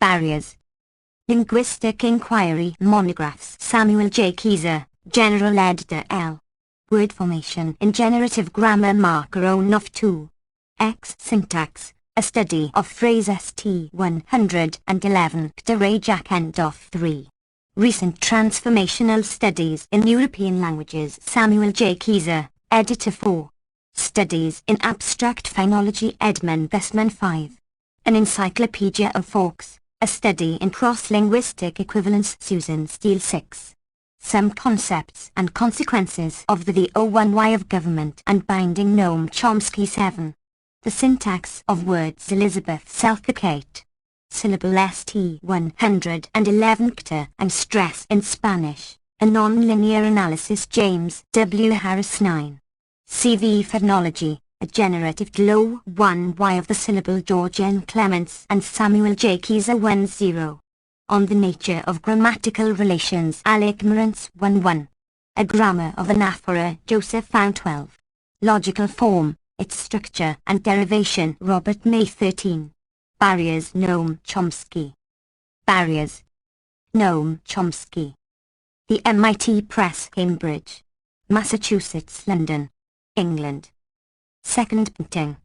Barriers. Linguistic Inquiry Monographs. Samuel J. Keyser, General Editor L. Word formation in generative grammar marker of 2. X syntax, a study of phrase St 111 Jack end of 3. Recent transformational studies in European languages. Samuel J. Keyser, Editor 4. Studies in Abstract Phonology Edmund Thusman 5. An Encyclopedia of Forks, a study in cross-linguistic equivalence Susan Steele 6. Some Concepts and Consequences of the O1Y of Government and Binding Noam Chomsky 7. The Syntax of Words Elizabeth Selkirk. Syllable St 111 and Stress in Spanish, a non-linear analysis James W. Harris 9. CV Phonology, a generative O1Y of the syllable George N. Clements and Samuel J. Keyser 10. On the Nature of Grammatical Relations Alec Morantz 11. A Grammar of Anaphora Joseph Found 12. Logical Form, its Structure and Derivation Robert May 13. Barriers Noam Chomsky. Barriers. Noam Chomsky. The MIT Press, Cambridge, Massachusetts, London, England. Second printing.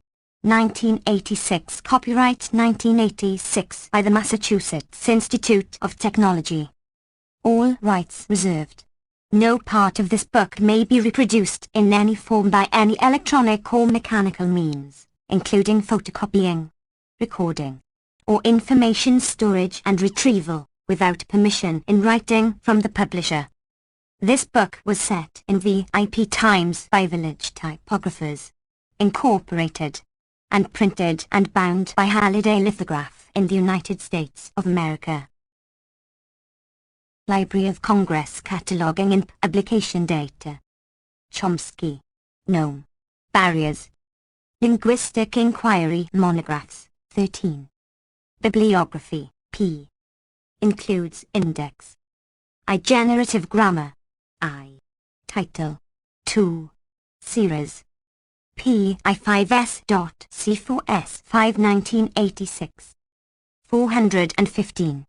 1986. Copyright 1986 by the Massachusetts Institute of Technology. All rights reserved. No part of this book may be reproduced in any form by any electronic or mechanical means, including photocopying, recording, or information storage and retrieval, without permission in writing from the publisher. This book was set in VIP times by Village Typographers, Incorporated, and printed and bound by Halliday Lithograph in the United States of America. Library of Congress Cataloging and Publication Data. Chomsky. Noam. Barriers. Linguistic Inquiry Monographs, 13. Bibliography, p. Includes index. Generative Grammar, I. Title, 2. Series. PI5S.C4S 5 1986. 415.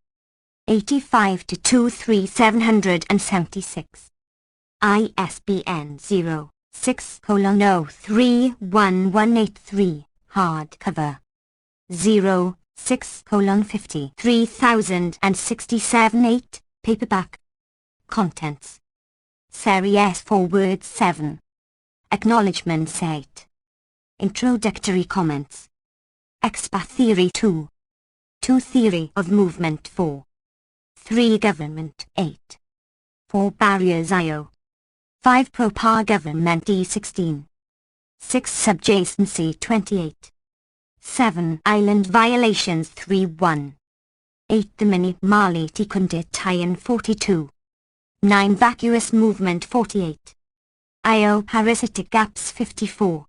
85 to 23776. ISBN 0-6:031183, hardcover. 0-6:50 3067 8, paperback. Contents. Series 4 Words 7. Acknowledgements 8. Introductory comments. Expa Theory 2. 2 Theory of Movement 4. 3 Government 8. 4 Barriers IO. 5 Pro-Par Government E16. 6 Subjacency 28. 7 Island Violations 3-1. 8 The Minimality Condition 42. 9 Vacuous Movement 48. IO Parasitic Gaps 54.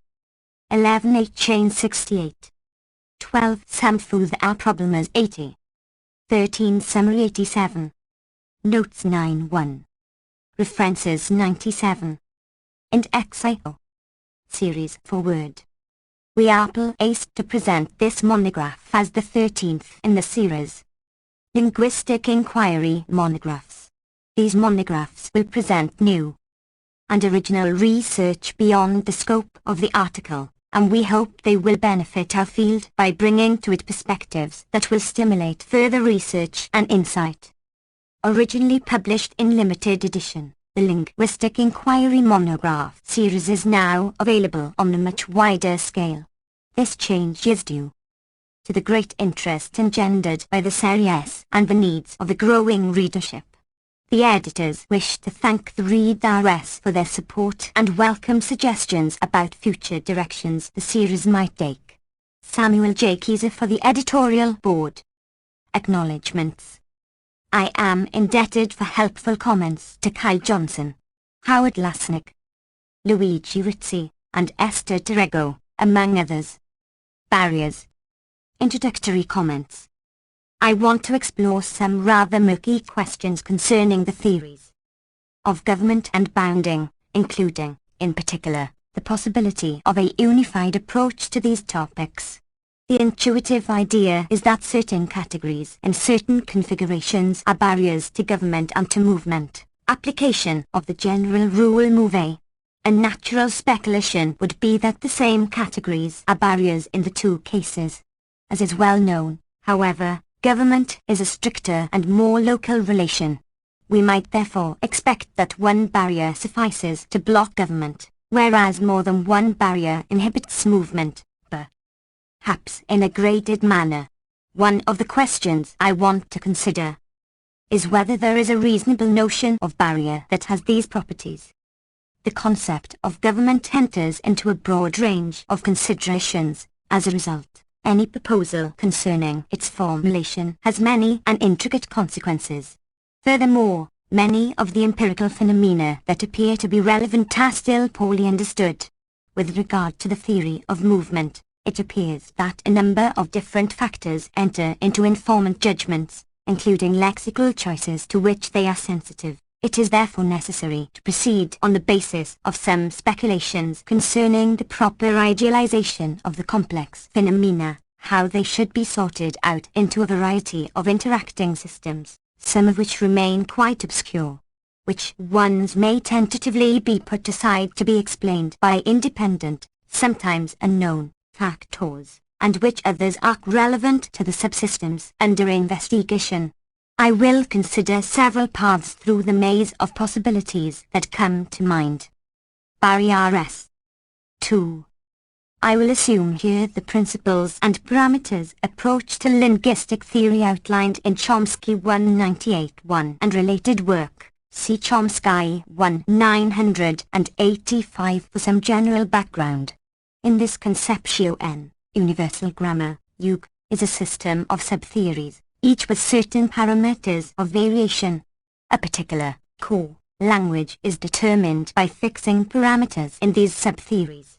11 8 Chain 68. 12 Samfuth Al Problemas 80. 13 Summary 87. Notes 9-1. References 97. And XIO. Series Forward. We are pleased to present this monograph as the 13th in the series. Linguistic Inquiry Monographs. These monographs will present new and original research beyond the scope of the article, and we hope they will benefit our field by bringing to it perspectives that will stimulate further research and insight. Originally published in limited edition, the Linguistic Inquiry Monograph series is now available on a much wider scale. This change is due to the great interest engendered by the series and the needs of the growing readership. The editors wish to thank the readers for their support and welcome suggestions about future directions the series might take. Samuel J. Keyser for the editorial board. Acknowledgements. I am indebted for helpful comments to Kyle Johnson, Howard Lasnik, Luigi Rizzi, and Esther Terrego, among others. Barriers. Introductory comments. I want to explore some rather murky questions concerning the theories of government and bounding, including, in particular, the possibility of a unified approach to these topics. The intuitive idea is that certain categories and certain configurations are barriers to government and to movement. Application of the general rule move. A natural speculation would be that the same categories are barriers in the two cases. As is well known, however, government is a stricter and more local relation. We might therefore expect that one barrier suffices to block government, whereas more than one barrier inhibits movement, perhaps in a graded manner. One of the questions I want to consider is whether there is a reasonable notion of barrier that has these properties. The concept of government enters into a broad range of considerations. As a result, any proposal concerning its formulation has many and intricate consequences. Furthermore, many of the empirical phenomena that appear to be relevant are still poorly understood. With regard to the theory of movement, it appears that a number of different factors enter into informant judgments, including lexical choices to which they are sensitive. It is therefore necessary to proceed on the basis of some speculations concerning the proper idealization of the complex phenomena, how they should be sorted out into a variety of interacting systems, some of which remain quite obscure, which ones may tentatively be put aside to be explained by independent, sometimes unknown, factors, and which others are relevant to the subsystems under investigation. I will consider several paths through the maze of possibilities that come to mind. Barrier S. 2. I will assume here the principles and parameters approach to linguistic theory outlined in Chomsky 198-1 and related work. See Chomsky 1985 for some general background. In this conceptio N, universal grammar, UG, is a system of subtheories, each with certain parameters of variation. A particular, core, language is determined by fixing parameters in these subtheories.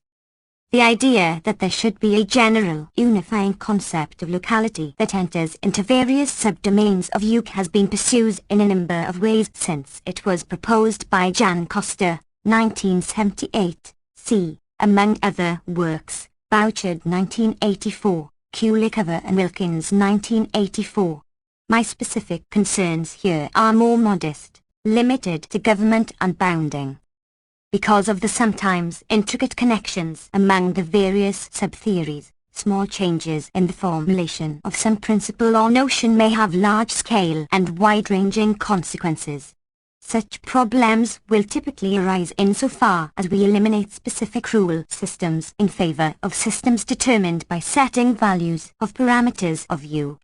The idea that there should be a general, unifying concept of locality that enters into various subdomains of UG has been pursued in a number of ways since it was proposed by Jan Koster, 1978, c. among other works, Bouchard 1984, Kulikova and Wilkins 1984. My specific concerns here are more modest, limited to government and bounding. Because of the sometimes intricate connections among the various subtheories, small changes in the formulation of some principle or notion may have large-scale and wide-ranging consequences. Such problems will typically arise insofar as we eliminate specific rule systems in favor of systems determined by setting values of parameters of UG.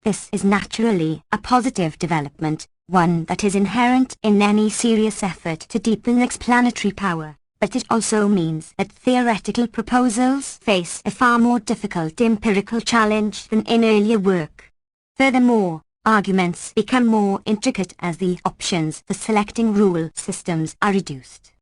This is naturally a positive development, one that is inherent in any serious effort to deepen explanatory power, but it also means that theoretical proposals face a far more difficult empirical challenge than in earlier work. Furthermore, arguments become more intricate as the options for selecting rule systems are reduced.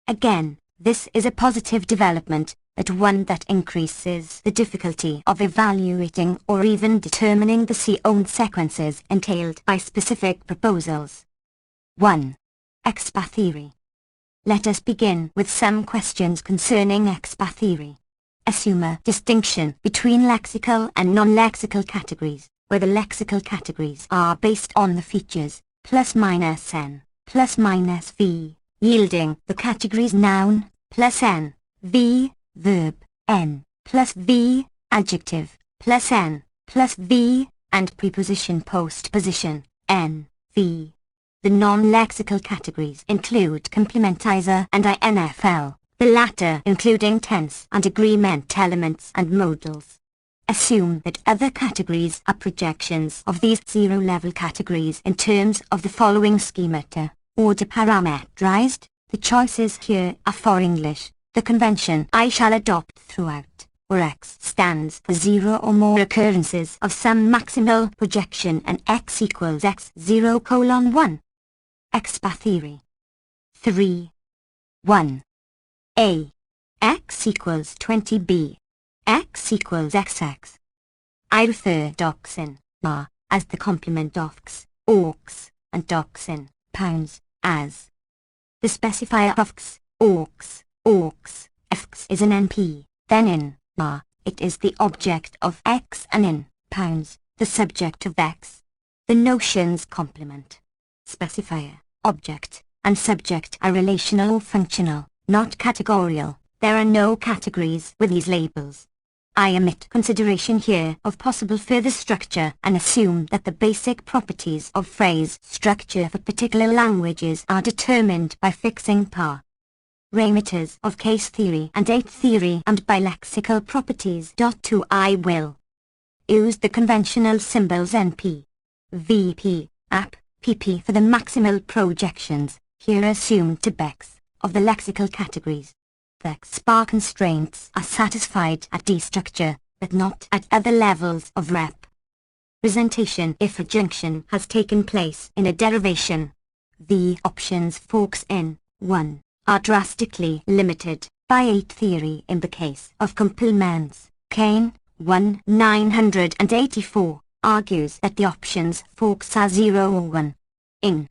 Again, this is a positive development, but one that increases the difficulty of evaluating or even determining the own sequences entailed by specific proposals. 1. Expatheory. Let us begin with some questions concerning expatheory. Assume a distinction between lexical and non-lexical categories, where the lexical categories are based on the features, plus minus n, plus minus v, yielding the categories noun, plus n, v, verb, n, plus v, adjective, plus n, plus v, and preposition postposition, n, v. The non-lexical categories include complementizer and infl, the latter including tense and agreement elements and modals. Assume that other categories are projections of these zero-level categories in terms of the following schemata, order parametrized. The choices here are for English. The convention I shall adopt throughout, where x stands for 0 or more occurrences of some maximal projection and x equals x0:1. Expatheory. 3. 1. A. X equals 20b. X equals xx. I refer doxin, ma, as the complement ox, orcs, and doxin, pounds, as the specifier of x, orcs, fx is an NP, then in, ma, It is the object of X and in pounds, the subject of X. The notions complement, specifier, object, and subject are relational or functional, not categorial. There are no categories with these labels. I omit consideration here of possible further structure and assume that the basic properties of phrase structure for particular languages are determined by fixing parameters of case theory and date theory and by lexical properties. I will use the conventional symbols NP, VP, AP, PP for the maximal projections, here assumed to Bex, of the lexical categories. The XBAR constraints are satisfied at D structure, but not at other levels of representation if a junction has taken place in a derivation. The options forks in 1 are drastically limited by date theory in the case of complements. Kane, 1984, argues that the options forks are 0 or 1. In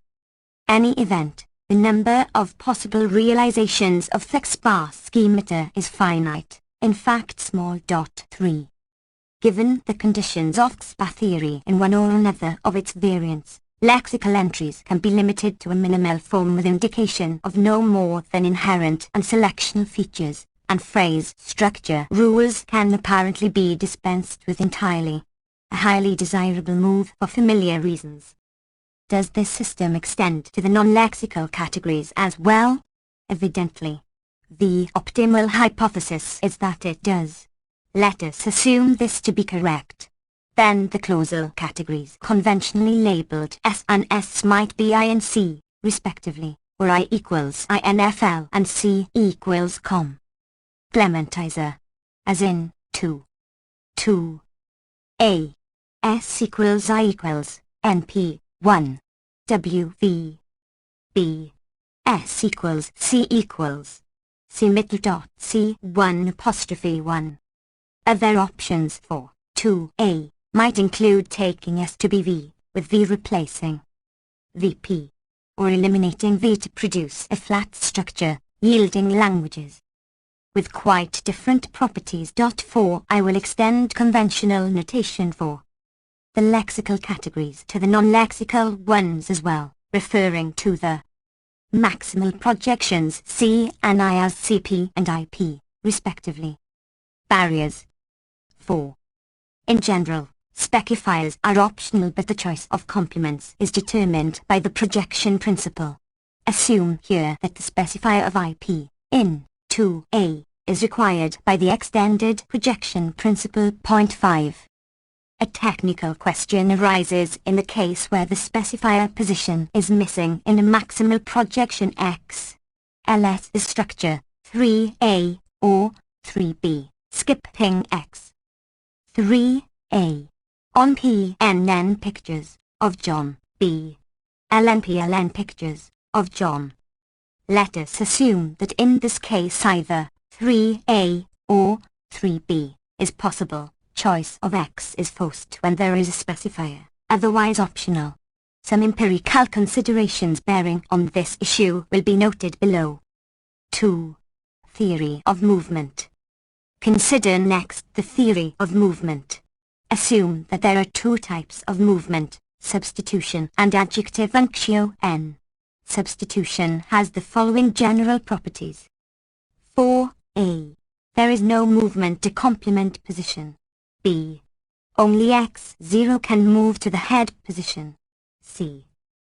any event, the number of possible realizations of the XBAR schemata is finite, in fact small. 3. Given the conditions of XBAR theory in one or another of its variants, lexical entries can be limited to a minimal form with indication of no more than inherent and selectional features, and phrase structure rules can apparently be dispensed with entirely. A highly desirable move for familiar reasons. Does this system extend to the non-lexical categories as well? Evidently. The optimal hypothesis is that it does. Let us assume this to be correct. Then the causal categories conventionally labeled S and S might be I and C, respectively, or I equals INFL and C equals com. Clementizer. As in, 2. A. S equals I equals, NP, 1. W V B S equals C equals C middle dot C 1 apostrophe 1. Other options for 2A might include taking S to be V, with V replacing VP, or eliminating V to produce a flat structure, yielding languages with quite different properties. 4. I will extend conventional notation for the lexical categories to the non-lexical ones as well, referring to the maximal projections C and I as CP and IP, respectively. Barriers. 4. In general, specifiers are optional, but the choice of complements is determined by the projection principle. Assume here that the specifier of IP in 2A is required by the extended projection principle. 5. A technical question arises in the case where the specifier position is missing in a maximal projection X. LS is structure 3A or 3B, skipping X. 3A. On PNN pictures of John B. LNPLN pictures of John. Let us assume that in this case either 3A or 3B is possible. Choice of X is forced when there is a specifier, otherwise optional. Some empirical considerations bearing on this issue will be noted below. 2. Theory of movement. Consider next the theory of movement. Assume that there are two types of movement, substitution and adjectivunctio n. Substitution has the following general properties. 4a. There is no movement to complement position. B. Only x0 can move to the head position. C.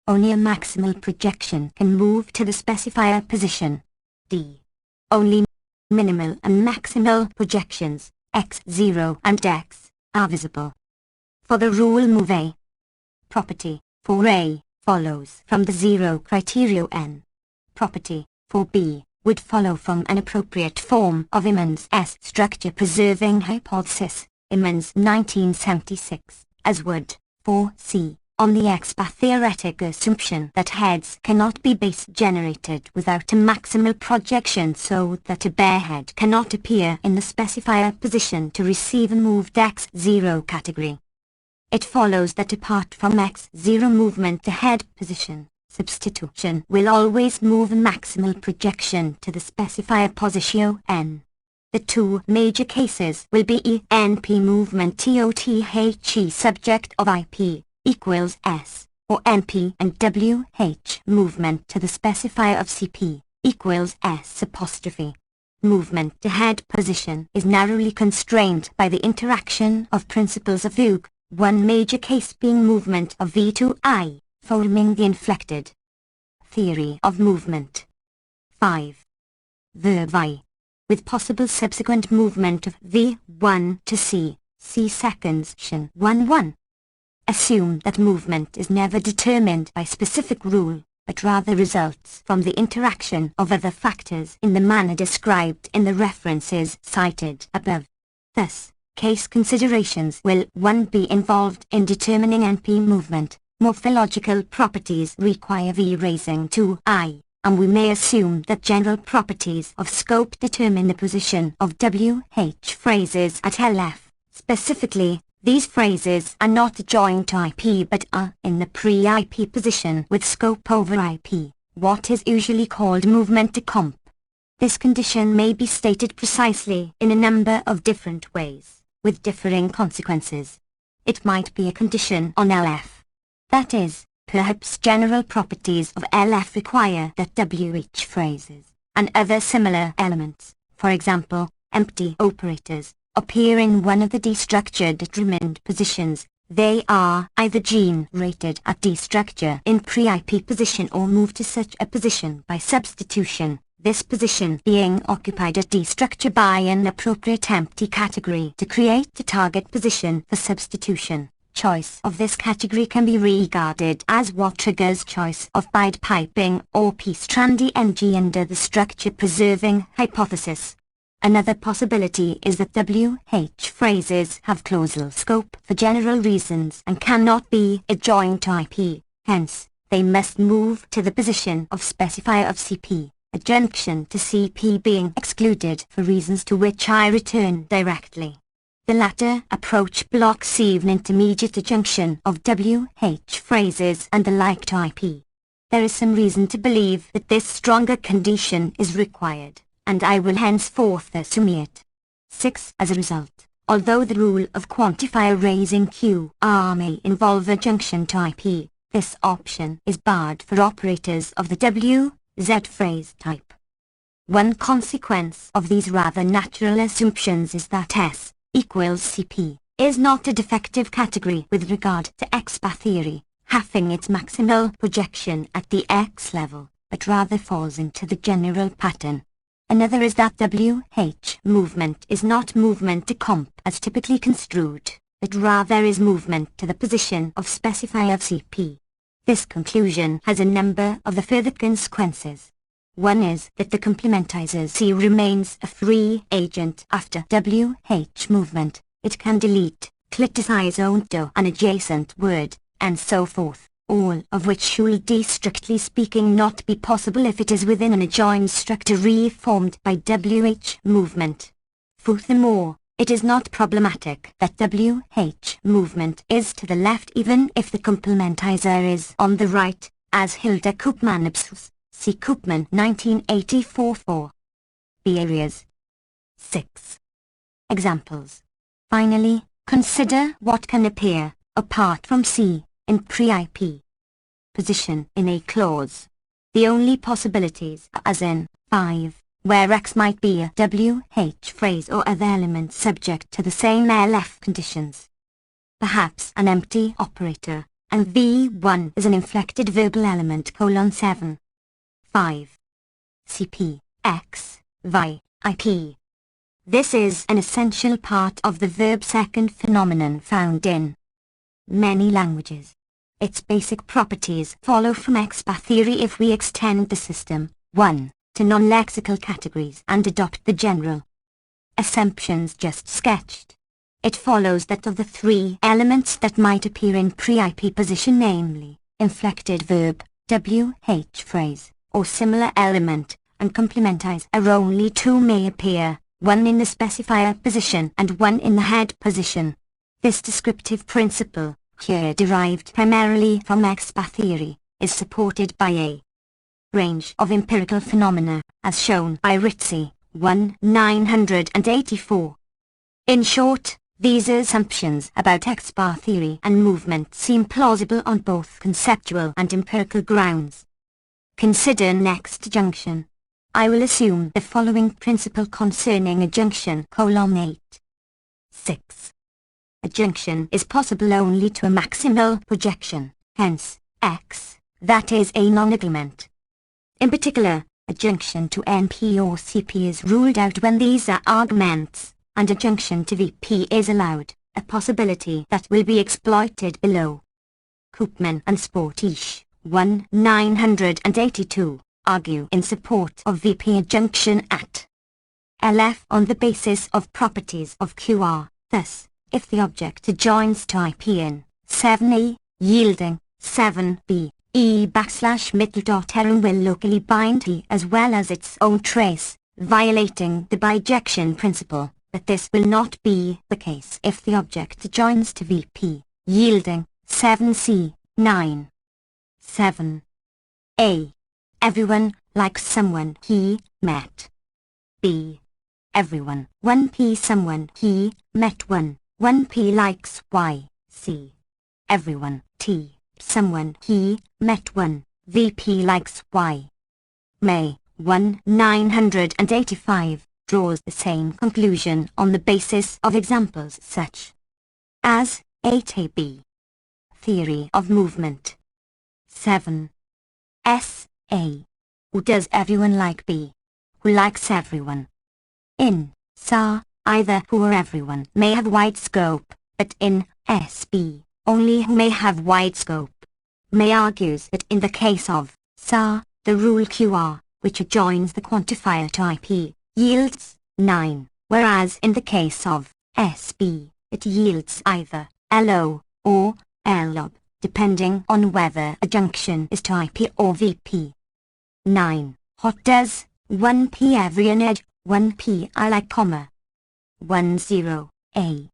Only a maximal projection can move to the specifier position. D. Only minimal and maximal projections, x0 and x, are visible. For the rule move A. Property, for A, follows from the zero criteria n. Property, for B, would follow from an appropriate form of Iman's S structure preserving hypothesis, Iman's 1976, as would, for C, on the XBAR theoretic assumption that heads cannot be base generated without a maximal projection, so that a bare head cannot appear in the specifier position to receive a moved x0 category. It follows that apart from x0 movement to head position, substitution will always move a maximal projection to the specifier position n. The two major cases will be ENP movement TOTHE subject of IP equals S, or NP and WH movement to the specifier of CP equals S apostrophe. Movement to head position is narrowly constrained by the interaction of principles of Hugh, one major case being movement of V to I, forming the inflected theory of movement. 5. Verb I, with possible subsequent movement of V1 to C, C seconds shin 1-1. Assume that movement is never determined by specific rule, but rather results from the interaction of other factors in the manner described in the references cited above. Thus, case considerations will 1. Be involved in determining NP movement. Morphological properties require V raising to I, and we may assume that general properties of scope determine the position of WH phrases at LF. Specifically, these phrases are not joined to IP but are in the pre-IP position with scope over IP, what is usually called movement to comp. This condition may be stated precisely in a number of different ways, with differing consequences. It might be a condition on LF. That is, perhaps general properties of LF require that WH phrases, and other similar elements, for example, empty operators, appear in one of the D-structure determined positions. They are either generated at D-structure in pre-IP position or moved to such a position by substitution, this position being occupied at D-structure by an appropriate empty category to create a target position for substitution. Choice of this category can be regarded as what triggers choice of bide piping or p-strandy NG under the structure-preserving hypothesis. Another possibility is that WH phrases have causal scope for general reasons and cannot be adjoined to IP, hence, they must move to the position of specifier of CP, adjunction to CP being excluded for reasons to which I return directly. The latter approach blocks even intermediate adjunction of WH phrases and the like to IP. There is some reason to believe that this stronger condition is required, and I will henceforth assume it. 6. As a result, although the rule of quantifier raising QR may involve adjunction to IP, this option is barred for operators of the WZ phrase type. One consequence of these rather natural assumptions is that S equals CP is not a defective category with regard to X-bar theory, having its maximal projection at the X level, but rather falls into the general pattern. Another is that WH movement is not movement to comp as typically construed, but rather is movement to the position of specifier of CP. This conclusion has a number of the further consequences. One is that the complementizer C remains a free agent after WH movement. It can delete, criticize onto an adjacent word, and so forth, all of which should strictly speaking not be possible if it is within an adjoined structure reformed by WH movement. Furthermore, it is not problematic that WH movement is to the left even if the complementizer is on the right, as Hilda Koopman observes. See Koopman 1984-4. B areas. 6. Examples. Finally, consider what can appear, apart from C, in pre-IP position in a clause. The only possibilities are as in 5, where X might be a WH phrase or other element subject to the same LF conditions. Perhaps an empty operator, and V1 is an inflected verbal element : 7. 5. CP, X, Y, IP. This is an essential part of the verb second phenomenon found in many languages. Its basic properties follow from X-bar theory if we extend the system, 1, to non-lexical categories and adopt the general assumptions just sketched. It follows that of the three elements that might appear in pre-IP position, namely, inflected verb, WH phrase, or similar element, and complementizer, only two may appear, one in the specifier position and one in the head position. This descriptive principle, here derived primarily from X-bar theory, is supported by a range of empirical phenomena, as shown by Ritzi, 984. In short, these assumptions about X-bar theory and movement seem plausible on both conceptual and empirical grounds. Consider next adjunction. I will assume the following principle concerning adjunction: 8. 6. Adjunction is possible only to a maximal projection, hence, X, that is a non-element. In particular, adjunction to NP or CP is ruled out when these are arguments, and adjunction to VP is allowed, a possibility that will be exploited below. Koopman and Sportish, 982, argue in support of VP adjunction at LF on the basis of properties of QR. Thus, if the object adjoins to IP in 7E, yielding 7B, E\middle.error will locally bind T as well as its own trace, violating the bijection principle, but this will not be the case if the object adjoins to VP, yielding 7C, 9. 7. A. Everyone likes someone he met. B. Everyone 1P someone he met 1P likes Y. C. Everyone T someone he met 1VP likes Y. May 985 draws the same conclusion on the basis of examples such as 8AB. Theory of movement. 7. S.A. Who does everyone like B? Who likes everyone? In SA, either who or everyone may have wide scope, but in SB, only who may have wide scope. May argues that in the case of SA, the rule QR, which adjoins the quantifier to IP, yields 9, whereas in the case of SB, it yields either LO or LOB, depending on whether adjunction is to IP or VP. 9. What does 1P everyone edge, 1P I like, 10. A.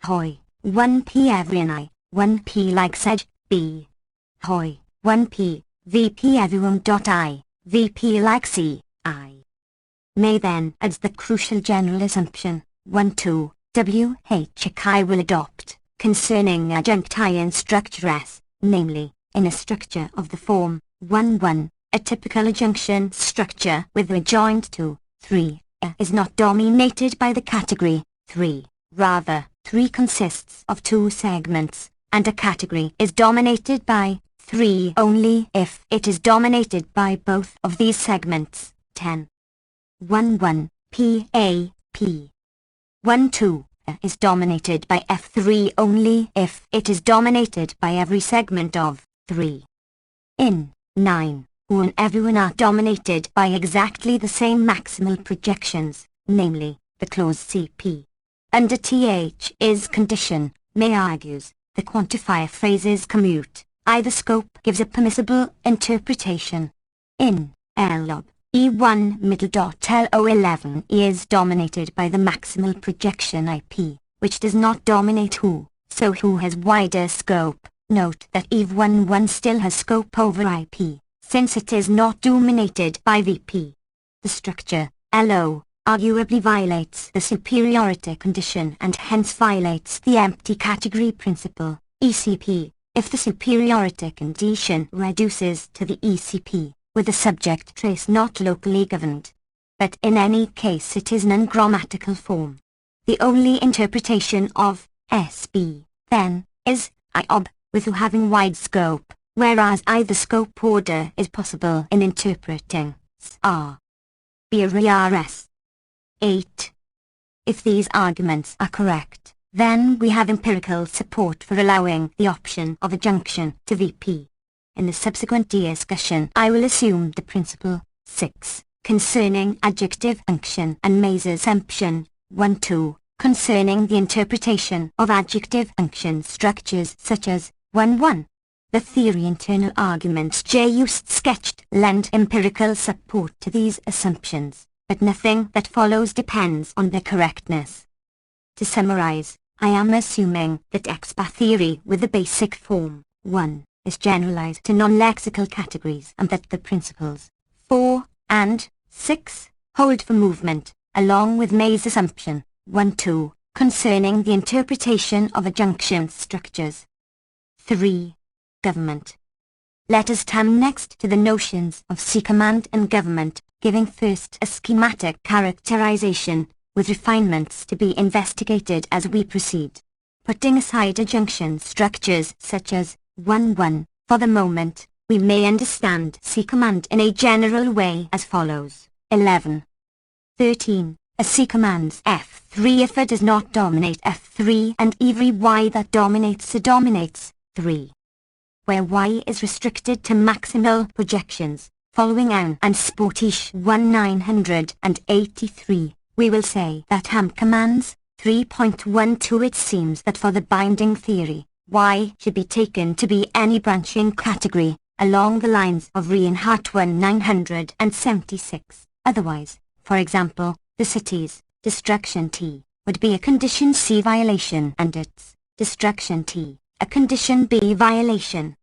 Hoy, 1P everyone I, 1P likes edge, B. Hoy, 1P, VP everyone. I, VP likes E, I. May then adds the crucial general assumption, 1-2, WH I will adopt, concerning adjunctive structure S, namely, in a structure of the form 1-1, a typical adjunction structure with adjoint to 3 is not dominated by the category 3. Rather, 3 consists of 2 segments, and a category is dominated by 3 only if it is dominated by both of these segments. 10. 1-1, P. 1-2 is dominated by F3 only if it is dominated by every segment of 3. In 9, who and everyone are dominated by exactly the same maximal projections, namely, the clause CP. Under TH is condition, May argues, the quantifier phrases commute, either scope gives a permissible interpretation. In LOB, E1 middle.LO11 is dominated by the maximal projection IP, which does not dominate who, so who has wider scope. Note that EV11 still has scope over IP, since it is not dominated by VP. The structure, LO, arguably violates the superiority condition and hence violates the empty category principle, ECP, if the superiority condition reduces to the ECP, with the subject trace not locally governed. But in any case it is an ungrammatical form. The only interpretation of SB, then, is IOB, with who having wide scope, whereas either scope order is possible in interpreting SR. BRS. 8. If these arguments are correct, then we have empirical support for allowing the option of adjunction to VP. In the subsequent discussion I will assume the principle 6, concerning adjective function and May's assumption 1-2, concerning the interpretation of adjective function structures such as 1-1. The theory internal arguments J used sketched lend empirical support to these assumptions, but nothing that follows depends on their correctness. To summarize, I am assuming that X-bar theory with the basic form 1 is generalized to non-lexical categories and that the principles 4 and 6 hold for movement, along with May's assumption, 1-2, concerning the interpretation of adjunction structures. 3. Government. Let us turn next to the notions of C-command and government, giving first a schematic characterization, with refinements to be investigated as we proceed. Putting aside adjunction structures such as 1-1, for the moment, we may understand C-command in a general way as follows. 11. 13. A C-command's F3 if it does not dominate F3 and every Y that dominates it dominates 3. Where Y is restricted to maximal projections, following An and Sportish 1983, we will say that Ham commands 3.12. It seems that for the binding theory, Y should be taken to be any branching category, along the lines of Reinhardt 1976. Otherwise, for example, the city's destruction T would be a condition C violation and its destruction T a condition B violation.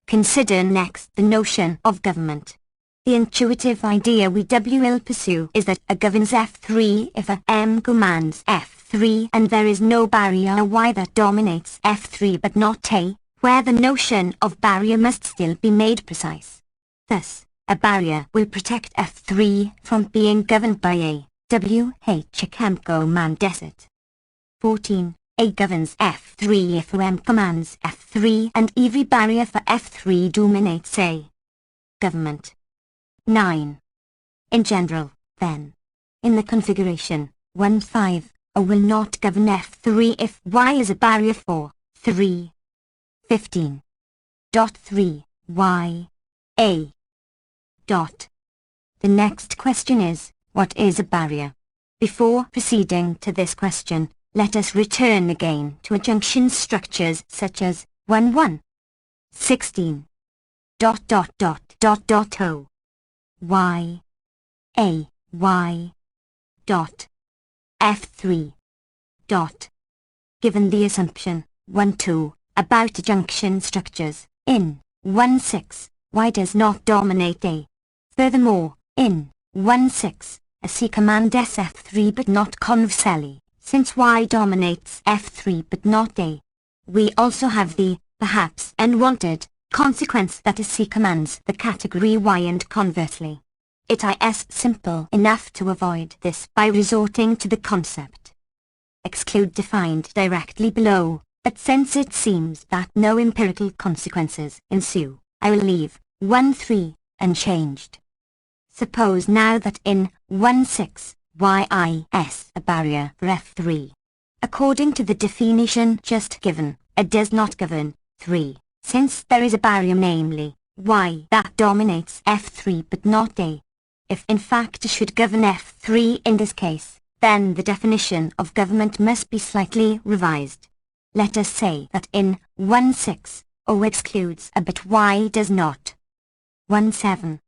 Consider next the notion of government. The intuitive idea we will pursue is that A governs F3 if a M commands F3 and there is no barrier Y that dominates F3 but not A, where the notion of barrier must still be made precise. Thus, a barrier will protect F3 from being governed by A, WH commands it. 14. A governs F3 if M commands F3 and every barrier for F3 dominates A. Government. 9. In general, then, in the configuration 1-5, A will not govern F3 if Y is a barrier for 3. 15.3 Y A. The next question is, what is a barrier? Before proceeding to this question, let us return again to adjunction structures such as 1-1, 16, ... O, Y, A, Y, F3, Given the assumption, 1-2, about adjunction structures, in 1-6, Y does not dominate A. Furthermore, in 1-6, a C commands F3 but not conversely, since Y dominates F3 but not A. We also have the, perhaps unwanted, consequence that a C commands the category Y and conversely. It is simple enough to avoid this by resorting to the concept exclude defined directly below, but since it seems that no empirical consequences ensue, I will leave 1-3 unchanged. Suppose now that in 1-6, Y is a barrier for F3. According to the definition just given, it does not govern 3, since there is a barrier, namely Y, that dominates F3 but not A. If in fact it should govern F3 in this case, then the definition of government must be slightly revised. Let us say that in 1-6, O excludes A but Y does not. 1-7.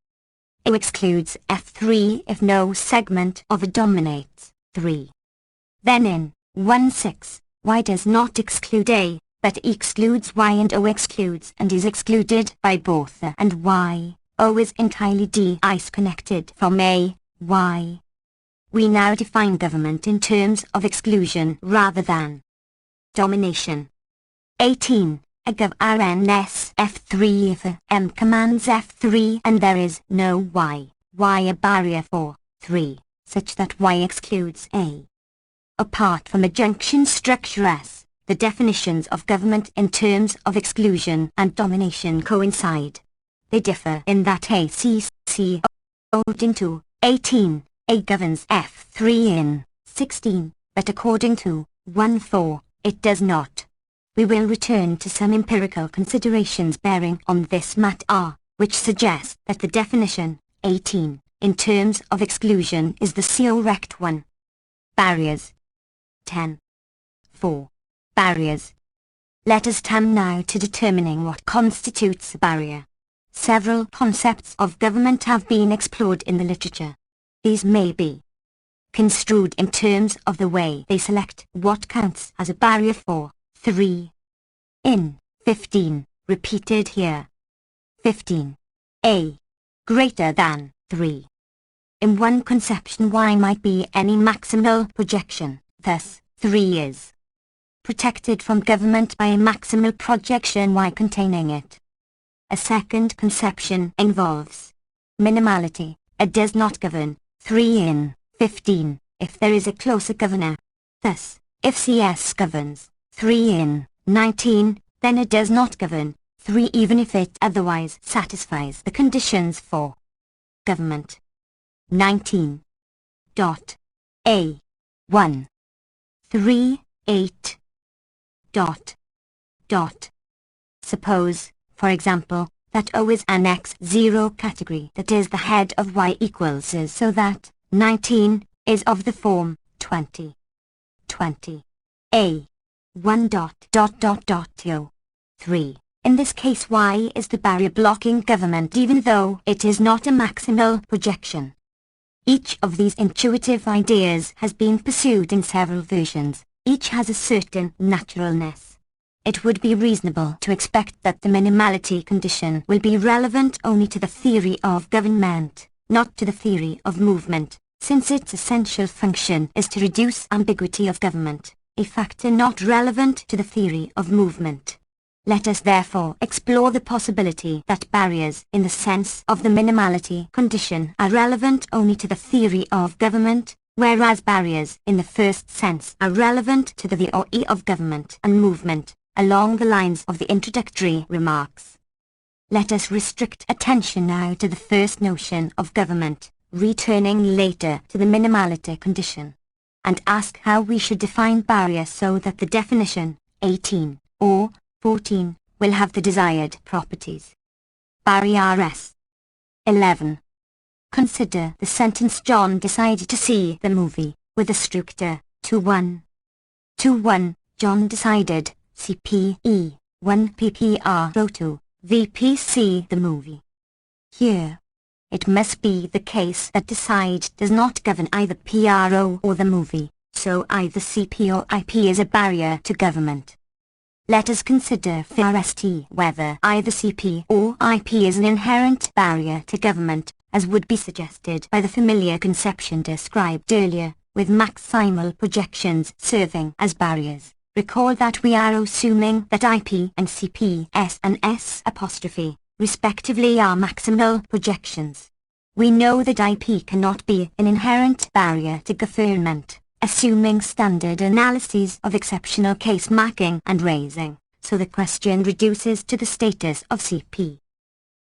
O excludes F3 if no segment of A dominates 3. Then in 1-6, Y does not exclude A, but excludes Y and O excludes and is excluded by both A and Y. O is entirely disconnected from A, Y. We now define government in terms of exclusion rather than domination. 18. A governs F3 if a M commands F3 and there is no Y a barrier for 3, such that Y excludes A. Apart from adjunction structure S, the definitions of government in terms of exclusion and domination coincide. They differ in that A C owed to 18, A governs F3 in 16, but according to 1-4, it does not. We will return to some empirical considerations bearing on this matter, which suggest that the definition, 18, in terms of exclusion is the correct one. Barriers. 10. 4. Barriers. Let us turn now to determining what constitutes a barrier. Several concepts of government have been explored in the literature. These may be construed in terms of the way they select what counts as a barrier for 3. In 15, repeated here. 15. A. Greater than 3. In one conception Y might be any maximal projection, thus 3 is protected from government by a maximal projection Y containing it. A second conception involves minimality, a does not govern, 3 in 15, if there is a closer governor. Thus, if CS governs, 3 in 19, then it does not govern, 3 even if it otherwise satisfies the conditions for government. 19. Dot. A. 1. 3, 8. Dot. Dot. Suppose, for example, that O is an X0 category that is the head of Y equals is so that 19 is of the form 20. 20. A. 1 dot dot dot dot yo. 3. In this case Y is the barrier blocking government even though it is not a maximal projection. Each of these intuitive ideas has been pursued in several versions, each has a certain naturalness. It would be reasonable to expect that the minimality condition will be relevant only to the theory of government, not to the theory of movement, since its essential function is to reduce ambiguity of government, a factor not relevant to the theory of movement. Let us therefore explore the possibility that barriers in the sense of the minimality condition are relevant only to the theory of government, whereas barriers in the first sense are relevant to the theory of government and movement, along the lines of the introductory remarks. Let us restrict attention now to the first notion of government, returning later to the minimality condition, and ask how we should define barrier so that the definition, 18, or 14, will have the desired properties. Barriers. 11. Consider the sentence John decided to see the movie, with the structure, 2-1. 2-1, John decided, CPE, 1 PPR wrote to, VPC the movie. Here, it must be the case that decide does not govern either PRO or the movie, so either CP or IP is a barrier to government. Let us consider first whether either CP or IP is an inherent barrier to government, as would be suggested by the familiar conception described earlier, with maximal projections serving as barriers. Recall that we are assuming that IP and CP S and S apostrophe, respectively, are maximal projections. We know that IP cannot be an inherent barrier to government, assuming standard analyses of exceptional case marking and raising, so the question reduces to the status of CP.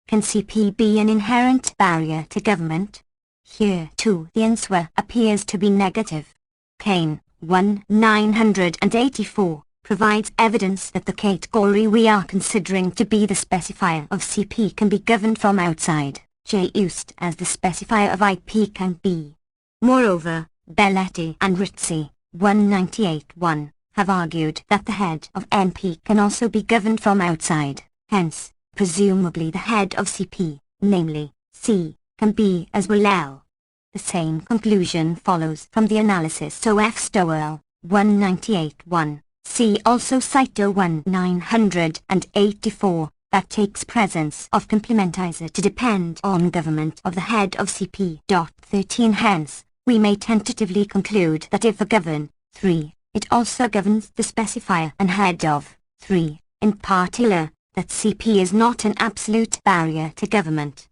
Can CP be an inherent barrier to government? Here too the answer appears to be negative. Kane, 1984, provides evidence that the category we are considering to be the specifier of CP can be governed from outside, just as the specifier of IP can be. Moreover, Belletti and Rizzi, 1981, have argued that the head of NP can also be governed from outside, hence, presumably the head of CP, namely, C, can be as well L. The same conclusion follows from the analysis of Stowell, 1981, see also Saito 1984, that takes presence of complementizer to depend on government of the head of CP. 13 Hence, we may tentatively conclude that if a govern 3, it also governs the specifier and head of 3, in particular, that CP is not an absolute barrier to government.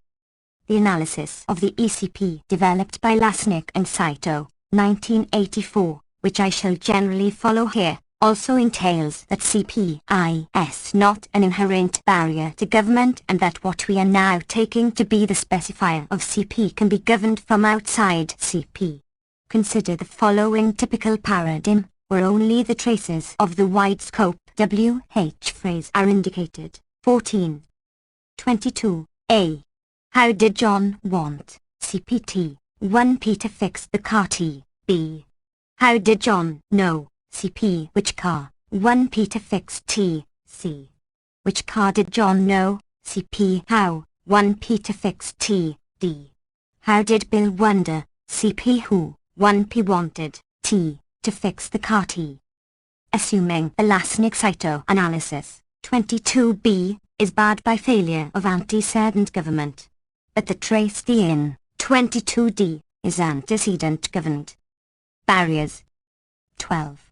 The analysis of the ECP developed by Lasnik and Saito, 1984, which I shall generally follow here, also entails that CP is not an inherent barrier to government and that what we are now taking to be the specifier of CP can be governed from outside CP. Consider the following typical paradigm, where only the traces of the wide scope WH phrase are indicated. 14. 22. A. How did John want CPT 1P to fix the car T? B. How did John know CP which car 1P to fix T? C. Which car did John know CP how 1P to fix T? D. How did Bill wonder CP who 1P wanted T to fix the car T? Assuming the Lasnik-Saito analysis, 22B is barred by failure of antecedent government. But the trace D in 22D is antecedent governed. Barriers. 12.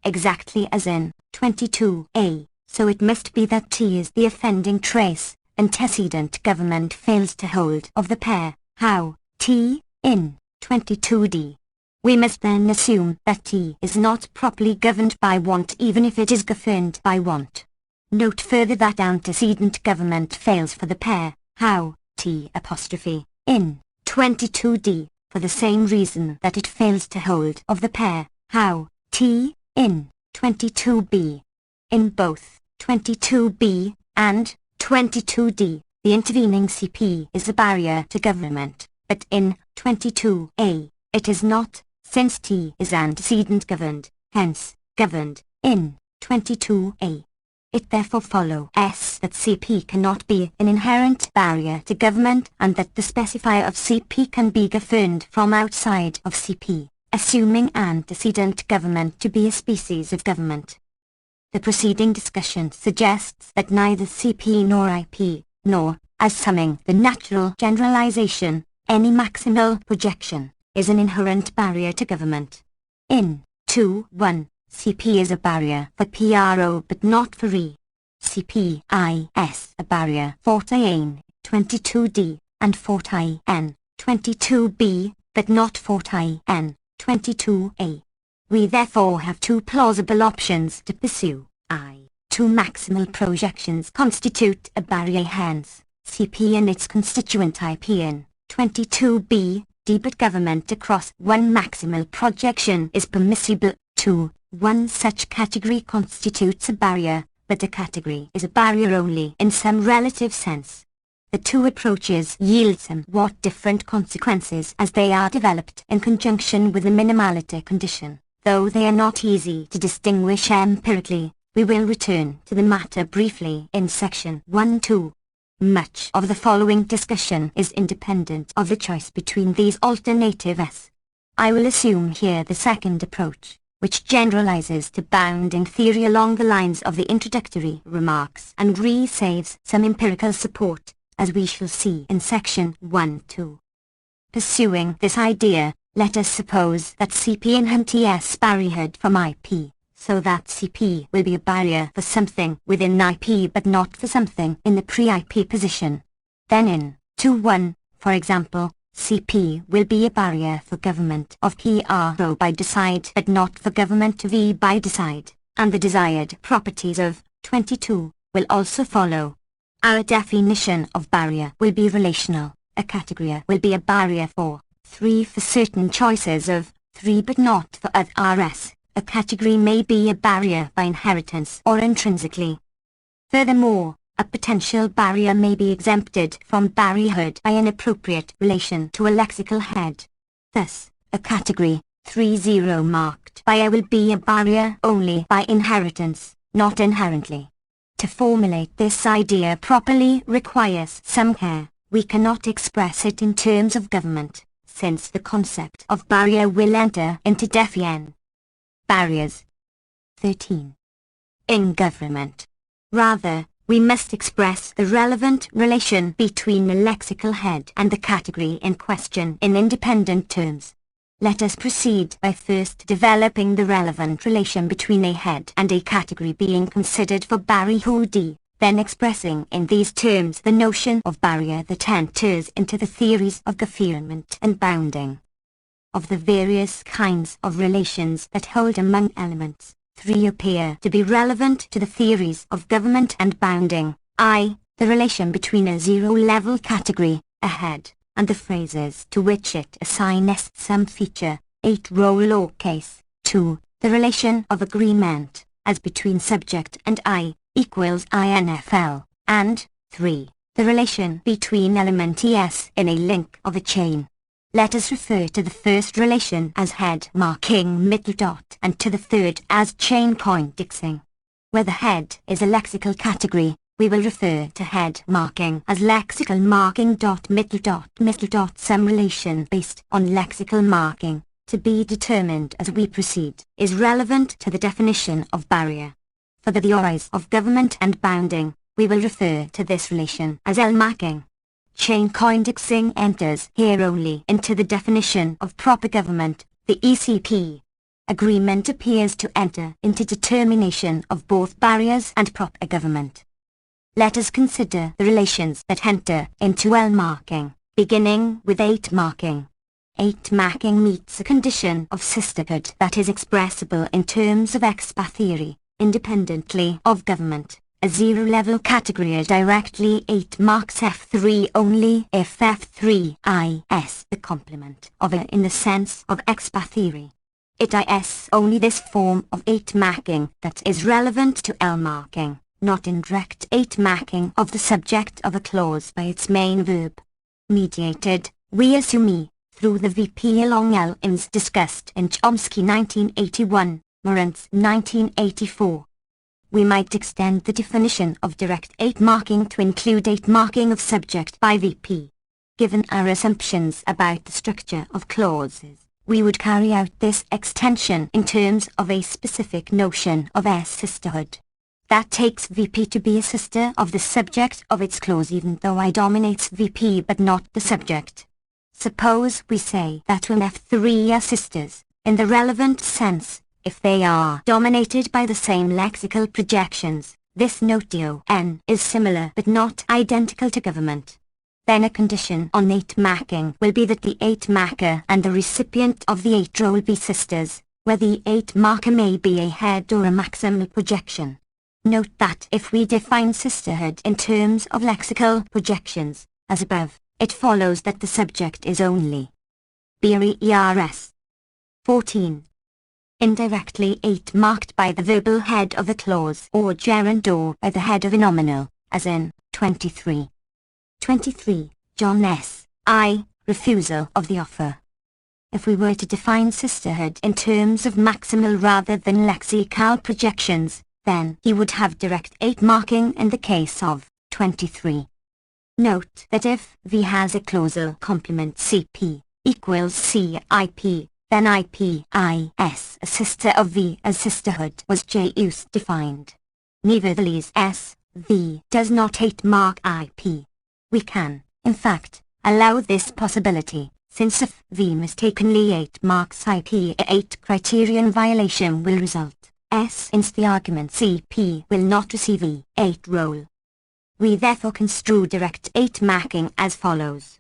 Exactly as in 22a, so it must be that T is the offending trace, antecedent government fails to hold of the pair, how, T, in 22d. We must then assume that T is not properly governed by want even if it is governed by want. Note further that antecedent government fails for the pair, how, T apostrophe, in 22d, for the same reason that it fails to hold of the pair, how, T, in 22b. In both 22b and 22d, the intervening CP is a barrier to government, but in 22a, it is not, since T is antecedent governed, hence, governed, in 22a. It therefore follows that CP cannot be an inherent barrier to government and that the specifier of CP can be governed from outside of CP, assuming antecedent government to be a species of government. The preceding discussion suggests that neither CP nor IP, nor, as summing the natural generalization, any maximal projection, is an inherent barrier to government. In 2.1, CP is a barrier for PRO but not for E. CP is a barrier for TIN 22D and for TIN 22B but not for TIN 22A. We therefore have two plausible options to pursue. Two maximal projections constitute a barrier, hence CP and its constituent IP in 22B, D, but government across one maximal projection is permissible. 2. One such category constitutes a barrier, but a category is a barrier only in some relative sense. The two approaches yield somewhat different consequences as they are developed in conjunction with the minimality condition, though they are not easy to distinguish empirically. We will return to the matter briefly in section 1-2. Much of the following discussion is independent of the choice between these alternatives. I will assume here the second approach, which generalizes to bounding theory along the lines of the introductory remarks and receives some empirical support, as we shall see in section 1-2. Pursuing this idea, let us suppose that CP inherently barriered from IP, so that CP will be a barrier for something within IP but not for something in the pre-IP position. Then in 2.1, for example, CP will be a barrier for government of PRO by decide but not for government of E by decide, and the desired properties of 22 will also follow. Our definition of barrier will be relational. A category will be a barrier for 3 for certain choices of 3 but not for others. A category may be a barrier by inheritance or intrinsically. Furthermore, a potential barrier may be exempted from barrierhood by an appropriate relation to a lexical head. Thus, a category 3.0 marked by A will be a barrier only by inheritance, not inherently. To formulate this idea properly requires some care. We cannot express it in terms of government, since the concept of barrier will enter into definition. Barriers. 13. In government. Rather, we must express the relevant relation between the lexical head and the category in question in independent terms. Let us proceed by first developing the relevant relation between a head and a category being considered for barrierhood, then expressing in these terms the notion of barrier that enters into the theories of government and bounding. Of the various kinds of relations that hold among elements, 3 appear to be relevant to the theories of government and bounding. The relation between a zero-level category, a head, and the phrases to which it assigns some feature, 8 role or case. 2. The relation of agreement, as between subject and I, equals INFL. And 3. The relation between element ES in a link of a chain. Let us refer to the first relation as head marking middle dot and to the third as chain pointixing. Where the head is a lexical category, we will refer to head marking as lexical marking dot middle dot some relation based on lexical marking, to be determined as we proceed, is relevant to the definition of barrier. For the theories of government and bounding, we will refer to this relation as L marking. chain indexing enters here only into the definition of proper government, the ECP. Agreement appears to enter into determination of both barriers and proper government. Let us consider the relations that enter into L marking, beginning with 8 marking. 8 marking meets a condition of sisterhood that is expressible in terms of theory, independently of government. A zero-level category directly 8 marks F3 only if F3 is the complement of A in the sense of theory. It is only this form of 8 marking that is relevant to L marking, not indirect 8 marking of the subject of a clause by its main verb. Mediated, we assume E, through the VP along L-ins discussed in Chomsky 1981, Morantz 1984. We might extend the definition of direct 8 marking to include 8 marking of subject by VP. Given our assumptions about the structure of clauses, we would carry out this extension in terms of a specific notion of S sisterhood. That takes VP to be a sister of the subject of its clause even though I dominates VP but not the subject. Suppose we say that when F3 are sisters, in the relevant sense, if they are dominated by the same lexical projections, this notio N is similar but not identical to government. Then a condition on 8 marking will be that the 8 marker and the recipient of the 8 role be sisters, where the 8 marker may be a head or a maximal projection. Note that if we define sisterhood in terms of lexical projections, as above, it follows that the subject is only BRERS. 14. Indirectly 8 marked by the verbal head of a clause or gerund or by the head of a nominal, as in 23. 23. John S. I. Refusal of the offer. If we were to define sisterhood in terms of maximal rather than lexical projections, then he would have direct 8 marking in the case of 23. Note that if V has a clausal complement CP equals CIP, then IP is a sister of V as sisterhood was J-use defined. Nevertheless V does not 8 mark IP. We can, in fact, allow this possibility, since if V mistakenly 8 marks IP a 8 criterion violation will result, since the argument CP will not receive E 8 role. We therefore construe direct 8 marking as follows.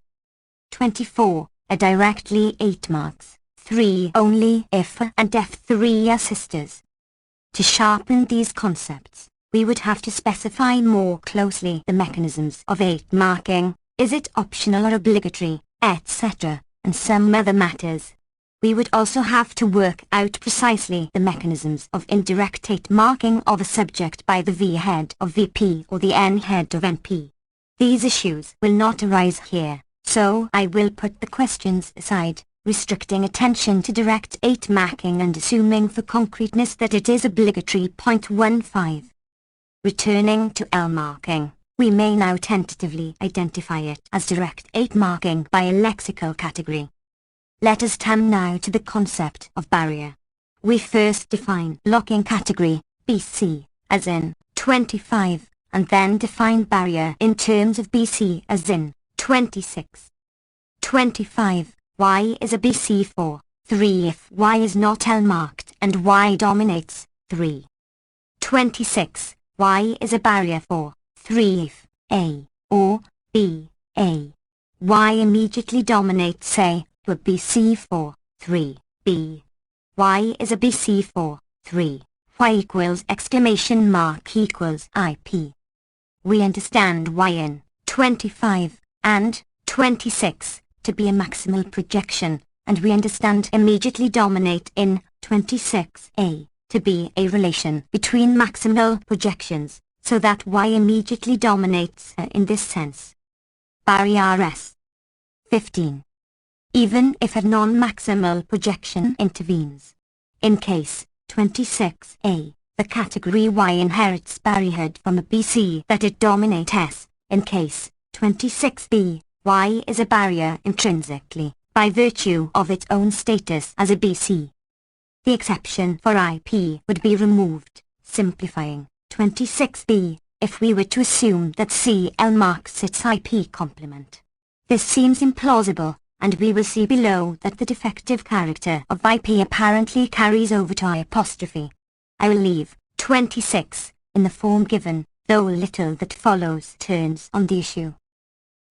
24. A directly 8 marks 3 only if and F3 are sisters. To sharpen these concepts, we would have to specify more closely the mechanisms of 8 marking, is it optional or obligatory, etc., and some other matters. We would also have to work out precisely the mechanisms of indirect 8 marking of a subject by the V head of VP or the N head of NP. These issues will not arise here, so I will put the questions aside, restricting attention to direct 8 marking and assuming for concreteness that it is obligatory. 15. Returning to L marking, we may now tentatively identify it as direct 8 marking by a lexical category. Let us turn now to the concept of barrier. We first define blocking category, BC, as in 25, and then define barrier in terms of BC as in 26. 25. Y is a BC for 3 if Y is not L marked and Y dominates 3. 26. Y is a barrier for 3 if A or B, A. Y immediately dominates A, but BC for 3, B. Y is a BC for 3, Y equals exclamation mark equals IP. We understand Y in 25 and 26 to be a maximal projection, and we understand immediately dominate in 26A to be a relation between maximal projections, so that Y immediately dominates in this sense. Barrier S. 15. Even if a non-maximal projection intervenes. In case 26A, the category Y inherits barrierhood from a BC that it dominates S. In case 26B, Y is a barrier intrinsically, by virtue of its own status as a BC. The exception for IP would be removed, simplifying 26B, if we were to assume that CL marks its IP complement. This seems implausible, and we will see below that the defective character of IP apparently carries over to I'. I will leave 26 in the form given, though little that follows turns on the issue.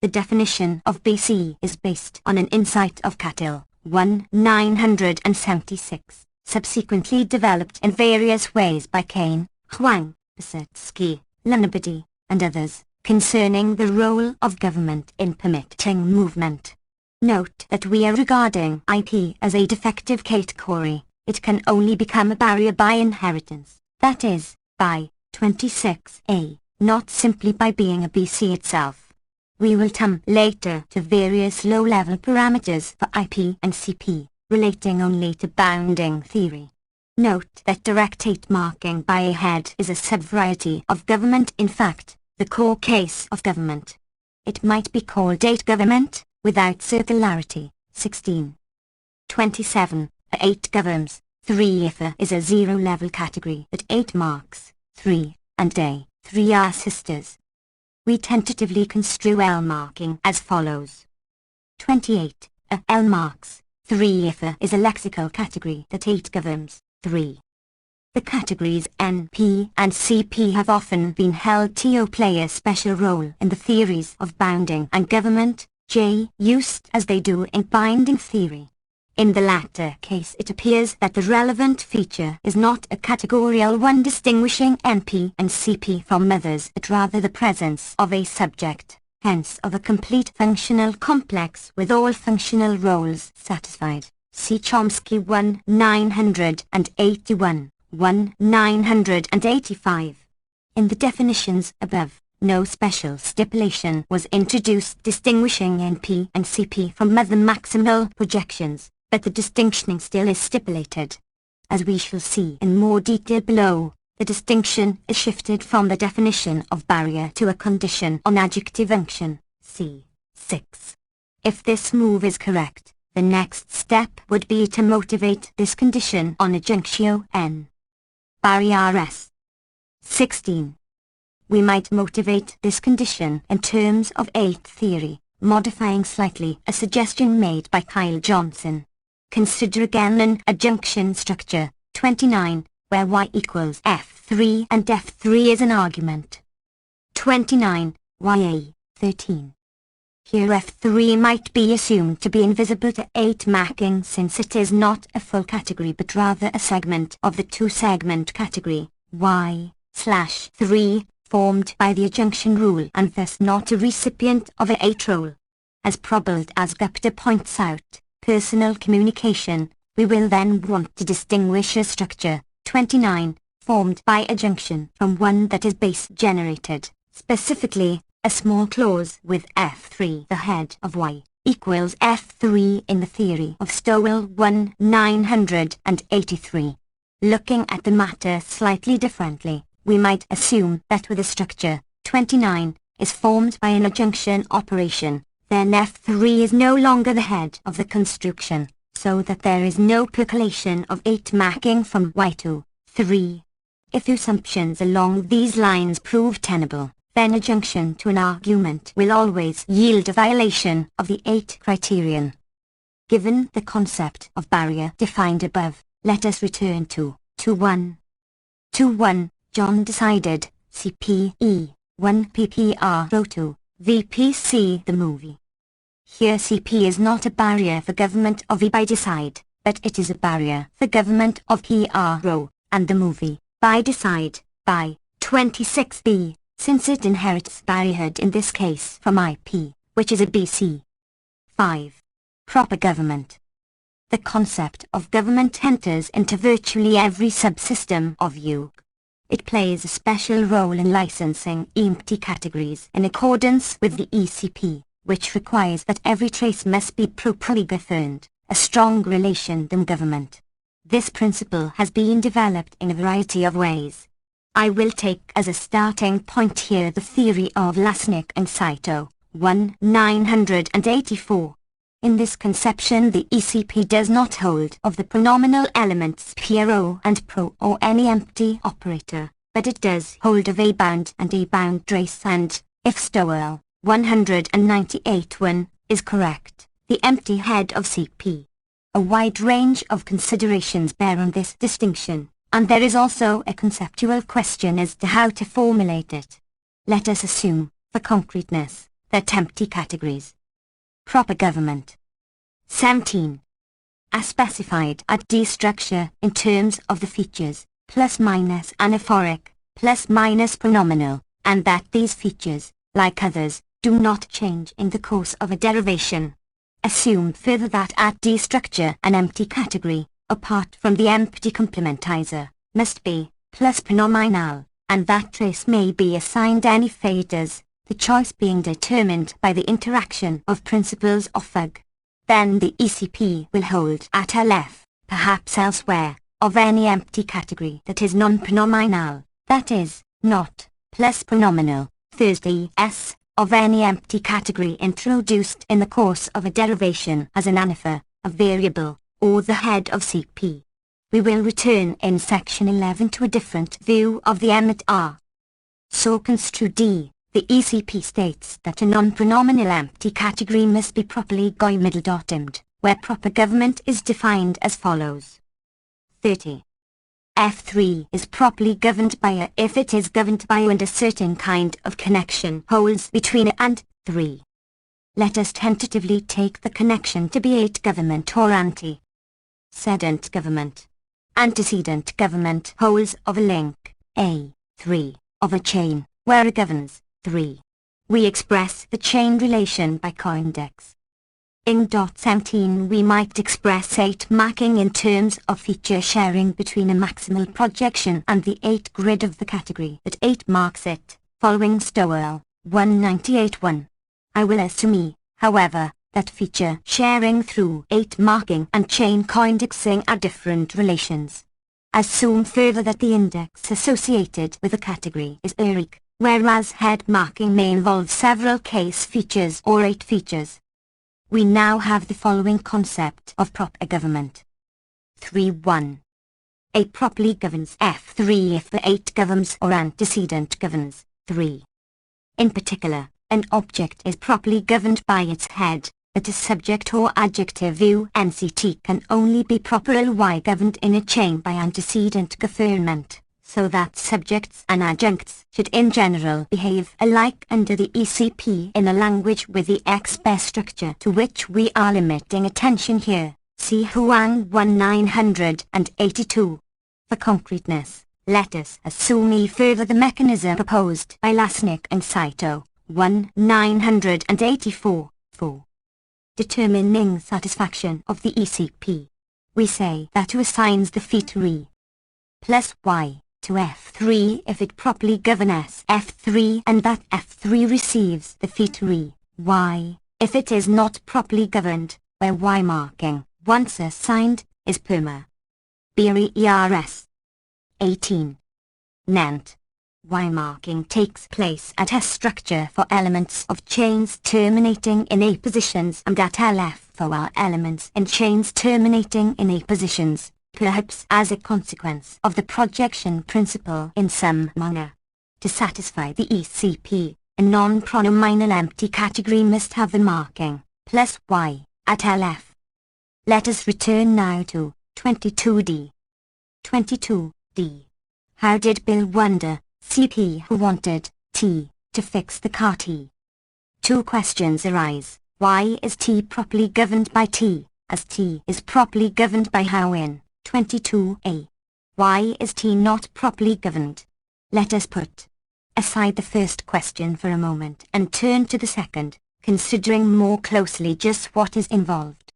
The definition of BC is based on an insight of Cattell, 1976, subsequently developed in various ways by Kane, Huang, Parasitsky, Lunabody, and others, concerning the role of government in permitting movement. Note that we are regarding IP as a defective category. It can only become a barrier by inheritance, that is, by 26a, not simply by being a BC itself. We will come later to various low-level parameters for IP and CP, relating only to bounding theory. Note that direct date marking by a head is a subvariety of government. In fact, the core case of government. It might be called date government, without circularity. 16. 27. A 8 governs. 3 if a is a zero-level category that 8 marks. 3 and a 3 are sisters. We tentatively construe L marking as follows. 28. A L marks. 3 if a is a lexical category that 8 governs. 3. The categories N, P and CP have often been held to play a special role in the theories of bounding and government, J, used as they do in binding theory. In the latter case it appears that the relevant feature is not a categorial one distinguishing NP and CP from others, but rather the presence of a subject, hence of a complete functional complex with all functional roles satisfied. See Chomsky 1981, 1985. In the definitions above, no special stipulation was introduced distinguishing NP and CP from other maximal projections, but the distinction still is stipulated. As we shall see in more detail below, the distinction is shifted from the definition of barrier to a condition on adjective unction, c. 6. If this move is correct, the next step would be to motivate this condition on adjunctio n. Barrier s. 16. We might motivate this condition in terms of 8 theory, modifying slightly a suggestion made by Kyle Johnson. Consider again an adjunction structure, 29, where y equals f3 and f3 is an argument. 29, ya, 13. Here f3 might be assumed to be invisible to 8 marking since it is not a full category but rather a segment of the two-segment category, y/3, formed by the adjunction rule and thus not a recipient of a 8 role. As Probald as Gupta points out, personal communication, we will then want to distinguish a structure, 29, formed by adjunction from one that is base-generated, specifically, a small clause with f3 the head of y, equals f3 in the theory of Stowell 1983. Looking at the matter slightly differently, we might assume that with a structure, 29, is formed by an adjunction operation, then f3 is no longer the head of the construction, so that there is no percolation of 8 marking from y to 3. If assumptions along these lines prove tenable, then adjunction to an argument will always yield a violation of the 8 criterion. Given the concept of barrier defined above, let us return to 2.1. 2.1. John decided, CPE, 1 PPR Row 2, VPC the movie. Here CP is not a barrier for government of E by decide, but it is a barrier for government of PR Row, and the movie, by decide, by 26b, since it inherits barrierhood in this case from IP, which is a BC. 5. Proper government. The concept of government enters into virtually every subsystem of U. It plays a special role in licensing empty categories in accordance with the ECP, which requires that every trace must be properly governed, a strong relation than government. This principle has been developed in a variety of ways. I will take as a starting point here the theory of Lasnik and Saito, 1984. In this conception the ECP does not hold of the pronominal elements pro and pro or any empty operator, but it does hold of a bound and a bound trace and, if Stowell, 198 1, is correct, the empty head of CP. A wide range of considerations bear on this distinction, and there is also a conceptual question as to how to formulate it. Let us assume, for concreteness, that empty categories. Proper government. 17. Are specified at D structure in terms of the features, plus minus anaphoric, plus minus pronominal, and that these features, like others, do not change in the course of a derivation. Assume further that at D structure an empty category, apart from the empty complementizer, must be plus pronominal, and that trace may be assigned any features, the choice being determined by the interaction of principles of fug. Then the ECP will hold at LF, perhaps elsewhere, of any empty category that is non-pronominal, that is, not plus pronominal, Thursday S, of any empty category introduced in the course of a derivation as an anapher, a variable, or the head of CP. We will return in section 11 to a different view of the M at R. So construe D. The ECP states that a non-pronominal empty category must be properly middle-dotted, where proper government is defined as follows. 30. F3 is properly governed by a if it is governed by and a certain kind of connection holds between a and 3. Let us tentatively take the connection to be 8 government or antecedent government. Antecedent government holds of a link, A3, of a chain, where a governs 3. We express the chain relation by coindex. In .17 we might express 8 marking in terms of feature sharing between a maximal projection and the 8 grid of the category that 8 marks it, following Stowell, 198.1. I will assume, however, that feature sharing through 8 marking and chain coindexing are different relations. Assume further that the index associated with a category is eric, whereas head marking may involve several case features or 8 features. We now have the following concept of proper government. 3.1. A properly governs F3 if the 8 governs or antecedent governs 3. In particular, an object is properly governed by its head, but a subject or adjective view NCT can only be properly governed in a chain by antecedent government, so that subjects and adjuncts should in general behave alike under the ECP in a language with the X-best structure to which we are limiting attention here. See Huang 1982. For concreteness, let us assume further the mechanism proposed by Lasnik and Saito, 1984, for determining satisfaction of the ECP. We say that who assigns the feature E plus Y to F3 if it properly governs F3 and that F3 receives the feature E, Y, if it is not properly governed, where Y marking, once assigned, is perma. BRERS 18. Nant. Y marking takes place at S structure for elements of chains terminating in A positions and at LF for our elements in chains terminating in A positions, perhaps as a consequence of the projection principle in some manner. To satisfy the ECP, a non-pronominal empty category must have the marking, plus Y, at LF. Let us return now to 22D. 22D. How did Bill wonder, CP who wanted T to fix the car T? Two questions arise. Why is T properly governed by T, as T is properly governed by how in 22A? Why is T not properly governed? Let us put aside the first question for a moment and turn to the second, considering more closely just what is involved.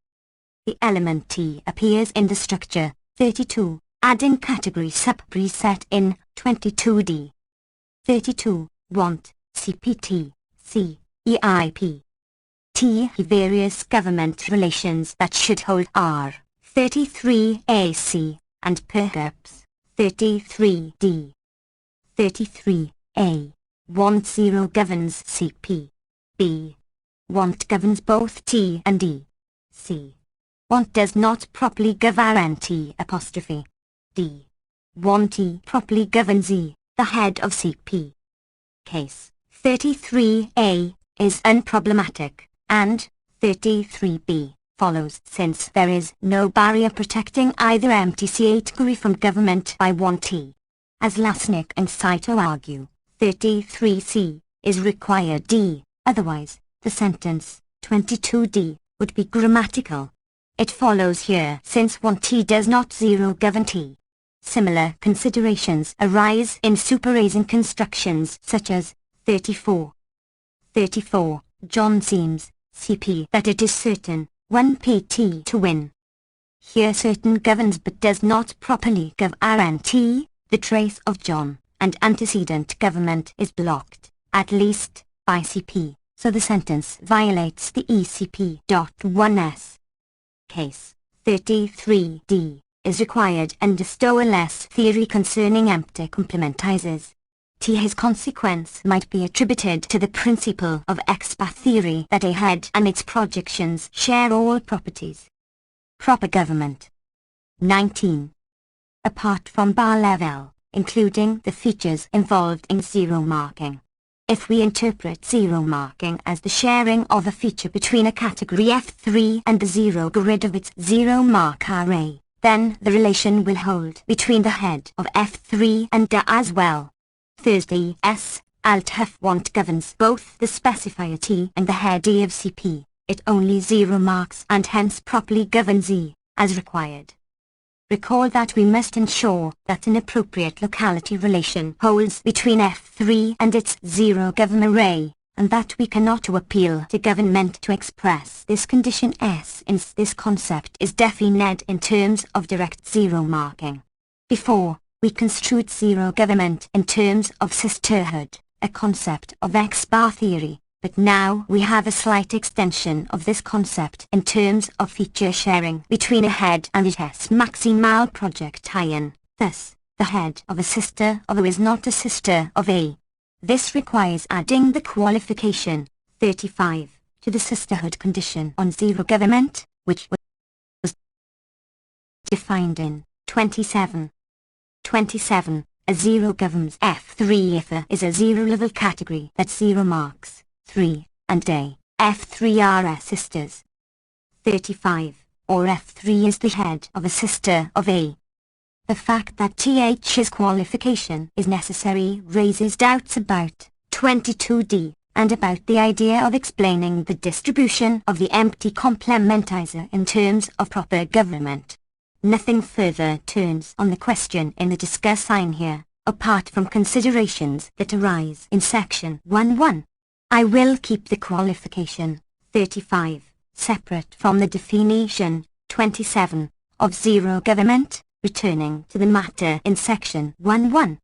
The element T appears in the structure 32, adding category sub-preset in 22D. 32, want, CPT, C, EIP. T various government relations that should hold R, 33AC, and perhaps 33D. 33A. Want 0 governs CP. B. Want governs both T and E. C. Want does not properly govern T apostrophe. D. Want T properly governs E, the head of CP. Case 33A is unproblematic, and 33b follows since there is no barrier protecting either empty category from government by 1t. As Lasnik and Saito argue, 33c is required d, otherwise, the sentence, 22d, would be grammatical. It follows here since 1t does not zero govern t. Similar considerations arise in superasing constructions such as 34. John seems, CP, that it is certain, 1pt to win. Here certain governs but does not properly govern, the trace of John, and antecedent government is blocked, at least, by CP, so the sentence violates the ECP.1s. Case 33d is required under Stowerless theory concerning empty complementizers. His consequence might be attributed to the principle of expat theory that a head and its projections share all properties. Proper government. 19. Apart from bar level, including the features involved in zero marking. If we interpret zero marking as the sharing of a feature between a category F3 and the zero grid of its zero mark array, then the relation will hold between the head of F3 and D as well. Thursday S. Alt F1 governs both the specifier T and the head E of CP. It only zero marks and hence properly governs E, as required. Recall that we must ensure that an appropriate locality relation holds between F3 and its zero govern array, and that we cannot appeal to government to express this condition since this concept is defined in terms of direct zero marking. Before, we construed zero government in terms of sisterhood, a concept of X-bar theory, but now we have a slight extension of this concept in terms of feature sharing between a head and its maximal project-ion. Thus, the head of a sister of A is not a sister of A. This requires adding the qualification, 35, to the sisterhood condition on zero government, which was defined in 27. 27. A zero governs F3 if A is a zero-level category that zero marks, 3, and A, F3 are A sisters. 35. Or F3 is the head of a sister of A. The fact that TH's qualification is necessary raises doubts about 22d, and about the idea of explaining the distribution of the empty complementizer in terms of proper government. Nothing further turns on the question in the discuss sign here, apart from considerations that arise in section 1.1. I will keep the qualification, 35, separate from the definition, 27, of zero government, returning to the matter in section 1.1.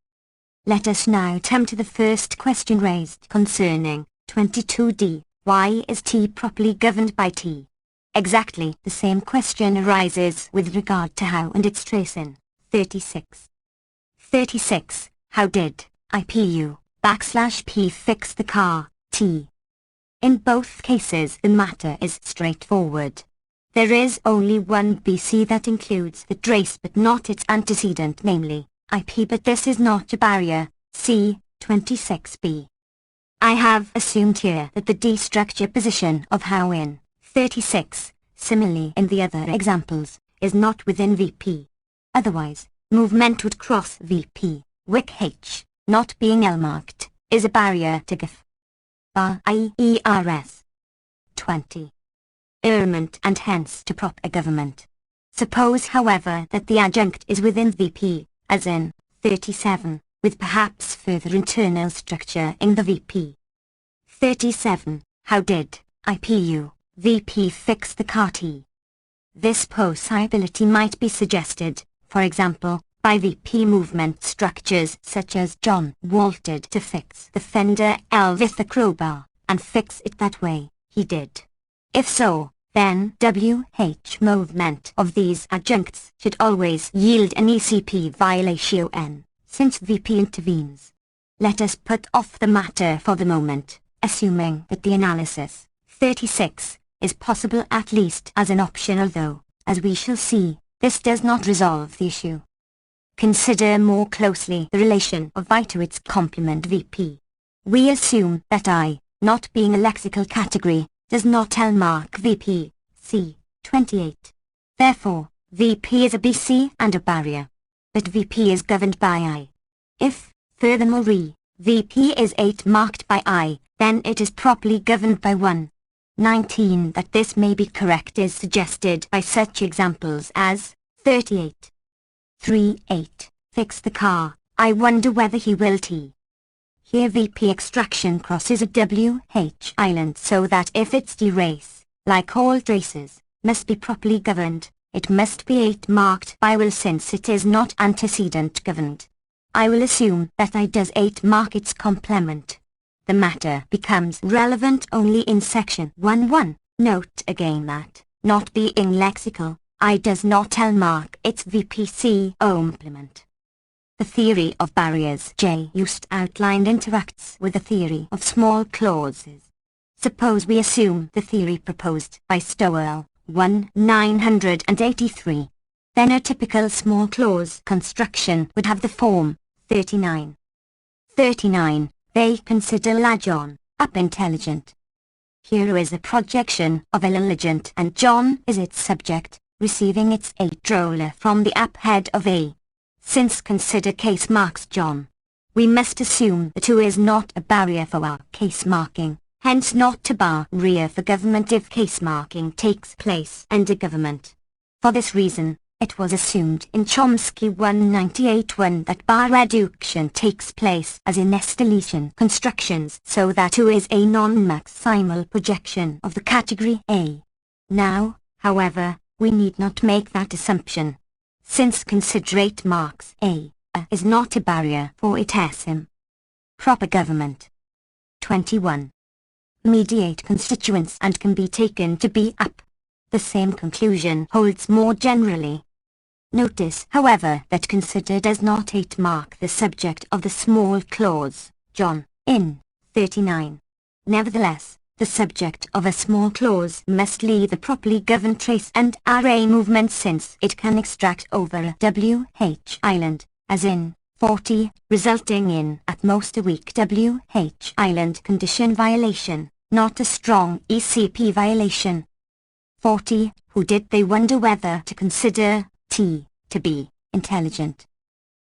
Let us now turn to the first question raised concerning 22d, why is T properly governed by T? Exactly the same question arises with regard to how and its tracing. 36. 36. How did IPU_P fix the car, T? In both cases the matter is straightforward. There is only one BC that includes the trace but not its antecedent, namely, IP, but this is not a barrier, C. 26b. I have assumed here that the D structure position of how in 36, similarly in the other examples, is not within VP. Otherwise, movement would cross VP, wick H, not being L-marked, is a barrier to GIF. Bar IERS. 20. Element and hence to proper government. Suppose however that the adjunct is within VP, as in 37, with perhaps further internal structure in the VP. 37. How did IPU VP fix the car T? This possibility might be suggested, for example, by VP movement structures such as John wanted to fix the fender L with a crowbar, and fix it that way, he did. If so, then WH movement of these adjuncts should always yield an ECP violation, since VP intervenes. Let us put off the matter for the moment, assuming that the analysis, 36, is possible at least as an option, although, as we shall see, this does not resolve the issue. Consider more closely the relation of I to its complement VP. We assume that I, not being a lexical category, does not L mark VP, C, 28. Therefore, VP is a BC and a barrier. But VP is governed by I. If, furthermore, VP is 8 marked by I, then it is properly governed by 1. 19. That this may be correct is suggested by such examples as 38. 3.8. Fix the car, I wonder whether he will T. Here VP extraction crosses a WH island so that if its T race, like all traces, must be properly governed, it must be 8 marked by will since it is not antecedent governed. I will assume that I does 8 mark its complement. The matter becomes relevant only in section 1.1. Note again that, not being lexical, I does not L mark its VPC complement. The theory of barriers J used outlined interacts with the theory of small clauses. Suppose we assume the theory proposed by Stowell, 1983. Then a typical small clause construction would have the form 39. 39. They consider La John up intelligent. Here is a projection of intelligent and John is its subject, receiving its A-roller from the app head of A. Since consider case marks John, we must assume the 2 is not a barrier for our case marking, hence not a barrier for government if case marking takes place under government. For this reason, it was assumed in Chomsky 198.1 that bar reduction takes place as in escalation constructions so that 2 is a non-maximal projection of the category A. Now, however, we need not make that assumption, since considerate marks A is not a barrier for it SM. Proper government. 21. Mediate constituents and can be taken to be up. The same conclusion holds more generally. Notice, however, that consider does not 8 mark the subject of the small clause, John, in 39. Nevertheless, the subject of a small clause must lead the properly governed trace and array movement since it can extract over a WH island, as in 40, resulting in at most a weak WH island condition violation, not a strong ECP violation. 40. Who did they wonder whether to consider T to be intelligent?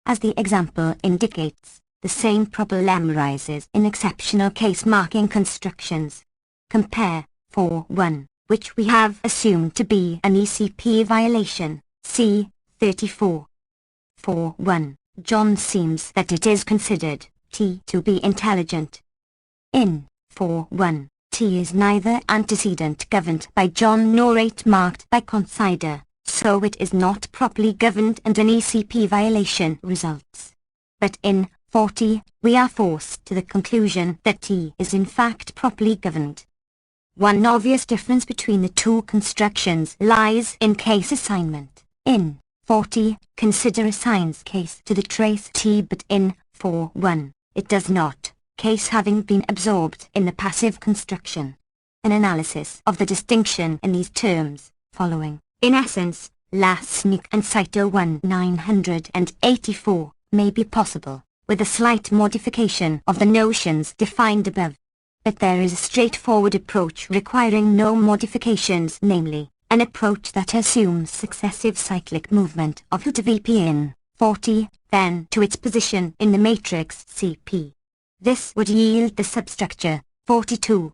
As the example indicates, the same problem arises in exceptional case marking constructions. Compare 4.1, which we have assumed to be an ECP violation, c. 34. 4.1. John seems that it is considered T to be intelligent. In 4.1, T is neither antecedent governed by John nor 8 marked by consider, so it is not properly governed and an ECP violation results. But in 40, we are forced to the conclusion that T is in fact properly governed. One obvious difference between the 2 constructions lies in case assignment. In 40, consider assigns case to the trace T, but in 4.1, it does not, case having been absorbed in the passive construction. An analysis of the distinction in these terms, following, in essence, Lasnik and Saito 1984, may be possible, with a slight modification of the notions defined above. But there is a straightforward approach requiring no modifications, namely, an approach that assumes successive cyclic movement of U to VP in 40, then to its position in the matrix CP. This would yield the substructure 42.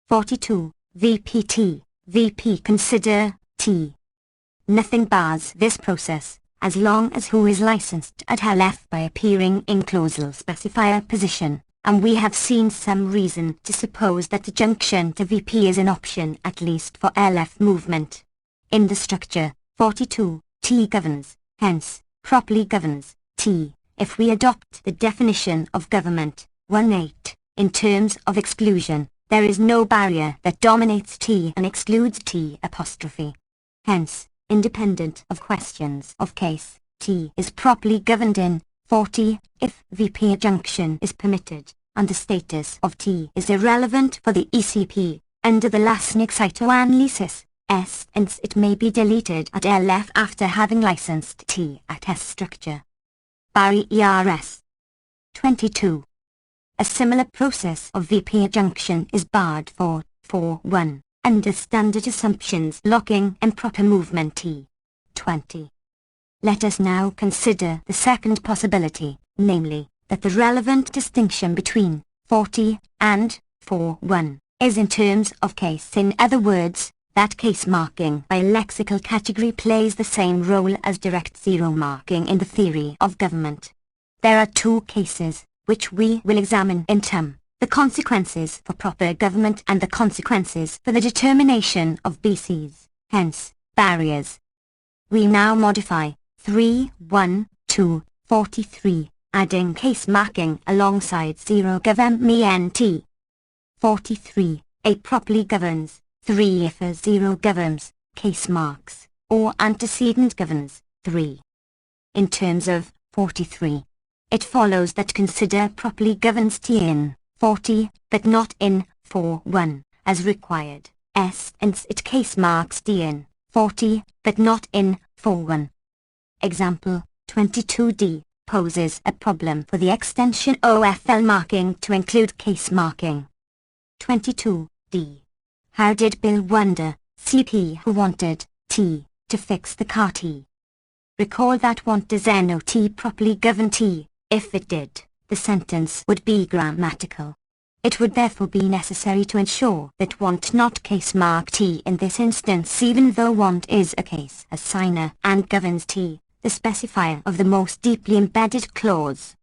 42. VPT, VP consider T. Nothing bars this process, as long as who is licensed at LF by appearing in clausal specifier position, and we have seen some reason to suppose that the junction to VP is an option at least for LF movement. In the structure, 42, T governs, hence, properly governs, T, if we adopt the definition of government, 1.8, in terms of exclusion, there is no barrier that dominates T and excludes T apostrophe. Hence, independent of questions of case, T is properly governed in 40, if VP adjunction is permitted, and the status of T is irrelevant for the ECP, under the Lasnik cytoanalysis, S, hence it may be deleted at LF after having licensed T at S structure. Barry ERS. 22. A similar process of VP adjunction is barred for 4-1, under standard assumptions locking improper movement T. 20. Let us now consider the second possibility, namely, that the relevant distinction between 40 and 4-1 is in terms of case. In other words, that case marking by lexical category plays the same role as direct zero marking in the theory of government. There are two cases, which we will examine in turn: the consequences for proper government and the consequences for the determination of BCs, hence, barriers. We now modify 3-1 to 43, adding case marking alongside 0 government. 43, A properly governs, 3 if a 0 governs, case marks, or antecedent governs, 3. In terms of 43, it follows that consider properly governs T in 40, but not in 4-1, as required, hence it case marks D in 40, but not in 4-1. Example, 22D, poses a problem for the extension OFL marking to include case marking. 22D. How did Bill wonder, CP who wanted T to fix the car T? Recall that want does not properly govern T. If it did, the sentence would be grammatical. It would therefore be necessary to ensure that want not case mark T in this instance, even though want is a case assigner and governs T, the specifier of the most deeply embedded clause.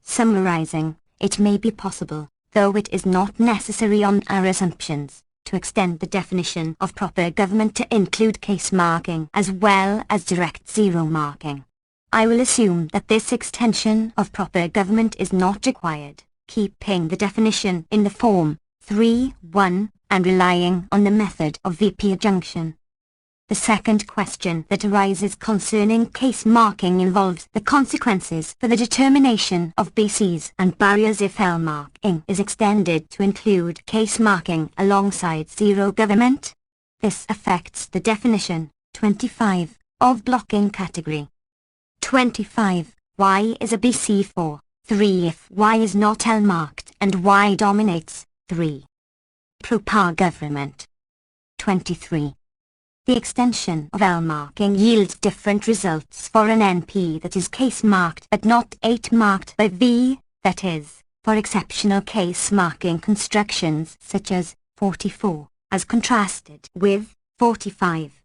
Summarizing, it may be possible, though it is not necessary on our assumptions, to extend the definition of proper government to include case marking as well as direct zero marking. I will assume that this extension of proper government is not required, keeping the definition in the form 3-1 and relying on the method of VP adjunction. The second question that arises concerning case marking involves the consequences for the determination of BCs and barriers if L marking is extended to include case marking alongside 0 government. This affects the definition, 25, of blocking category. 25. Y is a BC for 3 if Y is not L marked and Y dominates 3. Proper government. 23. The extension of L marking yields different results for an NP that is case marked but not 8 marked by V, that is, for exceptional case marking constructions such as 44, as contrasted with 45.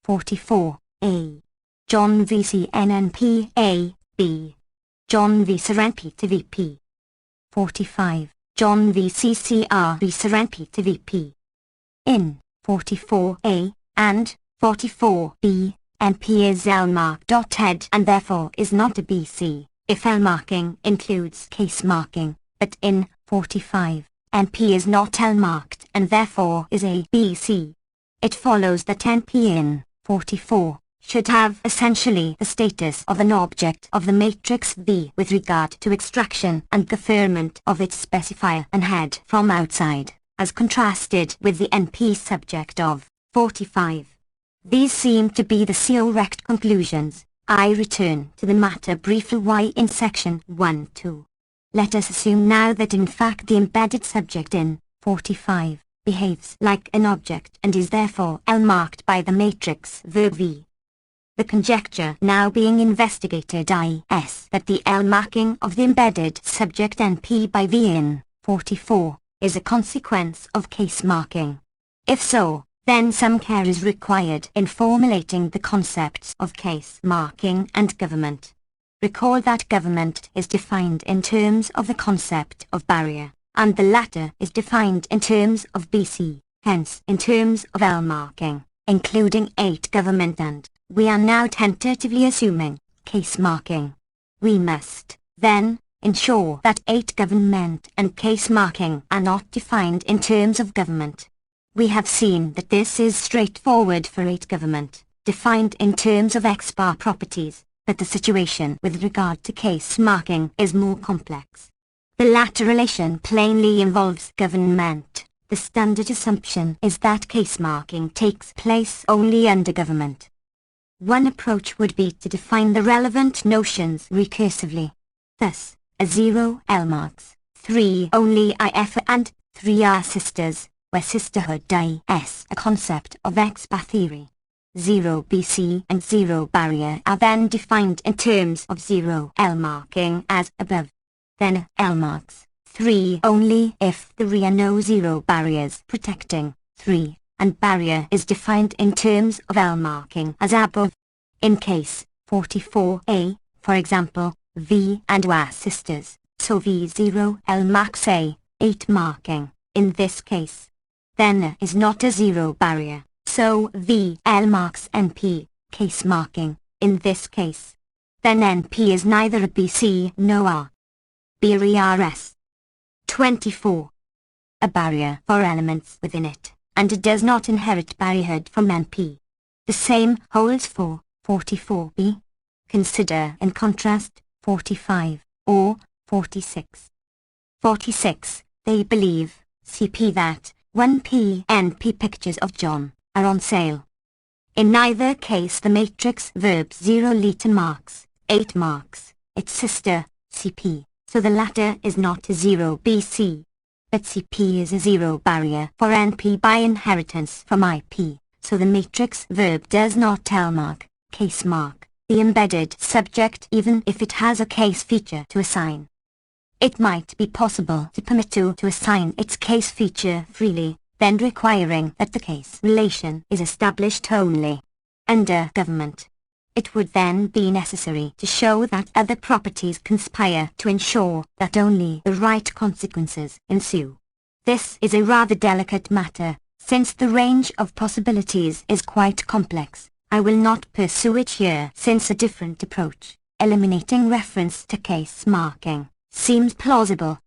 44. A. John v. CNNP A, B. John v. Serenp to VP. 45. John v. CCR v. Serenp to VP. In 44A and 44B, NP is L marked.head and therefore is not a BC, if L marking includes case marking, but in 45, NP is not L marked and therefore is a BC. It follows that NP in 44 should have essentially the status of an object of the matrix V with regard to extraction and conferment of its specifier and head from outside, as contrasted with the NP subject of 45. These seem to be the correct conclusions. I return to the matter briefly Y in section 1-2. Let us assume now that in fact the embedded subject in 45 behaves like an object and is therefore L marked by the matrix V. The conjecture now being investigated is that the L marking of the embedded subject NP by V in 44 is a consequence of case marking. If so, then some care is required in formulating the concepts of case marking and government. Recall that government is defined in terms of the concept of barrier, and the latter is defined in terms of BC, hence in terms of L marking, including 8 government and, we are now tentatively assuming, case marking. We must, then, ensure that 8 government and case marking are not defined in terms of government. We have seen that this is straightforward for 8 government, defined in terms of X bar properties, but the situation with regard to case marking is more complex. The latter relation plainly involves government. The standard assumption is that case marking takes place only under government. One approach would be to define the relevant notions recursively. Thus, a 0 L marks 3 only if and 3 are sisters, where sisterhood is a concept of theory. 0 BC and 0 barrier are then defined in terms of 0 L marking as above. Then L marks 3 only if there are no 0 barriers protecting 3, and barrier is defined in terms of L marking as above. In case 44a, for example, V and W are sisters, so V0 L marks a 8 marking, in this case. Then is not a 0 barrier, so V L marks NP, case marking, in this case. Then NP is neither a BC nor R. BRS 24. A barrier for elements within it, and it does not inherit barrierhood from NP. The same holds for 44b. Consider in contrast 45, or 46. 46, they believe, CP that 1p NP pictures of John are on sale. In neither case the matrix verb 0 Leeton marks 8 marks its sister, CP, so the latter is not a 0 BC. But CP is a 0 barrier for NP by inheritance from IP, so the matrix verb does not L mark, case mark, the embedded subject even if it has a case feature to assign. It might be possible to permit to assign its case feature freely, then requiring that the case relation is established only under government. It would then be necessary to show that other properties conspire to ensure that only the right consequences ensue. This is a rather delicate matter, since the range of possibilities is quite complex. I will not pursue it here since a different approach, eliminating reference to case marking, seems plausible.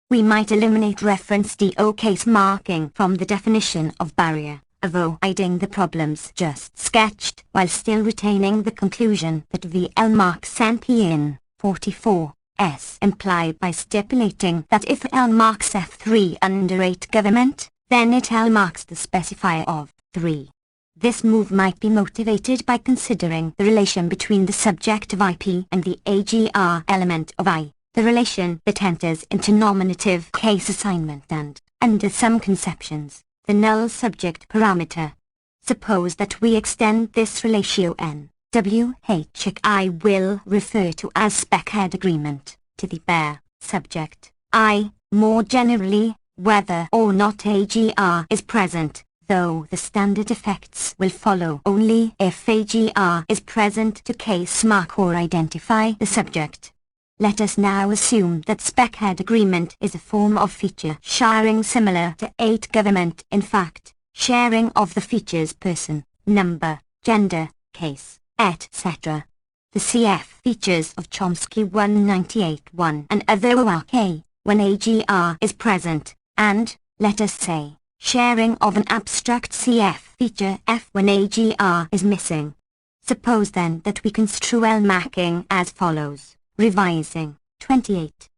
We might eliminate reference to case marking from the definition of barrier, avoiding the problems just sketched while still retaining the conclusion that VL marks NP in 44s imply by stipulating that if L marks F3 under 8 government, then it L marks the specifier of 3. This move might be motivated by considering the relation between the subject of IP and the AGR element of I, the relation that enters into nominative case assignment and, under some conceptions, the null subject parameter. Suppose that we extend this ratio n, which I will refer to as spec-head agreement, to the bare subject, I, more generally, whether or not AGR is present, though the standard effects will follow only if AGR is present to case mark or identify the subject. Let us now assume that spec-head agreement is a form of feature sharing similar to 8 government, in fact, sharing of the features person, number, gender, case, etc. The CF features of Chomsky 198-1 and other OK, when AGR is present, and, let us say, sharing of an abstract CF feature F when AGR is missing. Suppose then that we construe L marking as follows. Revising, 28.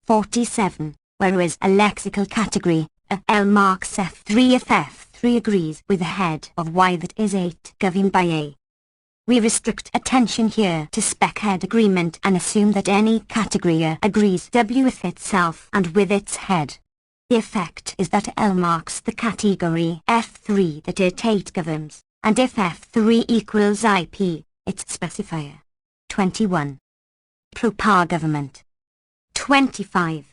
47, whereas a lexical category, a L marks F3 if F3 agrees with the head of Y that is 8 governed by A. We restrict attention here to spec-head agreement and assume that any category agrees W with itself and with its head. The effect is that L marks the category F3 that it 8 governs, and if F3 equals IP, its specifier. 21. Proper government. 25.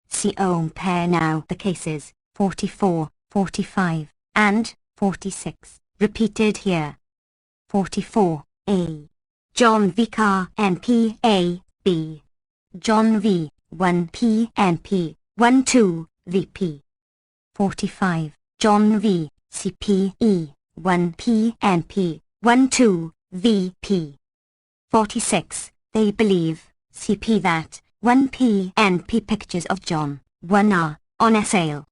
Compare now the cases 44, 45, and 46, repeated here. 44, A. John V. Car NP A, B. John V. 1P NP, 1 2, VP. 45, John V. CPE, 1P NP, 1 2, VP. 46. They believe, CP that, 1p NP pictures of John, 1 are, on sale.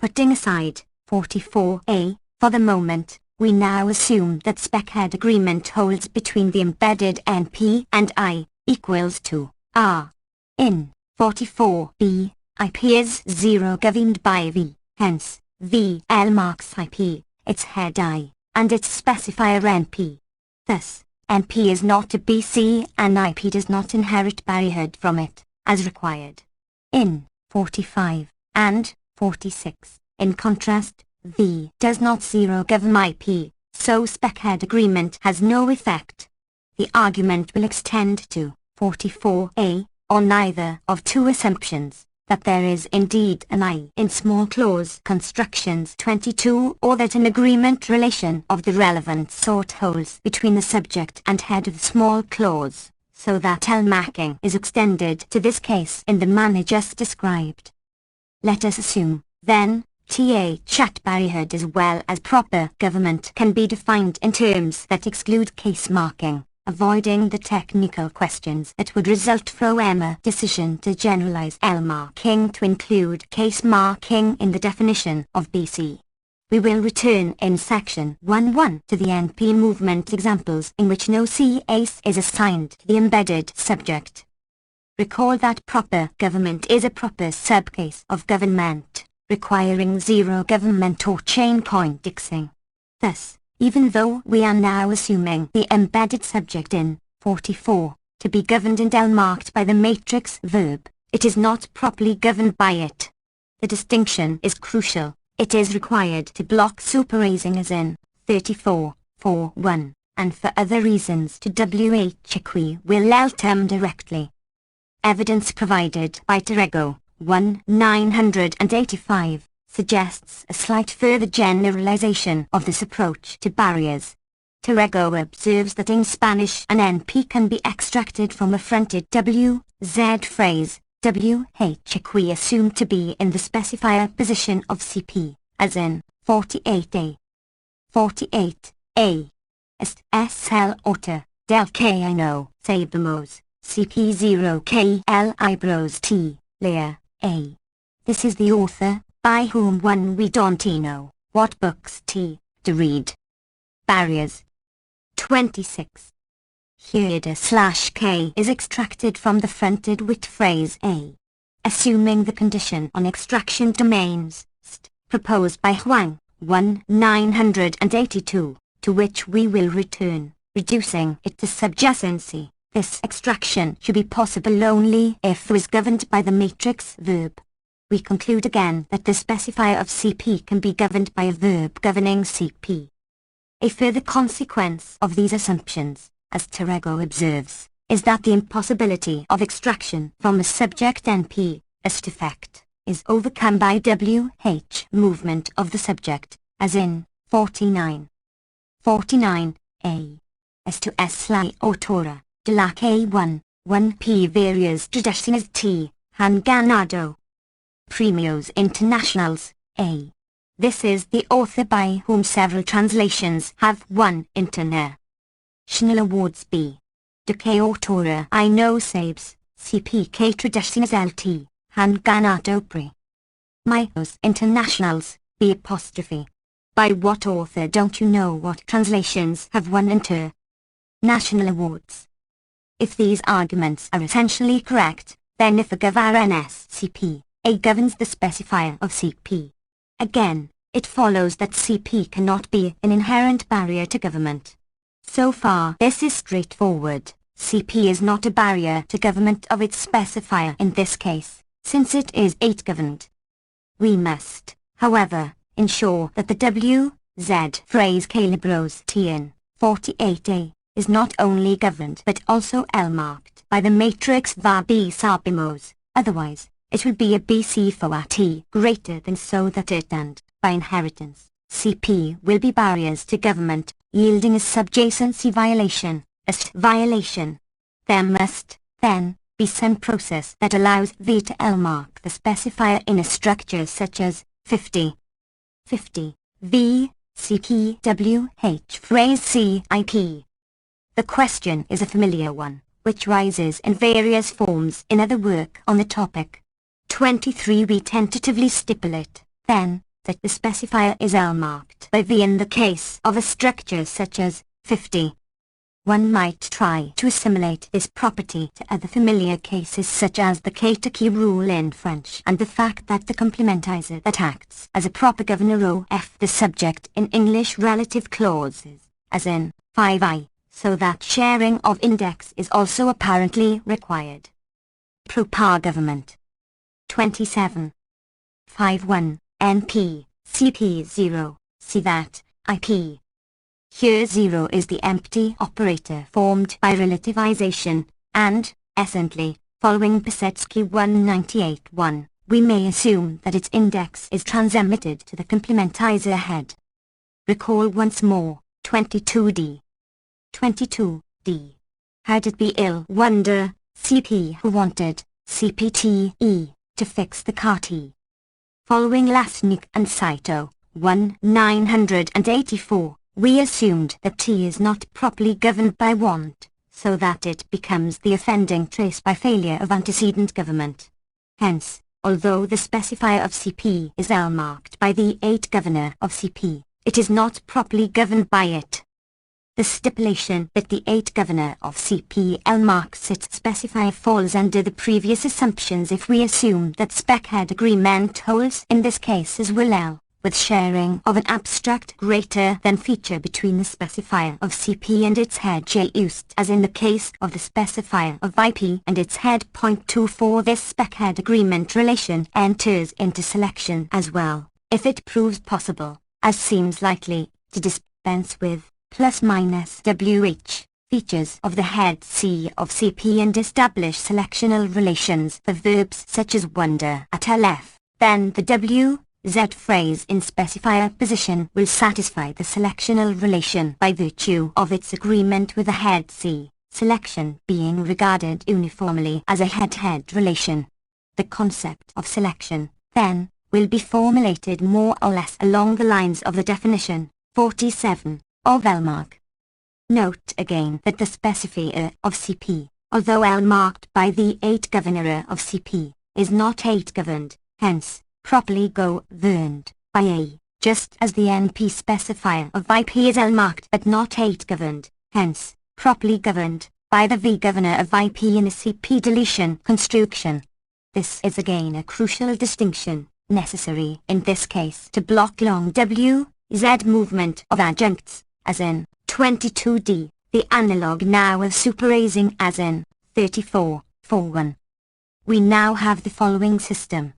Putting aside, 44a, for the moment, we now assume that spec-head agreement holds between the embedded NP and I, equals to, R. In 44b, IP is 0 governed by V, hence, V L marks IP, its head I, and its specifier NP. Thus, NP is not a BC and IP does not inherit barrierhood from it, as required. In 45 and 46, In contrast, V does not zero govern IP, so spec-head agreement has no effect. The argument will extend to 44a, on neither of two assumptions, that there is indeed an I in small clause constructions 22 or that an agreement relation of the relevant sort holds between the subject and head of the small clause, so that L-marking is extended to this case in the manner just described. Let us assume, then, that barrierhood as well as proper government can be defined in terms that exclude case marking, avoiding the technical questions that would result from a decision to generalize L-marking to include case marking in the definition of BC. We will return in section 1.1 to the NP movement examples in which no case is assigned to the embedded subject. Recall that proper government is a proper subcase of government, requiring zero government or chain point indexing. Thus, even though we are now assuming the embedded subject in 44 to be governed and L-marked by the matrix verb, it is not properly governed by it. The distinction is crucial. It is required to block superasing as in 34.4.1, and for other reasons to WH will L-term directly. Evidence provided by Terego, 1985, suggests a slight further generalization of this approach to barriers. Terego observes that in Spanish an NP can be extracted from a fronted WZ phrase, WH assumed to be in the specifier position of CP, as in 48a. 48a. SL auto, del K I know, sabemos, CP0 KL eyebrows T, layer, A. This is the author, by whom one we don't know, what books T, to read. Barriers. 26. Here the/K is extracted from the fronted with phrase A. Assuming the condition on extraction domains, proposed by Huang, 1982, to which we will return, reducing it to subjacency. This extraction should be possible only if it is governed by the matrix verb. We conclude again that the specifier of CP can be governed by a verb governing CP. A further consequence of these assumptions, as Terego observes, is that the impossibility of extraction from a subject NP, as effect, is overcome by WH movement of the subject, as in 49. 49a. As to S-Sly autora, de la K1, 1p varias tradiciones T, han ganado. Premios internationals, A. This is the author by whom several translations have won international awards. B. De que autora I know sabes, CPK tradiciones LT, han ganado pre. Premios internationals, B apostrophe. By what author don't you know what translations have won international awards? If these arguments are essentially correct, then if a governance CP, A governs the specifier of CP. Again, it follows that CP cannot be an inherent barrier to government. So far this is straightforward. CP is not a barrier to government of its specifier in this case, since it is 8 governed. We must, however, ensure that the WZ phrase calibros T in 48a is not only governed but also L-marked by the matrix var B sabemos, otherwise, it would be a BC for a T greater than so that it and, by inheritance, CP will be barriers to government, yielding a subjacency violation, violation. There must, then, be some process that allows V to L-mark the specifier in a structure such as 50. 50. V, CP, WH phrase CIP. The question is a familiar one, which rises in various forms in other work on the topic. 23. We tentatively stipulate, then, that the specifier is L-marked by V in the case of a structure such as 50. One might try to assimilate this property to other familiar cases such as the K-to-key rule in French and the fact that the complementizer that acts as a proper governor of the subject in English relative clauses, as in 5i, so that sharing of index is also apparently required. Proper government. 27. 5.1. NP, CP0, see that, IP. Here 0 is the empty operator formed by relativization, and, essentially, following Pisetsky 198.1, we may assume that its index is transemitted to the complementizer head. Recall once more, 22D. 22D. How did we ill wonder, CP who wanted, CPTE, to fix the car T? Following Lasnik and Saito, 1984, we assumed that T is not properly governed by want, so that it becomes the offending trace by failure of antecedent government. Hence, although the specifier of CP is L marked by the 8 governor of CP, it is not properly governed by it. The stipulation that the 8 governor of CP L marks its specifier falls under the previous assumptions if we assume that spec head agreement holds in this case as well L, with sharing of an abstract greater than feature between the specifier of CP and its head J used as in the case of the specifier of IP and its head. 24 This spec head agreement relation enters into selection as well, if it proves possible, as seems likely, to dispense with plus minus WH features of the head C of CP and establish selectional relations for verbs such as wonder at LF, then the W Z phrase in specifier position will satisfy the selectional relation by virtue of its agreement with the head C, selection being regarded uniformly as a head-head relation. The concept of selection, then, will be formulated more or less along the lines of the definition, 47, of L-mark. Note again that the specifier of CP, although L-marked by the 8 governor of CP, is not 8 governed, hence, properly governed by A, just as the NP specifier of IP is L-marked but not 8 governed, hence, properly governed by the V governor of IP in the CP deletion construction. This is again a crucial distinction, necessary in this case to block long W, Z movement of adjuncts, as in 22D, the analog now of superasing as in 34.41. We now have the following system.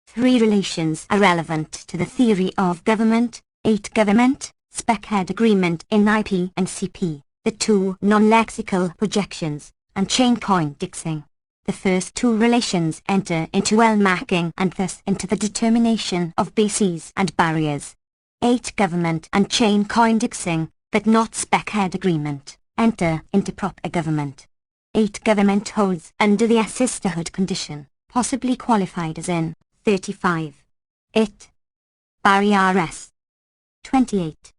3 relations are relevant to the theory of government, 8 government, spec head agreement in IP and CP, the 2 non-lexical projections, and chain coindexing. The first 2 relations enter into L-marking and thus into the determination of bases and barriers. 8 government and chain coindexing, but not spec head agreement, enter into proper government. 8 government holds under the sisterhood condition, possibly qualified as in 35. It. Barrier S. 28.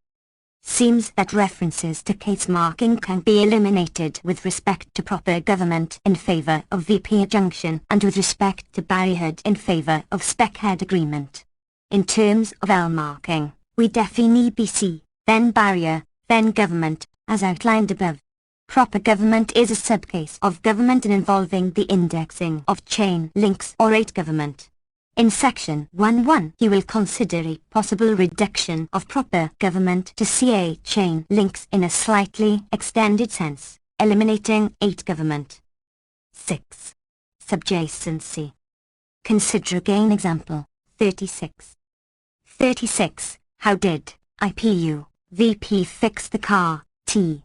Seems that references to case marking can be eliminated with respect to proper government in favor of VP adjunction and with respect to barrierhood in favor of spec head agreement. In terms of L marking, we define BC, then barrier, then government, as outlined above. Proper government is a subcase of government involving the indexing of chain links or 8 government. In section 1.1 you will consider a possible reduction of proper government to CA chain links in a slightly extended sense, eliminating 8 government. 6. Subjacency. Consider again example 36. 36. How did IPU VP fix the car T?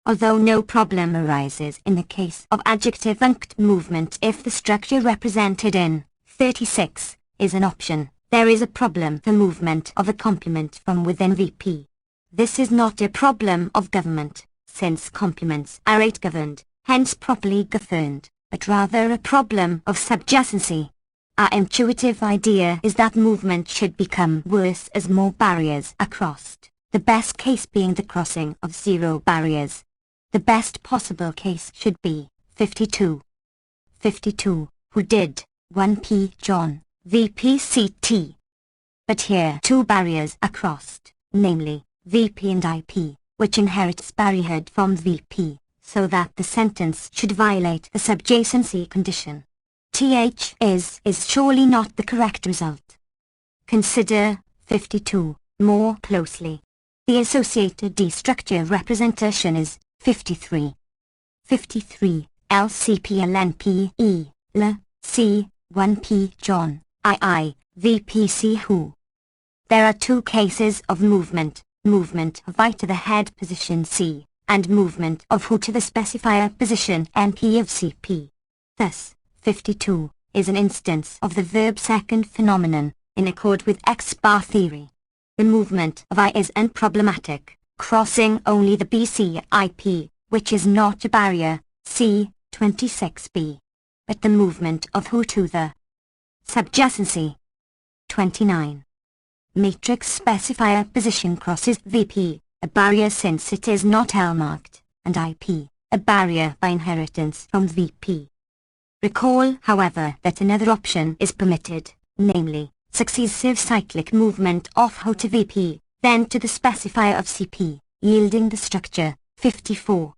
Although no problem arises in the case of adjective-unct movement if the structure represented in 36 is an option, there is a problem for movement of a complement from within VP. This is not a problem of government, since complements are 8 governed, hence properly governed, but rather a problem of subjacency. Our intuitive idea is that movement should become worse as more barriers are crossed, the best case being the crossing of 0 barriers. The best possible case should be 52. 52, who did 1P John, VPCT. But here 2 barriers are crossed, namely, VP and IP, which inherits barrierhood from VP, so that the sentence should violate the subjacency condition. TH is surely not the correct result. Consider 52 more closely. The associated D structure representation is 53. 53, LCPLNPE, L, C, 1P John, II, VPC who. There are two cases of movement of I to the head position C, and movement of who to the specifier position NP of CP. Thus, 52 is an instance of the verb second phenomenon, in accord with X bar theory. The movement of I is unproblematic, crossing only the BC-IP, which is not a barrier, C, 26b. But the movement of who to the subjacency. 29. Matrix specifier position crosses VP, a barrier since it is not L-marked, and IP, a barrier by inheritance from VP. Recall, however, that another option is permitted, namely, successive cyclic movement of who to VP, then to the specifier of CP, yielding the structure, 54.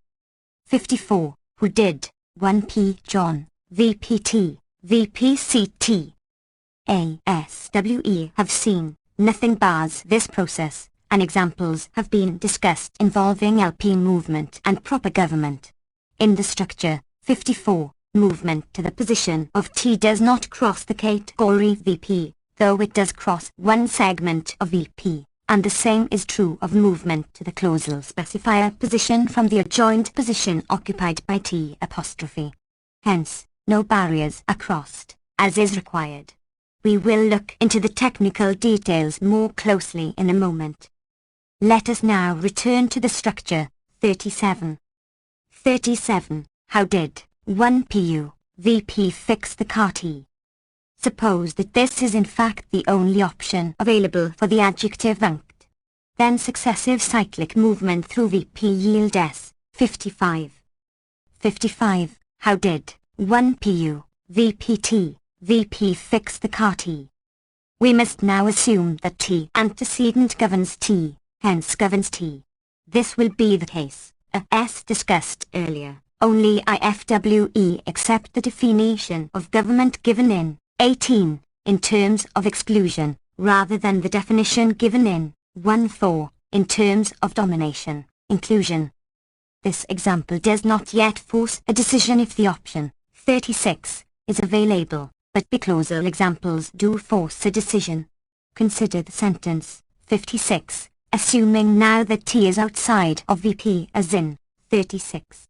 54, who did, 1P John, VPT, VPCT. ASWE have seen, nothing bars this process, and examples have been discussed involving LP movement and proper government. In the structure, 54, movement to the position of T does not cross the category VP, though it does cross one segment of VP, and the same is true of movement to the clausal specifier position from the adjoint position occupied by T apostrophe. Hence, no barriers are crossed, as is required. We will look into the technical details more closely in a moment. Let us now return to the structure, 37. 37. How did 1 pu VP fix the car T? Suppose that this is in fact the only option available for the adjective unct. Then successive cyclic movement through VP yield S, 55. 55. How did 1 pu VPT VP fix the car T? We must now assume that T antecedent governs T, hence governs T. This will be the case, as discussed earlier, only IFWE accept the definition of government given in 18, in terms of exclusion, rather than the definition given in 1.4, in terms of domination, inclusion. This example does not yet force a decision if the option, 36, is available, but clausal examples do force a decision. Consider the sentence, 56, assuming now that T is outside of VP as in 36.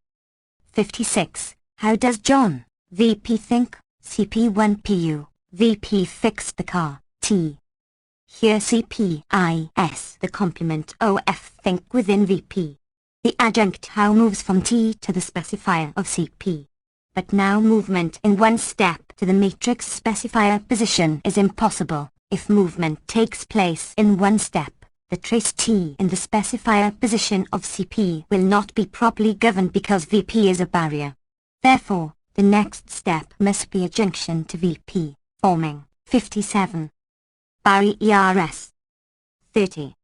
56. How does John, VP think, CP1PU, VP fixed the car, T? Here CP is the complement OF think within VP. The adjunct how moves from T to the specifier of CP. But now movement in one step to the matrix specifier position is impossible. If movement takes place in one step, the trace T in the specifier position of CP will not be properly governed because VP is a barrier. Therefore, the next step must be a junction to VP, forming 57. Barriers. 30.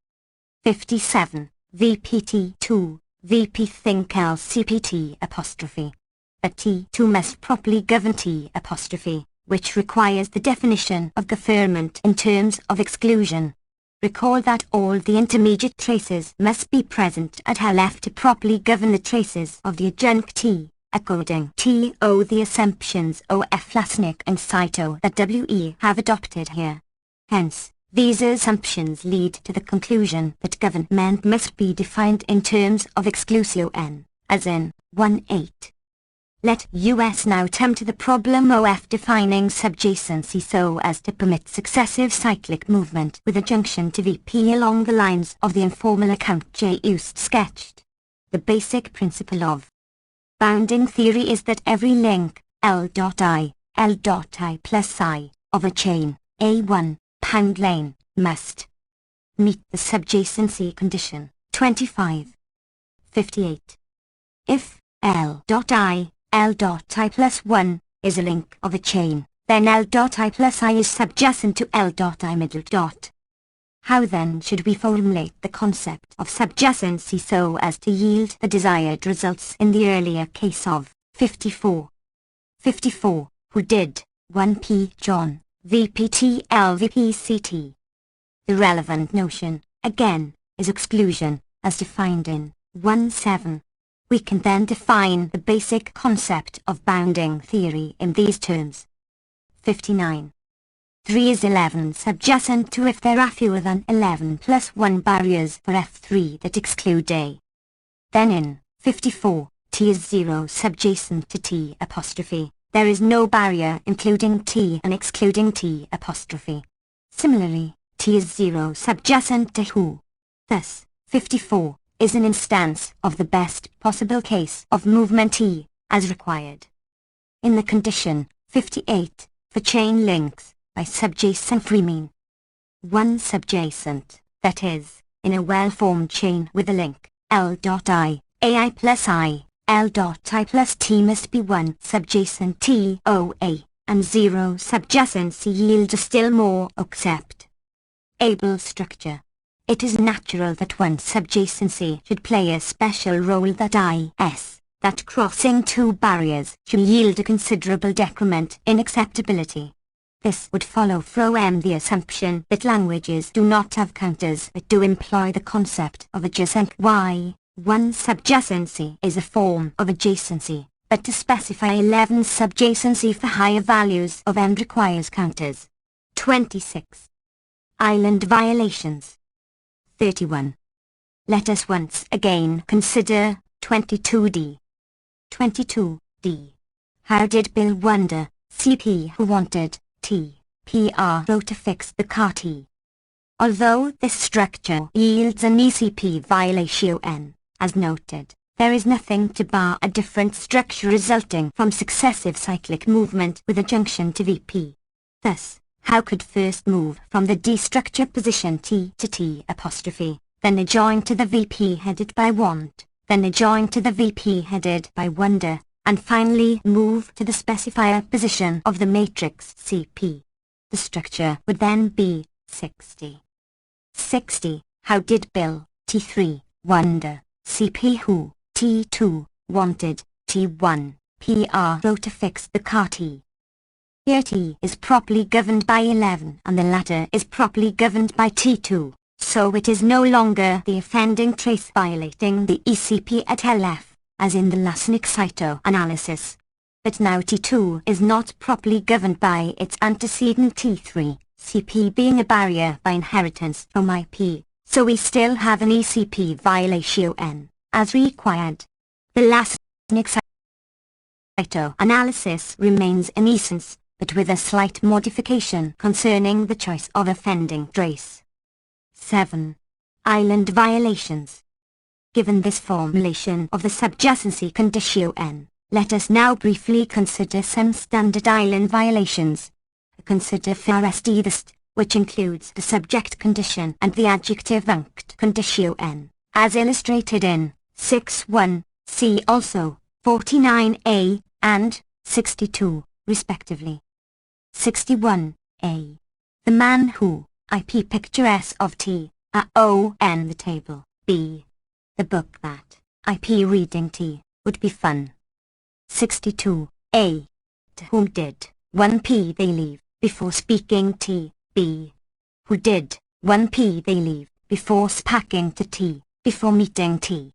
57. VPT2, VP think LCPT apostrophe. But T2 must properly govern T apostrophe, which requires the definition of deferment in terms of exclusion. Recall that all the intermediate traces must be present at her left to properly govern the traces of the adjunct T, according to the assumptions OF Lasnik and Saito that WE have adopted here. Hence, these assumptions lead to the conclusion that government must be defined in terms of exclusio N, as in 1.8. Let us now turn to the problem of defining subjacency so as to permit successive cyclic movement with a junction to VP along the lines of the informal account J used sketched. The basic principle of bounding theory is that every link, L.I plus I, of a chain, A1, pound lane, must meet the subjacency condition, 25. 58. If L.I plus 1 is a link of a chain, then L.I plus I is subjacent to L.I middle dot. How then should we formulate the concept of subjacency so as to yield the desired results in the earlier case of 54? 54, who did 1P John, VPT LVPCT. The relevant notion, again, is exclusion, as defined in 1.7. We can then define the basic concept of bounding theory in these terms. 59. F3 is 11 subjacent to if there are fewer than 11 plus 1 barriers for F3 that exclude A. Then in 54, T is 0 subjacent to T apostrophe. There is no barrier including T and excluding T apostrophe. Similarly, T is 0 subjacent to who. Thus, 54 is an instance of the best possible case of movement T, as required. In the condition 58, for chain links, by subjacent we mean 1 subjacent, that is, in a well-formed chain with a link, L.I, AI plus I, L.I plus T must be 1 subjacent T OA, and 0 subjacency yield a still more accept able structure. It is natural that 1 subjacency should play a special role that crossing 2 barriers should yield a considerable decrement in acceptability. This would follow from the assumption that languages do not have counters but do employ the concept of adjacent. Why, 1 subjacency is a form of adjacency, but to specify 11 subjacency for higher values of M requires counters. 26. Island violations. 31. Let us once again consider 22D. 22D. How did Bill wonder, CP who wanted, T, PR wrote to fix the car T. Although this structure yields an ECP violation, as noted, there is nothing to bar a different structure resulting from successive cyclic movement with a junction to VP. Thus, how could first move from the D structure position T to T apostrophe, then adjoin to the VP headed by want, then adjoin to the VP headed by wonder, and finally move to the specifier position of the matrix CP. The structure would then be 60. 60. How did Bill, T3, wonder, CP who, T2, wanted, T1, PR wrote to fix the car T. Here T is properly governed by 11 and the latter is properly governed by T2, so it is no longer the offending trace violating the ECP at LF, as in the Lasnik Saito analysis. But now T2 is not properly governed by its antecedent T3, CP being a barrier by inheritance from IP, so we still have an ECP violation, as required. The Lasnik Saito analysis remains in essence, but with a slight modification concerning the choice of offending trace. 7. Island violations. Given this formulation of the subjacency condition, let us now briefly consider some standard island violations. Consider first the st, which includes the subject condition and the adjective unct condition, as illustrated in 6.1, see also 49a and 62, respectively. 61a. The man who, IP picture S of T, O-N the table, B. The book that, IP reading T, would be fun. 62a. To whom did, 1p they leave, before speaking T, B. Who did, 1p they leave, before spacking to T, before meeting T.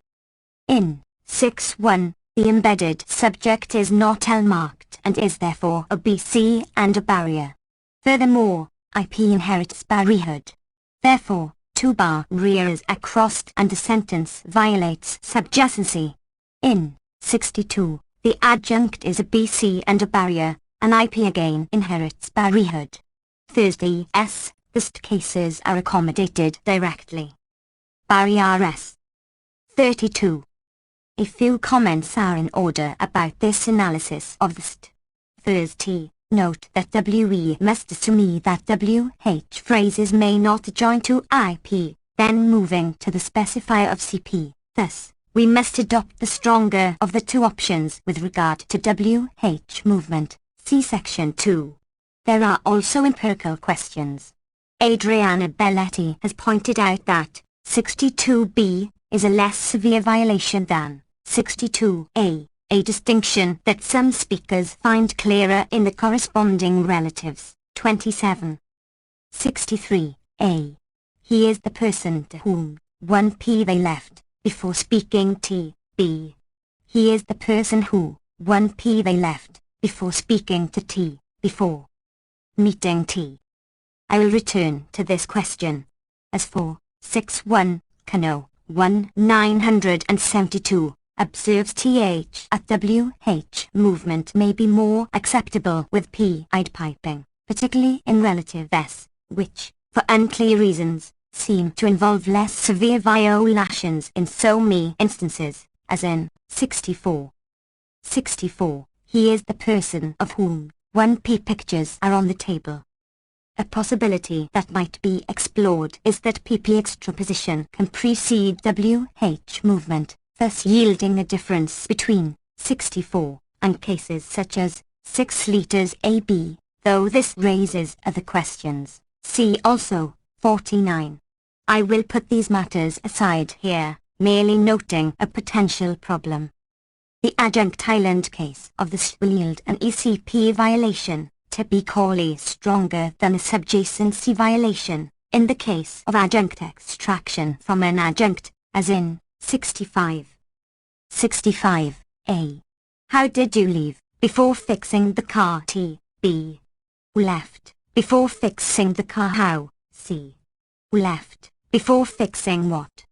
In 6.1, the embedded subject is not L-marked and is therefore a BC and a barrier. Furthermore, IP inherits barrierhood. Therefore, 2 barriers are crossed and the sentence violates subjacency. In 62, the adjunct is a BC and a barrier, and IP again inherits barrierhood. Thursday S, the st cases are accommodated directly. Barrier S. 32. A few comments are in order about this analysis of the st. First T. Note that WE must assume that WH phrases may not adjoin to IP, then moving to the specifier of CP. Thus, we must adopt the stronger of the 2 options with regard to WH movement. See section 2. There are also empirical questions. Adriana Belletti has pointed out that 62B is a less severe violation than 62A. A distinction that some speakers find clearer in the corresponding relatives. 27. 63a. He is the person to whom 1p they left, before speaking T, B. He is the person who 1p they left, before speaking to T, before meeting T. I will return to this question. As for 6.1, Cano 1,972 observes th at wh movement may be more acceptable with p-eyed piping, particularly in relative s, which, for unclear reasons, seem to involve less severe violations in so many instances, as in 64. 64. He is the person of whom 1p pictures are on the table. A possibility that might be explored is that pp extraposition can precede wh movement, thus yielding a difference between 64 and cases such as 6 liters AB, though this raises other questions. See also 49. I will put these matters aside here, merely noting a potential problem. The adjunct island case of this will yield an ECP violation, typically stronger than a subjacency violation, in the case of adjunct extraction from an adjunct, as in 65. 65. A. How did you leave, before fixing the car? T. B. Left, before fixing the car. How? C. Left, before fixing what?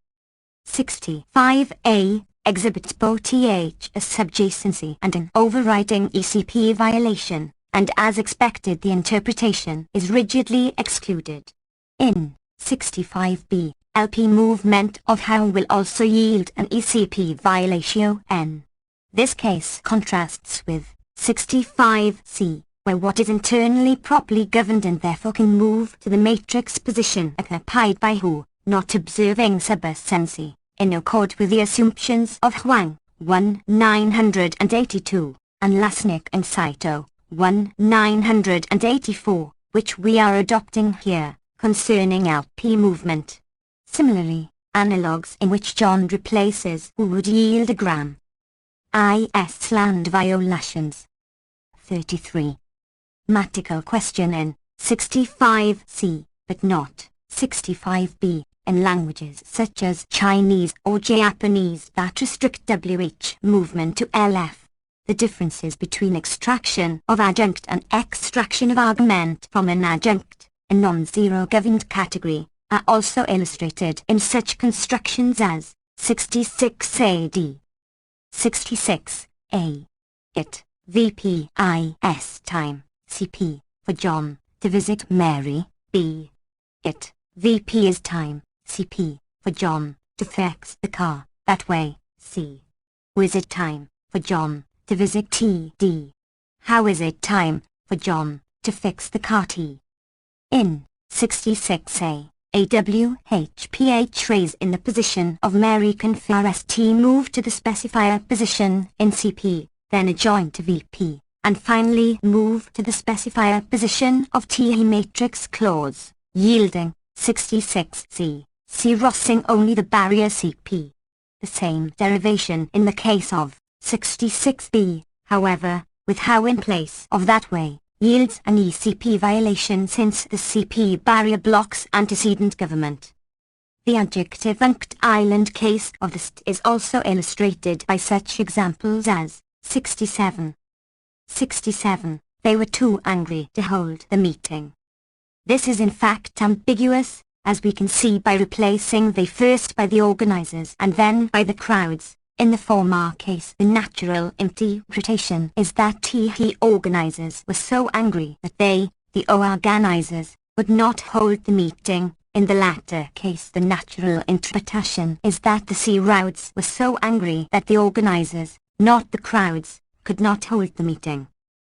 65. A. Exhibits both th a subjacency and an overriding ECP violation, and as expected the interpretation is rigidly excluded. In 65b, LP movement of how will also yield an ECP violation n. This case contrasts with 65c, where what is internally properly governed and therefore can move to the matrix position occupied by who, not observing subsystems, in accord with the assumptions of Huang, 1982, and Lasnik and Saito, 1984, which we are adopting here, concerning LP movement. Similarly, analogues in which John replaces who would yield a gram. is land violations. 33. Mathematical question in 65c, but not 65b, in languages such as Chinese or Japanese that restrict WH movement to LF. The differences between extraction of adjunct and extraction of argument from an adjunct, a non-zero governed category, are also illustrated in such constructions as 66AD. 66a. It, VPIS time, CP, for John, to visit Mary, B. It, VP is time, CP, for John, to fix the car, that way, C. Was it time, for John, to visit TD? How is it time, for John, to fix the car T? In 66a, AWHPH raise in the position of Mary confers T move to the specifier position in CP, then adjoin to VP, and finally move to the specifier position of T matrix clause, yielding 66c, C crossing only the barrier CP. The same derivation in the case of 66b, however, with how in place of that way, yields an ECP violation since the CP barrier blocks antecedent government. The adjunct island case of this is also illustrated by such examples as 67. 67. They were too angry to hold the meeting. This is in fact ambiguous, as we can see by replacing they first by the organizers and then by the crowds. In the former case, the natural interpretation is that the organizers were so angry that they, the organizers, would not hold the meeting. In the latter case, the natural interpretation is that the crowds were so angry that the organizers, not the crowds, could not hold the meeting.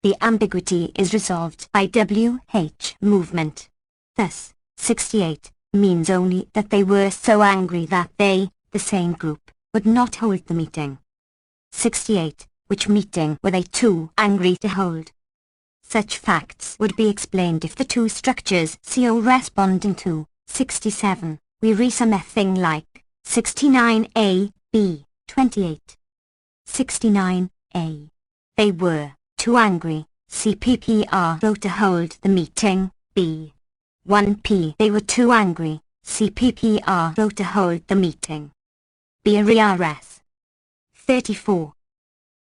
The ambiguity is resolved by WH movement. Thus, 68 means only that they were so angry that they, the same group, would not hold the meeting. 68. Which meeting were they too angry to hold? Such facts would be explained if the two structures corresponding to 67, we read something like 69a, b, 28. 69a. They were too angry, CPPR to hold the meeting, b. 1p. They were too angry, CPPR to hold the meeting. BRS. 34.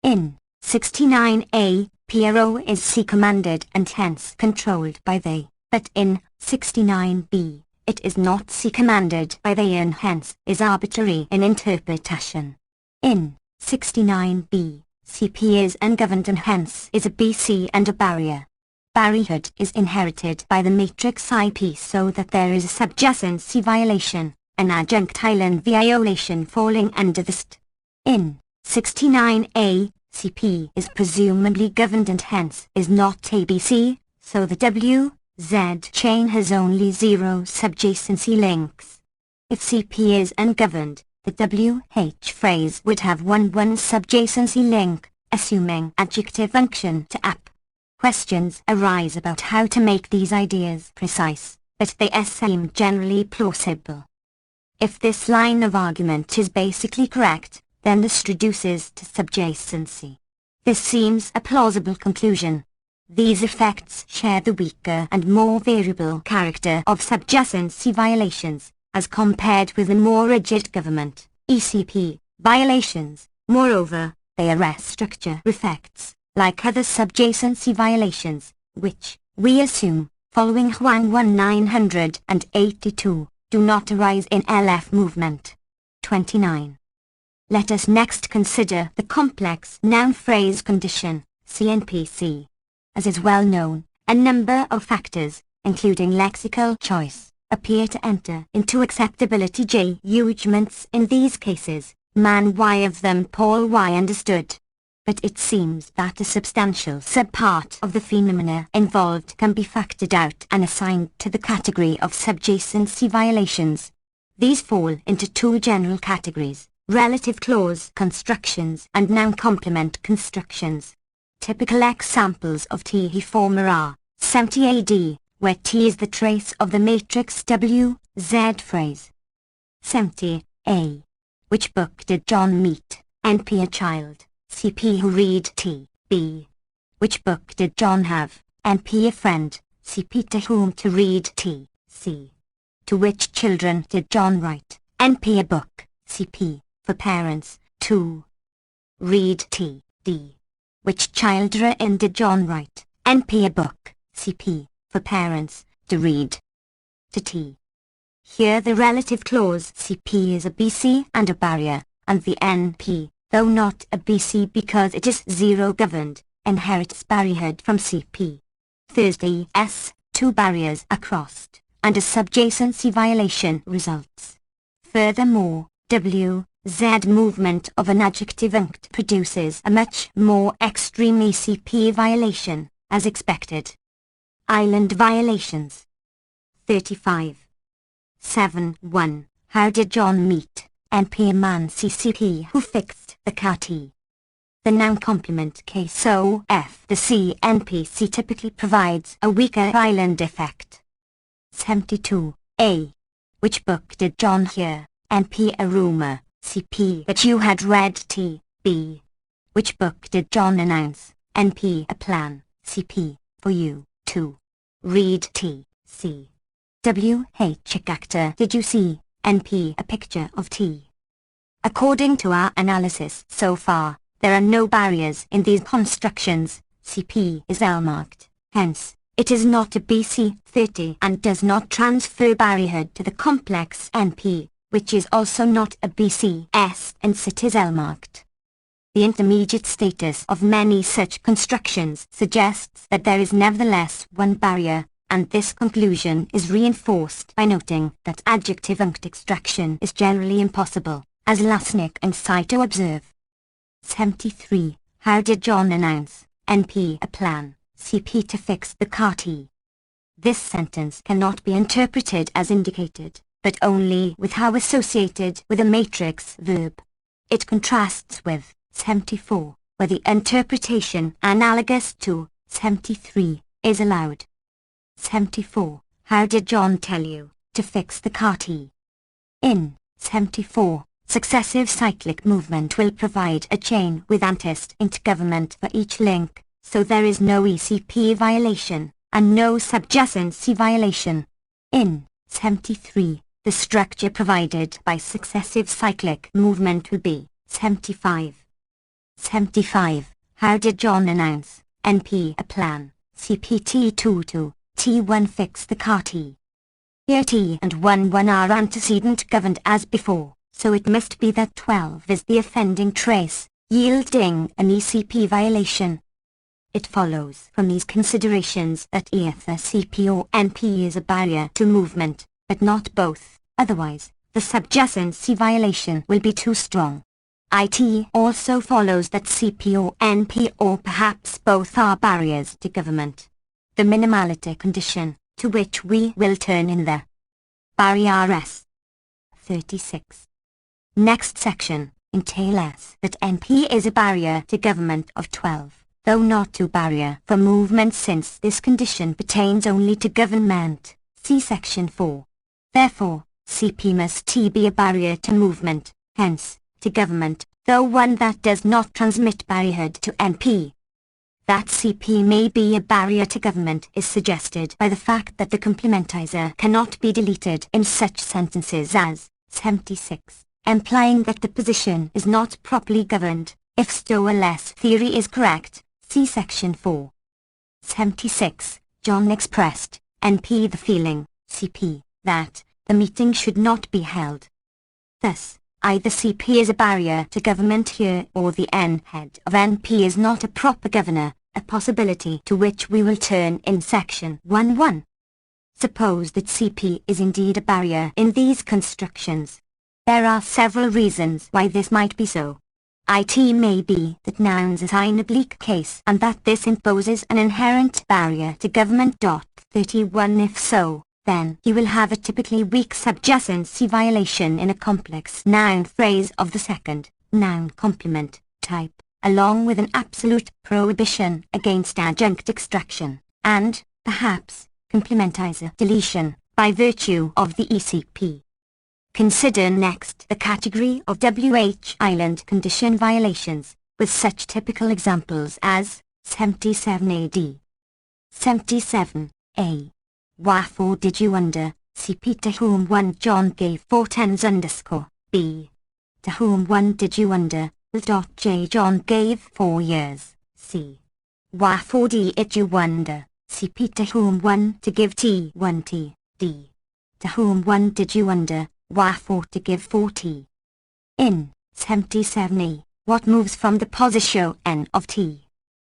In 69a, PRO is C commanded and hence controlled by they, but in 69b. It is not C commanded by the and hence is arbitrary in interpretation. In 69b, CP is ungoverned and hence is a BC and a barrier. Barrierhood is inherited by the matrix IP so that there is a subjacency violation, an adjunct island violation falling under the st. In 69a, CP is presumably governed and hence is not ABC, so the W, Z chain has only 0 subjacency links. If CP is ungoverned, the WH phrase would have one subjacency link, assuming adjective function to app. Questions arise about how to make these ideas precise, but they seem generally plausible. If this line of argument is basically correct, then this reduces to subjacency. This seems a plausible conclusion. These effects share the weaker and more variable character of subjacency violations, as compared with the more rigid government, ECP, violations. Moreover, they arrest structure effects, like other subjacency violations, which, we assume, following Huang 1982, do not arise in LF movement. 29. Let us next consider the complex noun phrase condition, CNPC. As is well known, a number of factors, including lexical choice, appear to enter into acceptability judgments in these cases, man Y of them Paul Y understood. But it seems that a substantial subpart of the phenomena involved can be factored out and assigned to the category of subjacency violations. These fall into two general categories, relative clause constructions and noun complement constructions. Typical examples of T former are 70 AD, where T is the trace of the matrix W, Z phrase. 70 A. Which book did John meet? NP a child, CP who read T. B. Which book did John have? NP a friend, CP to whom to read T. C. To which children did John write? NP a book, CP, for parents, to read T. D. Which children did John write? NP a book, CP, for parents, to read to T. Here the relative clause CP is a BC and a barrier, and the NP, though not a BC because it is zero governed, inherits barrierhood from CP. Thursday S, two barriers are crossed, and a subjacency violation results. Furthermore, W, Z movement of an adjective unct produces a much more extreme ECP violation, as expected. Island violations. 35. 7.1. How did John meet? NP a man CCP who fixed the car T. The noun complement case so F the CNPC typically provides a weaker island effect. 72. A. Which book did John hear? NP a rumor, CP that you had read T. B. Which book did John announce? NP a plan, CP, for you, to read T. C. WH actor did you see? NP a picture of T. According to our analysis so far, there are no barriers in these constructions. CP is L-marked, hence, it is not a BC30 and does not transfer barrierhood to the complex NP, which is also not a BCS and it is L-marked. The intermediate status of many such constructions suggests that there is nevertheless one barrier, and this conclusion is reinforced by noting that adjective unct extraction is generally impossible, as Lasnik and Saito observe. 73. How did John announce? NP a plan, CP to fix the car T. This sentence cannot be interpreted as indicated, but only with how associated with a matrix verb. It contrasts with 74, where the interpretation analogous to 73 is allowed. 74. How did John tell you to fix the car T? In 74, successive cyclic movement will provide a chain with antist-int-government for each link, so there is no ECP violation, and no subjacency violation. In 73, the structure provided by successive cyclic movement will be 75. 75. How did John announce? NP a plan, CPT to T1 fix the car T. Here T and 1 are antecedent governed as before, so it must be that 12 is the offending trace, yielding an ECP violation. It follows from these considerations that either CP or NP is a barrier to movement, but not both, otherwise, the subjacency violation will be too strong. It also follows that CP or NP or perhaps both are barriers to government. The minimality condition, to which we will turn in the barrier S. 36. Next section, entails that NP is a barrier to government of 12, though not to barrier for movement since this condition pertains only to government, see section 4. Therefore, CP must be a barrier to movement, hence, to government, though one that does not transmit barrierhood to NP. That CP may be a barrier to government is suggested by the fact that the complementizer cannot be deleted in such sentences as 76, implying that the position is not properly governed, if so unless theory is correct, see section 4. 76. John expressed, NP the feeling, CP, that the meeting should not be held. Thus, either CP is a barrier to government here or the N-head of NP is not a proper governor, a possibility to which we will turn in section 11. Suppose that CP is indeed a barrier in these constructions. There are several reasons why this might be so. It may be that nouns assign a bleak case and that this imposes an inherent barrier to government. 31 If so, then you will have a typically weak subjacency violation in a complex noun phrase of the second, noun complement, type, along with an absolute prohibition against adjunct extraction, and, perhaps, complementizer deletion, by virtue of the ECP. Consider next the category of WH island condition violations, with such typical examples as 77 AD. 77a. Wherefore did you under, CP to whom 1 John gave 4 tens underscore, B. To whom 1 did you under, J John gave 4 years, C. Wherefore did you wonder, CP to whom 1 to give T 1 T, D. To whom 1 did you under, wherefore to give 4 T. In 77e, what moves from the position N of T,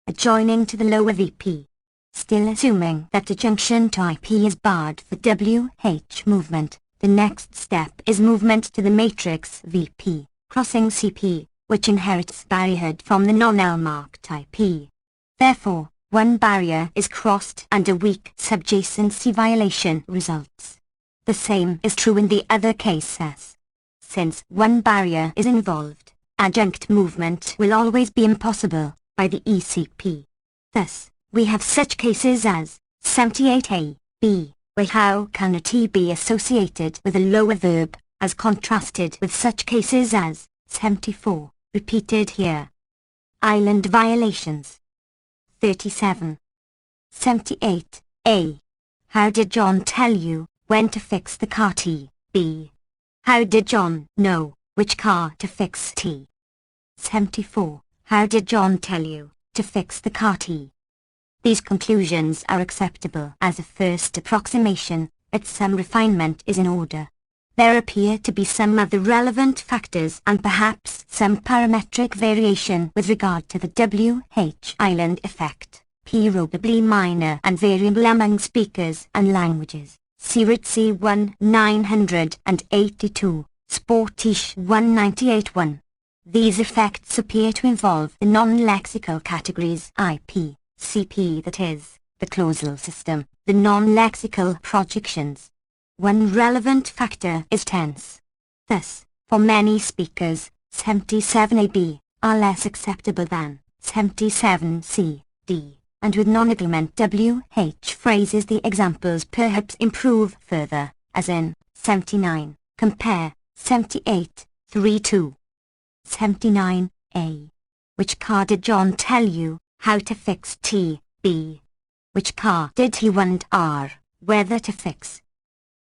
adjoining to the lower VP? Still assuming that the junction to IP is barred for WH movement, the next step is movement to the matrix VP, crossing CP, which inherits barrierhood from the non-L marked IP. Therefore, one barrier is crossed and a weak subjacency violation results. The same is true in the other cases. Since one barrier is involved, adjunct movement will always be impossible by the ECP. Thus, we have such cases as 78a, b, where how can a T be associated with a lower verb, as contrasted with such cases as 74, repeated here. Island violations. 37. 78a. How did John tell you when to fix the car T, B? How did John know which car to fix T? 74. How did John tell you to fix the car T? These conclusions are acceptable as a first approximation, but some refinement is in order. There appear to be some other relevant factors and perhaps some parametric variation with regard to the WH island effect, probably minor and variable among speakers and languages. See C 1982, Sportish 198-1. These effects appear to involve the non-lexical categories IP, CP, that is, the clausal system, the non-lexical projections. One relevant factor is tense. Thus, for many speakers, 77ab are less acceptable than 77c, d, and with non-agglement WH phrases the examples perhaps improve further, as in 79, compare 78, 3-2. 79a. Which car did John tell you how to fix T, B? Which car did he want R, whether to fix?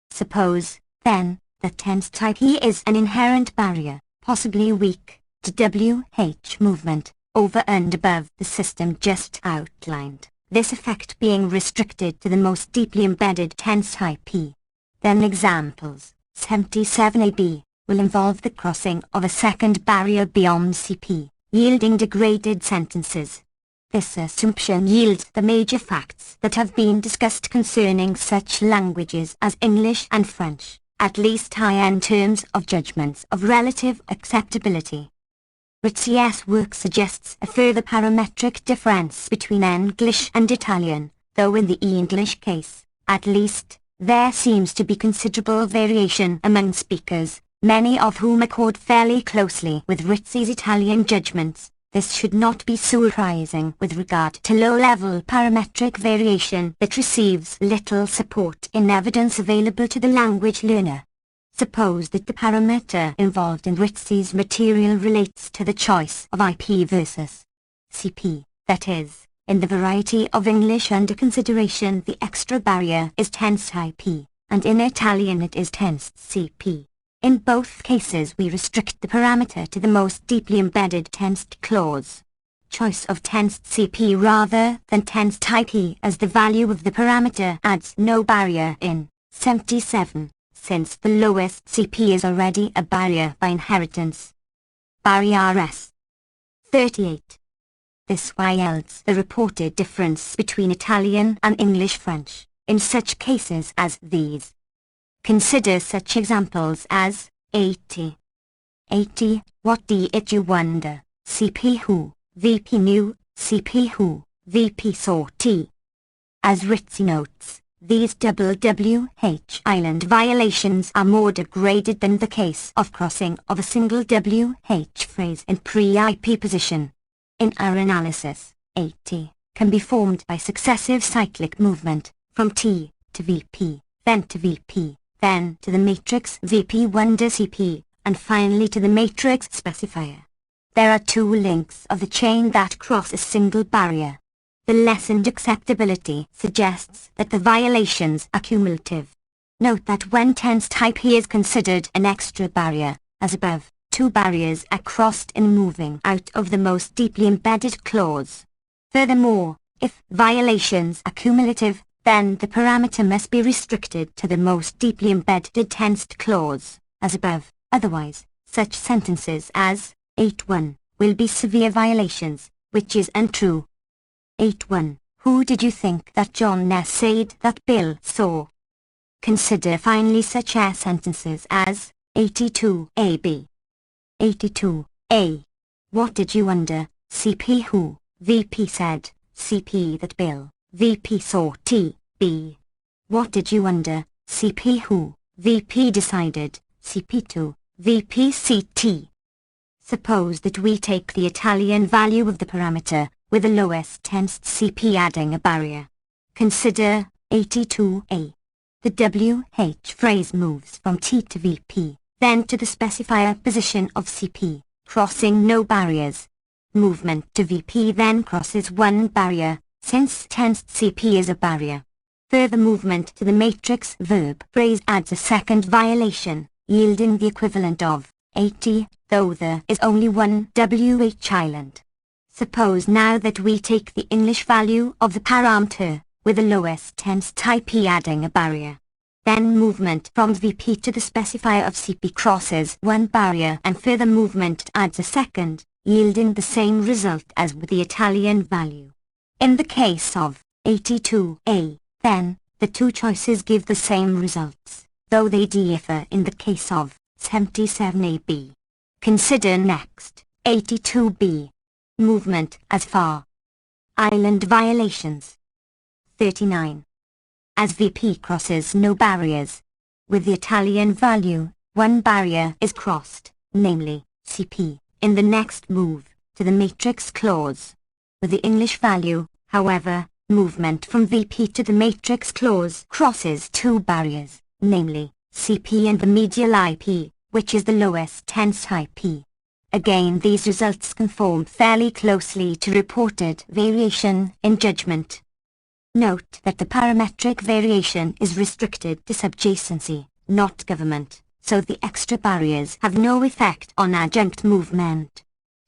Suppose, then, that tense type E is an inherent barrier, possibly weak, to WH movement, over and above the system just outlined. this effect being restricted to the most deeply embedded tense IP. Then examples, 77AB, will involve the crossing of a second barrier beyond CP, yielding degraded sentences. This assumption yields the major facts that have been discussed concerning such languages as English and French, at least high in terms of judgments of relative acceptability. Ritzi's work suggests a further parametric difference between English and Italian, though in the English case, at least, there seems to be considerable variation among speakers, many of whom accord fairly closely with Ritzi's Italian judgments. This should not be surprising with regard to low-level parametric variation that receives little support in evidence available to the language learner. Suppose that the parameter involved in Ritzi's material relates to the choice of IP versus CP, that is, in the variety of English under consideration the extra barrier is tense IP, and in Italian it is tense CP. In both cases we restrict the parameter to the most deeply embedded tensed clause. Choice of tensed CP rather than tensed IP as the value of the parameter adds no barrier in 77, since the lowest CP is already a barrier by inheritance. Barrier S. 38. This yields the reported difference between Italian and English-French, in such cases as these. Consider such examples as 80. 80. What did you wonder? CP who, VP knew, CP who, VP saw T. As Ritzi notes, these WH island violations are more degraded than the case of crossing of a single WH phrase in pre-IP position. In our analysis, 80 can be formed by successive cyclic movement, from T to VP, then to VP, then to the matrix VP1 to CP, and finally to the matrix specifier. There are two links of the chain that cross a single barrier. The lessened acceptability suggests that the violations are cumulative. Note that when tense type is considered an extra barrier, as above, two barriers are crossed in moving out of the most deeply embedded clause. Furthermore, if violations are cumulative, then the parameter must be restricted to the most deeply embedded tensed clause, as above. Otherwise, such sentences as 81 will be severe violations, which is untrue. 81. Who did you think that John said that Bill saw? Consider finally such sentences as 82AB. 82A. What did you wonder? CP who, VP said, CP that Bill, VP saw T, B. What did you wonder? CP who, VP decided, CP2, VP CT. Suppose that we take the Italian value of the parameter, with the lowest tensed CP adding a barrier. Consider 82A. The WH phrase moves from T to VP, then to the specifier position of CP, crossing no barriers. Movement to VP then crosses one barrier, since tensed CP is a barrier. Further movement to the matrix verb phrase adds a second violation, yielding the equivalent of 80, though there is only one WH island. Suppose now that we take the English value of the parameter, with the lowest tense type adding a barrier. Then movement from VP to the specifier of CP crosses one barrier and further movement adds a second, yielding the same result as with the Italian value. In the case of 82A, then, the two choices give the same results, though they differ in the case of 77AB. Consider next 82B. Movement as far. Island violations. 39. As VP crosses no barriers. With the Italian value, one barrier is crossed, namely, CP, in the next move, to the matrix clause. With the English value, however, movement from VP to the matrix clause crosses two barriers, namely, CP and the medial IP, which is the lowest tense IP. Again, these results conform fairly closely to reported variation in judgment. Note that the parametric variation is restricted to subjacency, not government, so the extra barriers have no effect on adjunct movement.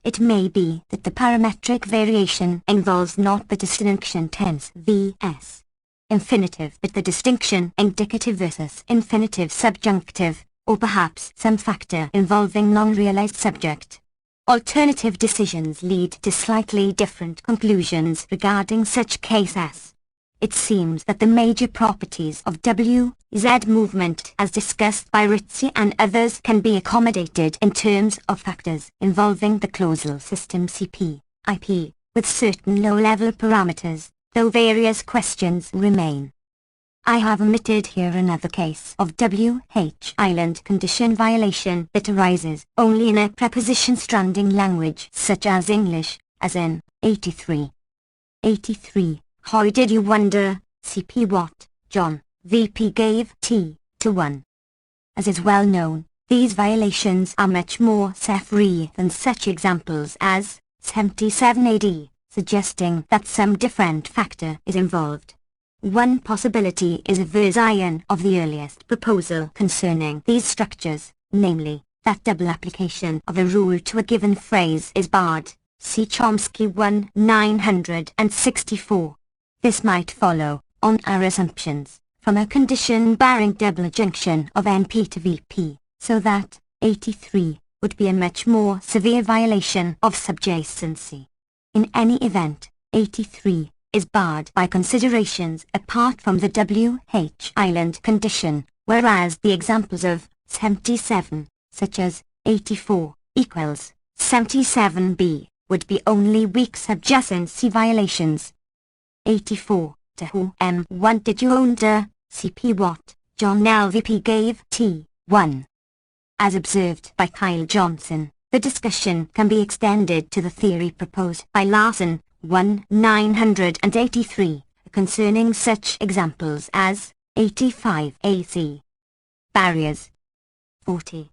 It may be that the parametric variation involves not the distinction tense vs. infinitive but the distinction indicative versus infinitive subjunctive, or perhaps some factor involving non-realized subject. Alternative decisions lead to slightly different conclusions regarding such cases. It seems that the major properties of W-Z movement as discussed by Ritchie and others can be accommodated in terms of factors involving the causal system CP, IP, with certain low-level parameters, though various questions remain. I have omitted here another case of WH island condition violation that arises only in a preposition-stranding language such as English, as in 83. 83. How did you wonder, CP what, John, VP gave T to 1. As is well known, these violations are much more self-free than such examples as 77 AD, suggesting that some different factor is involved. One possibility is a version of the earliest proposal concerning these structures, namely, that double application of a rule to a given phrase is barred, see Chomsky 1964. This might follow, on our assumptions, from a condition barring double adjunction of NP to VP, so that 83 would be a much more severe violation of subjacency. In any event, 83 is barred by considerations apart from the WH island condition, whereas the examples of 77, such as 84 equals 77b, would be only weak subjacency violations. 84, to whom what did you wonder, CP what, John LVP gave T, 1. As observed by Kyle Johnson, the discussion can be extended to the theory proposed by Larson, 1983, concerning such examples as 85 AC. Barriers. 40.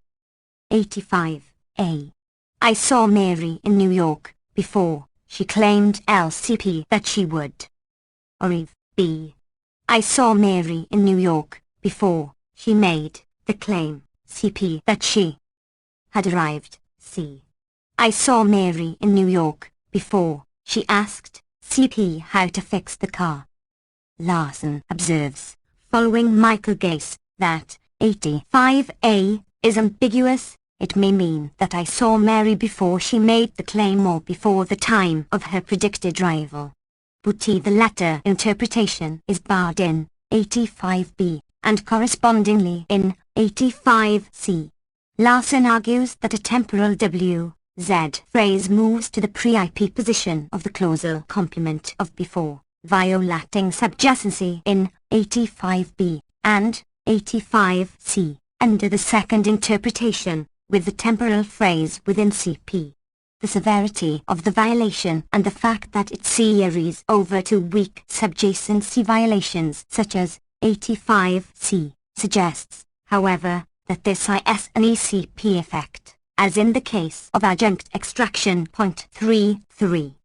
85 A. I saw Mary in New York before she claimed LCP that she would. Or Eve, B. I saw Mary in New York before she made the claim, CP, that she had arrived, C. I saw Mary in New York before she asked CP how to fix the car. Larson observes, following Michael Gase, that 85A is ambiguous. It may mean that I saw Mary before she made the claim or before the time of her predicted arrival. But the latter interpretation is barred in 85B, and correspondingly in 85C. Larson argues that a temporal W-Z phrase moves to the pre-IP position of the clausal complement of before, violating subjacency in 85B, and 85C, under the second interpretation, with the temporal phrase within CP. The severity of the violation and the fact that it carries over to weak subjacency violations such as 85C suggests, however, that this is an ECP effect, as in the case of adjunct extraction. 33.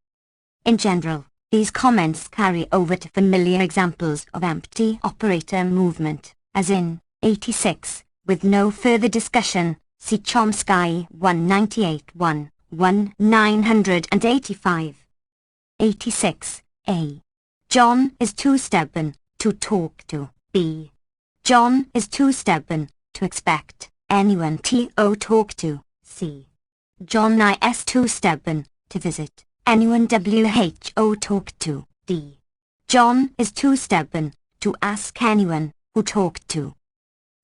In general, these comments carry over to familiar examples of empty operator movement, as in 86, with no further discussion, see Chomsky 198-1. 1985. 86. A. John is too stubborn to talk to B. John is too stubborn to expect anyone to talk to C. John is too stubborn to visit anyone WHO talk to D. John is too stubborn to ask anyone who talked to.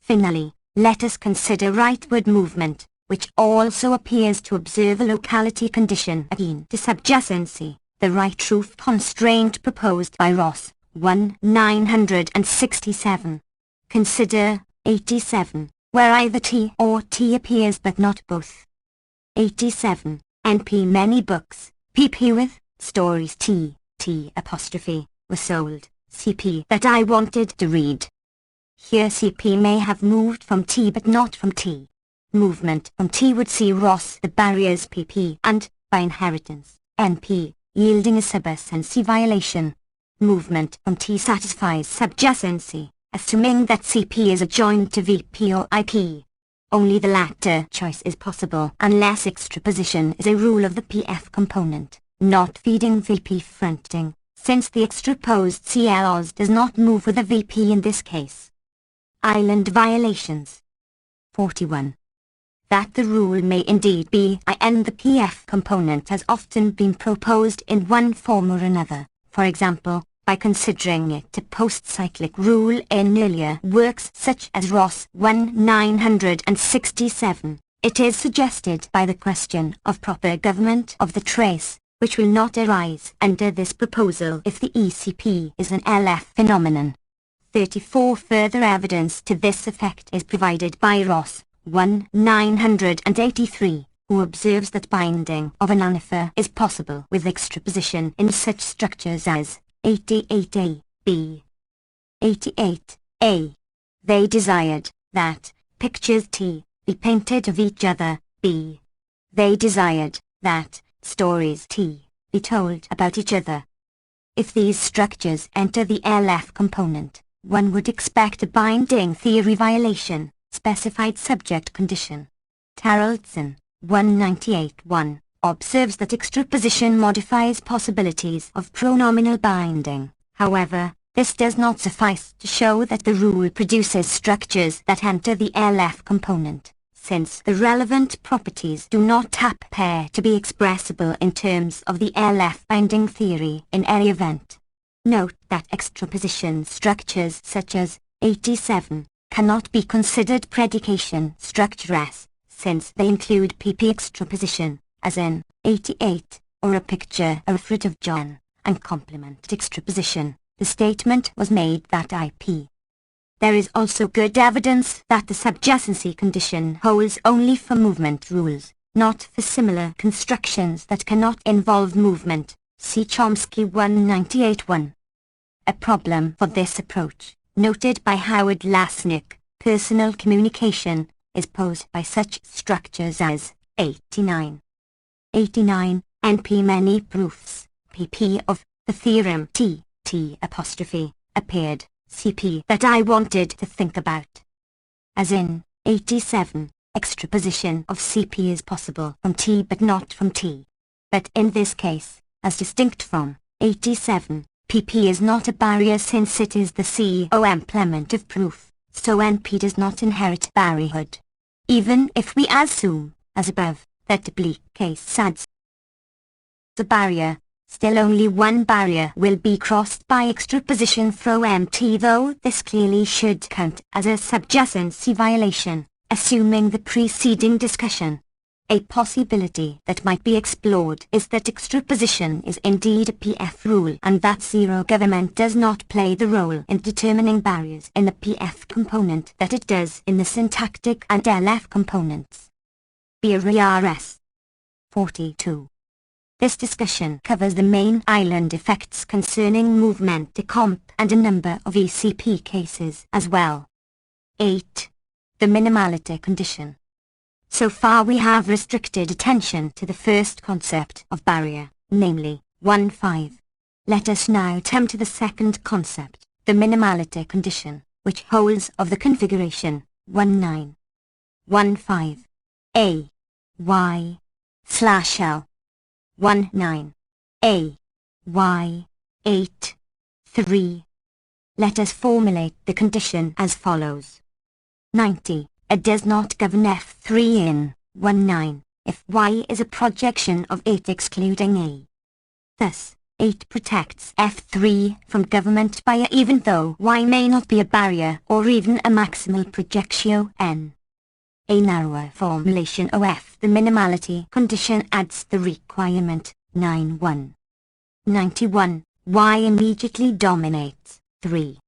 Finally, let us consider rightward movement, which also appears to observe a locality condition akin to subjacency, the right-truth constraint proposed by Ross, 1967. Consider 87, where either T or T appears but not both. 87. NP many books, PP with stories T apostrophe, were sold, CP that I wanted to read. Here CP may have moved from T but not from T. Movement from T would see Ross the barriers PP and, by inheritance, NP, yielding a subjacency violation. Movement from T satisfies subjacency, assuming that CP is adjoined to VP or IP. only the latter choice is possible unless extraposition is a rule of the PF component, not feeding VP fronting, since the extraposed CLOs does not move with the VP in this case. Island violations. 41. That the rule may indeed be in the PF component has often been proposed in one form or another, for example, by considering it a post-cyclic rule in earlier works such as Ross 1967. It is suggested by the question of proper government of the trace, which will not arise under this proposal if the ECP is an LF phenomenon. 34. Further evidence to this effect is provided by Ross 1983, who observes that binding of an anifer is possible with extraposition in such structures as 88a, b. 88a. They desired that pictures T be painted of each other, b. They desired that stories T be told about each other. If these structures enter the LF component, one would expect a binding theory violation, specified subject condition. Taraldson, 198-1, observes that extraposition modifies possibilities of pronominal binding. However, this does not suffice to show that the rule produces structures that enter the LF component, since the relevant properties do not appear to be expressible in terms of the LF binding theory in any event. Note that extraposition structures such as 87 cannot be considered predication structures, since they include PP extraposition, as in 88, or a picture of fruit of John, and complement extraposition. The statement was made that IP. There is also good evidence that the subjacency condition holds only for movement rules, not for similar constructions that cannot involve movement. See Chomsky 198-1. A problem for this approach, noted by Howard Lasnik, personal communication, is posed by such structures as 89. 89, NP many proofs, PP of the theorem T appeared, CP that I wanted to think about. As in 87, extraposition of CP is possible from T but not from T. But in this case, as distinct from 87, PP is not a barrier since it is the complement of proof, so NP does not inherit barrierhood. Even if we assume, as above, that the bleak case adds the barrier, still only one barrier will be crossed by extraposition through MT, though this clearly should count as a subjacency violation, assuming the preceding discussion. A possibility that might be explored is that extraposition is indeed a PF rule and that zero government does not play the role in determining barriers in the PF component that it does in the syntactic and LF components. BRS 42. This discussion covers the main island effects concerning movement decomp and a number of ECP cases as well. 8. The minimality condition. So far we have restricted attention to the first concept of barrier, namely, 1-5. Let us now turn to the second concept, the minimality condition, which holds of the configuration 1-9. 1-5. A. Y. /L. 1-9. A. Y. 8. 3. Let us formulate the condition as follows. 90. A does not govern F3 in 1-9, if Y is a projection of 8 excluding A. Thus, 8 protects F3 from government by A even though Y may not be a barrier or even a maximal projectio N. A narrower formulation of the minimality condition adds the requirement 9-1. 91. Y immediately dominates 3.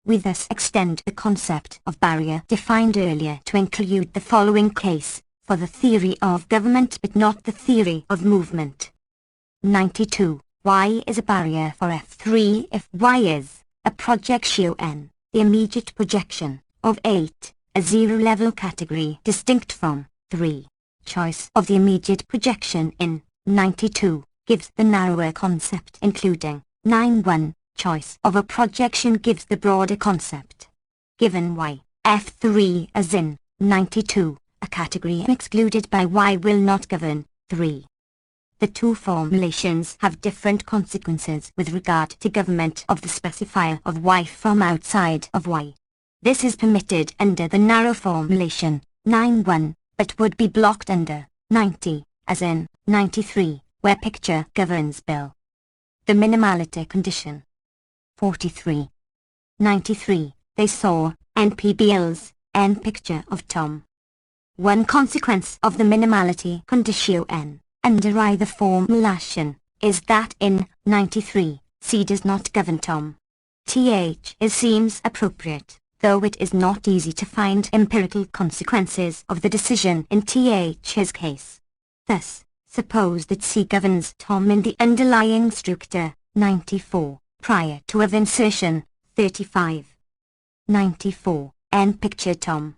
We thus extend the concept of barrier defined earlier to include the following case, for the theory of government but not the theory of movement. 92. Y is a barrier for F3 if Y is a projectio N, the immediate projection, of 8, a zero-level category distinct from 3. Choice of the immediate projection in 92 gives the narrower concept including 9-1. Choice of a projection gives the broader concept. Given Y, F3 as in 92, a category excluded by Y will not govern. 3. The two formulations have different consequences with regard to government of the specifier of Y from outside of Y. This is permitted under the narrow formulation, 9.1, but would be blocked under 90, as in 93, where picture governs bill. The minimality condition. 43. 93. They saw, NP bills, N picture of Tom. One consequence of the minimality condition, under either formulation, is that in 93, C does not govern Tom. It seems appropriate, though it is not easy to find empirical consequences of the decision in Th's case. Thus, suppose that C governs Tom in the underlying structure, 94, prior to of insertion, 35. 94, N picture Tom.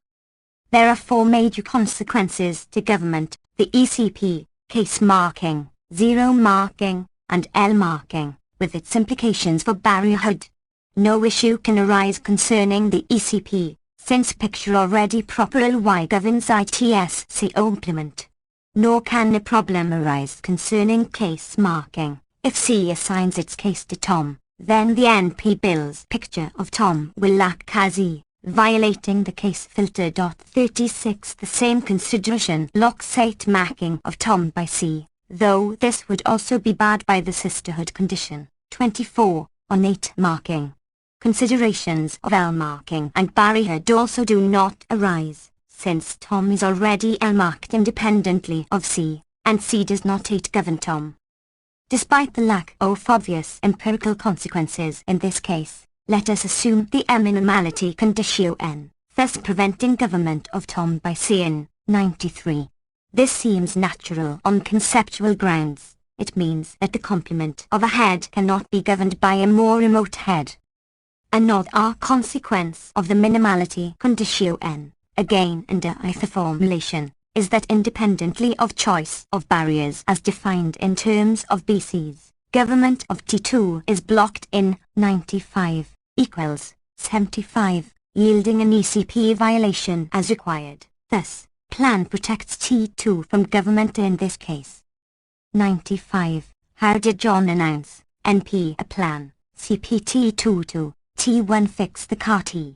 There are four major consequences to government, the ECP, case marking, zero marking, and L marking, with its implications for barrierhood. No issue can arise concerning the ECP, since picture already proper LY governs ITS implement. Nor can a problem arise concerning case marking. If C assigns its case to Tom, then the NP bill's picture of Tom will lack CASI, violating the case filter. 36. The same consideration locks 8 marking of Tom by C, though this would also be barred by the sisterhood condition. 24. On 8 marking. Considerations of L marking and barrierhood also do not arise, since Tom is already L marked independently of C, and C does not 8 govern Tom. Despite the lack of obvious empirical consequences in this case, let us assume the minimality condition, thus preventing government of Tom by C in 93. This seems natural on conceptual grounds. It means that the complement of a head cannot be governed by a more remote head. Another consequence of the minimality condition, again under either formulation, is that independently of choice of barriers as defined in terms of BC's, government of T2 is blocked in 95 equals 75, yielding an ECP violation as required. Thus, plan protects T2 from government in this case. 95. How did John announce, NP a plan, CPT2 to T1 fix the car T?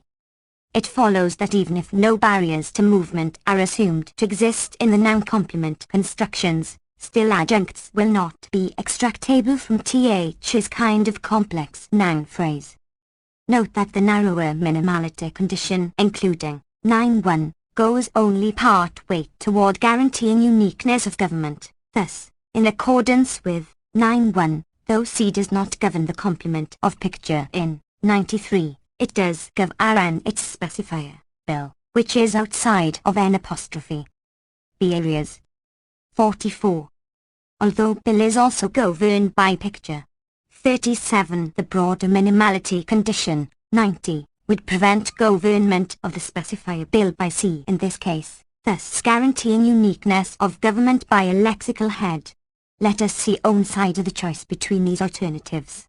It follows that even if no barriers to movement are assumed to exist in the noun complement constructions, still adjuncts will not be extractable from Th's kind of complex noun phrase. Note that the narrower minimality condition, including 9.1, goes only part way toward guaranteeing uniqueness of government. Thus, in accordance with 9.1, though C does not govern the complement of picture in 93, it does govern its specifier, bill, which is outside of N apostrophe. B areas. 44. Although bill is also governed by picture. 37. The broader minimality condition, 90, would prevent government of the specifier bill by C in this case, thus guaranteeing uniqueness of government by a lexical head. Let us see own side of the choice between these alternatives.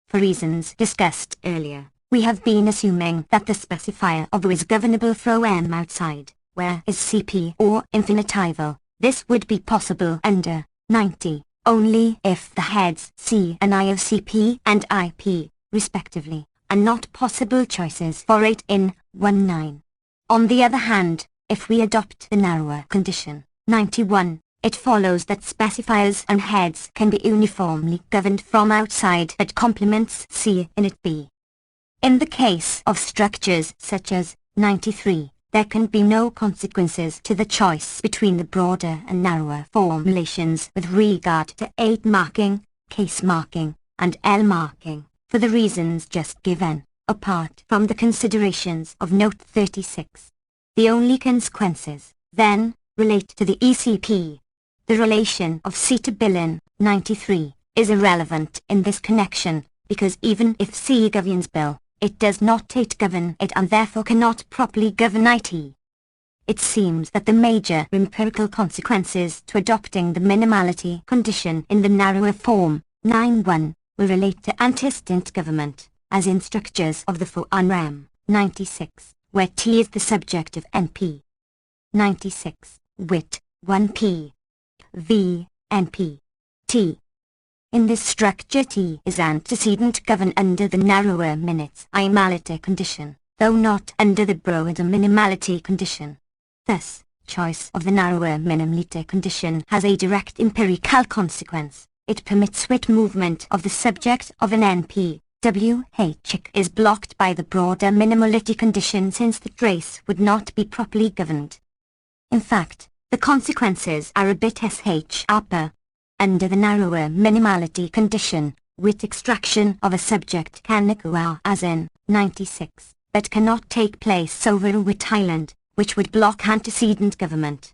For reasons discussed earlier, we have been assuming that the specifier of is governable from M outside, where is CP or infinitival. This would be possible under 90, only if the heads C and I of CP and IP, respectively, are not possible choices for it in 19. On the other hand, if we adopt the narrower condition, 91, it follows that specifiers and heads can be uniformly governed from outside that complements C in it B. In the case of structures such as 93, there can be no consequences to the choice between the broader and narrower formulations with regard to 8 marking, case marking, and L marking, for the reasons just given, apart from the considerations of Note 36. The only consequences, then, relate to the ECP. The relation of C to bill in 93 is irrelevant in this connection, because even if C governs bill, it does not govern it and therefore cannot properly govern IT. It seems that the major empirical consequences to adopting the minimality condition in the narrower form, 9.1, will relate to antecedent government, as in structures of the form 96, where T is the subject of NP. 96, wit, 1p. V, NP. T. In this structure T is antecedent governed under the narrower minimality condition, though not under the broader minimality condition. Thus, choice of the narrower minimality condition has a direct empirical consequence. It permits wit movement of the subject of an NP. WH is blocked by the broader minimality condition since the trace would not be properly governed. In fact, the consequences are a bit sharper. Under the narrower minimality condition, wit extraction of a subject can occur as in 96, but cannot take place over a wit island, which would block antecedent government.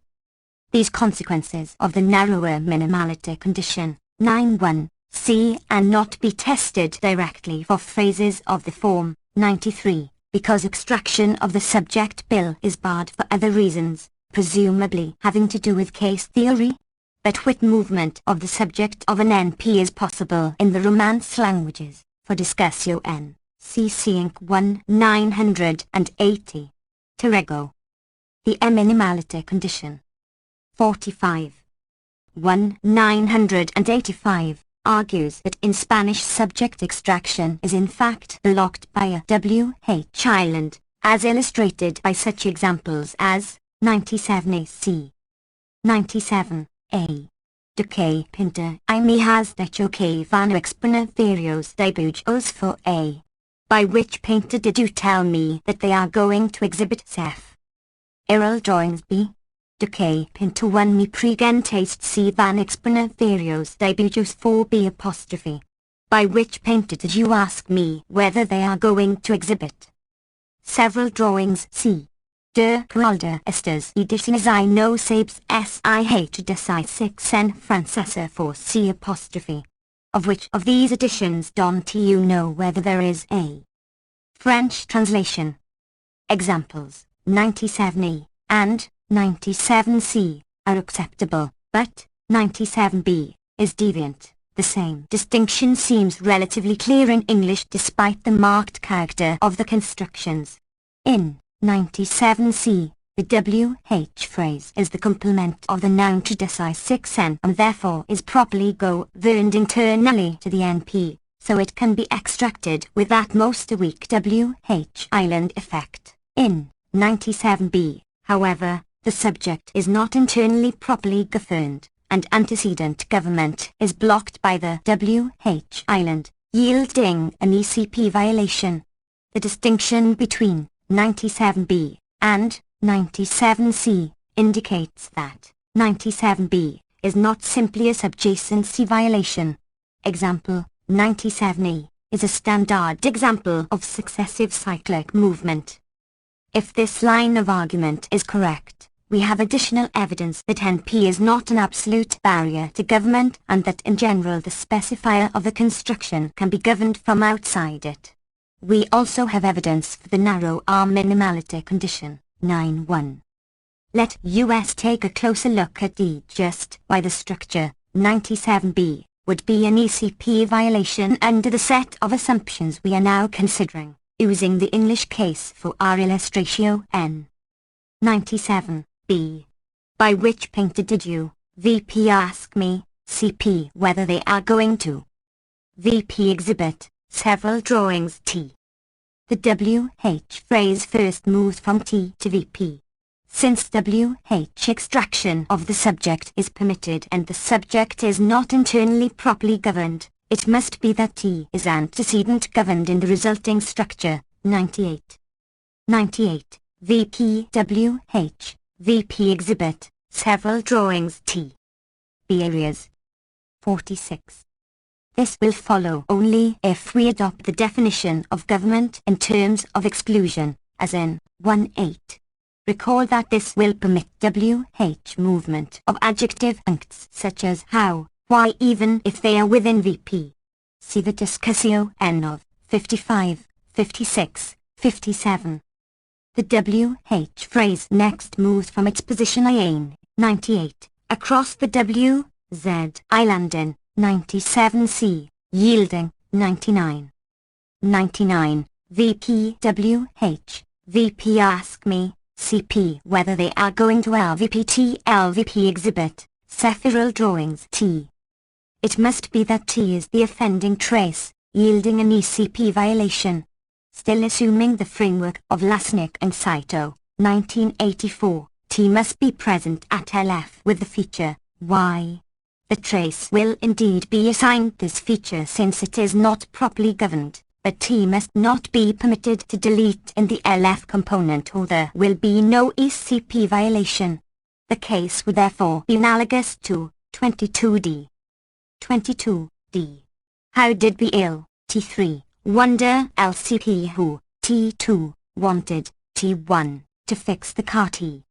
These consequences of the narrower minimality condition, 91, see and not be tested directly for phrases of the form 93, because extraction of the subject bill is barred for other reasons, presumably having to do with case theory. But wit movement of the subject of an NP is possible in the Romance languages, for discussion, CC Inc. 1 980. Terego. The minimality condition. 45. 1 985 argues that in Spanish subject extraction is in fact blocked by a WH island, as illustrated by such examples as 97ac. 97a. De que pinta I me has dicho que van a exponer varios dibujos for a. By which painter did you tell me that they are going to exhibit Seth? Aerial drawings b. De que pinta one me presentaste si van exponer varios dibujos for b apostrophe. By which painter did you ask me whether they are going to exhibit? Several drawings c. De cualda estas ediciones I no sabes SIH de 6 en francesa for C apostrophe. Of which of these editions don't you know whether there is a French translation? Examples, 97e and 97c are acceptable, but 97b is deviant. The same distinction seems relatively clear in English despite the marked character of the constructions. In 97c, the WH phrase is the complement of the noun to deci 6n and therefore is properly governed internally to the NP, so it can be extracted with at most a weak WH island effect. In 97b, however, the subject is not internally properly governed, and antecedent government is blocked by the WH island, yielding an ECP violation. The distinction between 97b and 97c indicates that 97b is not simply a subjacency violation. Example, 97e is a standard example of successive cyclic movement. If this line of argument is correct, we have additional evidence that NP is not an absolute barrier to government and that in general the specifier of the construction can be governed from outside it. We also have evidence for the narrow R minimality condition, 9.1. Let us take a closer look at just why the structure, 97b, would be an ECP violation under the set of assumptions we are now considering, using the English case for our illustration n. 97b. By which painter did you, VP, ask me, CP, whether they are going to VP exhibit several drawings T. The WH phrase first moves from T to VP. Since WH extraction of the subject is permitted and the subject is not internally properly governed, it must be that T is antecedent governed in the resulting structure, 98. 98. VP WH, VP exhibit, several drawings T. B areas. 46. This will follow only if we adopt the definition of government in terms of exclusion, as in 1.8. Recall that this will permit WH movement of adjective puncts such as how, why, even if they are within VP. See the discussion N of 55, 56, 57. The WH phrase next moves from its position in 98, across the W, Z island in 97C, yielding 99. 99. VP WH, VP ask me, CP whether they are going to LVP exhibit, sephiral drawings T. It must be that T is the offending trace, yielding an ECP violation. Still assuming the framework of Lasnik and Saito, 1984, T must be present at LF with the feature, Y. The trace will indeed be assigned this feature since it is not properly governed, but T must not be permitted to delete in the LF component or there will be no ECP violation. The case would therefore be analogous to 22D. 22D. How did be ill, T3, wonder LCP who, T2, wanted, T1, to fix the car T.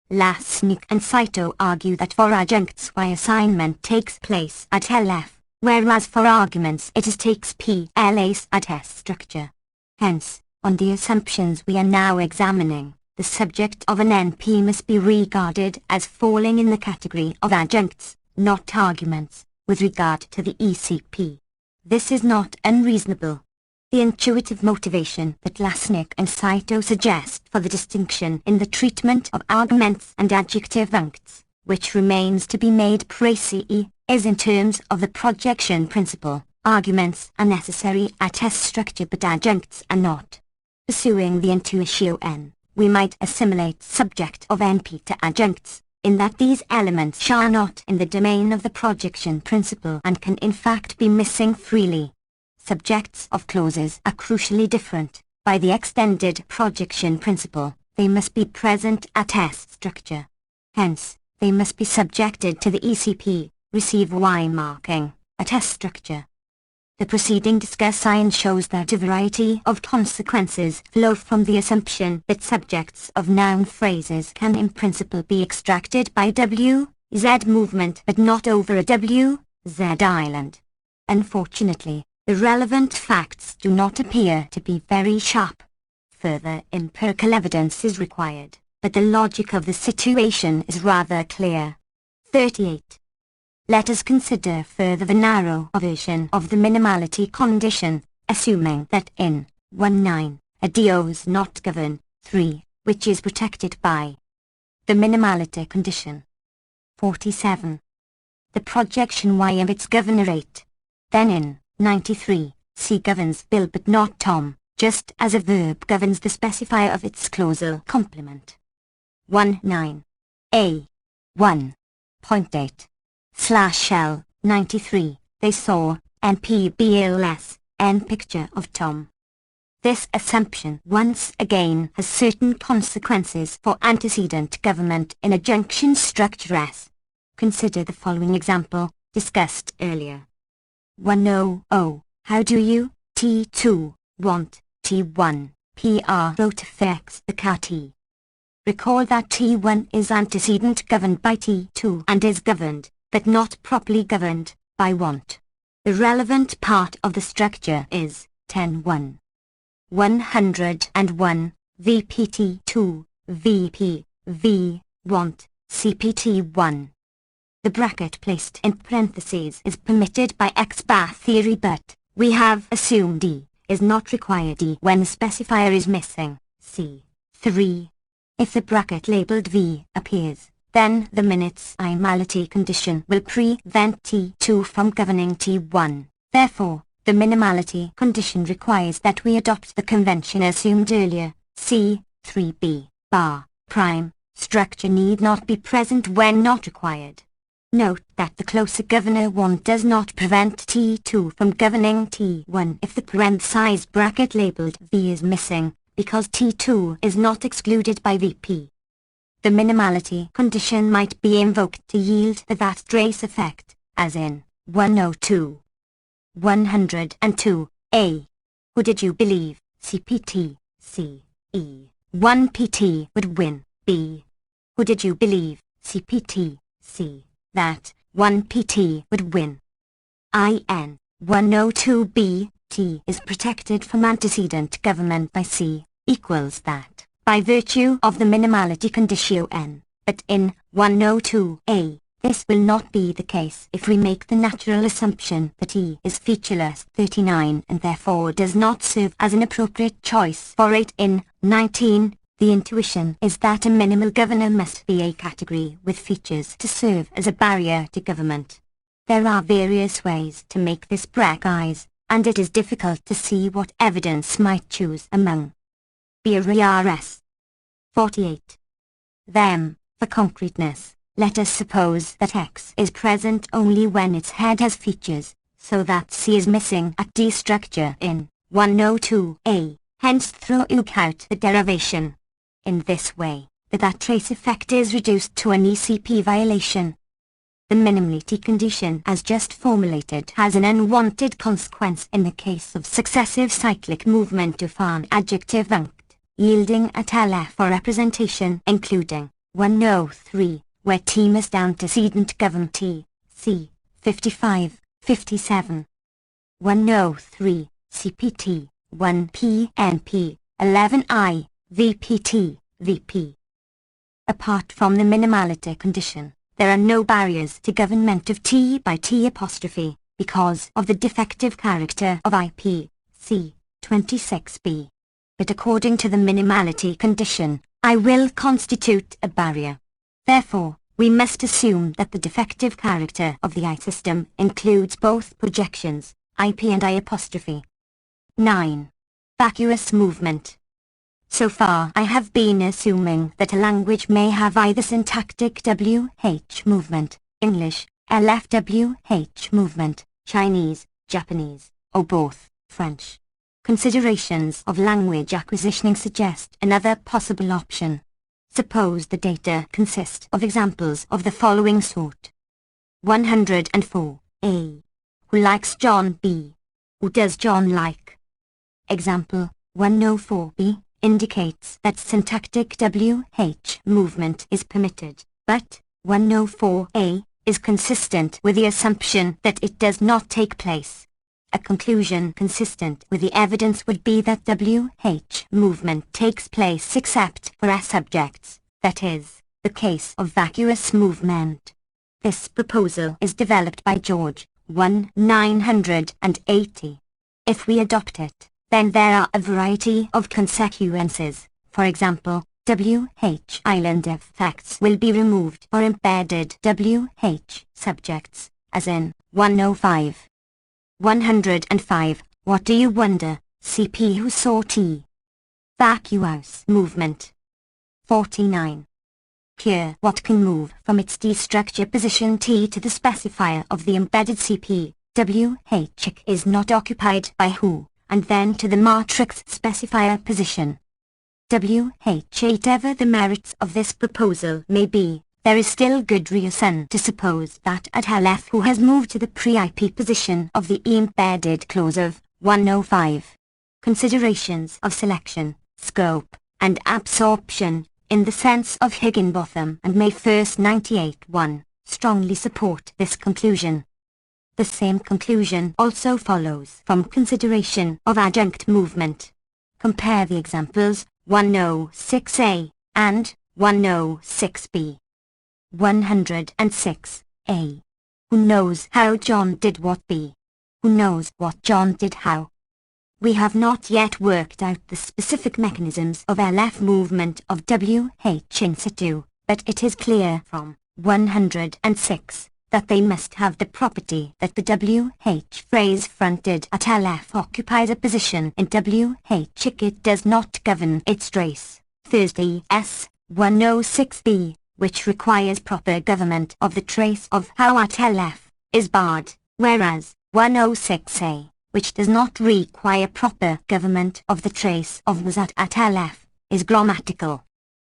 Lasnik and Saito argue that for adjuncts Y assignment takes place at LF, whereas for arguments it takes place at S structure. Hence, on the assumptions we are now examining, the subject of an NP must be regarded as falling in the category of adjuncts, not arguments, with regard to the ECP. This is not unreasonable. The intuitive motivation that Lasnik and Saito suggest for the distinction in the treatment of arguments and adjective uncts, which remains to be made precise, is in terms of the projection principle. Arguments are necessary at S structure but adjuncts are not. Pursuing the intuition, we might assimilate subject of NP to adjuncts, in that these elements are not in the domain of the projection principle and can in fact be missing freely. Subjects of clauses are crucially different. By the extended projection principle, they must be present at S structure. Hence, they must be subjected to the ECP, receive Y marking, at S structure. The preceding discussion shows that a variety of consequences flow from the assumption that subjects of noun phrases can in principle be extracted by W, Z movement but not over a W, Z island. Unfortunately, the relevant facts do not appear to be very sharp. Further empirical evidence is required, but the logic of the situation is rather clear. 38. Let us consider further the narrow version of the minimality condition, assuming that in 1.9, a DO is not governed, 3, which is protected by the minimality condition. 47. The projection Y of its governorate. Then in 93, C governs Bill but not Tom, just as a verb governs the specifier of its clausal complement. 1.9. A. 1.8. /L, 93, they saw, NPBLS, N picture of Tom. This assumption once again has certain consequences for antecedent government in a junction structure S. Consider the following example, discussed earlier. 100, how do you, T2, want, T1, PR wrote to fix the car T. Recall that T1 is antecedent governed by T2 and is governed, but not properly governed, by want. The relevant part of the structure is 10.1. 101, VPT2, VP, V, want, CPT1. The bracket placed in parentheses is permitted by X-bar theory but, we have assumed D, is not required D when the specifier is missing, C. 3. If the bracket labeled V appears, then the minimality condition will prevent T2 from governing T1. Therefore, the minimality condition requires that we adopt the convention assumed earlier, C. 3b, bar, prime, structure need not be present when not required. Note that the closer governor 1 does not prevent T2 from governing T1 if the parenthesized bracket labeled V is missing, because T2 is not excluded by VP. The minimality condition might be invoked to yield that trace effect, as in 102. 102, A. Who did you believe, CPT, C, E, 1PT would win, B. Who did you believe, CPT, C, that 1PT would win? IN 102B, T is protected from antecedent government by C, equals that, by virtue of the minimality condition, but in 102A, this will not be the case if we make the natural assumption that E is featureless 39 and therefore does not serve as an appropriate choice for it in 19, The intuition is that a minimal governor must be a category with features to serve as a barrier to government. There are various ways to make this precise, and it is difficult to see what evidence might choose among. BRS 48. Them, for concreteness, let us suppose that X is present only when its head has features, so that C is missing at D structure in 102A, hence throw out the derivation. In this way, the that trace effect is reduced to an ECP violation. The minimality condition as just formulated has an unwanted consequence in the case of successive cyclic movement of an adjective unct, yielding a LF for representation including 103, where T must antecedent govern T, C, 55, 57. 103, CPT, 1P, NP, 11I, VPT, VP. Apart from the minimality condition, there are no barriers to government of T by T apostrophe, because of the defective character of IP, C, 26b. But according to the minimality condition, I will constitute a barrier. Therefore, we must assume that the defective character of the I system includes both projections, IP and I apostrophe. 9. Vacuous movement. So far I have been assuming that a language may have either syntactic WH movement, English, LFWH movement, Chinese, Japanese, or both, French. Considerations of language acquisitioning suggest another possible option. Suppose the data consist of examples of the following sort. 104. A. Who likes John B? Who does John like? Example, 104b indicates that syntactic WH movement is permitted, but 104a is consistent with the assumption that it does not take place. A conclusion consistent with the evidence would be that WH movement takes place except for S subjects, that is, the case of vacuous movement. This proposal is developed by George, 1980. If we adopt it, then there are a variety of consequences. For example, WH island effects will be removed for embedded WH subjects, as in 105. 105. What do you wonder, CP who saw T? Vacuous movement. 49. Here what can move from its D structure position T to the specifier of the embedded CP, WH is not occupied by who, and then to the matrix specifier position. Whatever the merits of this proposal may be, there is still good reason to suppose that at LF who has moved to the pre-IP position of the embedded clause of 105. Considerations of selection, scope, and absorption, in the sense of Higginbotham and May 1, 98-1, strongly support this conclusion. The same conclusion also follows from consideration of adjunct movement. Compare the examples 106a and 106b. 106. A. Who knows how John did what B? Who knows what John did how? We have not yet worked out the specific mechanisms of LF movement of WH in situ, but it is clear from 106 that they must have the property that the WH phrase fronted at LF occupies a position in WH it does not govern its trace. Thursday S. 106b. Which requires proper government of the trace of how at LF, is barred, whereas 106a, which does not require proper government of the trace of was at LF, is grammatical.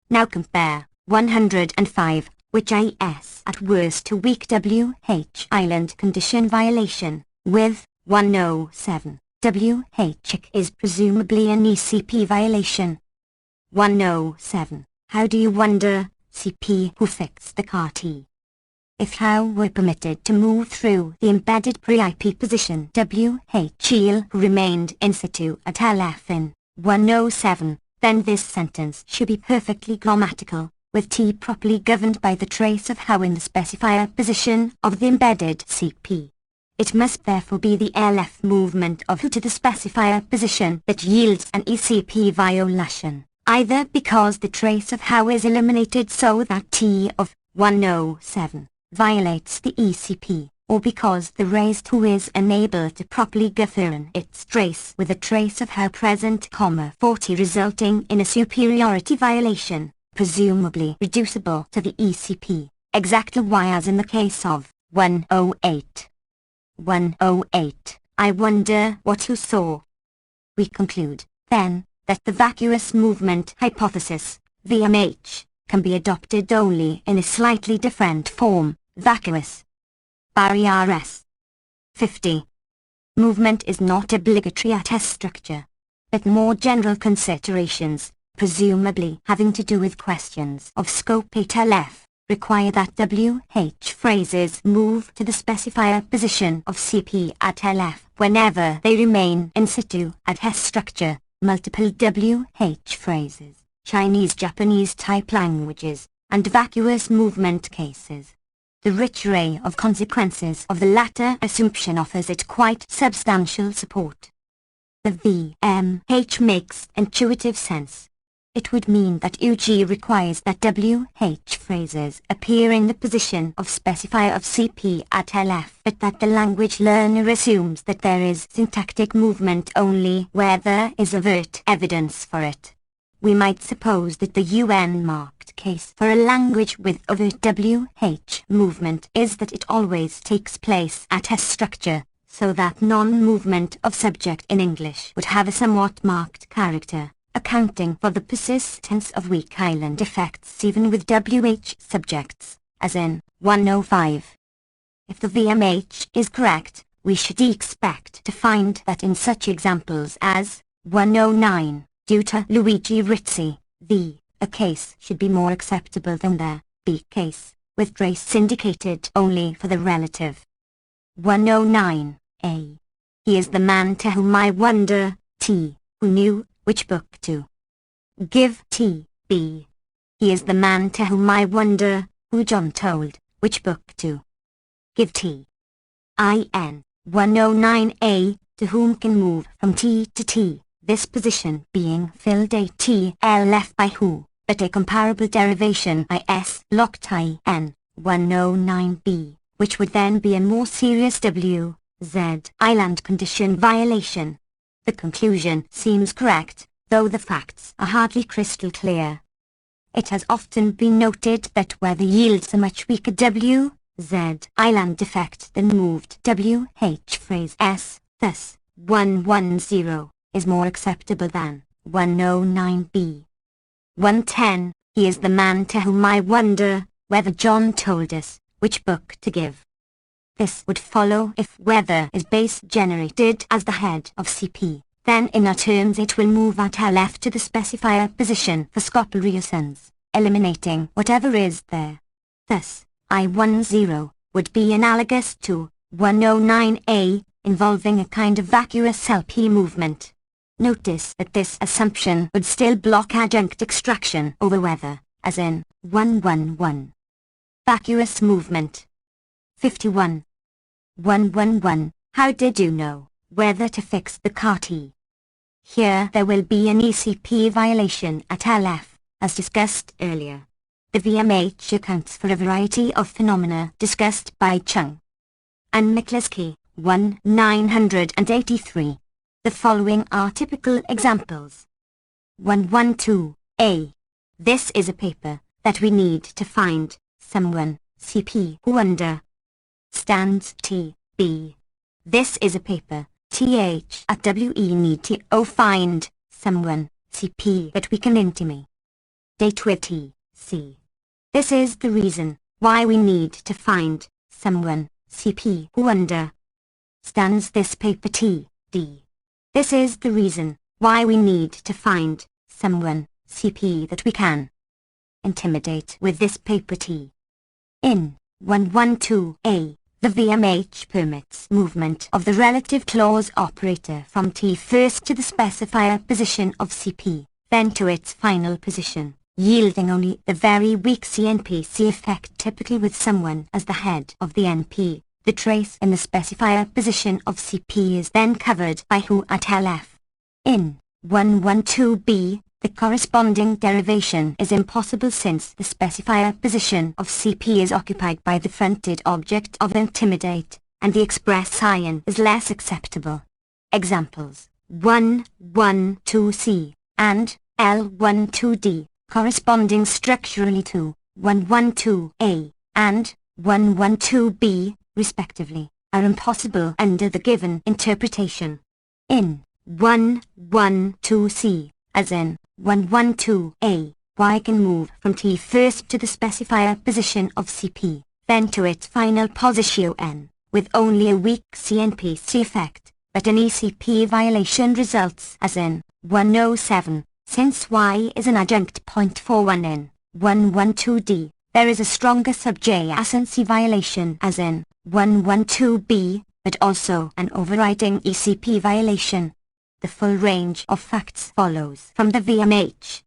Now compare 105, which is at worst a weak WH island condition violation, with 107, WH is presumably an ECP violation. 107, how do you wonder, CP who fixed the car T? If how were permitted to move through the embedded pre-IP position WH who remained in situ at LF in 107, then this sentence should be perfectly grammatical, with T properly governed by the trace of how in the specifier position of the embedded CP. It must therefore be the LF movement of who to the specifier position that yields an ECP violation. either because the trace of how is eliminated so that T of 107 violates the ECP, or because the raised who is unable to properly govern its trace with a trace of how present, 40 resulting in a superiority violation, presumably reducible to the ECP, exactly as in the case of 108. 108. I wonder what you saw. We conclude, then, that the vacuous movement hypothesis, VMH, can be adopted only in a slightly different form, vacuous. Barrier S. 50. Movement is not obligatory at S structure, but more general considerations, presumably having to do with questions of scope at LF, require that WH phrases move to the specifier position of CP at LF whenever they remain in situ at S structure. Multiple WH phrases, Chinese Japanese type languages, and vacuous movement cases. The rich array of consequences of the latter assumption offers it quite substantial support. The VMH makes intuitive sense. It would mean that UG requires that WH phrases appear in the position of specifier of CP at LF, but that the language learner assumes that there is syntactic movement only where there is overt evidence for it. We might suppose that the UN-marked case for a language with overt WH movement is that it always takes place at S structure, so that non-movement of subject in English would have a somewhat marked character, accounting for the persistence of weak island effects even with WH subjects, as in 105. If the VMH is correct, we should expect to find that in such examples as 109, due to Luigi Rizzi, the A case should be more acceptable than the B case, with trace indicated only for the relative. 109, A. He is the man to whom I wonder, T, who knew which book to give, T, B. He is the man to whom I wonder, who John told which book to give, T. IN, 109A, to whom can move from T to T, this position being filled a TL by who, but a comparable derivation IS locked IN, 109B, which would then be a more serious W, Z, island condition violation. The conclusion seems correct, though the facts are hardly crystal clear. It has often been noted that where the yields a much weaker W, Z, island defect than moved WH phrase S, thus, 110, is more acceptable than 109B. 110, he is the man to whom I wonder whether John told us which book to give. This would follow if whether is base generated as the head of CP, then in our terms it will move at LF to the specifier position for scope reasons, eliminating whatever is there. Thus, I10 would be analogous to 109A, involving a kind of vacuous LP movement. Notice that this assumption would still block adjunct extraction over whether, as in 111. Vacuous movement. 51. 111. How did you know whether to fix the car T? Here there will be an ECP violation at LF, as discussed earlier. The VMH accounts for a variety of phenomena discussed by Chung and McCluskey, 1983. The following are typical examples. 112A. This is a paper that we need to find someone, CP, who understands T, B. This is a paper, TH at WE need to find someone, CP, that we can intimate. Date with T, C. This is the reason why we need to find someone, CP, who understands this paper T, D. This is the reason why we need to find someone, CP, that we can intimidate with this paper T. In 112A, the VMH permits movement of the relative clause operator from T first to the specifier position of CP, then to its final position, yielding only the very weak CNPC effect typically with someone as the head of the NP. The trace in the specifier position of CP is then covered by who at LF. In 112B, The corresponding derivation is impossible since the specifier position of CP is occupied by the fronted object of intimidate, and the express sign is less acceptable. Examples: 112C and L12D, corresponding structurally to 112A and 112B, respectively, are impossible under the given interpretation. In 112C, as in 112A, Y can move from T first to the specifier position of CP, then to its final positio N, with only a weak CNPC effect, but an ECP violation results as in 107, since Y is an adjunct point for 1 in 112D. There is a stronger subjacency violation as in 112B, but also an overriding ECP violation. The full range of facts follows from the VMH.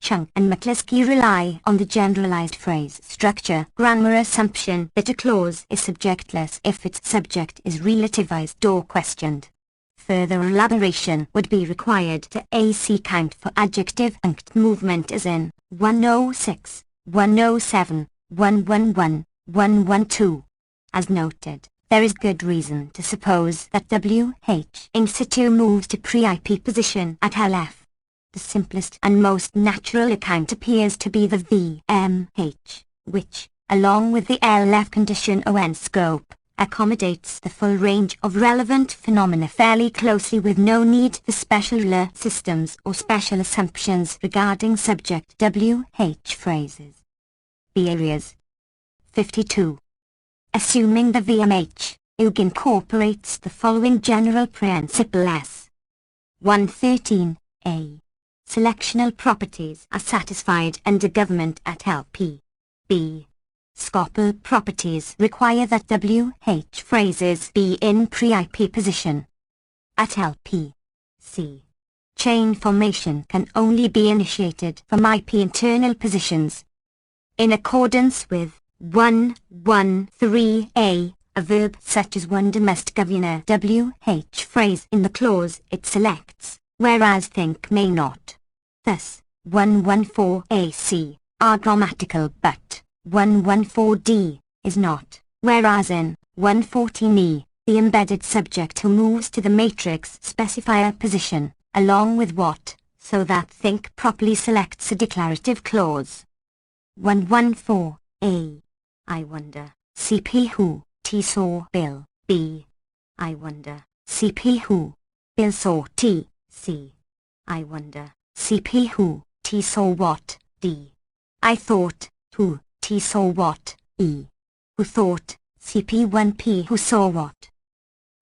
Chung and McCluskey rely on the generalized phrase structure grammar assumption that a clause is subjectless if its subject is relativized or questioned. Further elaboration would be required to AC count for adjective punct movement as in 106, 107, 111, 112. As noted, there is good reason to suppose that WH in situ moves to pre-IP position at LF. The simplest and most natural account appears to be the VMH, which, along with the LF condition ON scope, accommodates the full range of relevant phenomena fairly closely with no need for special systems or special assumptions regarding subject WH phrases. B areas. 52. Assuming the VMH, UG incorporates the following general principle S. 113a. Selectional properties are satisfied under government at LP. B. Scopal properties require that WH phrases be in pre-IP position. At LP. C. Chain formation can only be initiated from IP internal positions. In accordance with 113a, a verb such as wonder must govern a WH phrase in the clause it selects, whereas think may not. Thus, 114ac are grammatical but 114d is not, whereas in 114e, the embedded subject who moves to the matrix specifier position, along with what, so that think properly selects a declarative clause. 114a. I wonder, CP who, T saw Bill, B. I wonder, CP who, Bill saw T, C. I wonder, CP who, T saw what, D. I thought, who, T saw what, E. Who thought, CP1P who saw what.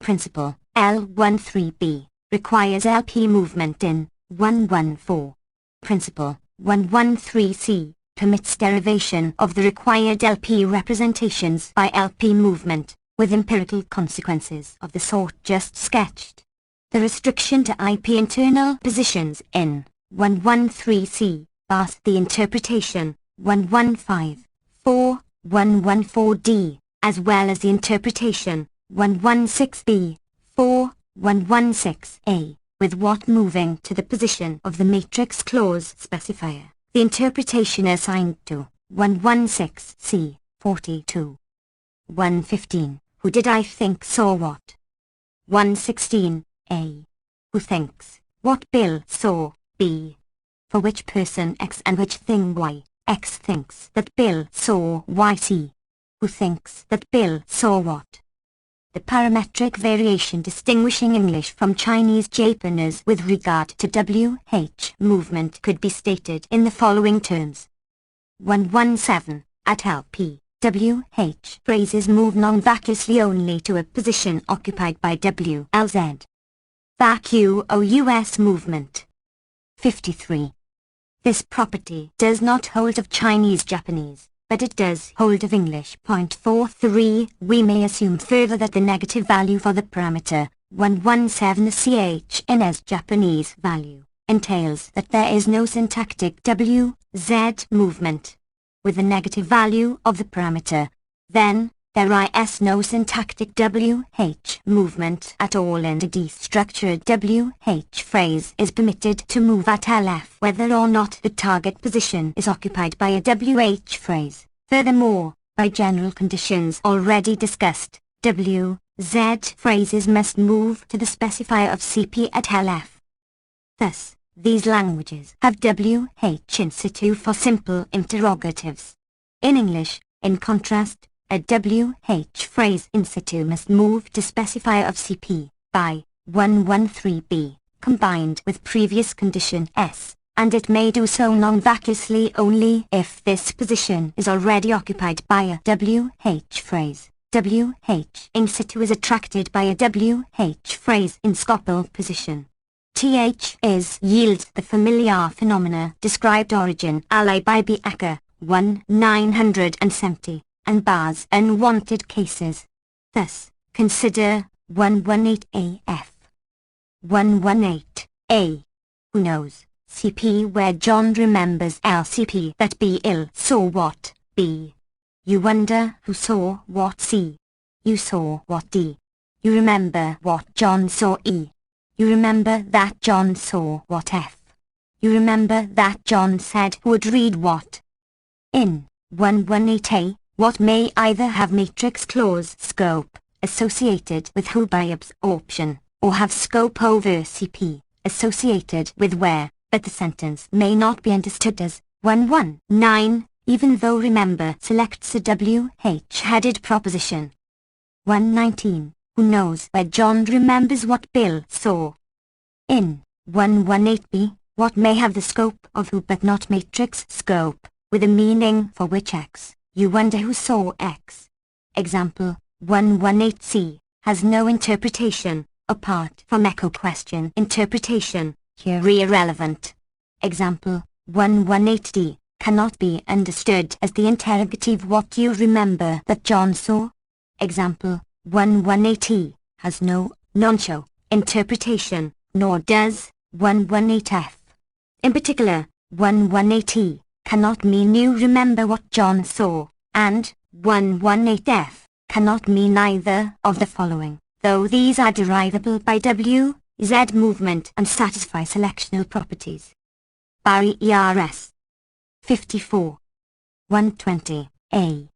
Principle, L13B, requires LP movement in 114. Principle, 113C, permits derivation of the required LP representations by LP movement, with empirical consequences of the sort just sketched. The restriction to IP internal positions in 113C bars the interpretation 115.4, 114D, as well as the interpretation 116B, 4, 116A, with what moving to the position of the matrix clause specifier. The interpretation assigned to 116C, 42. 115. Who did I think saw what? 116A. Who thinks, what Bill saw, B. For which person X and which thing Y, X thinks that Bill saw Y, C. Who thinks that Bill saw what? The parametric variation distinguishing English from Chinese Japanese with regard to WH movement could be stated in the following terms. 117. At LP, WH phrases move non-vacuously only to a position occupied by WLZ. Vacuous movement. 53. This property does not hold of Chinese Japanese, but it does hold of English. 43. We may assume further that the negative value for the parameter 117ch in as Japanese value entails that there is no syntactic WZ movement. With the negative value of the parameter, then, There is no syntactic WH movement at all in the destructured WH phrase is permitted to move at LF whether or not the target position is occupied by a WH phrase. Furthermore, by general conditions already discussed, WZ phrases must move to the specifier of CP at LF. Thus, these languages have WH in situ for simple interrogatives. In English, in contrast, a WH phrase in situ must move to specifier of CP by 113b, combined with previous condition S, and it may do so non-vacuously only if this position is already occupied by a WH phrase. WH in situ is attracted by a WH phrase in scopal position. TH is yields the familiar phenomena described origin ally by B. Acker, 1970, and bars unwanted cases. Thus, consider 118AF. 118A. Who knows, CP where John remembers LCP that B ill saw what, B. You wonder who saw what C. You saw what D. You remember what John saw E. You remember that John saw what F. You remember that John said who would read what. In 118A, what may either have matrix clause scope associated with who by absorption, or have scope over CP associated with where, but the sentence may not be understood as 119, even though remember selects a WH-headed proposition. 119. Who knows where John remembers what Bill saw. In 118b, what may have the scope of who but not matrix scope, with a meaning for which X, you wonder who saw X. Example, 118c, has no interpretation, apart from echo question interpretation, here irrelevant. Example, 118d, cannot be understood as the interrogative what you remember that John saw. Example, 118e, has no, non-show, interpretation, nor does, 118f. In particular, 118e, cannot mean you remember what John saw, and, 118f, cannot mean either of the following, though these are derivable by W, Z movement and satisfy selectional properties. Barry ERS. 54. 120, A.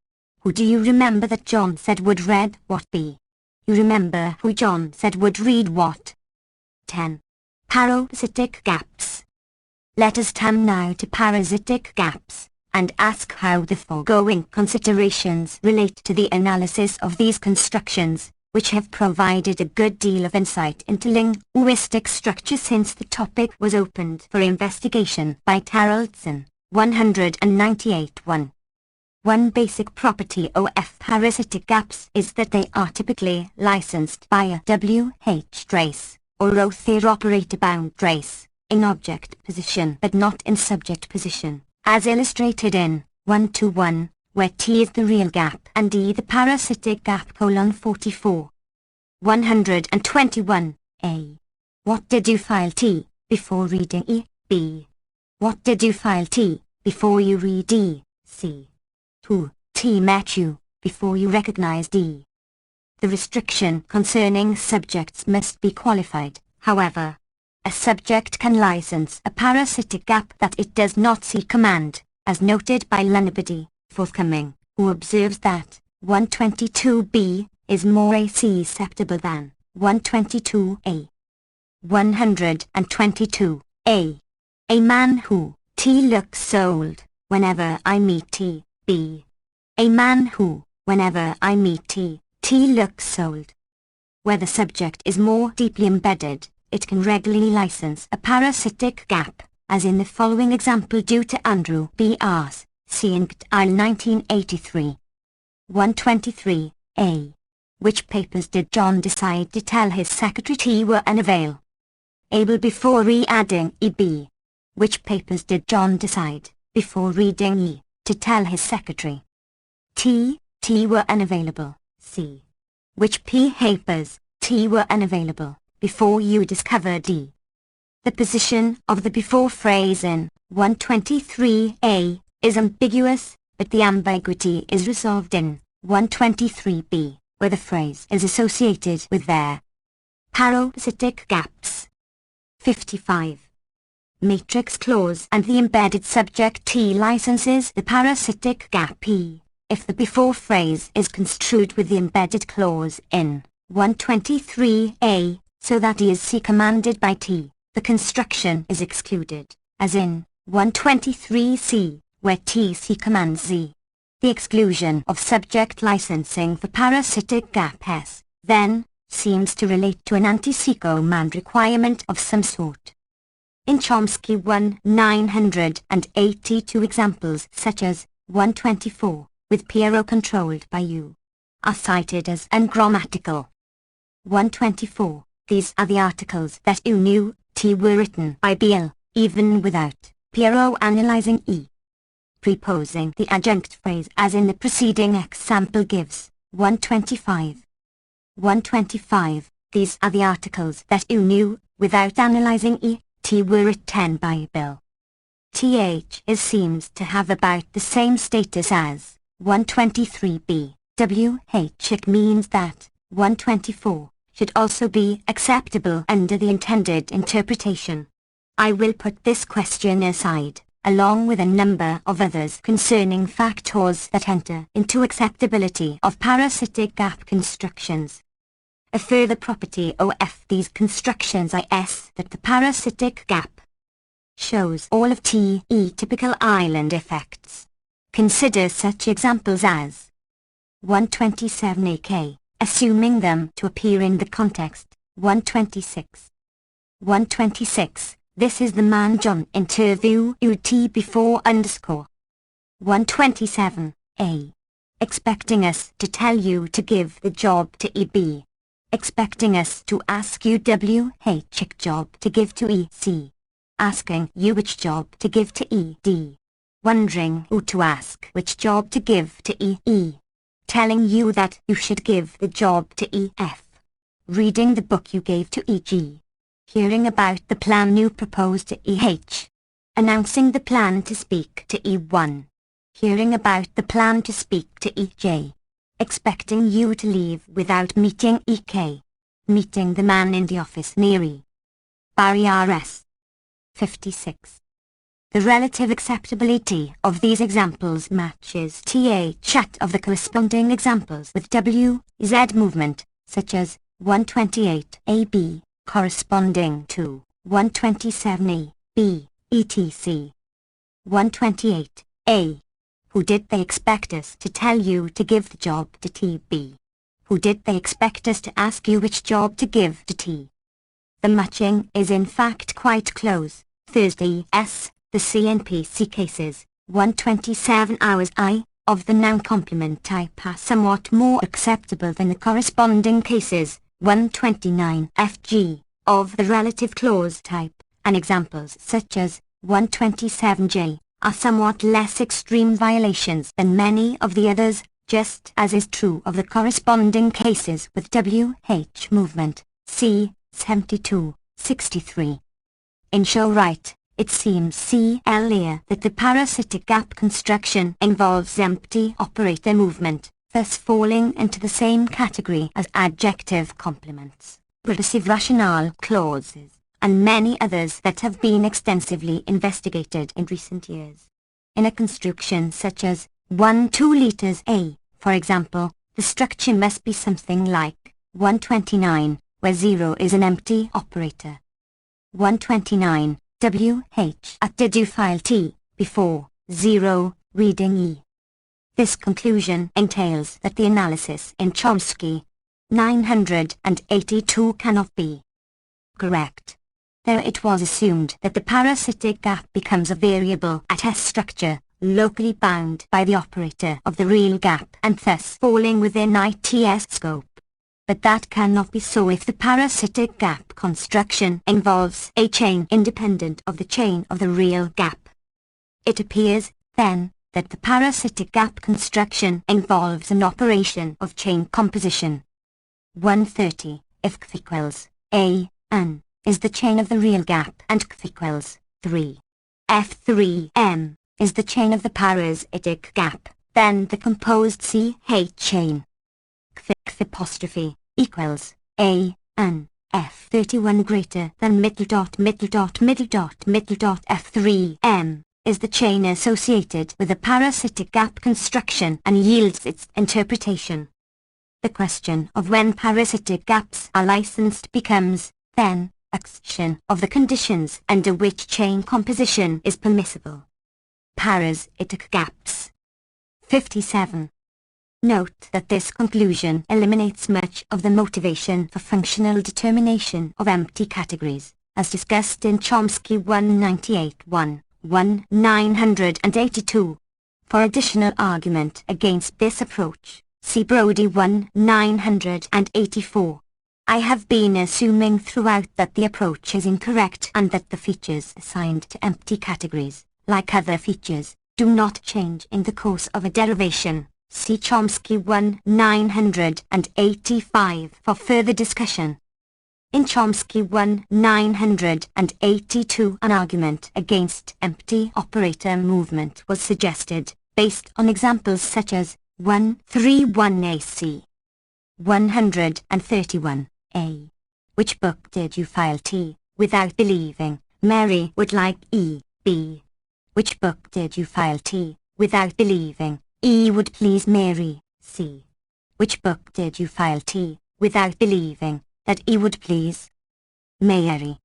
Who do you remember that John said would read what B? You remember who John said would read what? 10. Parasitic gaps. Let us turn now to parasitic gaps, and ask how the foregoing considerations relate to the analysis of these constructions, which have provided a good deal of insight into linguistic structure since the topic was opened for investigation by Taraldson, 198-1. One basic property of parasitic gaps is that they are typically licensed by a WH trace, or Rother operator bound trace, in object position but not in subject position, as illustrated in 1-1, where T is the real gap and E the parasitic gap: 44. 121, A. What did you file T, before reading E, B? What did you file T, before you read E, C? Who, T met you, before you recognize D? The restriction concerning subjects must be qualified, however. A subject can license a parasitic gap that it does not see command, as noted by Lunabody, forthcoming, who observes that 122b is more susceptible than 122a. 122, A. A man who, T looks old, whenever I meet T, B. A man who, whenever I meet T, T looks old. Where the subject is more deeply embedded, it can regularly license a parasitic gap, as in the following example due to Andrew B. Ars, St. 1983. 123, A. Which papers did John decide to tell his secretary T were unavail? Able before re-adding E.B. Which papers did John decide, before reading E, to tell his secretary T were unavailable? C. Which papers, T were unavailable, before you discovered E? The position of the before phrase in 123a is ambiguous, but the ambiguity is resolved in 123b, where the phrase is associated with their parasitic gaps. 55. Matrix clause and the embedded subject T licenses the parasitic gap E, if the before phrase is construed with the embedded clause in 123a, so that E is C commanded by T, the construction is excluded, as in 123c, where T C commands Z. The exclusion of subject licensing for parasitic gap S, then, seems to relate to an anti-C command requirement of some sort. In Chomsky 982 examples such as 124, with Piero controlled by U, are cited as ungrammatical. 124, these are the articles that U knew T were written by BL, even without Piero analyzing E. Preposing the adjunct phrase as in the preceding example gives 125. 125, these are the articles that U knew, without analyzing E, T were written by Bill. TH is seems to have about the same status as 123b. WH it means that 124 should also be acceptable under the intended interpretation. I will put this question aside, along with a number of others concerning factors that enter into acceptability of parasitic gap constructions. A further property of these constructions is that the parasitic gap shows all of T.E. typical island effects. Consider such examples as 127 AK, assuming them to appear in the context, 126. 126, this is the man John interview UT before underscore. 127, A. Expecting us to tell you to give the job to EB. Expecting us to ask you WH job to give to EC. Asking you which job to give to ED. Wondering who to ask which job to give to EE. Telling you that you should give the job to EF. Reading the book you gave to EG. Hearing about the plan you proposed to EH. Announcing the plan to speak to E1. Hearing about the plan to speak to EJ. Expecting you to leave without meeting EK. Meeting the man in the office near E. Barrier S. 56. The relative acceptability of these examples matches TH at of the corresponding examples with W, Z movement, such as 128 AB, corresponding to 127 B, etc. 128 A. Who did they expect us to tell you to give the job to TB? Who did they expect us to ask you which job to give to T? The matching is in fact quite close. Thursday S. The CNPC cases, 127 hours I, of the noun complement type are somewhat more acceptable than the corresponding cases, 129 FG, of the relative clause type, and examples such as 127J, are somewhat less extreme violations than many of the others, just as is true of the corresponding cases with WH movement, c. 72-63. In show right, it seems clear that the parasitic gap construction involves empty operator movement, thus falling into the same category as adjective complements, recursive rationale clauses, and many others that have been extensively investigated in recent years. In a construction such as 1-2 liters A, for example, the structure must be something like 129, where 0 is an empty operator. 129, WH at dedu file T, before 0, reading E. This conclusion entails that the analysis in Chomsky 982 cannot be correct, though it was assumed that the parasitic gap becomes a variable at S structure, locally bound by the operator of the real gap and thus falling within ITS scope. But that cannot be so if the parasitic gap construction involves a chain independent of the chain of the real gap. It appears, then, that the parasitic gap construction involves an operation of chain composition. 130, if K equals A, N, is the chain of the real gap and K equals 3. F3M is the chain of the parasitic gap, then the composed CH chain apostrophe equals A N F31 greater than middle dot middle dot middle dot middle dot F3M is the chain associated with a parasitic gap construction and yields its interpretation. The question of when parasitic gaps are licensed becomes, then, a question of the conditions under which chain composition is permissible. Parasitic gaps. 57. Note that this conclusion eliminates much of the motivation for functional determination of empty categories, as discussed in Chomsky 198-1, 1982. For additional argument against this approach, see Brody 1984. I have been assuming throughout that the approach is incorrect and that the features assigned to empty categories, like other features, do not change in the course of a derivation. See Chomsky 1985 for further discussion. In Chomsky 1982, an argument against empty operator movement was suggested, based on examples such as 131AC. 131A. Which book did you file T, without believing Mary would like E, B? Which book did you file T, without believing E would please Mary, C? Which book did you file T, without believing that E would please Mary?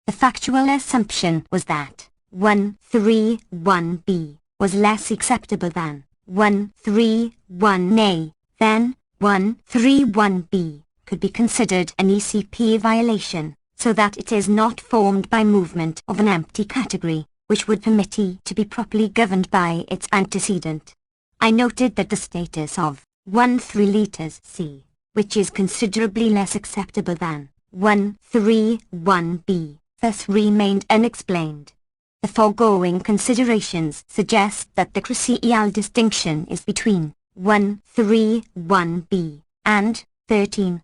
The factual assumption was that 131B was less acceptable than 131A, then 131B could be considered an ECP violation, so that it is not formed by movement of an empty category, which would permit E to be properly governed by its antecedent. I noted that the status of 13 C, which is considerably less acceptable than 131B, thus remained unexplained. The foregoing considerations suggest that the crucial distinction is between 131B and 13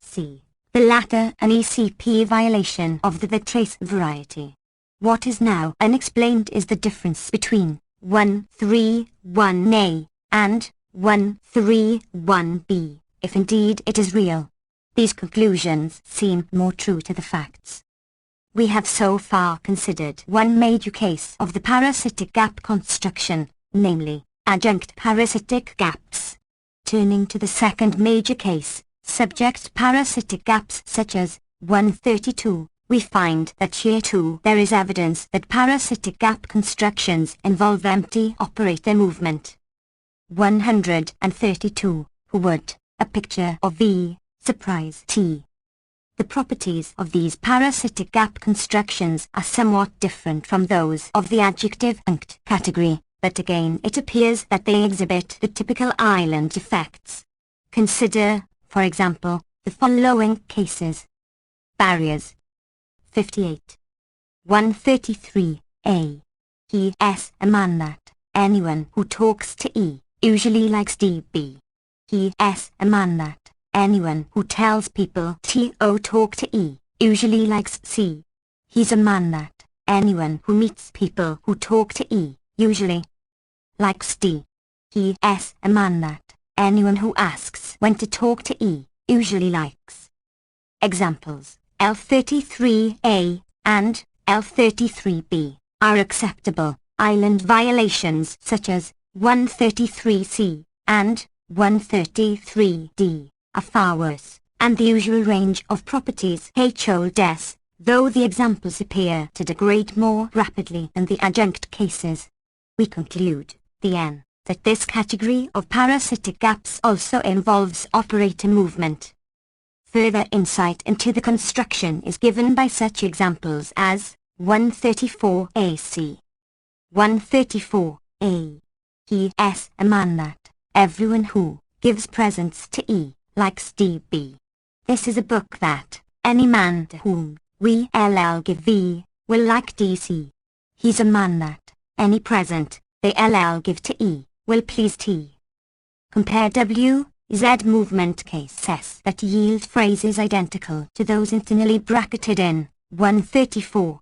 C, the latter an ECP violation of the trace variety. What is now unexplained is the difference between 131A and 131B, if indeed it is real. These conclusions seem more true to the facts. We have so far considered one major case of the parasitic gap construction, namely, adjunct parasitic gaps. Turning to the second major case, subject parasitic gaps such as 132, we find that here too there is evidence that parasitic gap constructions involve empty operator movement. 132, who would, a picture of V, surprise T. The properties of these parasitic gap constructions are somewhat different from those of the adjective unct category, but again it appears that they exhibit the typical island effects. Consider, for example, the following cases. Barriers. 58. 133A. He is a man that anyone who talks to E usually likes DB. He is a man that anyone who tells people to talk to E usually likes C. He's a man that anyone who meets people who talk to E usually likes D. He is a man that anyone who asks when to talk to E usually likes. Examples: L33A and L33B are acceptable island violations such as 133C and 133D are far worse, and the usual range of properties holds, though the examples appear to degrade more rapidly than the adjunct cases. We conclude, then, that this category of parasitic gaps also involves operator movement. Further insight into the construction is given by such examples as 134AC. 134A. He is a man that everyone who gives presents to E likes DB. This is a book that any man to whom we give V will like DC. He's a man that any present they give to E will please T. Compare W. Z movement cases that yield phrases identical to those internally bracketed in 134.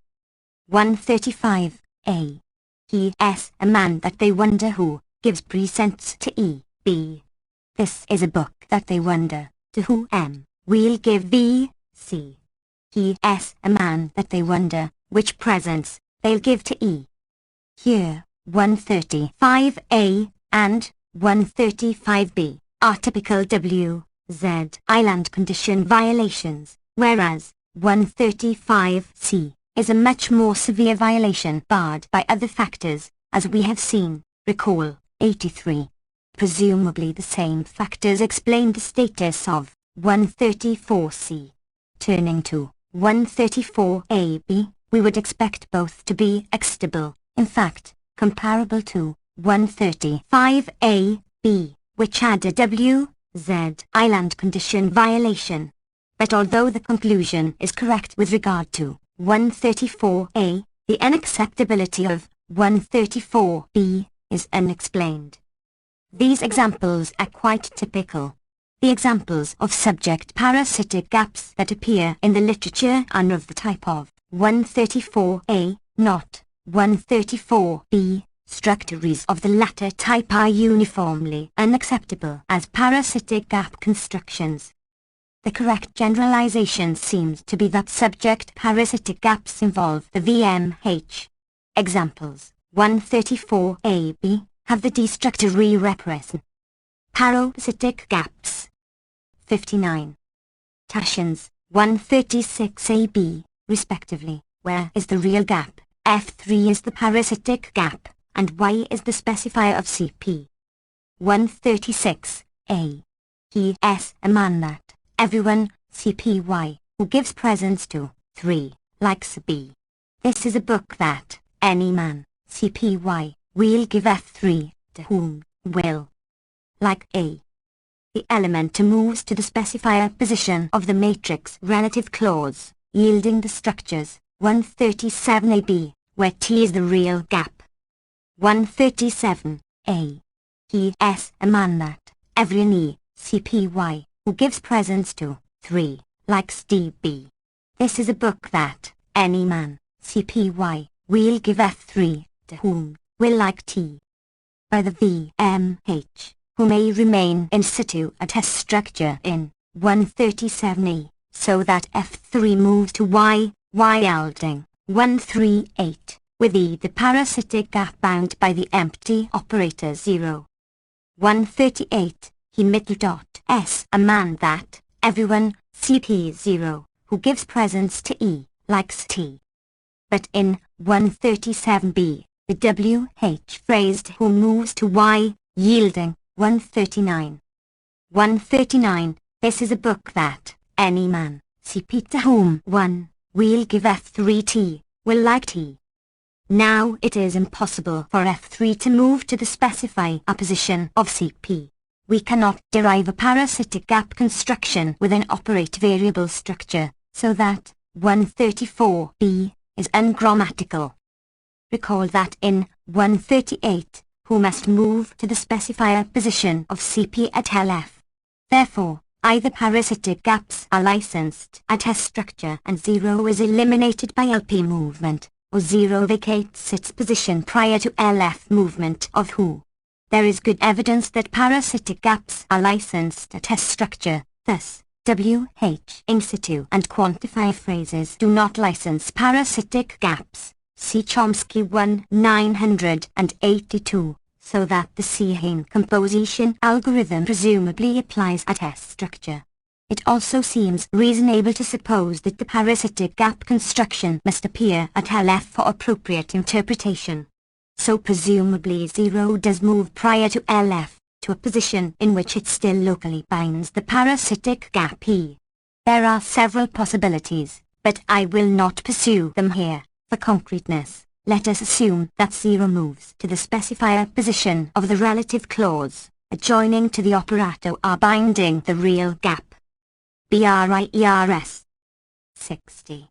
135A. He is a man that they wonder who gives presents to E, B. This is a book that they wonder, to who M, we'll give V, C. He S, a man that they wonder, which presents they'll give to E. Here, 135A and 135B are typical W, Z island condition violations, whereas 135C is a much more severe violation barred by other factors, as we have seen, recall, 83. Presumably the same factors explain the status of 134C. Turning to 134AB, we would expect both to be extable, in fact, comparable to 135AB, which had a W, Z island condition violation. But although the conclusion is correct with regard to 134A, the unacceptability of 134B is unexplained. These examples are quite typical. The examples of subject parasitic gaps that appear in the literature are of the type of 134A, not 134B. Structures of the latter type are uniformly unacceptable as parasitic gap constructions. The correct generalization seems to be that subject parasitic gaps involve the VMH. Examples: 134AB have the destructory repression. Parasitic gaps. 59. Tations, 136AB, respectively, where is the real gap? F3 is the parasitic gap, and Y is the specifier of CP. 136A. He S, a man that everyone, CPY, who gives presents to, 3, likes B. This is a book that any man, CPY, will give F3, to whom, will. Like A. The element moves to the specifier position of the matrix relative clause, yielding the structures, 137AB, where T is the real gap. 137A. He S, a man that every E, CPY, who gives presents to, 3, likes DB. This is a book that any man, CPY, will give F3, to whom, will like T. By the VMH, who may remain in situ a test structure in 137E, so that F3 moves to Y, yielding 138, with E the parasitic gap bound by the empty operator 0. 138, he middle dot S, a man that everyone, CP0, who gives presents to E, likes T. But in 137B, the WH phrased who moves to Y, yielding 139. 139, this is a book that any man, CP to whom 1, will give F3T, will like T. Now it is impossible for F3 to move to the specifier position of CP. We cannot derive a parasitic gap construction with an operate variable structure, so that 134B is ungrammatical. Recall that in 138, who must move to the specifier position of CP at LF. Therefore, either parasitic gaps are licensed at S structure and 0 is eliminated by LP movement, or 0 vacates its position prior to LF movement of who. There is good evidence that parasitic gaps are licensed at S structure, thus, WH in situ and quantifier phrases do not license parasitic gaps. See Chomsky 1982, so that the C-Hain composition algorithm presumably applies at S structure. It also seems reasonable to suppose that the parasitic gap construction must appear at LF for appropriate interpretation. So presumably 0 does move prior to LF, to a position in which it still locally binds the parasitic gap E. There are several possibilities, but I will not pursue them here. For concreteness, let us assume that 0 moves to the specifier position of the relative clause, adjoining to the operator are binding the real gap. BRIERS 60.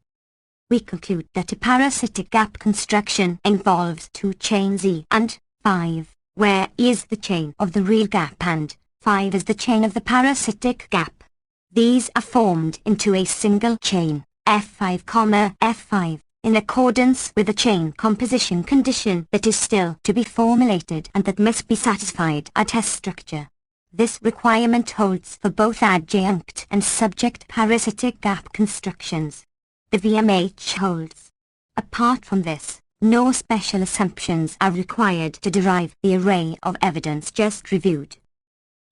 We conclude that a parasitic gap construction involves two chains E and 5, where E is the chain of the real gap and 5 is the chain of the parasitic gap. These are formed into a single chain, F5, F5. in accordance with a chain composition condition that is still to be formulated and that must be satisfied at test structure. This requirement holds for both adjunct and subject parasitic gap constructions. The VMH holds. Apart from this, no special assumptions are required to derive the array of evidence just reviewed.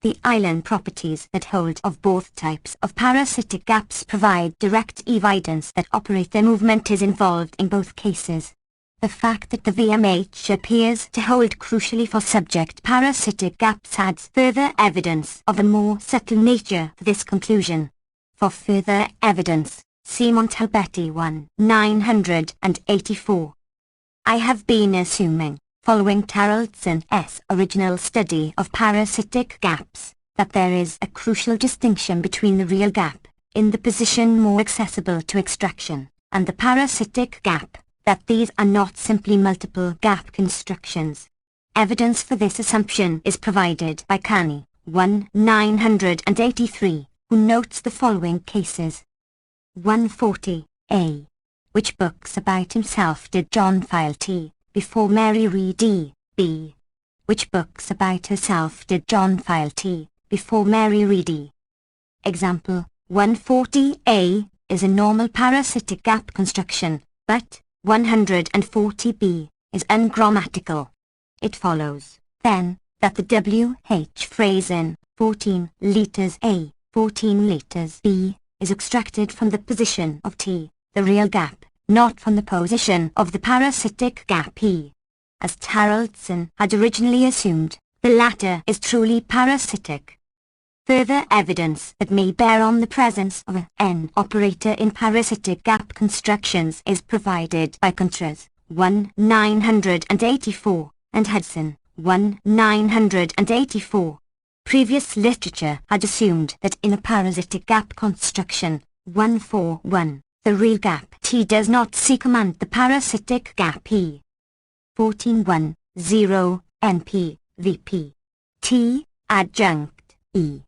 The island properties that hold of both types of parasitic gaps provide direct evidence that operator movement is involved in both cases. The fact that the VMH appears to hold crucially for subject parasitic gaps adds further evidence of a more subtle nature for this conclusion. For further evidence, see Montalbetti 1, 984. I have been assuming, following Taraldsen's original study of parasitic gaps, that there is a crucial distinction between the real gap, in the position more accessible to extraction, and the parasitic gap, that these are not simply multiple gap constructions. Evidence for this assumption is provided by Cani, 1, 983, who notes the following cases. 140, A. Which books about himself did John file T, before Mary read E, B? Which books about herself did John file T, before Mary read E? Example, 140A is a normal parasitic gap construction, but 140B is ungrammatical. It follows, then, that the WH phrase in 14 liters A, 14 liters B, is extracted from the position of T, the real gap, not from the position of the parasitic gap E. As Taraldsen had originally assumed, the latter is truly parasitic. Further evidence that may bear on the presence of an operator in parasitic gap constructions is provided by Contreras, 1, 984, and Hudson, 1, 984. Previous literature had assumed that in a parasitic gap construction, 141, the real gap T does not secant the parasitic gap E. 14.1, 0, NP, VP. T, adjunct, E.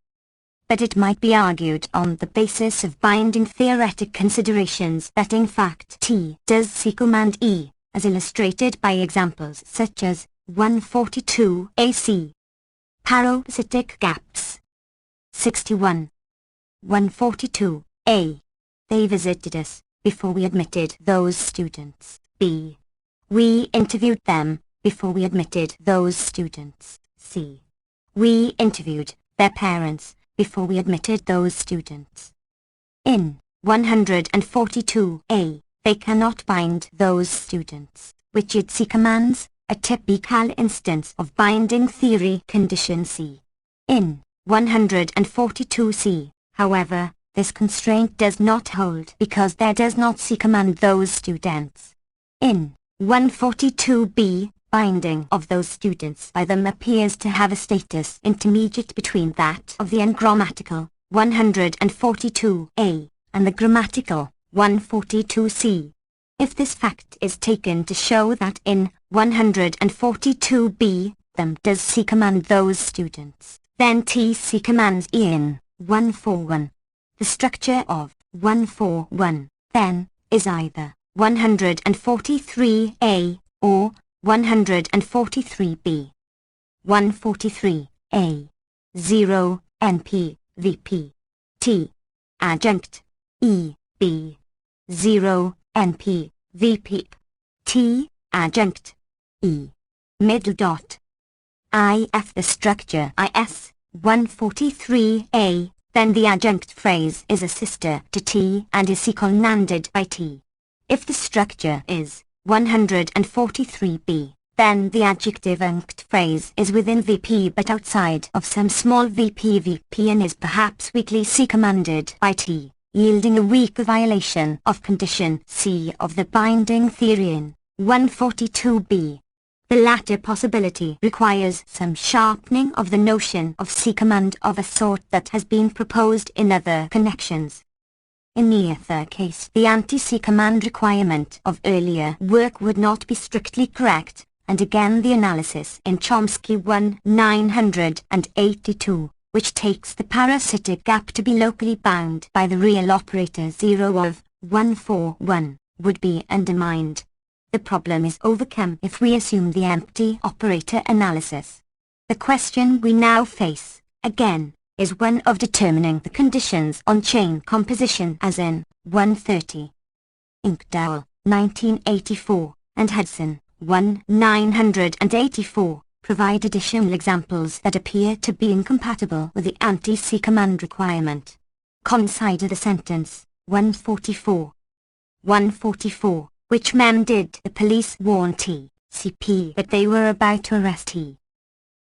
But it might be argued on the basis of binding theoretic considerations that in fact T does secant E, as illustrated by examples such as 142 AC. Parasitic gaps. 61. 142, A. They visited us, before we admitted those students, B. We interviewed them, before we admitted those students, C. We interviewed their parents, before we admitted those students. In 142A, they cannot bind those students, which it secants, a typical instance of binding theory condition C. In 142C, however, this constraint does not hold because there does not secant those students. In 142B, binding of those students by them appears to have a status intermediate between that of the ungrammatical, 142A, and the grammatical, 142C. If this fact is taken to show that in 142B, them does secant those students, then T secants E in 141. The structure of 141, then, is either 143A or 143B. 143A. 0, NP, VP. T. Adjunct. E, B. 0, NP, VP. T. Adjunct. E. Middle dot. If the structure is 143A, then the adjunct phrase is a sister to T and is seconded by T. If the structure is 143B, then the adjectivunct phrase is within VP but outside of some small VP and is perhaps weakly seconded by T, yielding a weak violation of condition C of the binding theory in 142B. The latter possibility requires some sharpening of the notion of secant of a sort that has been proposed in other connections. In neither case, the anti-secant requirement of earlier work would not be strictly correct, and again the analysis in Chomsky 1, 982, which takes the parasitic gap to be locally bound by the real operator 0 of 141, would be undermined. The problem is overcome if we assume the empty operator analysis. The question we now face, again, is one of determining the conditions on chain composition as in 130. Inkdowell, 1984, and Hudson, 1984, provide additional examples that appear to be incompatible with the anti-C command requirement. Consider the sentence, 144. 144. Which mem did the police warn T.C.P. that they were about to arrest T?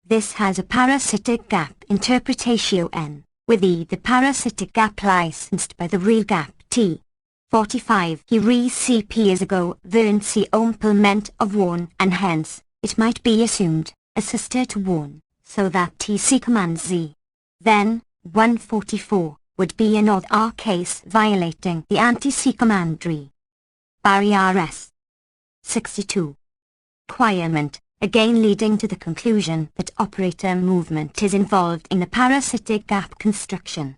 This has a parasitic gap interpretation, with E the parasitic gap licensed by the real gap T. 45. He re CP is ago the C complement of warn, and hence, it might be assumed, a sister to warn, so that TC commands Z. Then, 144, would be an odd R case violating the anti-C command re. Barrier S. 62. Requirement, again leading to the conclusion that operator movement is involved in the parasitic gap construction.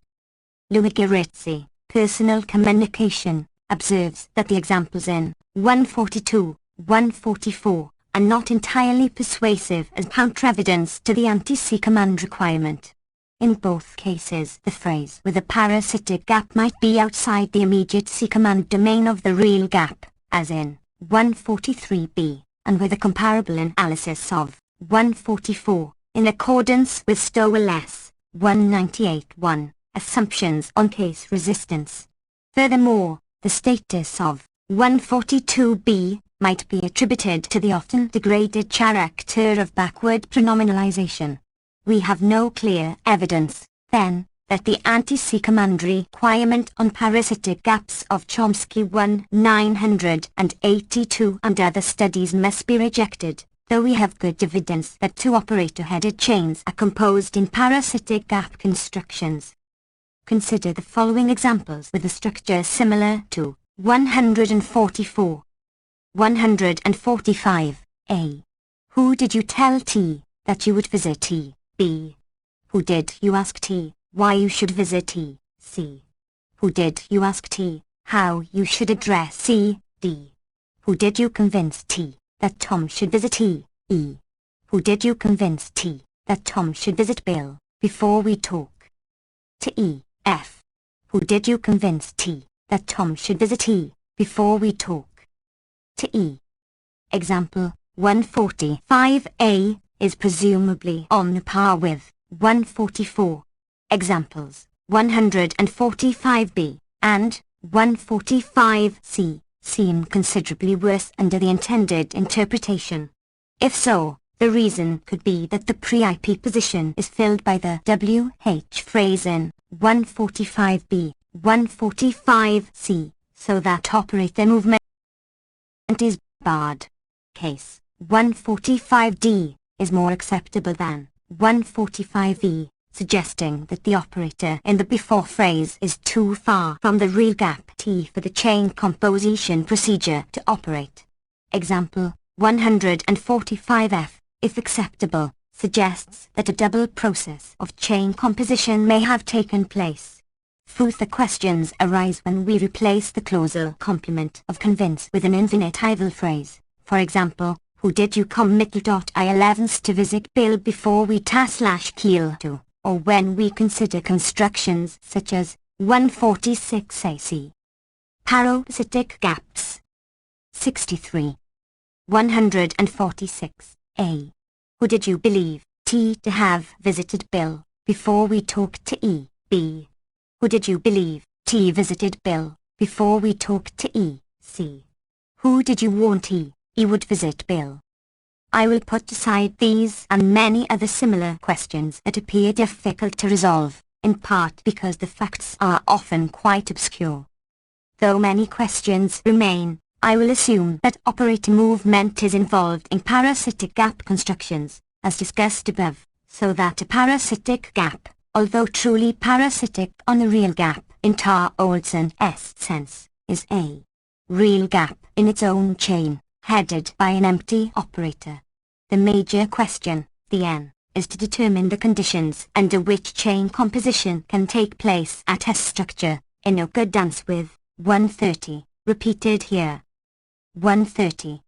Lumigirizzi, Personal Communication, observes that the examples in 142, 144, are not entirely persuasive as counter-evidence to the anti-C command requirement. In both cases, the phrase with a parasitic gap might be outside the immediate C command domain of the real gap, as in 143b, and with a comparable analysis of 144, in accordance with Stowell-S. 198-1, assumptions on case resistance. Furthermore, the status of 142b might be attributed to the often degraded character of backward pronominalization. We have no clear evidence, then, that the anti-C command requirement on parasitic gaps of Chomsky 1982 and other studies must be rejected, though we have good evidence that two operator-headed chains are composed in parasitic gap constructions. Consider the following examples with a structure similar to 144. 145. A. Who did you tell T that you would visit T? B. Who did you ask T why you should visit T? C. Who did you ask T how you should address C? D. Who did you convince T that Tom should visit T? E. Who did you convince T that Tom should visit Bill before we talk? To E. F. Who did you convince T that Tom should visit T before we talk? To E. Example 145A is presumably on par with 144. Examples 145B and 145C seem considerably worse under the intended interpretation. If so, the reason could be that the pre-IP position is filled by the WH phrase in 145B, 145C, so that operator movement is barred. Case 145D is more acceptable than 145E, suggesting that the operator in the before phrase is too far from the real gap T for the chain composition procedure to operate. Example 145F, if acceptable, suggests that a double process of chain composition may have taken place. Further questions arise when we replace the clausal complement of convince with an infinitival phrase. For example, who did you come middle.I11s to visit Bill before we ta/kill to, or when we consider constructions such as 146AC. Parasitic gaps. 63. 146A. Who did you believe T to have visited Bill before we talk to E? B. Who did you believe T visited Bill before we talk to E? C. Who did you warn T he would visit Bill? I will put aside these and many other similar questions that appear difficult to resolve, in part because the facts are often quite obscure. Though many questions remain, I will assume that operator movement is involved in parasitic gap constructions, as discussed above, so that a parasitic gap, although truly parasitic on the real gap in Oldson's sense, is a real gap in its own chain, headed by an empty operator. The major question, then, is to determine the conditions under which chain composition can take place at a structure, in accordance with 130, repeated here. 130.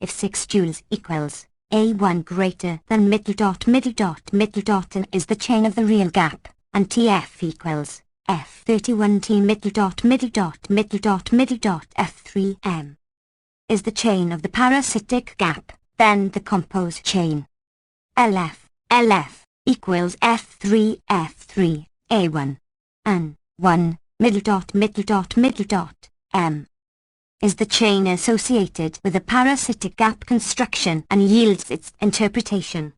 If 6 joules equals A1 greater than middle dot and is the chain of the real gap, and TF equals F31T middle dot F3M is the chain of the parasitic gap, then the composed chain LF equals F3 A1 and 1 middle dot M is the chain associated with the parasitic gap construction and yields its interpretation.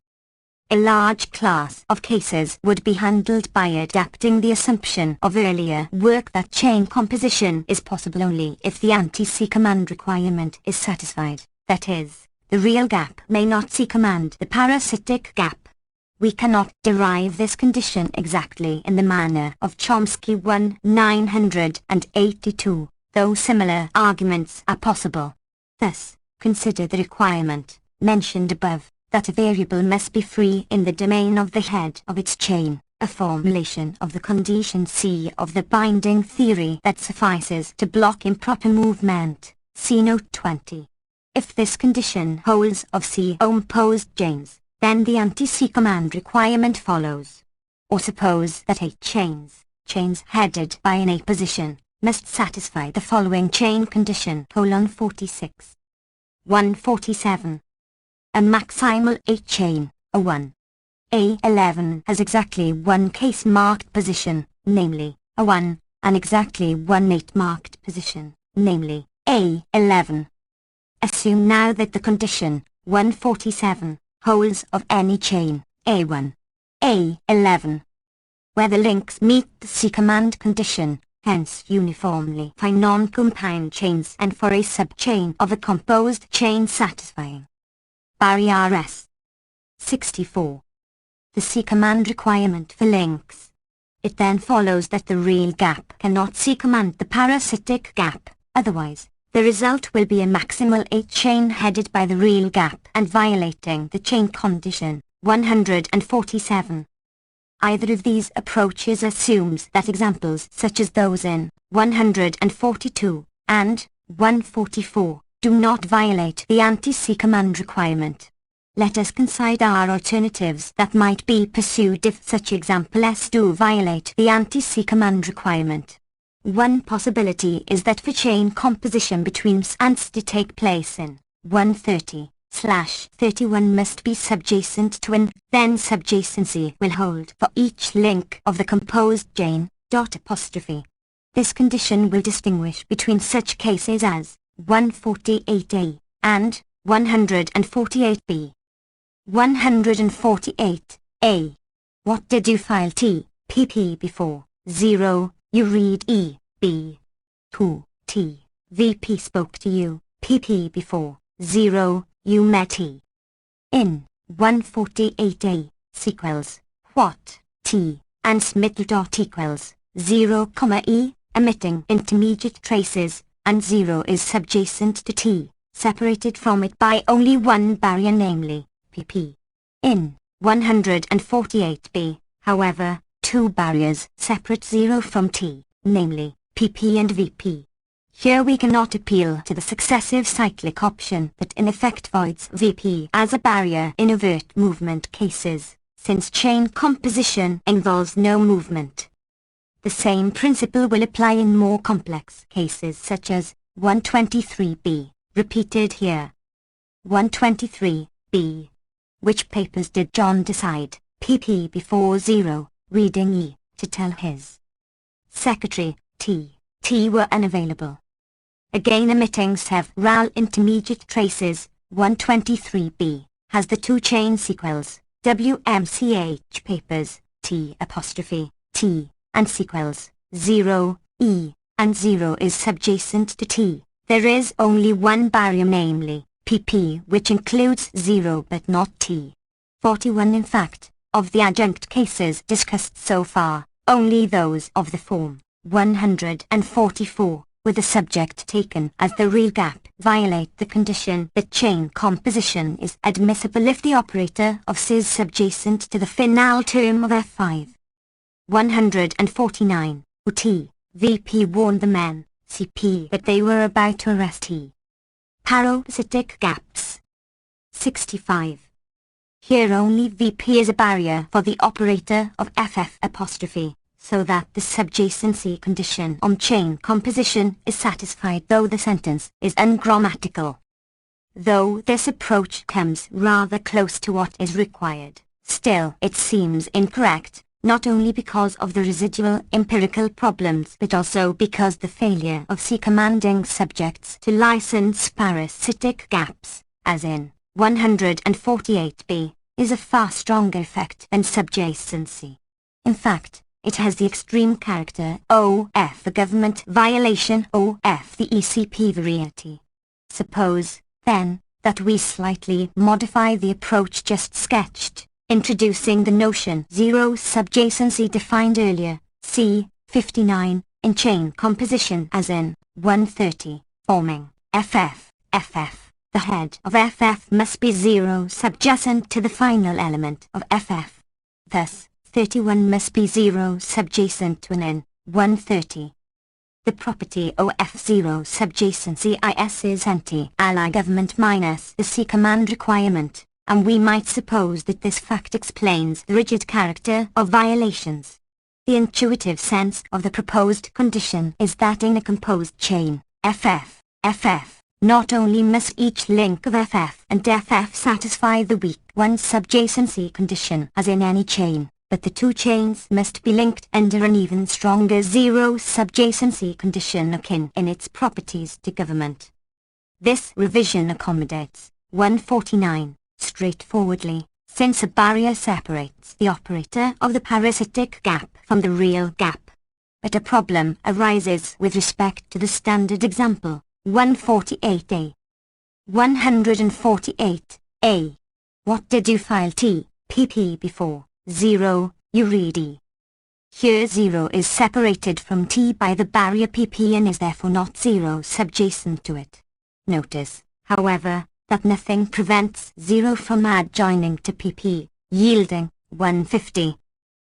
A large class of cases would be handled by adapting the assumption of earlier work that chain composition is possible only if the anti-C command requirement is satisfied, that is, the real gap may not C command the parasitic gap. We cannot derive this condition exactly in the manner of Chomsky 1982, though similar arguments are possible. Thus, consider the requirement, mentioned above, that a variable must be free in the domain of the head of its chain, a formulation of the condition C of the binding theory that suffices to block improper movement, see note 20. If this condition holds of C-composed chains, then the anti-C command requirement follows. Or suppose that A chains headed by an A position, must satisfy the following chain condition: 46. 147. A maximal A chain, A1. A11 has exactly one case-marked position, namely, A1, and exactly one 8-marked position, namely, A11. Assume now that the condition, 147, holds of any chain, A1, A11, where the links meet the C command condition, hence uniformly for non-compound chains and for a subchain of a composed chain satisfying. Barrier S. 64. The C command requirement for links. It then follows that the real gap cannot C command the parasitic gap, otherwise, the result will be a maximal A chain headed by the real gap and violating the chain condition, 147. Either of these approaches assumes that examples such as those in 142 and 144 do not violate the anti-C command requirement. Let us consider our alternatives that might be pursued if such examples do violate the anti-C command requirement. One possibility is that for chain composition between ants to take place in 130/31 must be subjacent to an, then subjacency will hold for each link of the composed chain, ''. This condition will distinguish between such cases as 148A and 148B. 148A. What did you file T, pp before 0, you read E, B. Who, T, VP spoke to you, pp before 0, you met E. In 148A, sequels, what, T, and middle dot equals 0, E, emitting intermediate traces, and 0 is subjacent to T, separated from it by only one barrier, namely, pp. In 148B, however, two barriers separate 0 from T, namely, pp and vp. Here we cannot appeal to the successive cyclic option that in effect voids vp as a barrier in overt movement cases, since chain composition involves no movement. The same principle will apply in more complex cases such as 123B, repeated here. 123B. Which papers did John decide, pp before 0, reading E, to tell his secretary, T were unavailable? Again omitting several intermediate traces, 123B, has the two chain sequels, WMCH papers, T', and sequels, 0, E, and 0 is subjacent to T. There is only one barrier, namely, pp, which includes 0 but not T. 41. In fact, of the adjunct cases discussed so far, only those of the form 144, with the subject taken as the real gap, violate the condition that chain composition is admissible if the operator of C is subjacent to the final term of F5. 149. T, VP warned the men, CP, that they were about to arrest T. Parasitic gaps. 65. Here only VP is a barrier for the operator of FF apostrophe, so that the subjacency condition on chain composition is satisfied though the sentence is ungrammatical. Though this approach comes rather close to what is required, still it seems incorrect, not only because of the residual empirical problems but also because the failure of C commanding subjects to license parasitic gaps, as in 148b, is a far stronger effect than subjacency. In fact, it has the extreme character OF the government violation OF the ECP variety. Suppose, then, that we slightly modify the approach just sketched, introducing the notion zero subjacency defined earlier, c. 59, in chain composition as in 130, forming FF. The head of FF must be zero subjacent to the final element of FF. Thus, 31 must be zero subjacent to an N, 130. The property OF0 subjacency is anti-ally government minus the C command requirement, and we might suppose that this fact explains the rigid character of violations. The intuitive sense of the proposed condition is that in a composed chain, FF, not only must each link of FF and FF satisfy the weak one subjacency condition as in any chain, but the two chains must be linked under an even stronger zero subjacency condition akin in its properties to government. This revision accommodates 149 straightforwardly, since a barrier separates the operator of the parasitic gap from the real gap. But a problem arises with respect to the standard example, 148a. 148a. What did you file T, pp before 0, you read E. Here 0 is separated from T by the barrier pp and is therefore not zero subjacent to it. Notice, however, that nothing prevents 0 from adjoining to pp, yielding 150.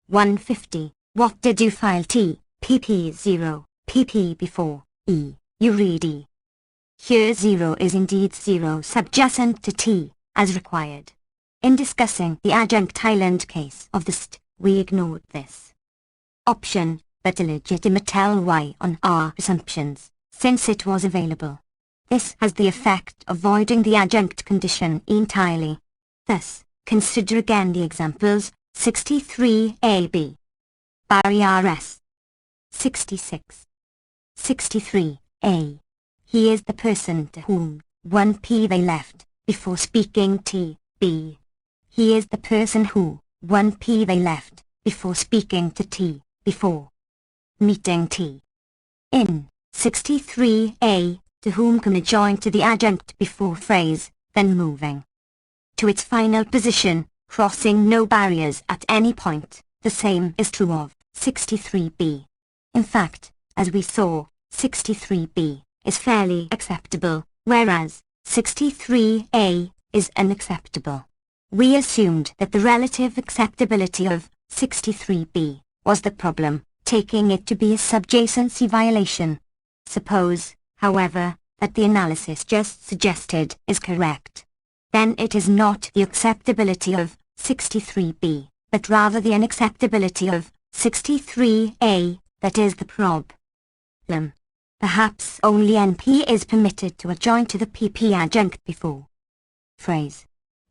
150. What did you file T, pp 0, pp before E, you read E. Here 0 is indeed zero subjacent to T, as required. In discussing the adjunct island case of the ST, we ignored this option, but a legitimate ly on our assumptions, since it was available. This has the effect of voiding the adjunct condition entirely. Thus, consider again the examples, 63ab. Barrier S. 66. 63a. He is the person to whom 1p they left, before speaking T, B. He is the person who 1p they left, before speaking to T, before meeting T. In 63a, to whom can adjoin to the adjunct before phrase, then moving to its final position, crossing no barriers at any point. The same is true of 63b. In fact, as we saw, 63b is fairly acceptable, whereas 63a is unacceptable. We assumed that the relative acceptability of 63b was the problem, taking it to be a subjacency violation. Suppose, however, that the analysis just suggested is correct. Then it is not the acceptability of 63b, but rather the unacceptability of 63a that is the problem. Perhaps only NP is permitted to adjoin to the PP adjunct before phrase.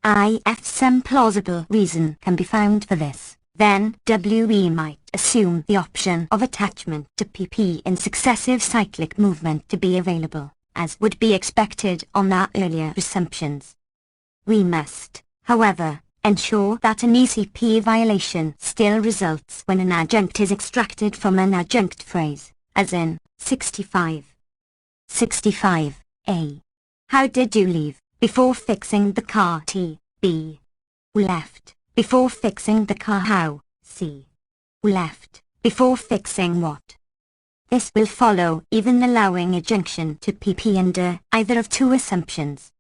If some plausible reason can be found for this, then WE might assume the option of attachment to PP in successive cyclic movement to be available, as would be expected on our earlier assumptions. We must, however, ensure that an ECP violation still results when an adjunct is extracted from an adjunct phrase, as in 65. 65a. How did you leave, before fixing the car T, B? We left, before fixing the car how, C? We left, before fixing what? This will follow even allowing adjunction to PP under either of two assumptions.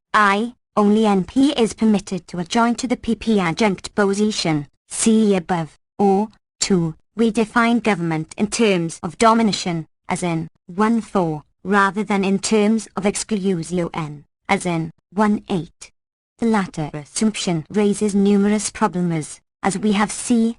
Only NP is permitted to adjoin to the PP adjunct position, C above, or 2. We define government in terms of domination, as in 1-4, rather than in terms of exclusio n, as in 1-8. The latter assumption raises numerous problems, as we have seen.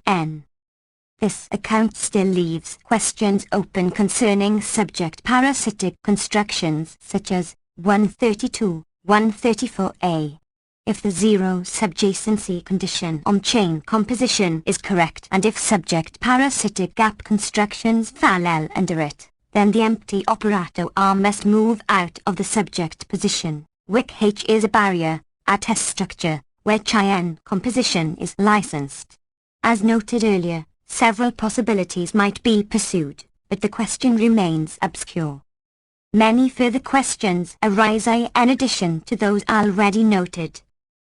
This account still leaves questions open concerning subject parasitic constructions such as 132, 134a. If the zero subjacency condition on chain composition is correct and if subject parasitic gap constructions fall under it, then the empty operator R must move out of the subject position, which is a barrier, at a structure, where chain composition is licensed. As noted earlier, several possibilities might be pursued, but the question remains obscure. Many further questions arise in addition to those already noted.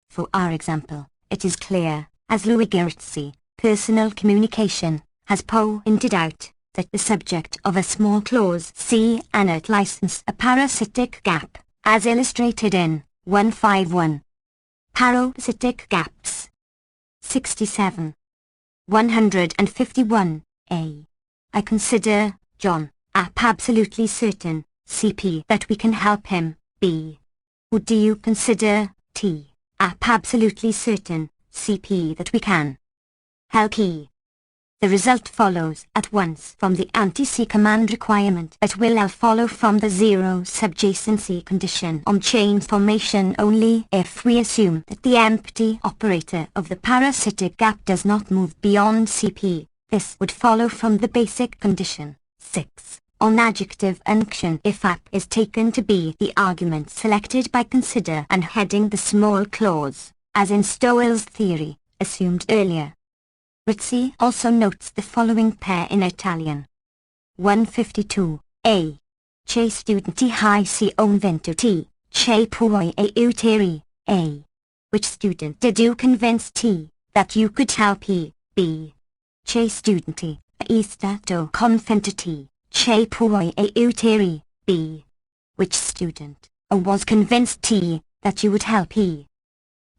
For our example, it is clear, as Louis Gertzi, Personal Communication, has pointed out, that the subject of a small clause C cannot license a parasitic gap, as illustrated in 151. Parasitic gaps. 67. 151a. I consider, John, absolutely certain, CP, that we can help him, B. Or do you consider, T, absolutely certain, CP, that we can help E? The result follows at once from the anti-C command requirement that will follow from the zero subjacency condition on chain formation only if we assume that the empty operator of the parasitic gap does not move beyond CP. This would follow from the basic condition, 6, on adjective unction if app is taken to be the argument selected by consider and heading the small clause, as in Stowell's theory, assumed earlier. Rizzi also notes the following pair in Italian. 152, A. Che studenti hai si convinto T, che puoi aiutare, A. Which student did you convince T, that you could help E, B. Che studenti, è stato convinto T, che puoi aiutare, B. Which student, was convinced T, that you would help E.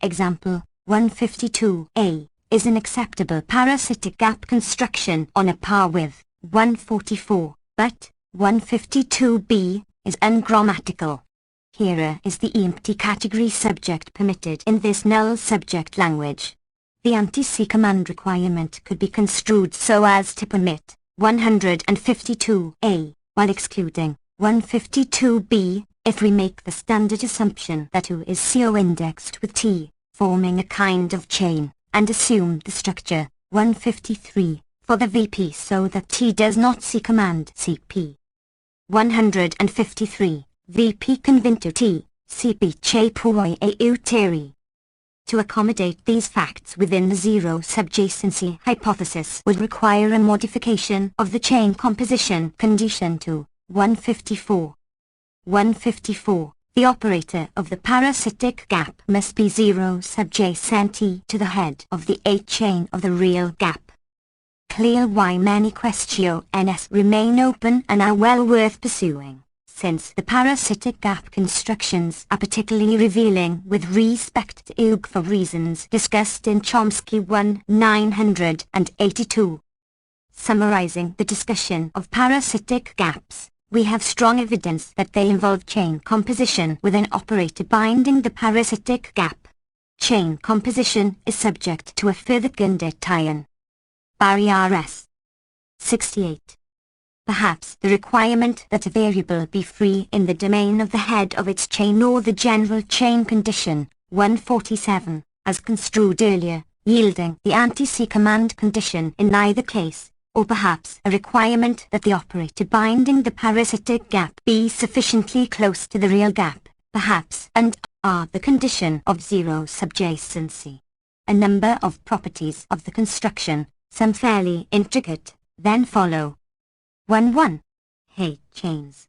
Example, 152, A. Is an acceptable parasitic gap construction on a par with 144, but 152b is ungrammatical. Here is the empty category subject permitted in this null subject language. The anti-C command requirement could be construed so as to permit 152a, while excluding 152b, if we make the standard assumption that U is CO indexed with T, forming a kind of chain, and assume the structure, 153, for the VP so that T does not C command CP. 153, VP convinto T, CP che puoi aiutare. To accommodate these facts within the zero subjacency hypothesis would require a modification of the chain composition condition to 154. 154. The operator of the parasitic gap must be zero subjacent to the head of the A chain of the real gap. Clear why many questions remain open and are well worth pursuing, since the parasitic gap constructions are particularly revealing with respect to UG for reasons discussed in Chomsky 1982. Summarizing the discussion of parasitic gaps, we have strong evidence that they involve chain composition with an operator binding the parasitic gap. Chain composition is subject to a further condition. Barrier S. 68. Perhaps the requirement that a variable be free in the domain of the head of its chain or the general chain condition, 147, as construed earlier, yielding the anti-C command condition in neither case, or perhaps a requirement that the operator binding the parasitic gap be sufficiently close to the real gap, perhaps, and are the condition of zero subjacency. A number of properties of the construction, some fairly intricate, then follow. 1. Hate chains.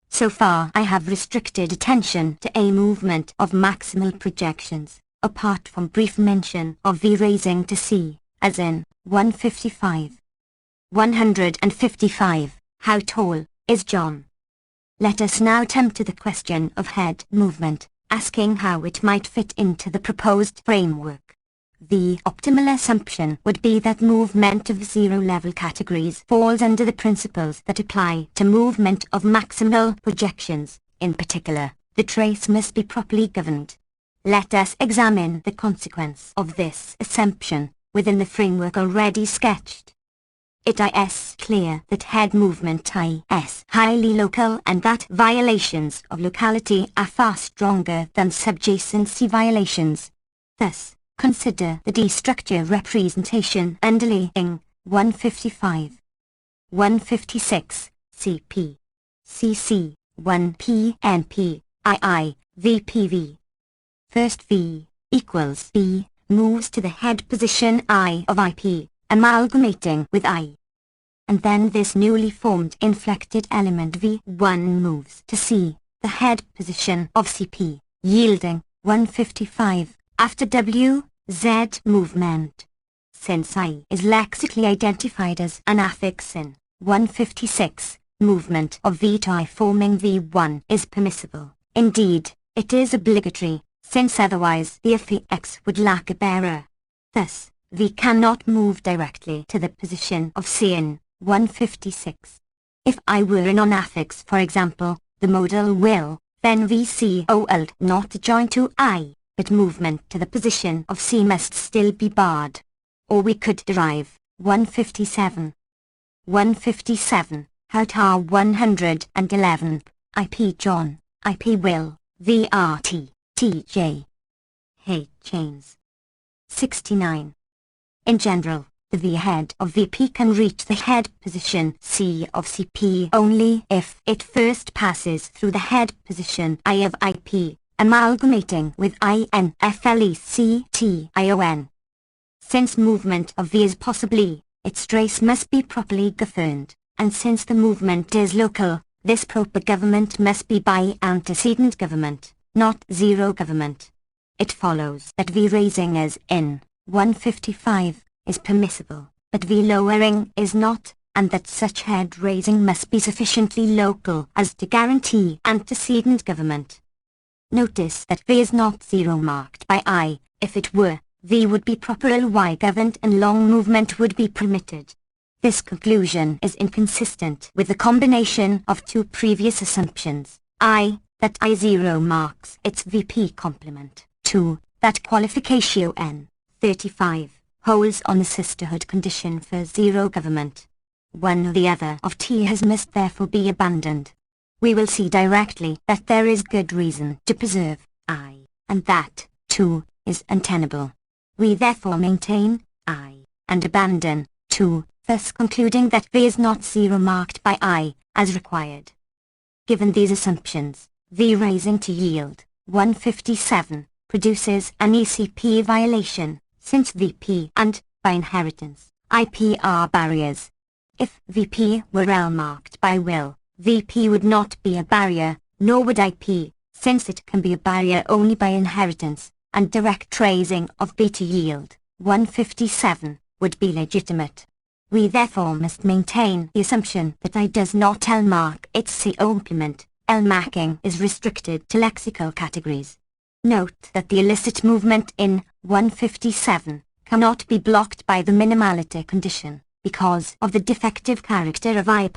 So far I have restricted attention to a movement of maximal projections, apart from brief mention of V raising to C, as in 155. 155. How tall is John? Let us now turn to the question of head movement, asking how it might fit into the proposed framework. The optimal assumption would be that movement of zero-level categories falls under the principles that apply to movement of maximal projections, in particular, the trace must be properly governed. Let us examine the consequence of this assumption within the framework already sketched. It is clear that head movement is highly local and that violations of locality are far stronger than subjacency violations. Thus, consider the D-structure representation underlying 155, 156, CP, CC, 1P, NP, II, VPV. First V equals B moves to the head position I of IP, amalgamating with I. And then this newly formed inflected element V1 moves to C, the head position of CP, yielding 155 after W, Z movement. Since I is lexically identified as an affix in 156, movement of V to I forming V1 is permissible. Indeed, it is obligatory, since otherwise the affix would lack a bearer. Thus, V cannot move directly to the position of C in 156. If I were a non-affix, for example, the modal will, then VC would not join to I, but movement to the position of C must still be barred. Or we could derive 157. 157, out R111, IP John, IP Will, VRT, TJ. H chains. 69. In general, the V head of VP can reach the head position C of CP only if it first passes through the head position I of IP, amalgamating with INFLECTION. Since movement of V is possibly, its trace must be properly governed, and since the movement is local, this proper government must be by antecedent government, not zero government. It follows that V raising as in 155 is permissible, but V lowering is not, and that such head raising must be sufficiently local as to guarantee antecedent government. Notice that V is not zero marked by I. If it were, V would be proper Ly governed and long movement would be permitted. This conclusion is inconsistent with the combination of two previous assumptions. I, that I0 marks its VP complement. 2, that qualificatio N, 35, holds on the sisterhood condition for zero government. One or the other of T must therefore be abandoned. We will see directly that there is good reason to preserve I, and that, 2, is untenable. We therefore maintain I, and abandon 2, thus concluding that V is not zero marked by I, as required. Given these assumptions, V raising to yield 157 produces an ECP violation, since VP and, by inheritance, IP are barriers. If VP were L marked by will, VP would not be a barrier, nor would IP, since it can be a barrier only by inheritance, and direct tracing of B to yield 157 would be legitimate. We therefore must maintain the assumption that I does not L mark its C complement. L marking is restricted to lexical categories. Note that the illicit movement in 157 cannot be blocked by the minimality condition, because of the defective character of I'.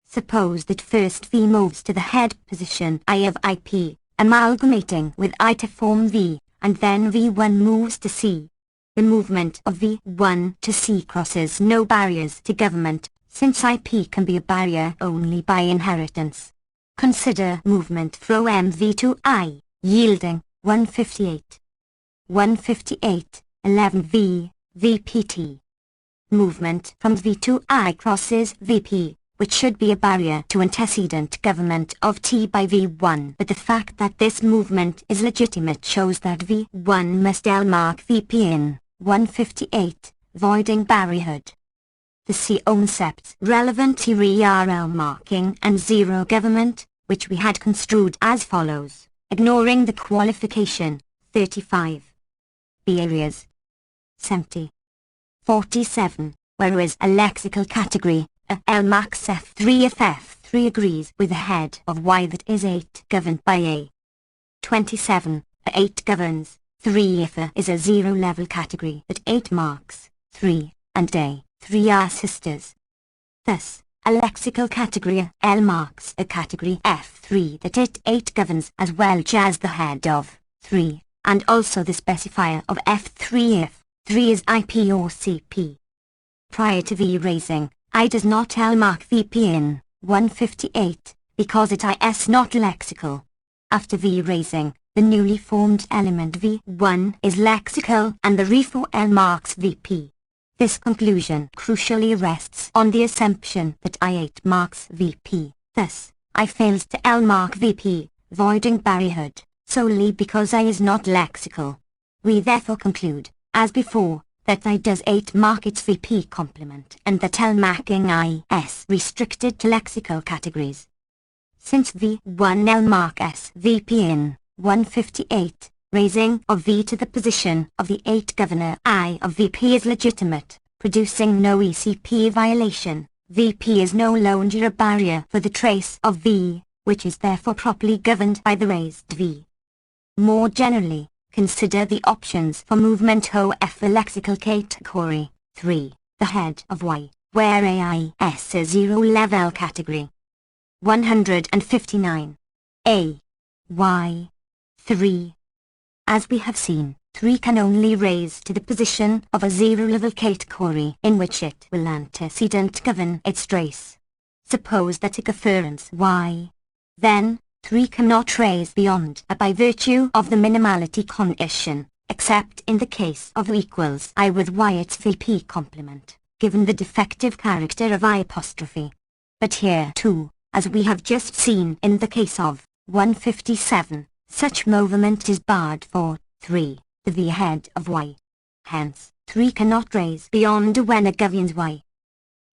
Suppose that first V moves to the head position I of IP, amalgamating with I to form V, and then V1 moves to C. The movement of V1 to C crosses no barriers to government, since IP can be a barrier only by inheritance. Consider movement from MV to I, yielding 158. 158, 11V, VPT. Movement from V to I crosses VP, which should be a barrier to antecedent government of T by V1. But the fact that this movement is legitimate shows that V1 must L mark VP in 158, voiding barrierhood. The C concepts relevant to RL marking and zero government, which we had construed as follows, ignoring the qualification, 35. B areas. 70. 47, whereas a lexical category, L max F3 if F3 agrees with the head of Y that is 8 governed by A. 27, 8 governs 3 if A is a zero-level category that 8 marks 3, and A, 3 are sisters. Thus, A lexical category L marks a category F3 that it governs as well as the head of 3, and also the specifier of F3 if 3 is IP or CP. Prior to V raising, I does not L mark VP in 158, because it is not lexical. After V raising, the newly formed element V1 is lexical and the re4 L marks VP. This conclusion crucially rests on the assumption that I8 marks VP. Thus, I fails to L mark VP, voiding barrierhood, solely because I is not lexical. We therefore conclude, as before, that I does 8 mark its VP complement and that L marking I is restricted to lexical categories. Since V1 L mark S VP in 158, raising of V to the position of the 8 governor I of VP is legitimate, producing no ECP violation. VP is no longer a barrier for the trace of V, which is therefore properly governed by the raised V. More generally, consider the options for movement OF a lexical category 3, the head of Y, where AI is a zero-level category. 159. A. Y. 3. As we have seen, 3 can only raise to the position of a zero-level category in which it will antecedent govern its trace. Suppose that a afference Y. Then, 3 cannot raise beyond A by virtue of the minimality condition, except in the case of equals I with Y its VP complement, given the defective character of I'. But here too, as we have just seen in the case of 157, such movement is barred for 3, the V head of Y. Hence, 3 cannot raise beyond A when A governs Y.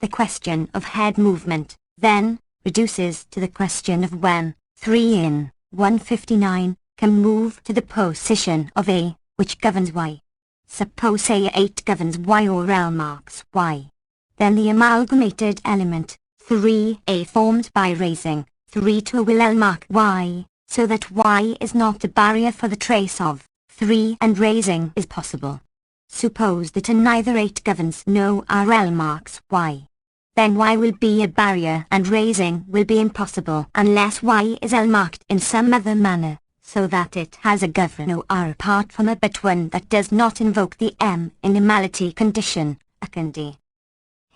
The question of head movement, then, reduces to the question of when 3 in 159 can move to the position of A, which governs Y. Suppose A8 governs Y or L marks Y. Then the amalgamated element 3A formed by raising 3 to A will L mark Y, so that Y is not a barrier for the trace of 3 and raising is possible. Suppose that a neither 8 governs no RL marks Y. Then Y will be a barrier and raising will be impossible unless Y is L marked in some other manner, so that it has a governor R apart from A but one that does not invoke the minimality condition, A.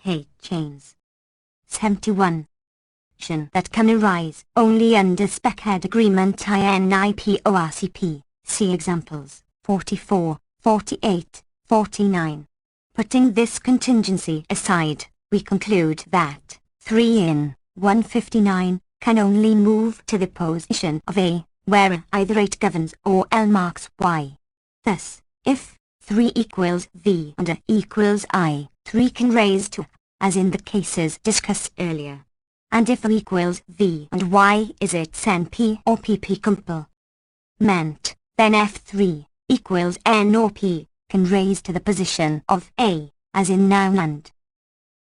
H chains. 71. That can arise only under spec-head agreement INIPORCP. See examples 44, 48, 49. Putting this contingency aside, we conclude that 3 in 159 can only move to the position of A, where either 8 governs or L marks Y. Thus, if 3 equals V and A equals I, 3 can raise to, as in the cases discussed earlier. And if A equals V and Y is its NP or PP complement, then F3 equals N or P can raise to the position of A, as in noun and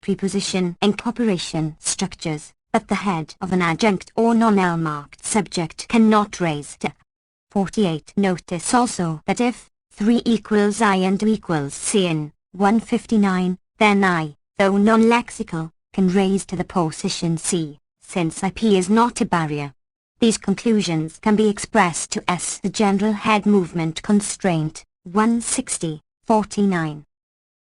preposition incorporation structures, but the head of an adjunct or non-L marked subject cannot raise to. 48. Notice also that if 3 equals I and 2 equals C in 159, then I, though non-lexical, can raise to the position C, since IP is not a barrier. These conclusions can be expressed to S the general head movement constraint, 160, 49.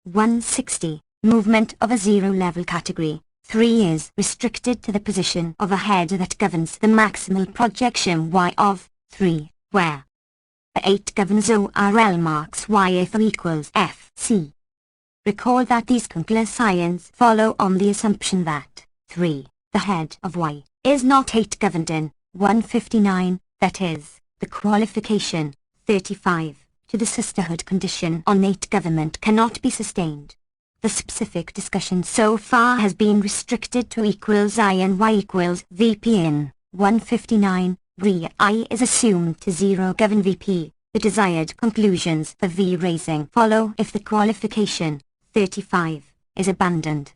160. Movement of a zero-level category, 3 is restricted to the position of a head that governs the maximal projection Y of 3, where 8 governs ORL marks Y if O equals FC. Recall that these conclusions follow on the assumption that 3, the head of Y, is not 8 governed in 159, that is, the qualification 35 to the sisterhood condition on 8 government cannot be sustained. The specific discussion so far has been restricted to equals I and Y equals VP in 159, where I is assumed to 0 govern VP. The desired conclusions for V raising follow if the qualification 35 is abandoned.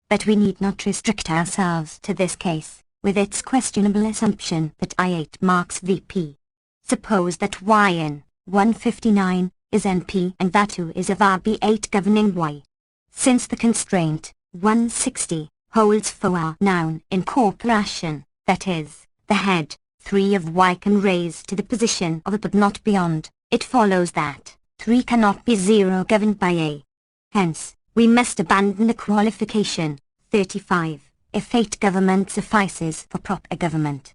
But we need not restrict ourselves to this case, with its questionable assumption that I8 marks VP. Suppose that Y in 159 is NP and that 2 is of RB8 governing Y. Since the constraint 160 holds for a noun incorporation, that is, the head, 3 of y can raise to the position of a but not beyond, it follows that 3 cannot be 0 governed by a. Hence, we must abandon the qualification, 35, if 8 government suffices for proper government.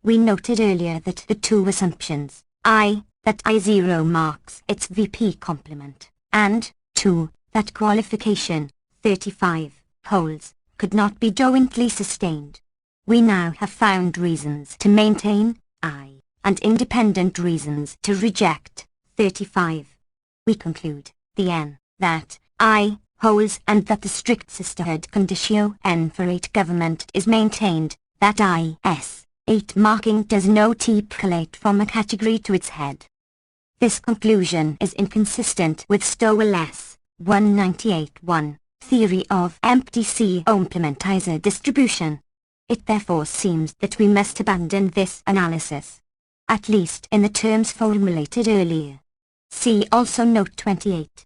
We noted earlier that the two assumptions, that I0 marks its VP complement, and 2, that qualification, 35, holds, could not be jointly sustained. We now have found reasons to maintain I, and independent reasons to reject 35. We conclude, the N, that I holds and that the strict sisterhood conditio N for 8 government is maintained, that IS, 8 marking does not collate from a category to its head. This conclusion is inconsistent with Stowell's 198.1 theory of empty complementizer distribution. It therefore seems that we must abandon this analysis, at least in the terms formulated earlier. See also note 28.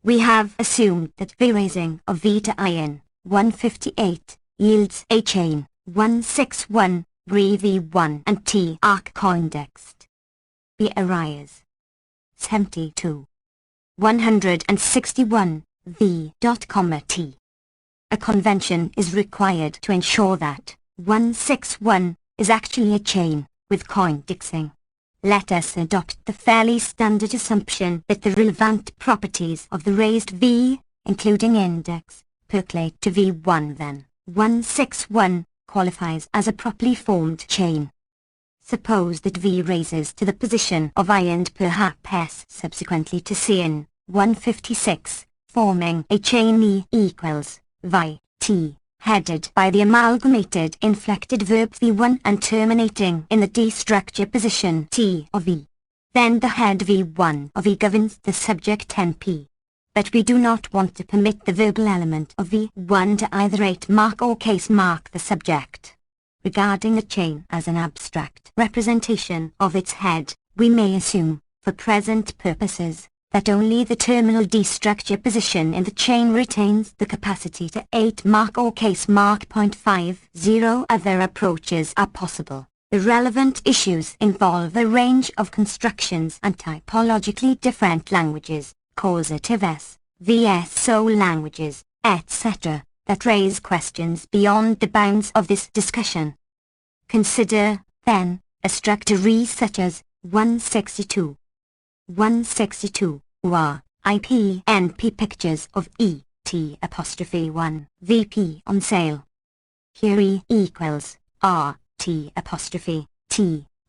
We have assumed that V raising of V to I in 158 yields a chain 161, re V1 and T are coindexed. B arise. 72. 161, V. T. A convention is required to ensure that 161 is actually a chain, with coindexing. Let us adopt the fairly standard assumption that the relevant properties of the raised V, including index, percolate to V1 then. 161 qualifies as a properly formed chain. Suppose that V raises to the position of I and perhaps S subsequently to C in 156, forming a chain E equals Vi, T, headed by the amalgamated inflected verb V1 and terminating in the D structure position T of E. Then the head V1 of E governs the subject NP. But we do not want to permit the verbal element of V1 to either 8 mark or case mark the subject. Regarding a chain as an abstract representation of its head, we may assume, for present purposes, that only the terminal D structure position in the chain retains the capacity to 8 mark or case mark 0.50. Other approaches are possible. The relevant issues involve a range of constructions and typologically different languages, causative S, VSO languages, etc., that raise questions beyond the bounds of this discussion. Consider, then, a structure such as 162. 162, or IPNP pictures of ET'1 VP on sale. Here E equals RT''T,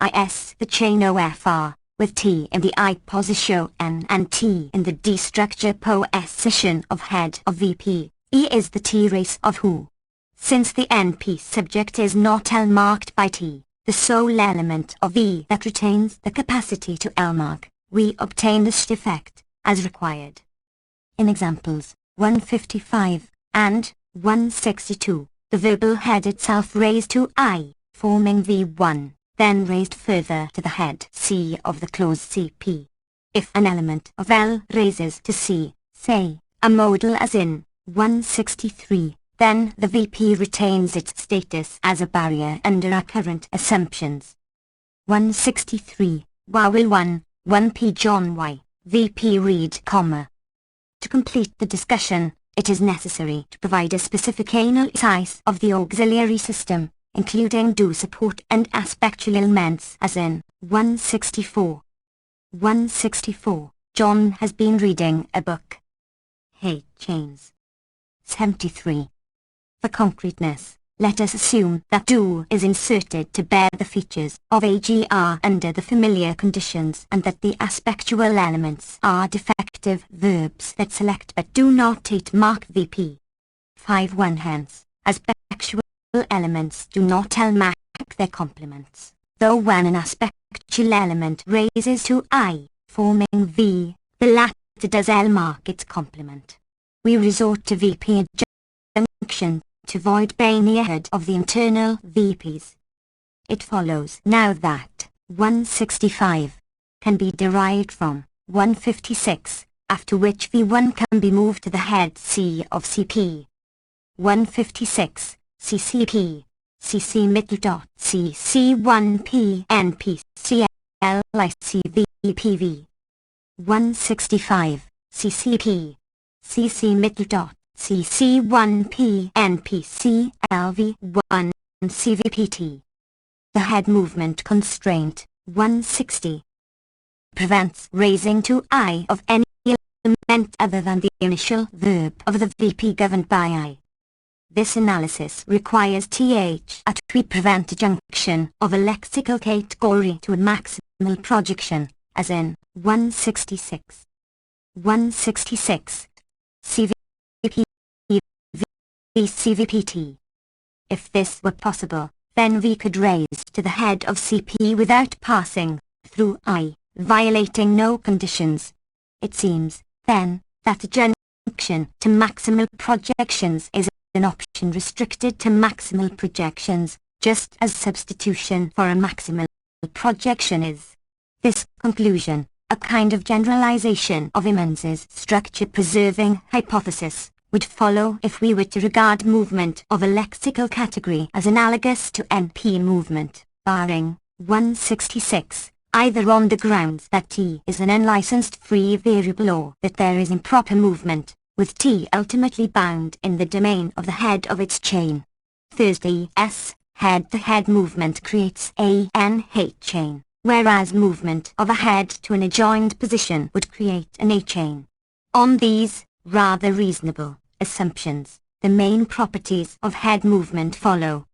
IS the chain OFR, with T in the I position and T in the D structure position of head of VP. E is the T race of who. Since the NP subject is not L marked by T, the sole element of E that retains the capacity to L mark, we obtain this effect, as required. In examples 155 and 162, the verbal head itself raised to I, forming V1, then raised further to the head C of the clause CP. If an element of L raises to C, say, a modal as in 163, then the VP retains its status as a barrier under our current assumptions. 163, vowel 1P John Y, VP read, comma. To complete the discussion, it is necessary to provide a specific analysis of the auxiliary system, including do support and aspectual elements as in 164. 164, John has been reading a book. Hate chains. 73. For concreteness, let us assume that do is inserted to bear the features of AGR under the familiar conditions and that the aspectual elements are defective verbs that select but do not 8 mark VP. 5.1 Hence, aspectual elements do not L mark their complements, though when an aspectual element raises to I, forming V, the latter does L mark its complement. We resort to VP adjunction to avoid being ahead of the internal VPs. It follows now that 165 can be derived from 156, after which V1 can be moved to the head C of CP. 156, CCP, CC middle dot CC1P NP CL ICVPV. 165, CCP, CC middle dot CC1P NP CLV1 CVPT. The head movement constraint, 160. Prevents raising to I of any element other than the initial verb of the VP governed by I. This analysis requires that we prevent a junction of a lexical category to a maximal projection, as in 166. 166. CVP CVPT. If this were possible, then we could raise to the head of CP without passing through I, violating no conditions. It seems, then, that a junction to maximal projections is an option restricted to maximal projections, just as substitution for a maximal projection is. This conclusion, a kind of generalization of Emmons's structure-preserving hypothesis, would follow if we were to regard movement of a lexical category as analogous to NP movement, barring 166, either on the grounds that T is an unlicensed free variable or that there is improper movement, with T ultimately bound in the domain of the head of its chain. Thursday S. Head-to-head movement creates a NH chain, whereas movement of a head to an adjoined position would create an A chain. On these, rather reasonable, assumptions, the main properties of head movement follow.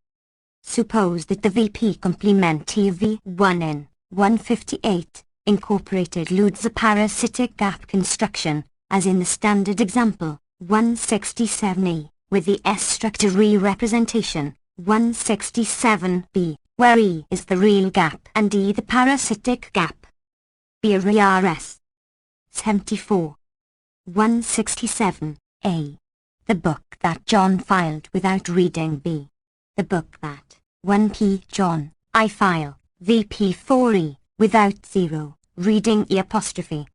Suppose that the VP complement TV1 in 158 incorporated includes a parasitic gap construction, as in the standard example, 167E, with the S structure re-representation, 167B, where E is the real gap and E the parasitic gap. B RERS. 74. 167A. The book that John filed without reading B. The book that 1P John, I file, VP4E, without 0, reading E apostrophe.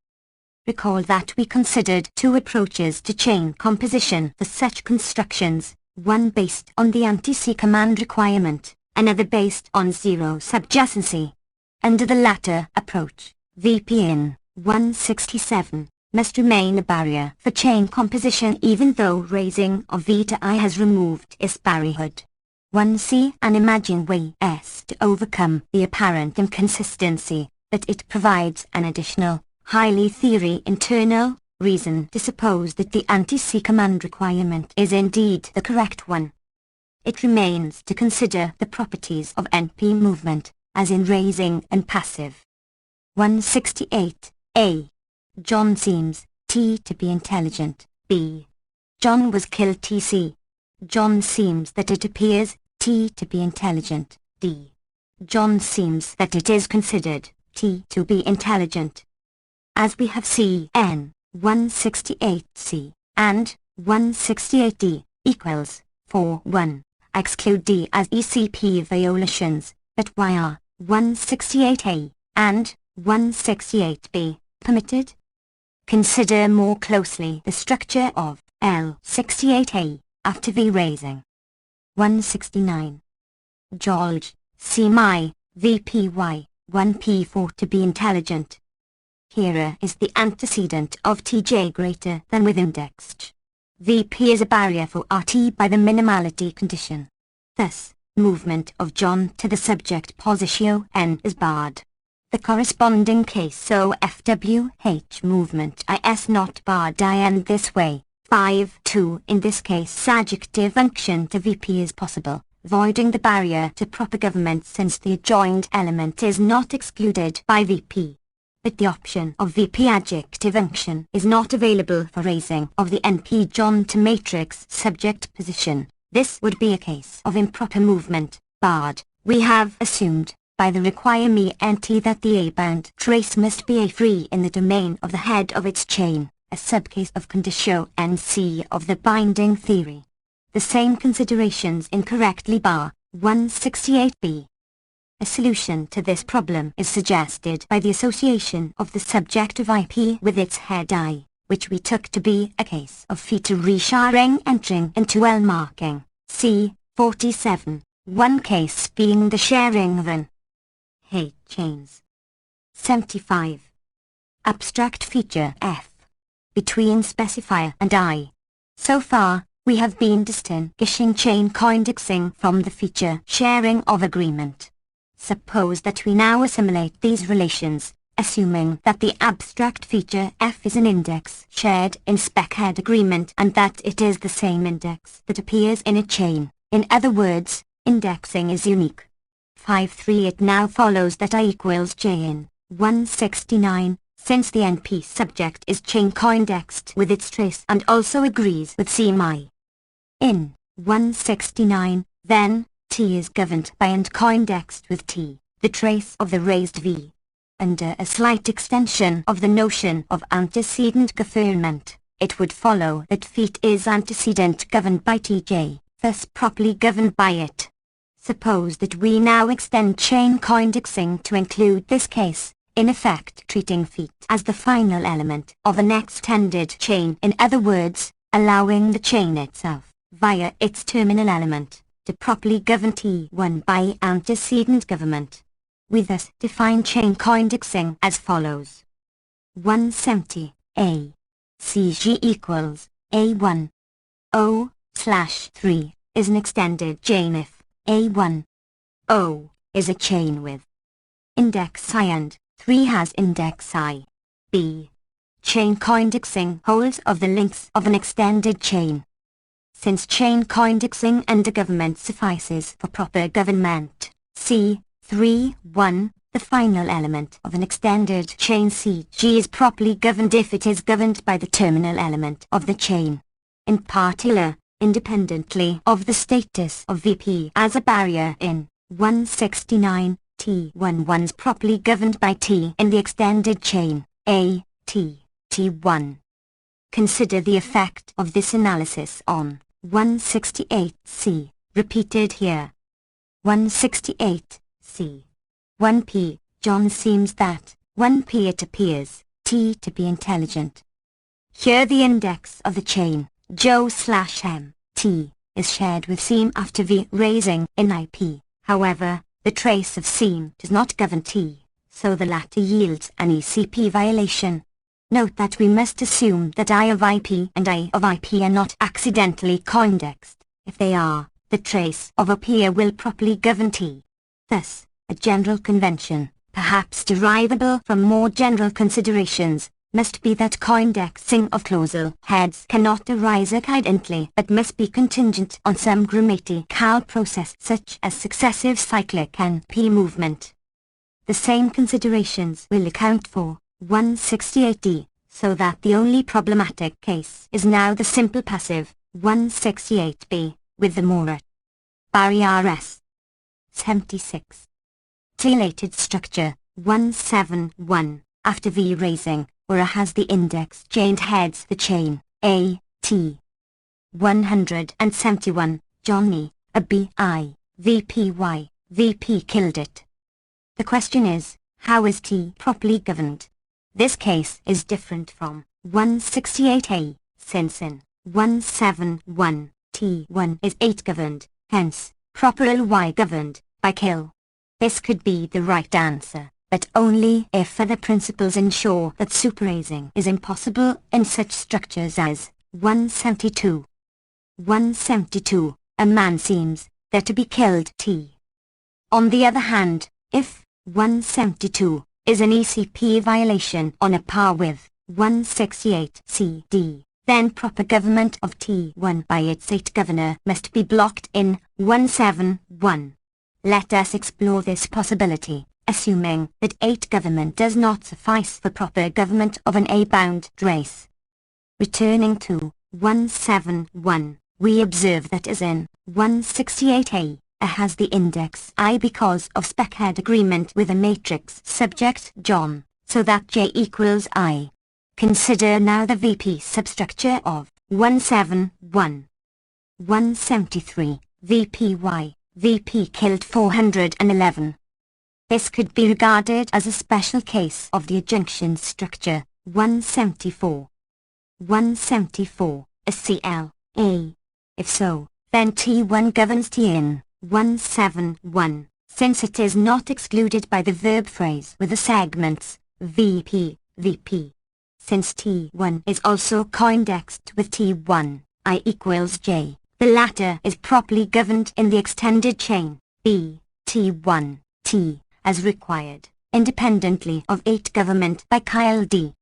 Recall that we considered two approaches to chain composition for such constructions, one based on the anti-C command requirement, another based on 0 subjacency. Under the latter approach, VP in 167 must remain a barrier for chain composition even though raising of V to I has removed its barrierhood. 1C and imagine way S to overcome the apparent inconsistency, that it provides an additional, highly theory internal, reason to suppose that the anti-C command requirement is indeed the correct one. It remains to consider the properties of NP movement, as in raising and passive. 168. A. John seems, T to be intelligent, B. John was killed TC. John seems that it appears, T to be intelligent, D. John seems that it is considered, T to be intelligent. As we have CN, 168C, and 168D, equals, 4-1, exclude D as ECP violations, but YR, 168A, and 168B, permitted? Consider more closely the structure of L68A, after V raising. 169. George, C my, VPY, 1P4 to be intelligent. Here is the antecedent of Tj greater than with indexed. Vp is a barrier for Rt by the minimality condition. Thus, movement of John to the subject positio N is barred. The corresponding case so FWH movement is not barred in this way. 5-2 in this case adjective unction to VP is possible, voiding the barrier to proper government since the adjoined element is not excluded by VP. But the option of VP adjective unction is not available for raising of the NP John to matrix subject position. This would be a case of improper movement, barred. We have assumed, by the requirement NT that the A-bound trace must be A-free in the domain of the head of its chain, a subcase of conditio NC of the binding theory. The same considerations incorrectly bar 168b. A solution to this problem is suggested by the association of the subject of IP with its head I, which we took to be a case of feature resharing entering into L marking, c. 47, one case being the sharing of an H chains. 75. Abstract feature F between specifier and I. So far, we have been distinguishing chain coindexing from the feature sharing of agreement. Suppose that we now assimilate these relations, assuming that the abstract feature F is an index shared in spec-head agreement and that it is the same index that appears in a chain. In other words, indexing is unique. 5.3 It now follows that I equals J in 169, since the NP subject is chain coindexed with its trace and also agrees with CMI. In 169, then, T is governed by and coindexed with T, the trace of the raised V. Under a slight extension of the notion of antecedent government, it would follow that feat is antecedent governed by Tj, thus properly governed by it. Suppose that we now extend chain coindexing to include this case, in effect treating feat as the final element of an extended chain, in other words, allowing the chain itself, via its terminal element, to properly govern T1 by antecedent government. We thus define chain coindexing as follows. 170 A. CG equals A1. O/3 is an extended chain if A1. O is a chain with index I and 3 has index I. B. Chain coindexing holds of the links of an extended chain. Since chain coindexing under government suffices for proper government, C. 3.1, the final element of an extended chain CG is properly governed if it is governed by the terminal element of the chain. In particular, independently of the status of VP as a barrier in 169, T11 is properly governed by T in the extended chain, A, T, T1. Consider the effect of this analysis on 168C, repeated here. 168. C. 1p, John seems that, 1p it appears, T to be intelligent. Here the index of the chain, Joe/M, T, is shared with seam after V raising in IP. However, the trace of seam does not govern T, so the latter yields an ECP violation. Note that we must assume that I of IP and I of IP are not accidentally coindexed. If they are, the trace of a peer will properly govern T. Thus, a general convention, perhaps derivable from more general considerations, must be that coindexing of clausal heads cannot arise accidentally but must be contingent on some grammatical process such as successive cyclic NP movement. The same considerations will account for 168D, so that the only problematic case is now the simple passive 168B, with the more barrier S. 76. Related structure 171, after V raising, where A has the index chained heads the chain, A, T. 171, Johnny, a B, I, VPY, VP killed it. The question is, how is T properly governed? This case is different from 168A, since in 171, T1 is 8 governed, hence, proper LY governed by kill. This could be the right answer, but only if other principles ensure that superasing is impossible in such structures as 172. 172, a man seems there to be killed T. On the other hand, if 172 is an ECP violation on a par with 168 CD, then proper government of T1 by its 8 governor must be blocked in 171. Let us explore this possibility, assuming that 8 government does not suffice for proper government of an A-bound race. Returning to 171, we observe that as in 168A, A has the index I because of spec-head agreement with a matrix subject John, so that J equals I. Consider now the VP substructure of 171. 173, VPY, VP killed 411. This could be regarded as a special case of the adjunction structure, 174. 174, a CL, A? If so, then T1 governs T in 171, since it is not excluded by the verb phrase with the segments VP, VP. Since T1 is also coindexed with T1, I equals J, the latter is properly governed in the extended chain B, T1, T, as required, independently of 8 government by Kyle D.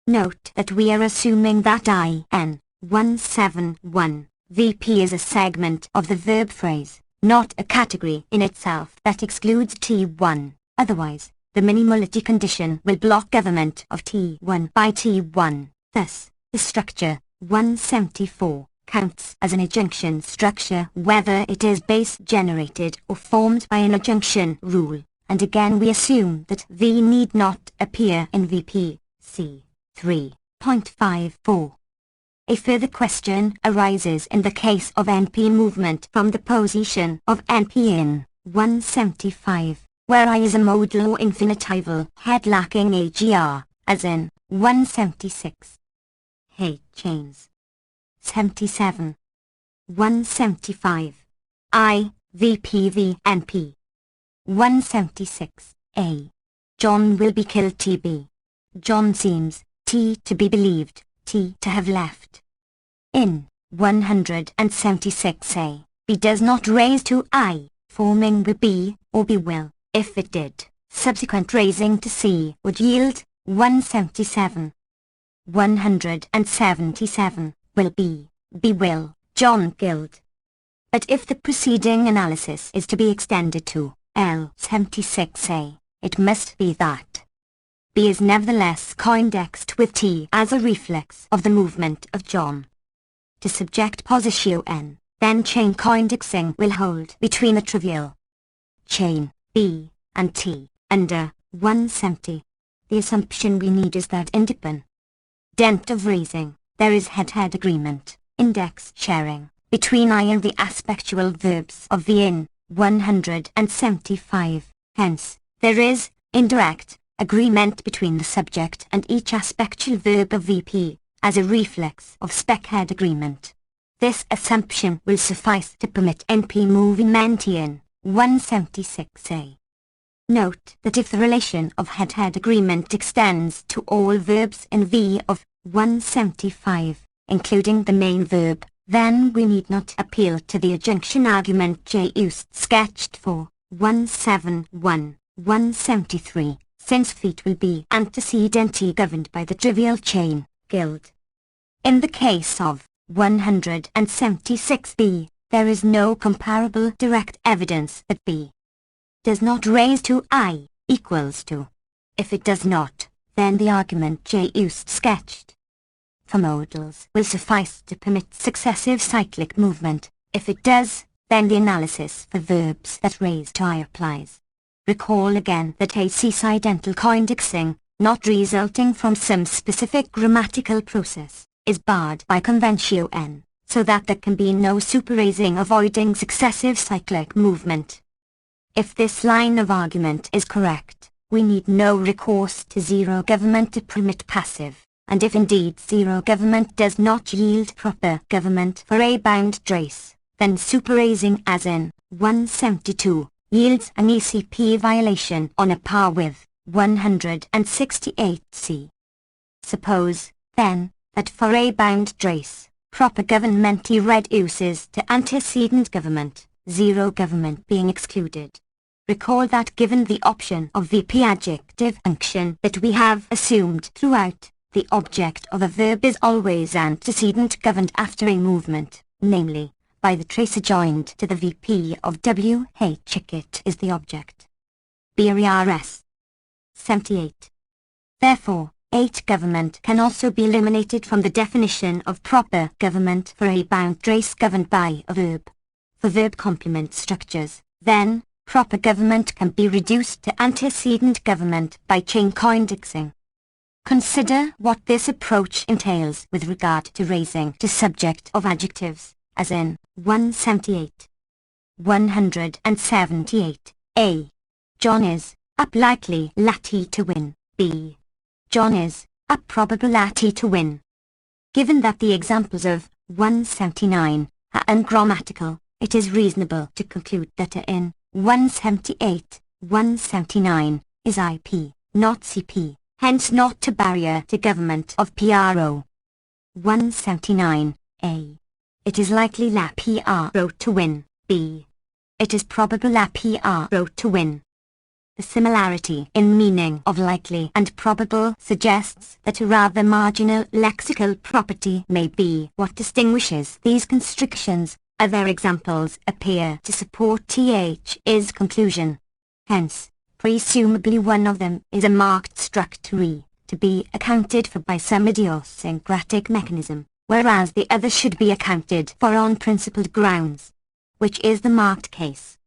Note that we are assuming that IN 171 VP is a segment of the verb phrase, not a category in itself that excludes T1, otherwise, the minimality condition will block government of T1 by T1. Thus, the structure 174 counts as an adjunction structure whether it is base-generated or formed by an adjunction rule, and again we assume that V need not appear in VP, c. 3.54. A further question arises in the case of NP movement from the position of NP in 175, where I is a modal or infinitival head lacking AGR, as in 176. H chains. 77. 175. I, VPV, NP. 176. A. John will be killed TB. John seems, T to be believed, T to have left. In 176 A, B does not raise to I, forming will be, or be will. If it did, subsequent raising to C would yield 177. 177 will be will, John killed. But if the preceding analysis is to be extended to L 76A, it must be that B is nevertheless coindexed with T as a reflex of the movement of John. To subject positio N, then chain coindexing will hold between the trivial chain B and T under 170. The assumption we need is that independent of raising, there is head-head agreement, index sharing, between I and the aspectual verbs of V in 175. Hence, there is indirect agreement between the subject and each aspectual verb of VP, as a reflex of spec-head agreement. This assumption will suffice to permit NP movement in 176A. Note that if the relation of head-head agreement extends to all verbs in V of 175, including the main verb, then we need not appeal to the adjunction argument J used sketched for 171, 173, since feet will be antecedent governed by the trivial chain, guild. In the case of 176b, there is no comparable direct evidence that B does not raise to I equals to. If it does not, then the argument J used sketched for modals will suffice to permit successive cyclic movement. If it does, then the analysis for verbs that raise to I applies. Recall again that accidental coindexing, not resulting from some specific grammatical process, is barred by conventio N, so that there can be no superraising avoiding successive cyclic movement. If this line of argument is correct, we need no recourse to zero government to permit passive, and if indeed zero government does not yield proper government for a bound trace, then superraising as in 172 yields an ECP violation on a par with 168C. Suppose, then, that for a bound trace, proper government reduces to antecedent government, zero government being excluded. Recall that given the option of VP adjective function that we have assumed throughout, the object of a verb is always antecedent governed after a movement, namely, by the trace adjoined to the VP of W. It is the object. BRS 78. Therefore, 8 government can also be eliminated from the definition of proper government for a bound trace governed by a verb. For verb complement structures, then, proper government can be reduced to antecedent government by chain coindexing. Consider what this approach entails with regard to raising to subject of adjectives, as in 178. 178. A. John is up likely to win. B. John is up probability to win. Given that the examples of 179 are ungrammatical, it is reasonable to conclude that a in 178, 179 is IP, not CP, hence not a barrier to government of PRO. 179, A. It is likely la PRO to win, B. It is probable la PRO to win. The similarity in meaning of likely and probable suggests that a rather marginal lexical property may be what distinguishes these constructions. Other examples appear to support TH's conclusion. Hence, presumably one of them is a marked structure to be accounted for by some idiosyncratic mechanism, whereas the other should be accounted for on principled grounds, which is the marked case.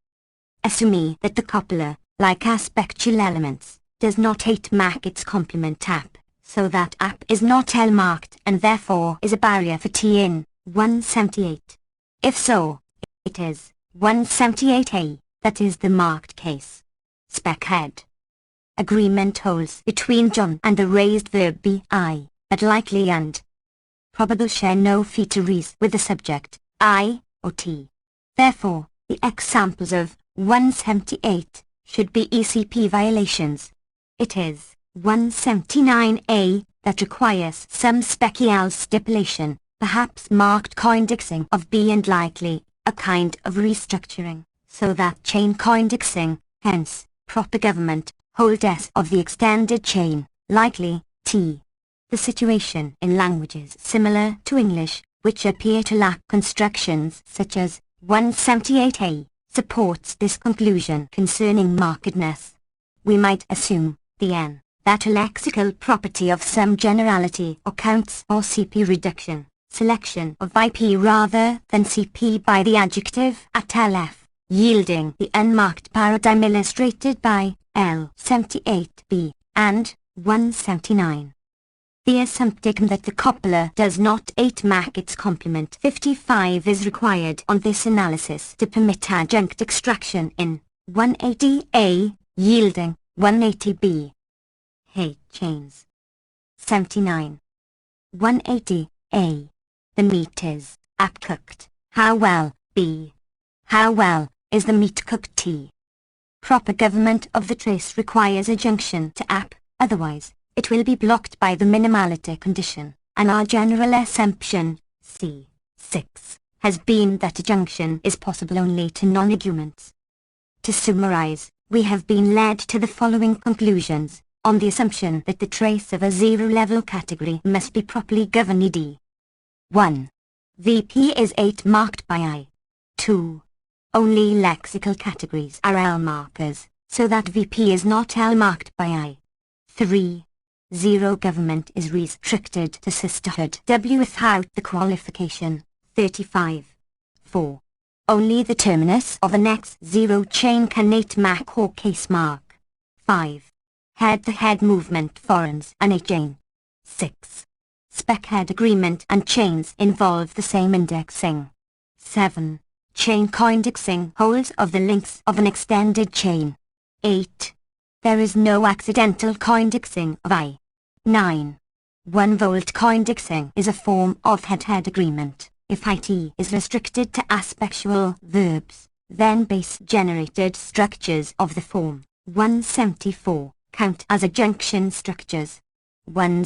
Assuming that the coupler, like aspectual elements, does not 8 mark its complement ap, so that ap is not L-marked and therefore is a barrier for T in 178. If so, it is 178A, that is the marked case. Spec head. Agreement holds between John and the raised verb be, but likely and probable share no features with the subject, I, or T. Therefore, the examples of 178 should be ECP violations. It is 179A that requires some special stipulation, perhaps marked coindexing of B and likely, a kind of restructuring, so that chain coindexing, hence, proper government, holds S of the extended chain, likely, T. The situation in languages similar to English, which appear to lack constructions such as 178A, supports this conclusion concerning markedness. We might assume, the N, that a lexical property of some generality accounts for CP reduction, selection of IP rather than CP by the adjective at LF, yielding the unmarked paradigm illustrated by L78B and 179. The assumption that the coupler does not 8 mark its complement 55 is required on this analysis to permit adjunct extraction in 180A, yielding 180B. H chains. 79. 180A. The meat is cooked. How well, B. How well is the meat cooked, T. Proper government of the trace requires a junction to ap, otherwise, it will be blocked by the minimality condition, and our general assumption, C. 6, has been that a junction is possible only to non-arguments. To summarize, we have been led to the following conclusions, on the assumption that the trace of a zero-level category must be properly governed d. 1. VP is 8 marked by I. 2. Only lexical categories are L markers, so that VP is not L marked by I. 3. Zero government is restricted to sisterhood W without the qualification. 35. 4. Only the terminus of an X0 chain can 8 mark or case mark. 5. Head-to-head movement forms an 8 chain. 6. Spec-head agreement and chains involve the same indexing. 7. Chain coindexing holds of the links of an extended chain. 8. There is no accidental coindexing of I. 9. 1-volt coindexing is a form of head-head agreement. If IT is restricted to aspectual verbs, then base-generated structures of the form 174 count as adjunction structures. 10.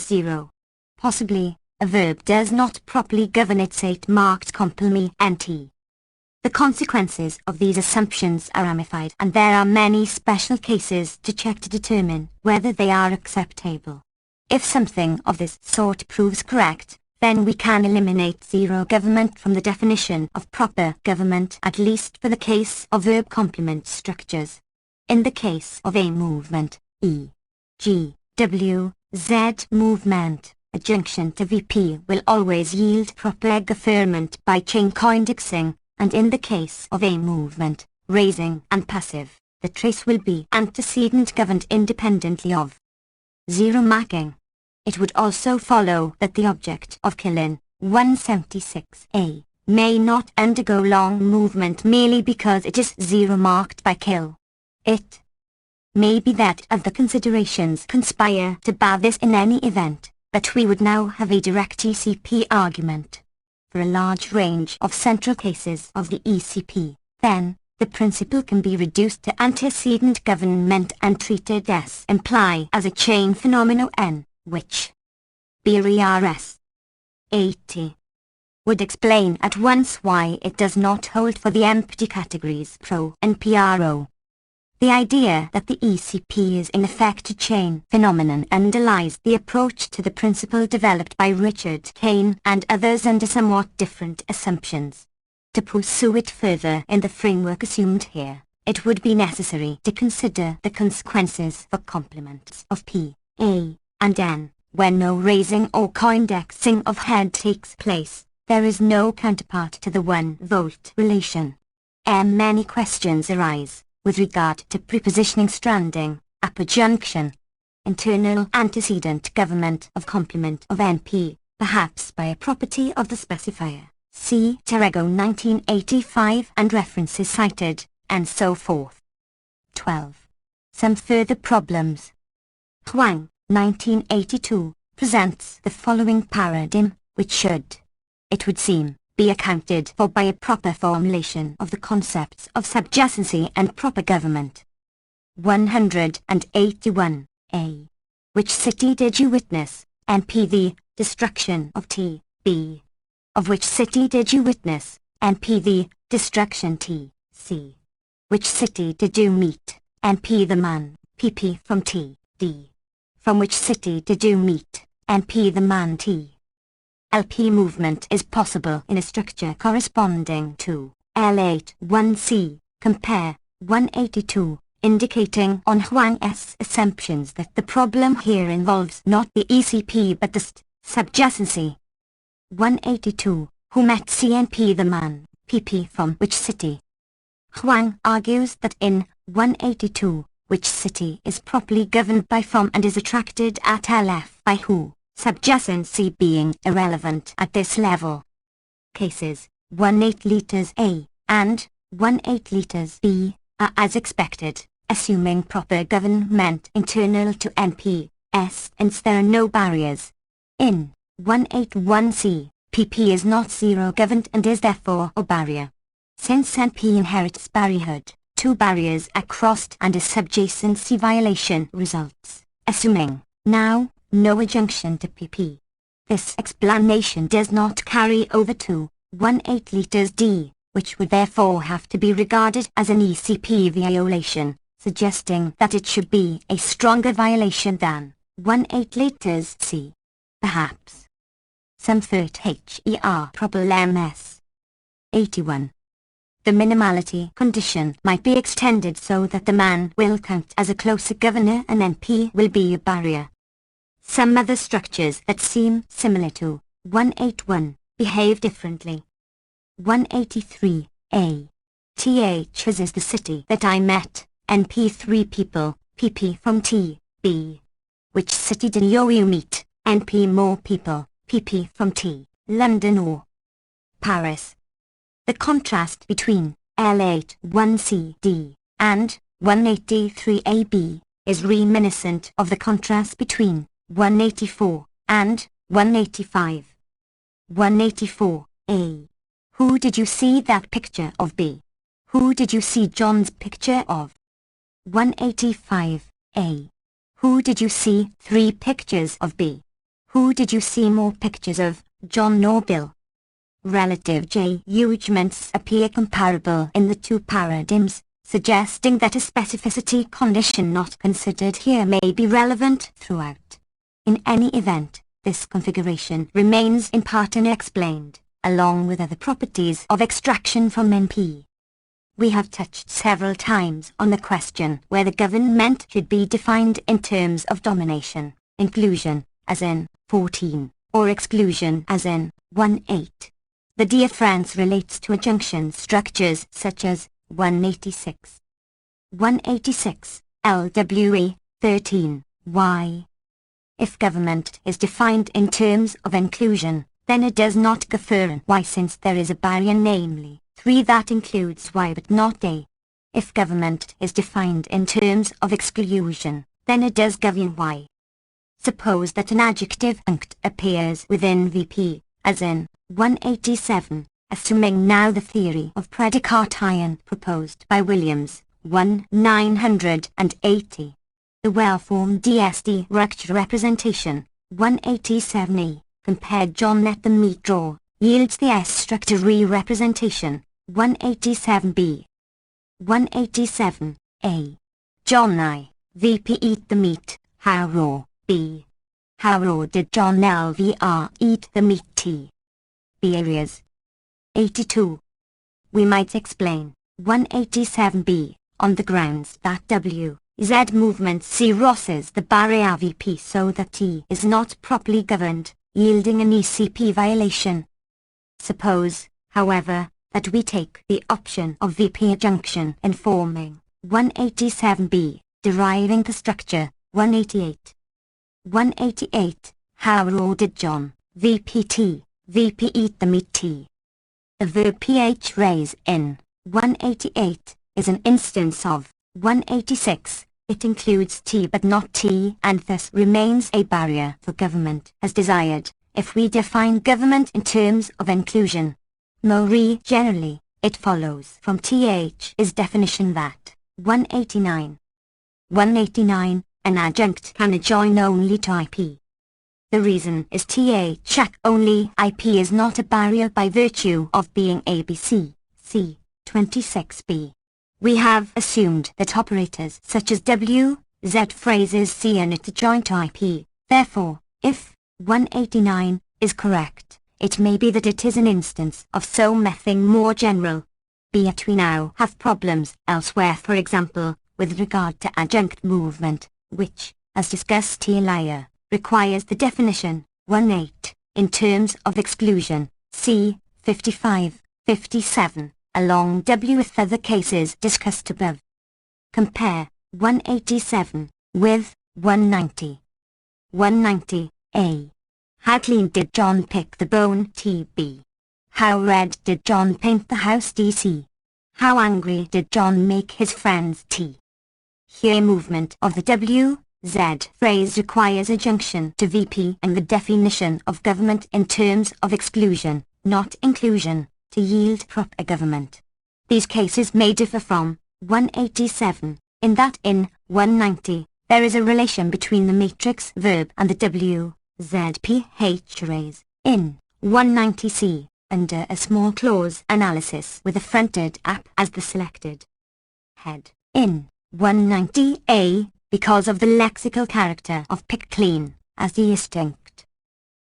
Possibly, a verb does not properly govern its 8-marked complement. The consequences of these assumptions are ramified, and there are many special cases to check to determine whether they are acceptable. If something of this sort proves correct, then we can eliminate zero government from the definition of proper government, at least for the case of verb complement structures. In the case of a movement, E, G, W, Z movement, a junction to VP will always yield proper affirmment by chain coindexing, and in the case of a movement, raising and passive, the trace will be antecedent governed independently of zero marking. It would also follow that the object of killing 176A may not undergo long movement merely because it is zero marked by kill. It may be that other considerations conspire to bar this in any event, but we would now have a direct ECP argument. For a large range of central cases of the ECP, then, the principle can be reduced to antecedent government and treated as imply as a chain phenomenon N, which BRS 80 would explain at once why it does not hold for the empty categories pro and pro. The idea that the ECP is in effect a chain phenomenon underlies the approach to the principle developed by Richard Kane and others under somewhat different assumptions. To pursue it further in the framework assumed here, it would be necessary to consider the consequences for complements of P, A, and N. When no raising or coindexing of head takes place, there is no counterpart to the 1-volt relation. Many questions arise with regard to prepositioning stranding, aperjunction, internal antecedent government of complement of NP, perhaps by a property of the specifier. See Terego 1985 and references cited, and so forth. 12. Some further problems. Huang, 1982, presents the following paradigm, which should, it would seem, be accounted for by a proper formulation of the concepts of subjacency and proper government. 181. A. Which city did you witness, NP the destruction of T, B? Of which city did you witness, NP the destruction T, C? Which city did you meet, NP the man, PP from T, D? From which city did you meet, NP the man T? LP movement is possible in a structure corresponding to L8-1C, compare 182, indicating on Huang's assumptions that the problem here involves not the ECP but the subjacency. 182, who met CNP the man, PP from which city? Huang argues that in 182, which city is properly governed by from and is attracted at LF by who, subjacency being irrelevant at this level. Cases 18 liters A and 18 liters B are as expected, assuming proper government internal to NP, S, hence there are no barriers. In 181C, PP is not zero governed and is therefore a barrier. Since NP inherits barrierhood, two barriers are crossed and a subjacency violation results, assuming, now, no adjunction to PP. This explanation does not carry over to 18 liters D, which would therefore have to be regarded as an ECP violation, suggesting that it should be a stronger violation than 18 liters C. Perhaps. Some third HER problems. 81. The minimality condition might be extended so that the man will count as a closer governor and NP will be a barrier. Some other structures that seem similar to 181 behave differently. 183. A. TH is the city that I met, NP 3 people, PP from T, B. Which city did you meet, NP more people, PP from T, London or Paris. The contrast between L8-1CD and 183AB is reminiscent of the contrast between 184 and 185. 184A. Who did you see that picture of B? Who did you see John's picture of? 185A. Who did you see 3 pictures of B? Who did you see more pictures of, John or Bill? Relative judgments appear comparable in the two paradigms, suggesting that a specificity condition not considered here may be relevant throughout. In any event, this configuration remains in part unexplained, along with other properties of extraction from NP. We have touched several times on the question whether government should be defined in terms of domination, inclusion, as in 14, or exclusion as in 18. The difference relates to adjunction structures such as 186. 186, LWE, 13, Y. If government is defined in terms of inclusion, then it does not govern Y since there is a barrier, namely 3 that includes Y but not A. If government is defined in terms of exclusion, then it does govern Y. Suppose that an adjective unct appears within VP, as in 187, assuming now the theory of predicate ion proposed by Williams, 980. The well-formed DSD recture representation, 187e, compared John let the meat draw, yields the S-structure re-representation, 187b. 187a. John I, VP eat the meat, how raw, B. How raw did John LVR eat the meat T? B. Areas. 82. We might explain, 187b, on the grounds that W, Z movement C crosses the barrier VP so that T is not properly governed, yielding an ECP violation. Suppose, however, that we take the option of VP adjunction in forming 187b, deriving the structure 188. 188. How raw did John, VPT, VP eat the meat T? The verb ph raise in 188 is an instance of 186. It includes T but not T and thus remains a barrier for government as desired, if we define government in terms of inclusion. More generally, it follows from TH's definition that 189. 189, an adjunct can adjoin only to IP. The reason is TH only IP is not a barrier by virtue of being ABC, C, 26b. We have assumed that operators such as W, Z phrases C and it adjoin to IP, therefore, if 189 is correct, it may be that it is an instance of so nothing more general. Yet we now have problems elsewhere, for example, with regard to adjunct movement, which, as discussed earlier, requires the definition 18 in terms of exclusion, C, 55, 57, along W with other cases discussed above. Compare 187 with 190. 190a. How clean did John pick the bone TB? How red did John paint the house DC? How angry did John make his friends T? Here movement of the W, Z phrase requires adjunction to VP and the definition of government in terms of exclusion, not inclusion, to yield proper government. These cases may differ from 187, in that in 190, there is a relation between the matrix verb and the W, Z PH arrays. In 190C, under a small clause analysis with a fronted app as the selected head. In 190A, because of the lexical character of pick clean, as distinct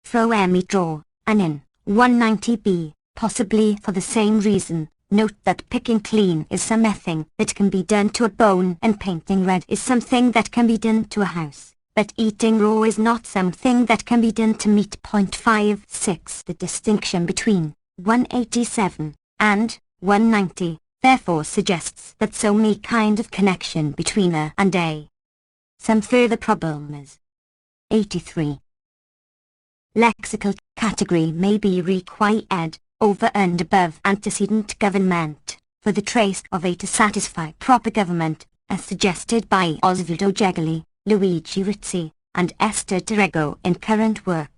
from any draw, and in 190B, possibly for the same reason, note that picking clean is something that can be done to a bone and painting red is something that can be done to a house. But eating raw is not something that can be done to meat. 56. The distinction between 187 and 190 therefore suggests that so many kind of connection between A and A. Some further problems. 83. Lexical category may be required over and above antecedent government for the trace of A to satisfy proper government, as suggested by Osvaldo Gegali, Luigi Rizzi, and Esther Terrego in current work.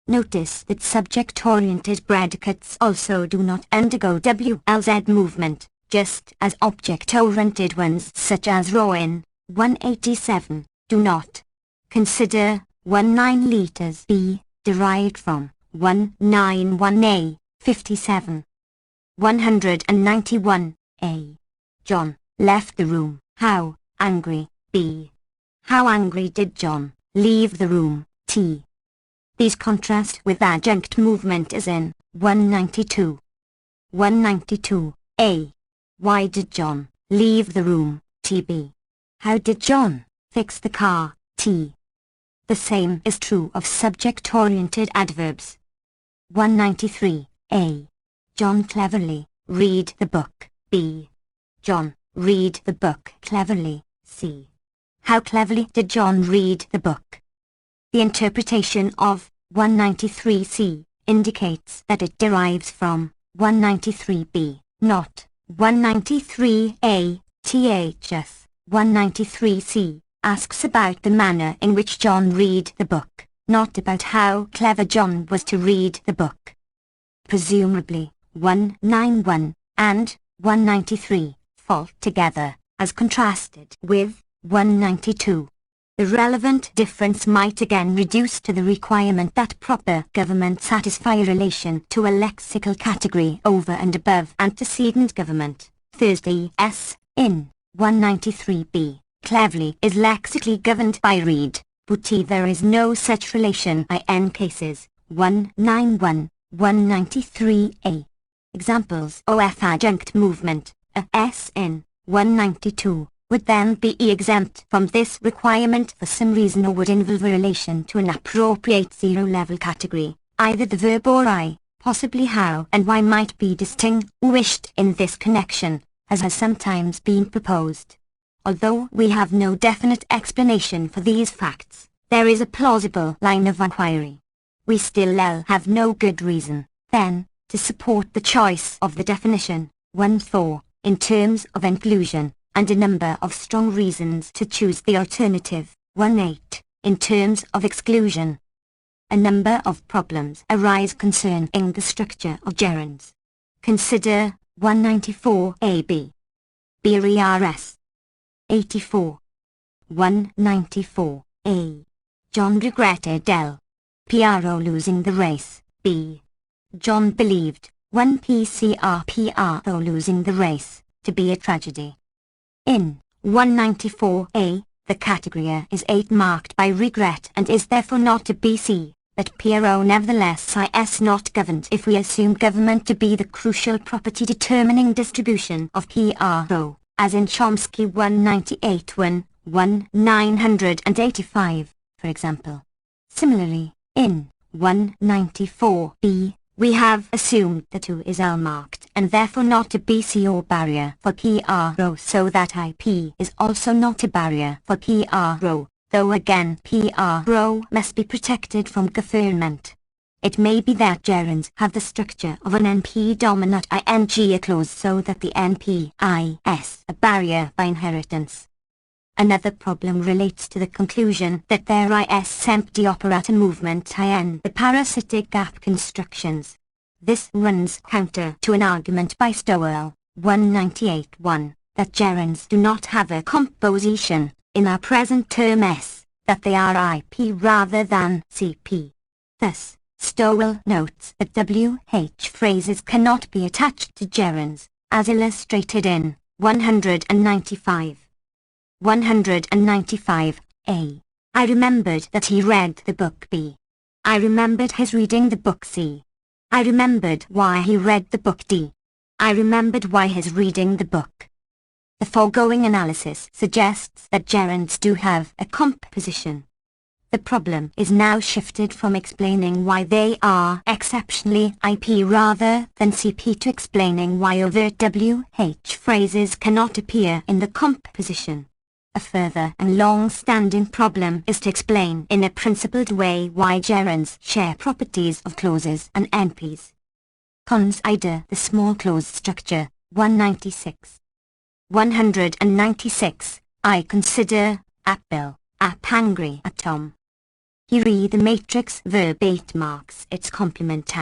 Notice that subject-oriented predicates also do not undergo WLZ movement, just as object-oriented ones such as raw in 187 do not. Consider 19 liters B, derived from 191A, 57. 191A. John left the room. How angry, B. How angry did John leave the room, T? These contrast with adjunct movement as in 192. 192a. Why did John leave the room, TB? How did John fix the car, T? The same is true of subject-oriented adverbs. 193a. John cleverly read the book, B. John read the book cleverly, C. How cleverly did John read the book? The interpretation of 193c indicates that it derives from 193b, not 193a, thus 193c asks about the manner in which John read the book, not about how clever John was to read the book. Presumably, 191 and 193 fall together, as contrasted with 192. The relevant difference might again reduce to the requirement that proper government satisfy a relation to a lexical category over and above antecedent government. Thursday S. in 193b. Cleverly is lexically governed by read, but there is no such relation in cases 191, 193a. Examples: OF adjunct movement, S in 192, would then be exempt from this requirement for some reason or would involve a relation to an appropriate zero-level category. Either the verb or possibly how and why might be distinguished in this connection, as has sometimes been proposed. Although we have no definite explanation for these facts, there is a plausible line of inquiry. We still have no good reason, then, to support the choice of the definition, 1-4, in terms of inclusion, and a number of strong reasons to choose the alternative, 1-8, in terms of exclusion. A number of problems arise concerning the structure of gerunds. Consider 194ab. BRERS 84. 194a. John regretted PRO losing the race. B. John believed 1PCR PRO losing the race to be a tragedy. In 194a, the category is 8 marked by regret and is therefore not a BC, but PRO nevertheless is not governed if we assume government to be the crucial property determining distribution of PRO, as in Chomsky 198-1, 1985, for example. Similarly, in 194b, we have assumed that 2 is L-marked and therefore not a BC or barrier for PRO, so that IP is also not a barrier for PRO, though again PRO must be protected from deferment. It may be that gerunds have the structure of an NP dominant ing clause so that the NP is a barrier by inheritance. Another problem relates to the conclusion that there is empty operator movement in the parasitic gap constructions. This runs counter to an argument by Stowell, 198-1, that gerunds do not have a composition, in our present term S, that they are IP rather than CP. Thus, Stowell notes that WH phrases cannot be attached to gerunds, as illustrated in 195. 195a. I remembered that he read the book B. I remembered his reading the book C. I remembered why he read the book D. I remembered why his reading the book. The foregoing analysis suggests that gerunds do have a composition. The problem is now shifted from explaining why they are exceptionally IP rather than CP to explaining why overt WH phrases cannot appear in the composition. A further and long-standing problem is to explain in a principled way why gerunds share properties of clauses and NPs. Consider the small clause structure, 196. 196. I consider Bill hungry at Tom. You read the matrix verb 8 marks its complement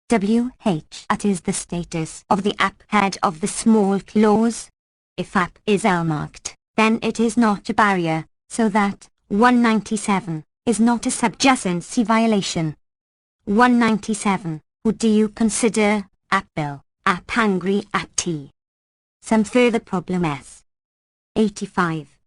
WH is the status of the head of the small clause. If is L-marked, then it is not a barrier, so that 197 is not a subjacency violation. 197. What do you consider Bill hungry at tea? Some further problem S. 85.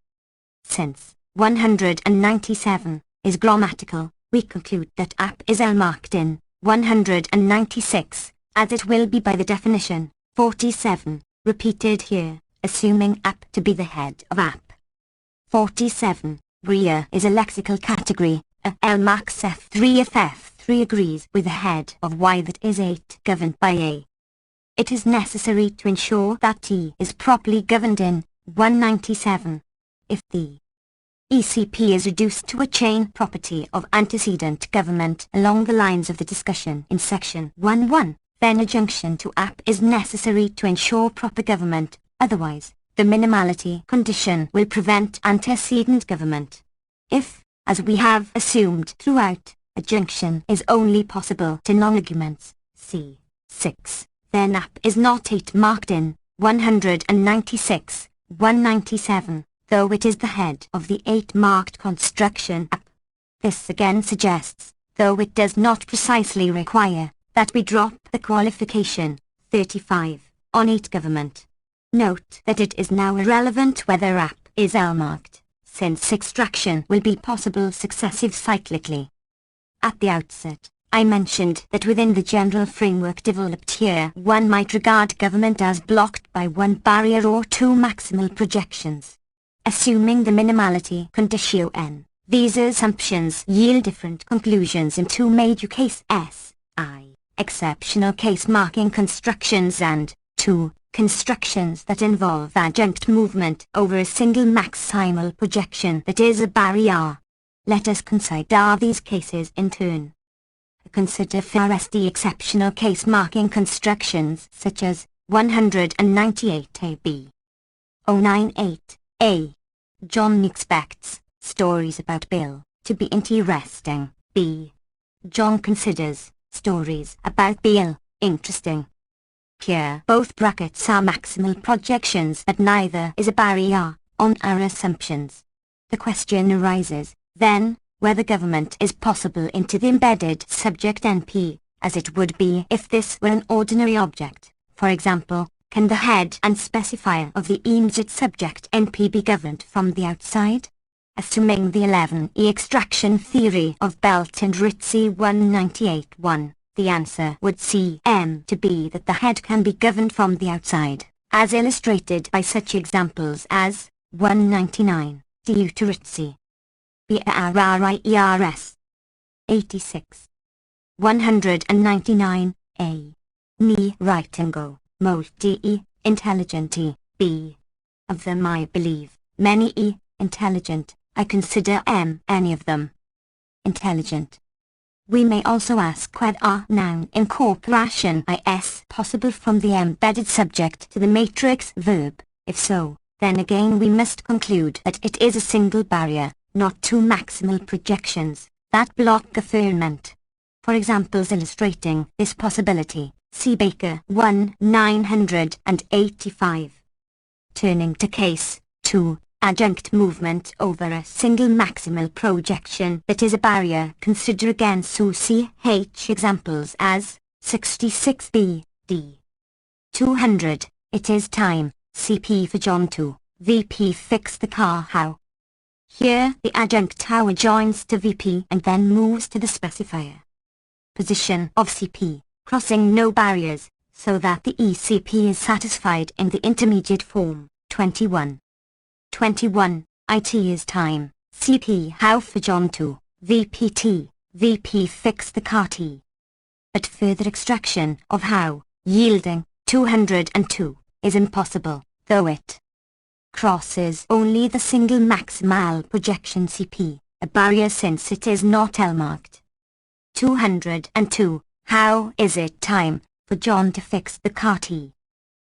Since 197 is grammatical, we conclude that is L-marked in 196, as it will be by the definition. 47. Repeated here, assuming to be the head of 47. Bria is a lexical category, L marks F3 if F3 agrees with the head of Y that is 8 governed by A. It is necessary to ensure that T is properly governed in 197. If the ECP is reduced to a chain property of antecedent government along the lines of the discussion in section 1.1, then a junction to is necessary to ensure proper government, otherwise, the minimality condition will prevent antecedent government. If, as we have assumed throughout, adjunction is only possible to non-arguments, c. 6, then app is not 8 marked in 196, 197, though it is the head of the 8 marked construction app. This again suggests, though it does not precisely require, that we drop the qualification, 35, on 8 government. Note that it is now irrelevant whether app is L-marked, since extraction will be possible successive cyclically. At the outset, I mentioned that within the general framework developed here one might regard government as blocked by one barrier or two maximal projections. Assuming the minimality conditio n, these assumptions yield different conclusions in two major cases, I, exceptional case marking constructions, and 2, constructions that involve adjunct movement over a single maximal projection that is a barrier. Let us consider these cases in turn. Consider first the exceptional case marking constructions such as 198ab. 098a. John expects stories about Bill to be interesting. B. John considers stories about Bill interesting. Here both brackets are maximal projections, but neither is a barrier on our assumptions. The question arises, then, whether government is possible into the embedded subject NP, as it would be if this were an ordinary object. For example, can the head and specifier of the immediate subject NP be governed from the outside? Assuming the 11e extraction theory of Belt and Ritzy 198-1, the answer would seem to be that the head can be governed from the outside, as illustrated by such examples as 199, due to Ritzy. BRRIERS 86. 199, A. Ni writingo, multi intelligenti, B. Of them I believe, many intelligent, I consider any of them intelligent. We may also ask whether noun incorporation is possible from the embedded subject to the matrix verb. If so, then again we must conclude that it is a single barrier, not two maximal projections, that block affirmment. For examples illustrating this possibility, see Baker 1985. Turning to case 2, adjunct movement over a single maximal projection that is a barrier. Consider again SU-CH examples as 66b, D. 200, it is time, CP for John 2, VP fix the car how. Here the adjunct how joins to VP and then moves to the specifier. Position of CP, crossing no barriers, so that the ECP is satisfied in the intermediate form. 21. 21. IT is time, CP how for John 2, VPT, VP fix the car T. But further extraction of how, yielding 202, is impossible, though it crosses only the single maximal projection CP, a barrier since it is not L-marked. 202, how is it time for John to fix the car T?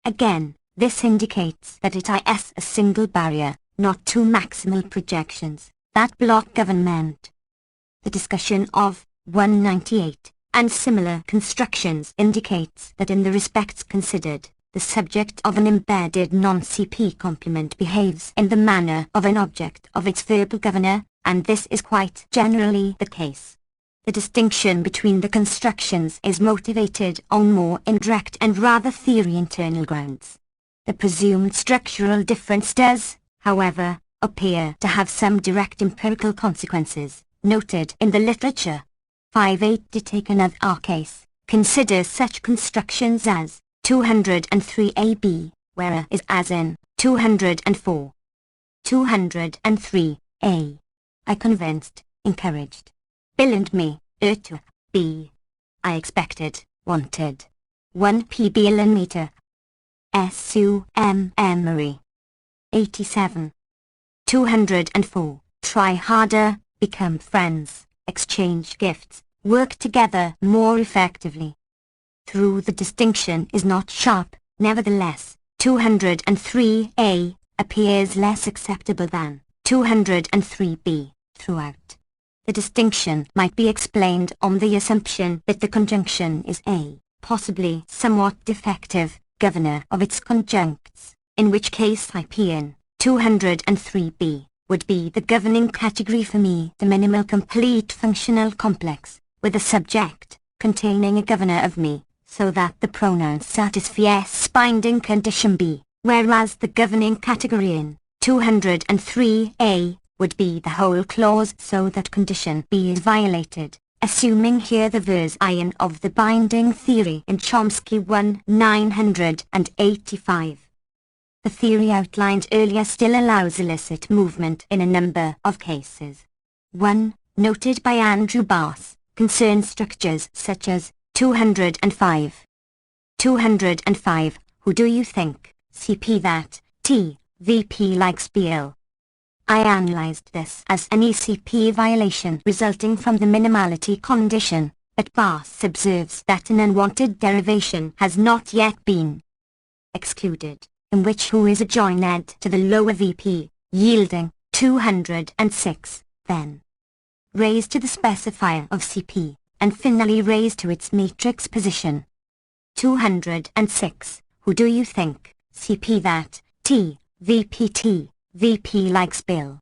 Again, this indicates that it is a single barrier, not two maximal projections, that block government. The discussion of 198 and similar constructions indicates that in the respects considered, the subject of an embedded non-CP complement behaves in the manner of an object of its verbal governor, and this is quite generally the case. The distinction between the constructions is motivated on more indirect and rather theory-internal grounds. The presumed structural difference does, however, appear to have some direct empirical consequences, noted in the literature. 5.8 to take another case, consider such constructions as 203ab, where a is as in 204. 203a. I convinced, encouraged. Bill and me, to B. I expected, wanted. 1p Bill and meter. Memory. 87. 204. Try harder, become friends, exchange gifts, work together more effectively. Through the distinction is not sharp, nevertheless, 203a appears less acceptable than 203b throughout. The distinction might be explained on the assumption that the conjunction is a, possibly somewhat defective, governor of its conjuncts, in which case IP in 203b would be the governing category for me, the minimal complete functional complex, with a subject containing a governor of me, so that the pronoun satisfies binding condition B, whereas the governing category in 203a would be the whole clause so that condition B is violated, assuming here the vers ion of the binding theory in Chomsky 1985. The theory outlined earlier still allows illicit movement in a number of cases. One, noted by Andrew Bass, concerns structures such as 205. 205, who do you think, CP that, T, VP likes BL. I analyzed this as an ECP violation resulting from the minimality condition, but Bass observes that an unwanted derivation has not yet been excluded, in which who is adjoined to the lower VP, yielding 206, then raised to the specifier of CP, and finally raised to its matrix position. 206, who do you think, CP that, T, VP likes Bill.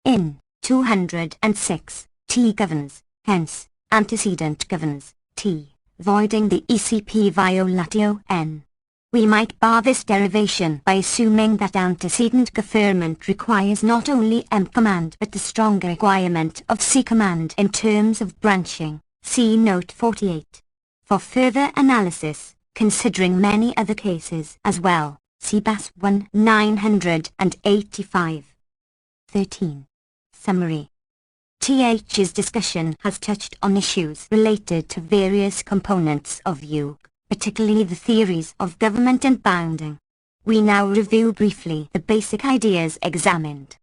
In 206, T governs, hence, antecedent governs, T, voiding the ECP violatio N. We might bar this derivation by assuming that antecedent government requires not only M command but the stronger requirement of C command in terms of branching, see note 48. For further analysis, considering many other cases as well, see Bass 1985. 13. Summary. TH's discussion has touched on issues related to various components of view, particularly the theories of government and bounding. We now review briefly the basic ideas examined.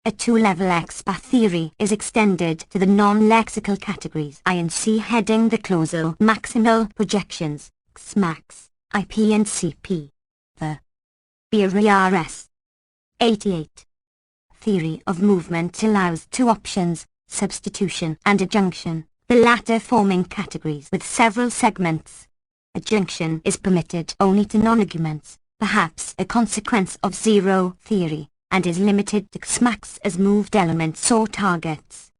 A two-level expat theory is extended to the non-lexical categories I and C, heading the causal maximal projections, XMAX, IP and CP. The BRS. 88. Theory of movement allows two options, substitution and adjunction, the latter forming categories with several segments. Adjunction is permitted only to non-arguments, perhaps a consequence of zero theory, and is limited to XMAX as moved elements or targets.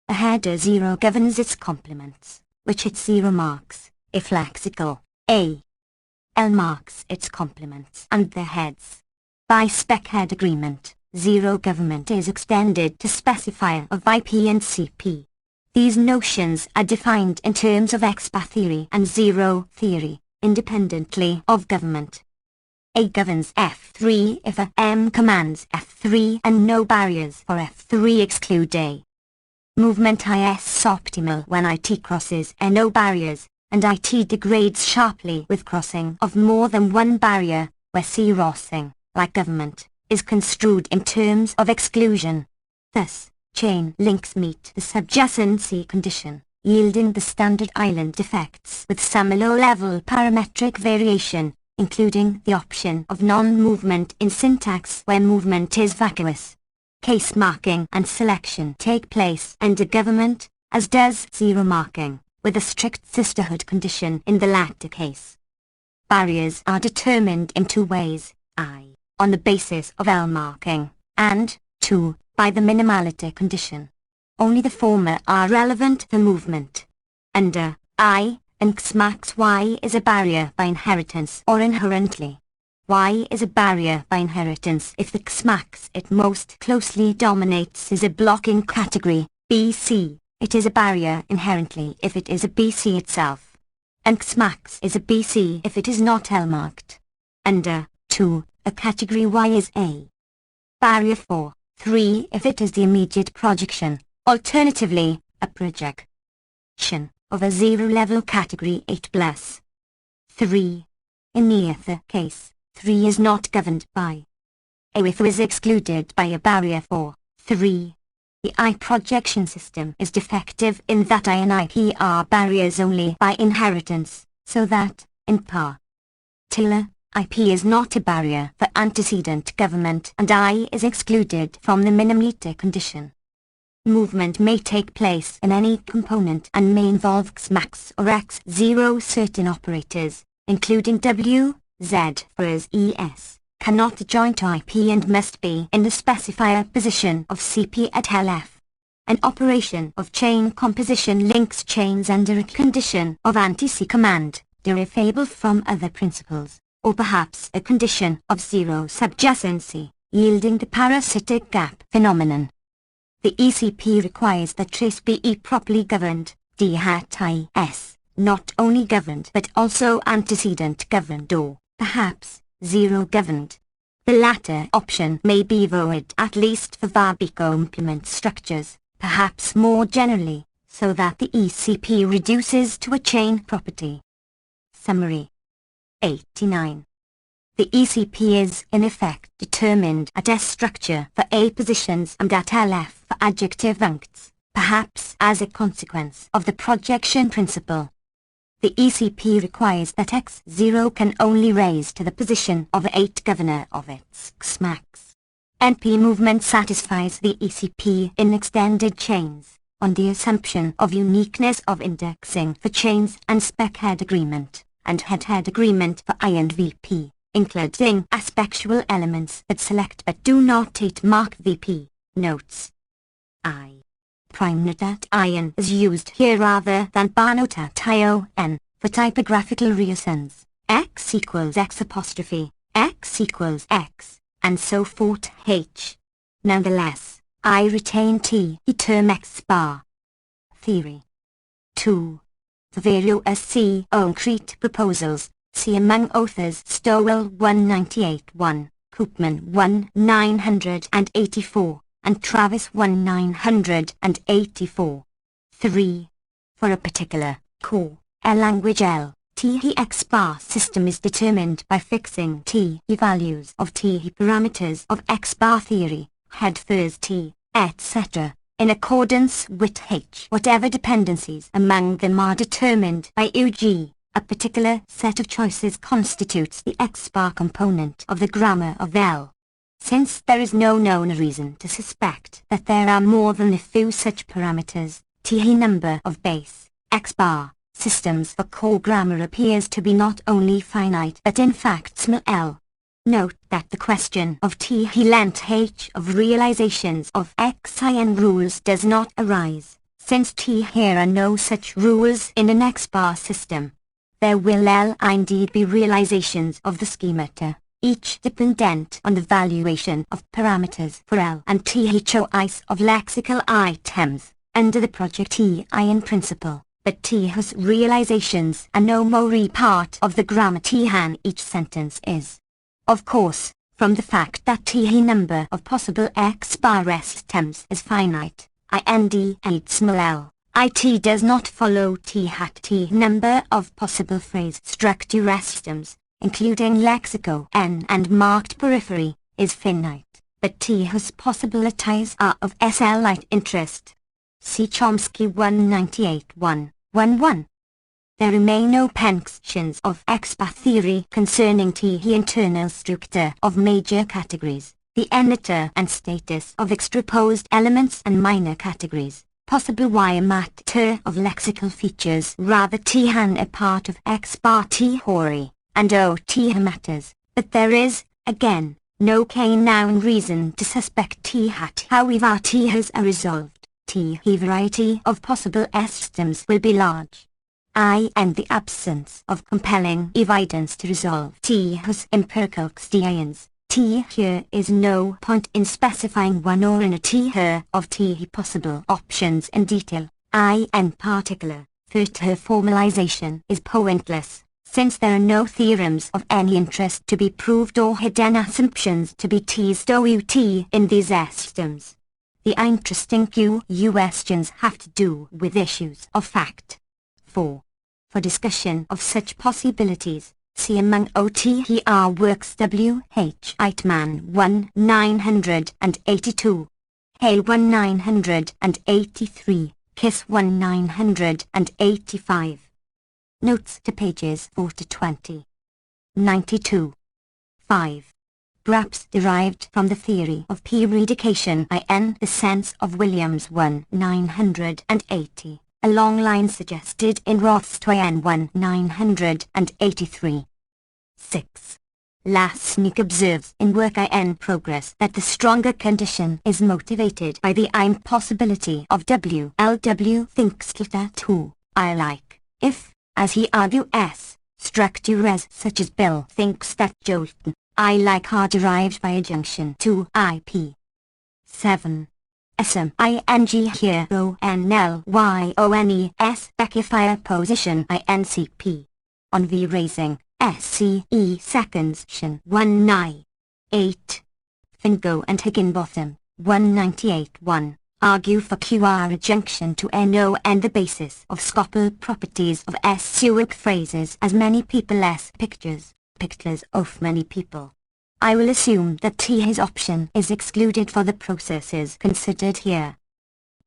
A header 0 governs its complements, which its 0 marks, if lexical, A. L marks its complements and their heads. By spec-head agreement, 0 government is extended to specifier of IP and CP. These notions are defined in terms of expat theory and zero theory, independently of government. A governs F3 if a M commands F3 and no barriers for F3 exclude A. Movement is optimal when IT crosses no barriers, and IT degrades sharply with crossing of more than one barrier, where C crossing, like government, is construed in terms of exclusion. Thus, chain links meet the subjacency condition, yielding the standard island effects with some low-level parametric variation, including the option of non-movement in syntax where movement is vacuous. Case marking and selection take place under government, as does zero marking, with a strict sisterhood condition in the latter case. Barriers are determined in two ways, I, on the basis of L marking, and, 2, by the minimality condition. Only the former are relevant for movement. Under I and XMAX, Y is a barrier by inheritance or inherently. Y is a barrier by inheritance if the XMAX it most closely dominates is a blocking category, BC. It is a barrier inherently if it is a BC itself. And XMAX is a BC if it is not L-marked. Under 2, a category Y is a barrier for 3 if it is the immediate projection, alternatively, a projection of a zero-level category 8+. 3. In neither case, 3 is not governed by A if is excluded by a barrier for 3. The I projection system is defective in that I and IP are barriers only by inheritance, so that, in particular, IP is not a barrier for antecedent government and I is excluded from the minimality condition. Movement may take place in any component and may involve x max or x0. Certain operators, including w, z for as es, cannot join to IP and must be in the specifier position of CP at LF. An operation of chain composition links chains under a condition of anti-C command, derivable from other principles, or perhaps a condition of zero subjacency, yielding the parasitic gap phenomenon. The ECP requires that trace be properly governed, D hat is, not only governed but also antecedent governed or, perhaps, zero governed. The latter option may be void at least for complement structures, perhaps more generally, so that the ECP reduces to a chain property. Summary 89. The ECP is, in effect, determined at S structure for A positions and at LF for adjective functs, perhaps as a consequence of the projection principle. The ECP requires that x0 can only raise to the position of the 8 governor of its x max. NP movement satisfies the ECP in extended chains, on the assumption of uniqueness of indexing for chains and spec-head agreement, and head-head agreement for I and VP, including aspectual elements that select but do not mark VP, notes. I. Prime note that ion is used here rather than bar note at ION, for typographical reasons, x equals x apostrophe, x equals x, and so forth h. Nonetheless, I retain T term x bar. Theory 2. The various C concrete proposals, see among authors Stowell 198-1, Koopman 1984, and Travis 1984. 3. For a particular core, a language L, T x bar system is determined by fixing T values of T parameters of x bar theory, head first T, etc., in accordance with H. Whatever dependencies among them are determined by UG, a particular set of choices constitutes the x bar component of the grammar of L. Since there is no known reason to suspect that there are more than a few such parameters, T number of base, x bar, systems for core grammar appears to be not only finite but in fact small L. Note that the question of T length H of realizations of XIN rules does not arise, since T here are no such rules in an X bar system. There will L indeed be realizations of the schemata, each dependent on the valuation of parameters for L and T choice of lexical items, under the project T-ion principle. But T-has realizations are no more part of the grammar T-han each sentence is. Of course, from the fact that T number of possible X bar systems is finite, IND 8 small L, IT does not follow T number of possible phrase structure systems, including lexical N and marked periphery, is finite, but T has possibilities are of SL-like interest. See Chomsky 198-1-1-1. There remain no pensions of X-bar theory concerning T internal structure of major categories, the editor and status of extraposed elements and minor categories, possible Y matter of lexical features rather T-han a part of X-bar theory, and O T matters, but there is, again, no noun reason to suspect T hat however T has a resolved. T variety of possible systems will be large. And the absence of compelling evidence to resolve T has empirical ions. T here is no point in specifying one or in a T here of T possible options in detail. In particular, further formalization is pointless, since there are no theorems of any interest to be proved or hidden assumptions to be teased or UT in these systems. The interesting questions have to do with issues of fact. 4. For discussion of such possibilities, see among OTER works W. H. Eitman 1982, Hale 1983, Kiss 1985. Notes to pages 4 to 20. 92. 5. Perhaps derived from the theory of periodication in the sense of Williams 1980, a long line suggested in Roth's 1983. 6. Lasnik observes in work in progress that the stronger condition is motivated by the impossibility of WLW thinks that who I like, if, as he argues, structures such as Bill thinks that Jolton I like are derived by adjunction to IP. 7. Sm ing here onlyons specifier position incp. On V raising, SCE seconds shin 1 8. Fingo and Higginbotham, 198-1, argue for QR adjunction to NO and the basis of scopal properties of S-Suic phrases as many people S pictures of many people. I will assume that T his option is excluded for the processes considered here.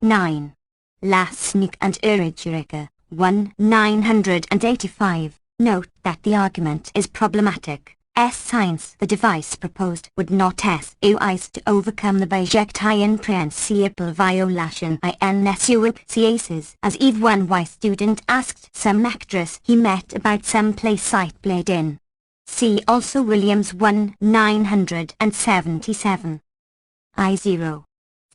9. Lasnik and Urichirika, 1985, note that the argument is problematic. Science the device proposed would not suffice to overcome the projectile principle violation suffices, as Eve 1Y student asked some actress he met about some play site played in. See also Williams 1977. I0.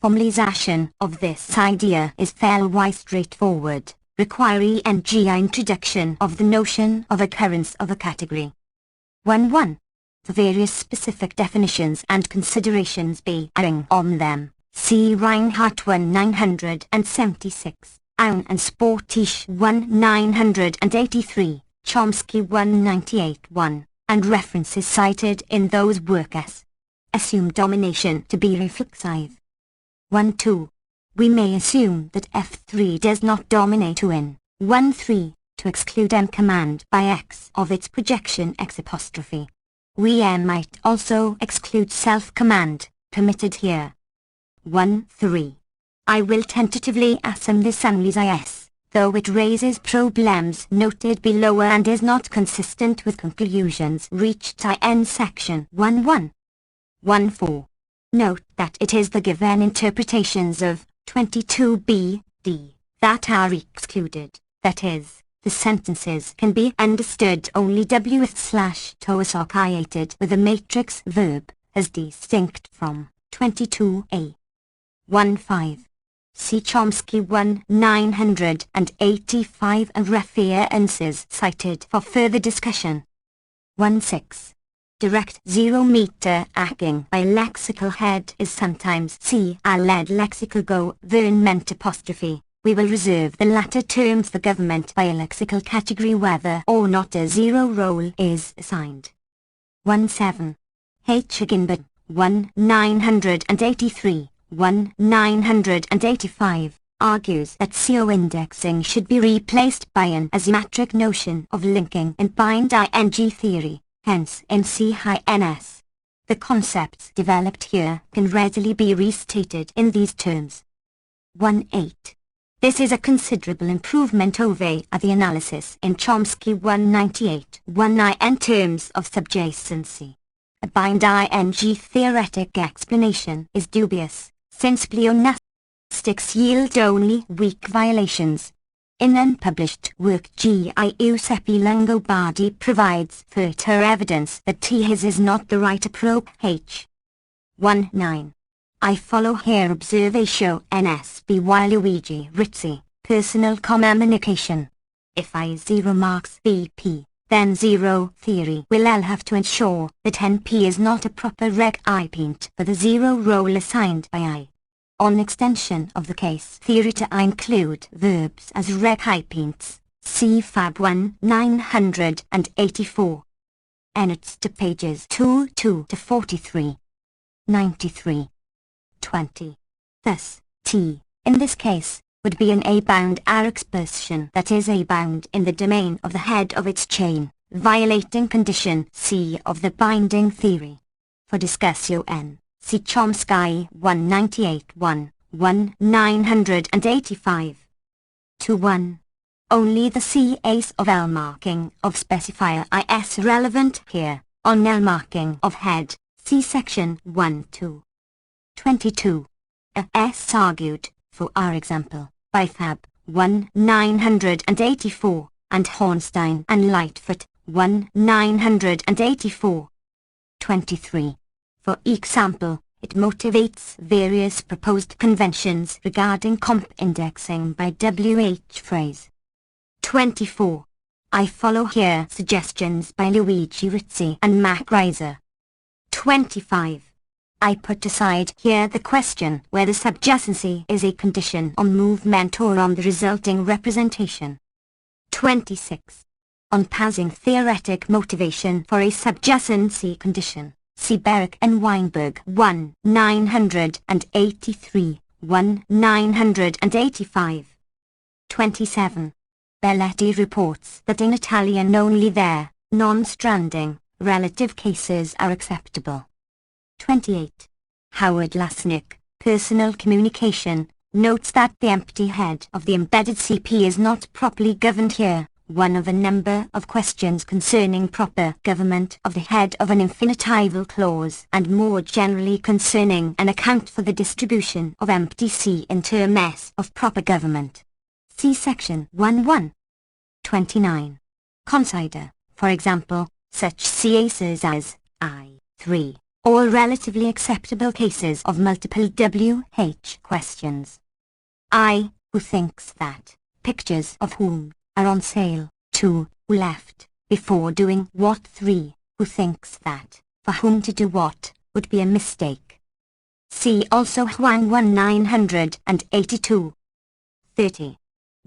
Formalization of this idea is fairly straightforward, requiring an introduction of the notion of occurrence of a category. 1. For various specific definitions and considerations bearing on them, see Reinhardt 1976, Aun and Sportisch 1983, Chomsky 198-1, and references cited in those works. Assume domination to be reflexive. 1-2. We may assume that F3 does not dominate in 1-3, to exclude M command by X of its projection X apostrophe. We might also exclude self-command, permitted here. 1-3. I will tentatively assume this analysis, though it raises problems noted below and is not consistent with conclusions reached in section 1-1. 1-4. Note that it is the given interpretations of 22b, d, that are excluded, that is, the sentences can be understood only to associated with a matrix verb, as distinct from 22a. 1-5. See Chomsky 1985 and references cited for further discussion. 1-6. Direct zero-meter acting by lexical head is sometimes see a lead lexical government apostrophe. We will reserve the latter terms for government by a lexical category whether or not a zero role is assigned. 1-7. H. Higginbotham, 1983, 1985, argues that CO indexing should be replaced by an asymmetric notion of linking and bind ing theory, hence NC-NS. The concepts developed here can readily be restated in these terms. 1-8. This is a considerable improvement over the analysis in Chomsky 198-1 in terms of subjacency. A bind ing theoretic explanation is dubious, since pleonastics yield only weak violations. In unpublished work Giuseppe Longobardi provides further evidence that T his is not the right approach. 1-9. I follow here observatio NSB while Luigi Rizzi, personal communication. If I0 marks BP, then zero theory will I'll have to ensure that NP is not a proper reg I-paint for the zero role assigned by I. On extension of the case theory to include verbs as reg I-paints, see Fab 1 984. Edits to pages 22-43. 93. 20. Thus, T, in this case, would be an A-bound R expression that is A-bound in the domain of the head of its chain, violating condition C of the binding theory. For discussion, see Chomsky 198-1, 1985. 2-1. Only the case of L marking of specifier is relevant here. On null marking of head, see section 1-2. 22. A S argued, for our example, by Fab 1984, and Hornstein and Lightfoot 1984. 23. For example, it motivates various proposed conventions regarding comp indexing by W.H. phrase. 24. I follow here suggestions by Luigi Rizzi and Mac Reiser. 25. I put aside here the question whether subjacency is a condition on movement or on the resulting representation. 26. On passing theoretic motivation for a subjacency condition, see Berwick and Weinberg 1983, 1985. 27. Belletti reports that in Italian only there, non-stranding, relative cases are acceptable. 28. Howard Lasnik, Personal Communication, notes that the empty head of the embedded CP is not properly governed here, one of a number of questions concerning proper government of the head of an infinitival clause and more generally concerning an account for the distribution of empty C in term S of proper government. See section 1-1. 29. Consider, for example, such cases as I3, all relatively acceptable cases of multiple WH questions. I, who thinks that pictures of whom are on sale, 2, who left, before doing what, 3, who thinks that, for whom to do what, would be a mistake. See also Huang 1982. 30.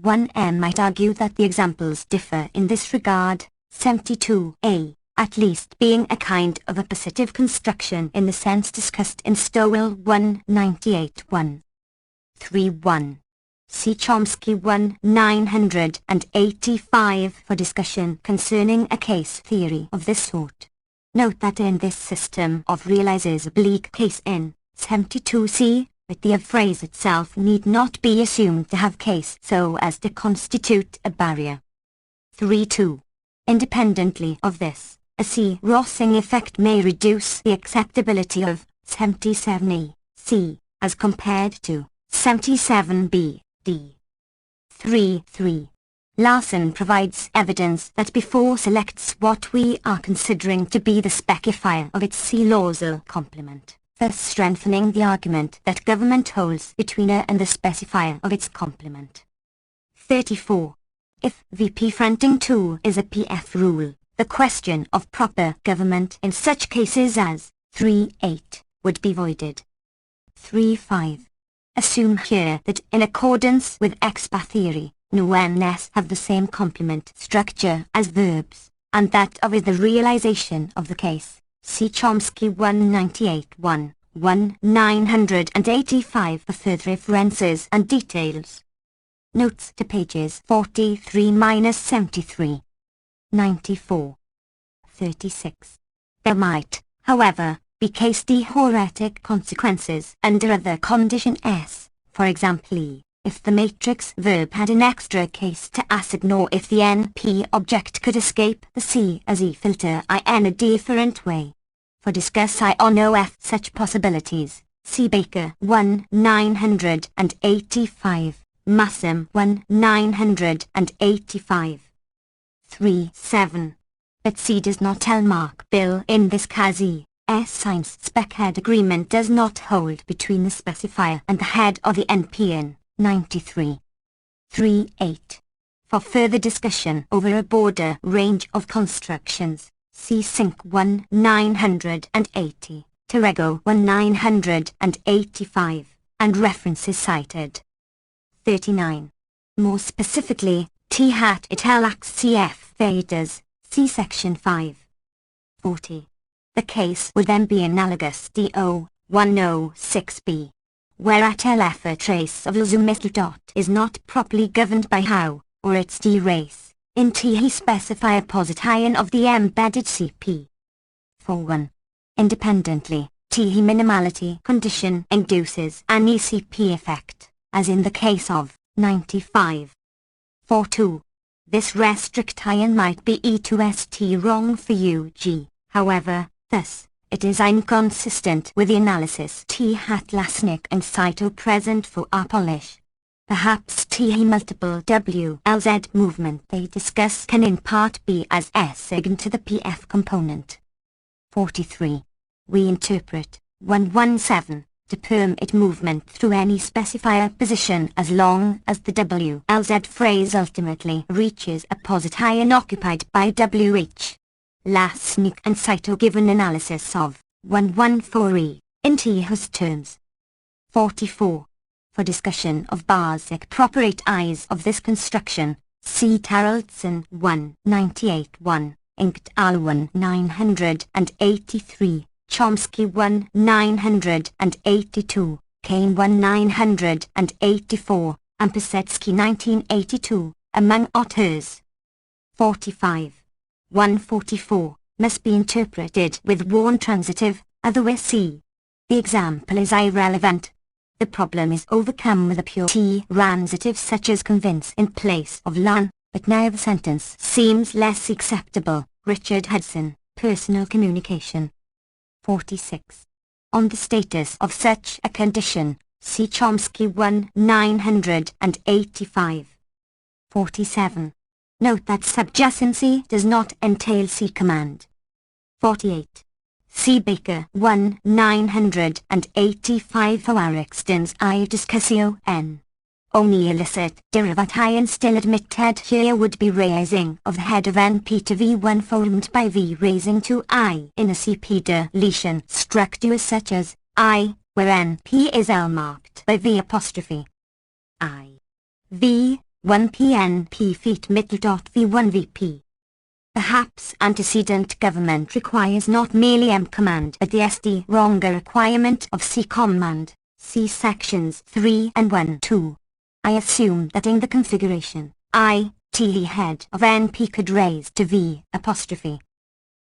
1M might argue that the examples differ in this regard, 72a, at least being a kind of a positive construction in the sense discussed in Stowell 198-1. 3.1. See Chomsky 1985 for discussion concerning a case theory of this sort. Note that in this system of realizes oblique case in 72c, but the phrase itself need not be assumed to have case so as to constitute a barrier. 3.2. Independently of this, a C-Rossing effect may reduce the acceptability of 77e, C, as compared to 77b, D. 3.3. Larson provides evidence that before selects what we are considering to be the specifier of its C-Lausel complement, thus strengthening the argument that government holds between a and the specifier of its complement. 34. If VP fronting 2 is a PF rule, the question of proper government in such cases as 3.8 would be voided. 3.5. Assume here that in accordance with expa-theory, nouns have the same complement structure as verbs, and that of is the realization of the case. See Chomsky 198-1, 1985 for further references and details. Notes to pages 43-73. 94. 36. There might, however, be case theoretic consequences under other condition S, for example if the matrix verb had an extra case to assign or if the NP object could escape the C as E filter in a different way. For discuss I on OF such possibilities, see Baker 1985, Massam 1985. 3.7. But C does not tell Mark Bill in this case S science spec head agreement does not hold between the specifier and the head of the NP in 93. 3.8. For further discussion over a broader range of constructions, see Sync 1980, Terego 1985, and references cited. 39. More specifically, T-hat italics CF thetas, see section 5. 40. The case would then be analogous DO 106b, where at LF a trace of Lazumist dot is not properly governed by how, or its D-race, in T he specify a position of the embedded CP. 4.1. Independently, T he minimality condition induces an ECP effect, as in the case of 95. 4.2. This restriction might be E to ST wrong for UG. However, thus, it is inconsistent with the analysis T-Lasnik and Saito present for our Polish. Perhaps T multiple WLZ movement they discuss can in part be as assigned to the PF component. 43. We interpret 117 to permit movement through any specifier position as long as the WLZ phrase ultimately reaches a position occupied by WH. Lasnik and Saito give an analysis of 114E in T-Hus terms. 44. For discussion of basic properties of this construction, see Taraldson 198-1, Inkt al 1983, Chomsky 1982, Kane 1984, and Pasetsky 1982, among others. 45. 144 must be interpreted with one transitive, otherwise see. The example is irrelevant. The problem is overcome with a pure transitive such as convince in place of learn, but now the sentence seems less acceptable. Richard Hudson, Personal Communication. 46. On the status of such a condition, see Chomsky 1985. 47. Note that subjacency does not entail C command. 48. See Baker 1985 for Ericsson's I discussio n. Only illicit derivative still admitted here would be raising of the head of NP to V1 formed by V raising to I in a CP deletion structure such as I, where NP is L marked by V apostrophe. I. V, 1P NP feet middle dot V1 VP. Perhaps antecedent government requires not merely M command but the SD wronger requirement of C command, see sections 3 and 1-2. I assume that in the configuration, I, T head of NP could raise to V apostrophe.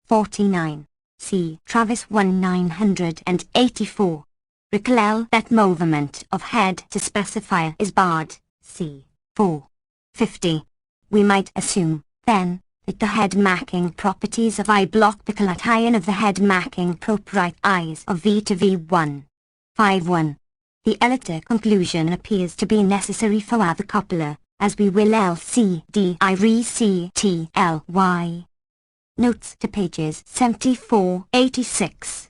49. See Travis 1984. Recall that movement of head to specifier is barred, c. 4. 50. We might assume, then, that the head marking properties of I block the collation of the head marking properties of V to V1. 51. The latter conclusion appears to be necessary for the coupler, as we will LCD IRECTLY. Notes to pages 74-86.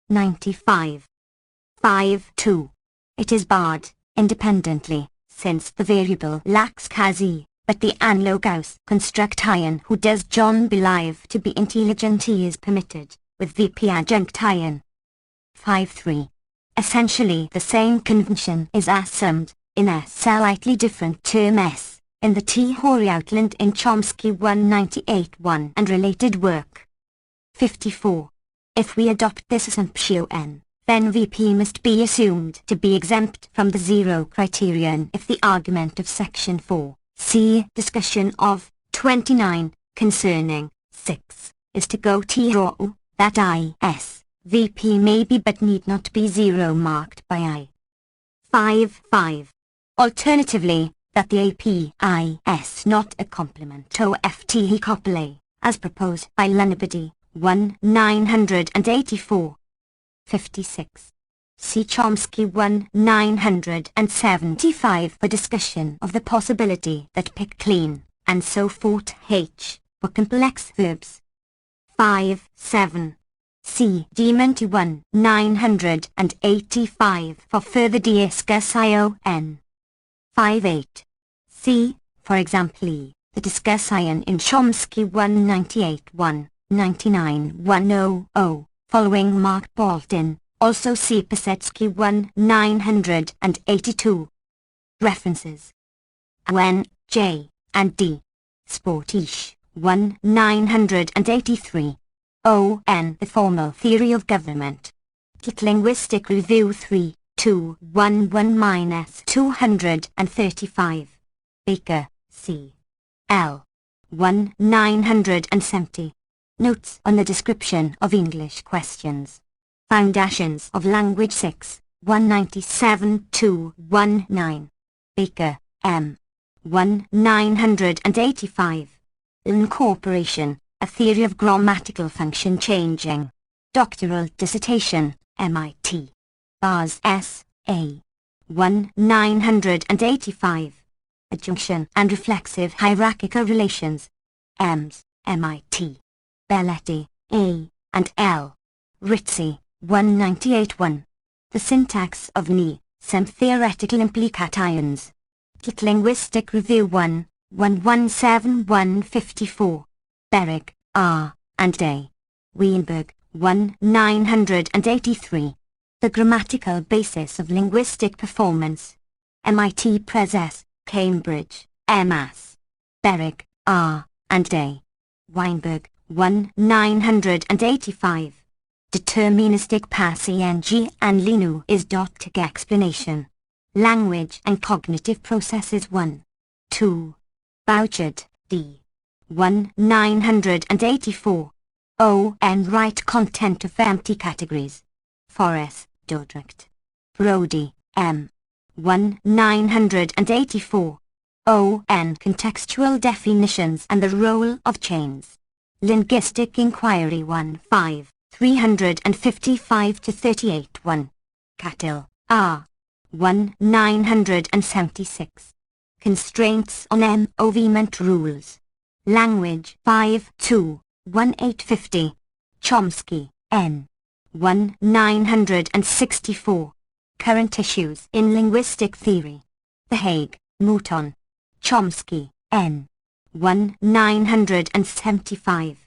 95. 5-2. It is barred, independently, since the variable lacks Kazi. But the analogous construction who does John believe to be intelligent is permitted, with VP adjunction. 5.3. Essentially the same convention is assumed, in a slightly different term S, in the theory outlined in Chomsky 198-1 and related work. 54. If we adopt this assumption, then VP must be assumed to be exempt from the zero criterion if the argument of section 4. See discussion of 29 concerning 6 is to go to that IS VP may be but need not be zero marked by I. 5.5. Alternatively, that the AP is not a complement to FT couple, as proposed by Lunabody 1984. 56. See Chomsky 1975 for discussion of the possibility that pick clean, and so forth H, for complex verbs. 5.7. See Demon to 1985 for further discussion. 5.8. See, for example, the discussion in Chomsky 198-1, 99-100, following Mark Bolton. Also see Pasetsky 1982. References. When, J, and D. Sportish, 1983. O.N. The Formal Theory of Government. Linguistic Review 3, 211-235. Baker, C. L. 1970. Notes on the description of English questions. Foundations of Language 6, 197-19. Baker, M. 1985. Incorporation, A theory of grammatical function changing. Doctoral dissertation, MIT. Bars S. A. 1985. Adjunction and reflexive hierarchical relations. EMS, MIT. Belletti, A. and L. Ritzi, 1981. The syntax of ni, some theoretical implications. Linguistic Review 1, 117154. Berg, R. and A. Weinberg, 1983. The Grammatical Basis of Linguistic Performance. MIT Press S, Cambridge, MS. Berg, R. and A. Weinberg, 1985. Deterministic passing and Linu is dottic explanation. Language and Cognitive Processes 1. 2. Bouchard, D. 1984. O. and Right content of empty categories. Forrest, Dordrecht. Brody, M. 1984. O. and Contextual Definitions and the Role of Chains. Linguistic Inquiry 1 5, 355-38 1. Cattell, R. 1976. Constraints on movement rules. Language 5 2, 1850. Chomsky, N. 1964. Current Issues in Linguistic Theory. The Hague, Mouton. Chomsky, N. 1975.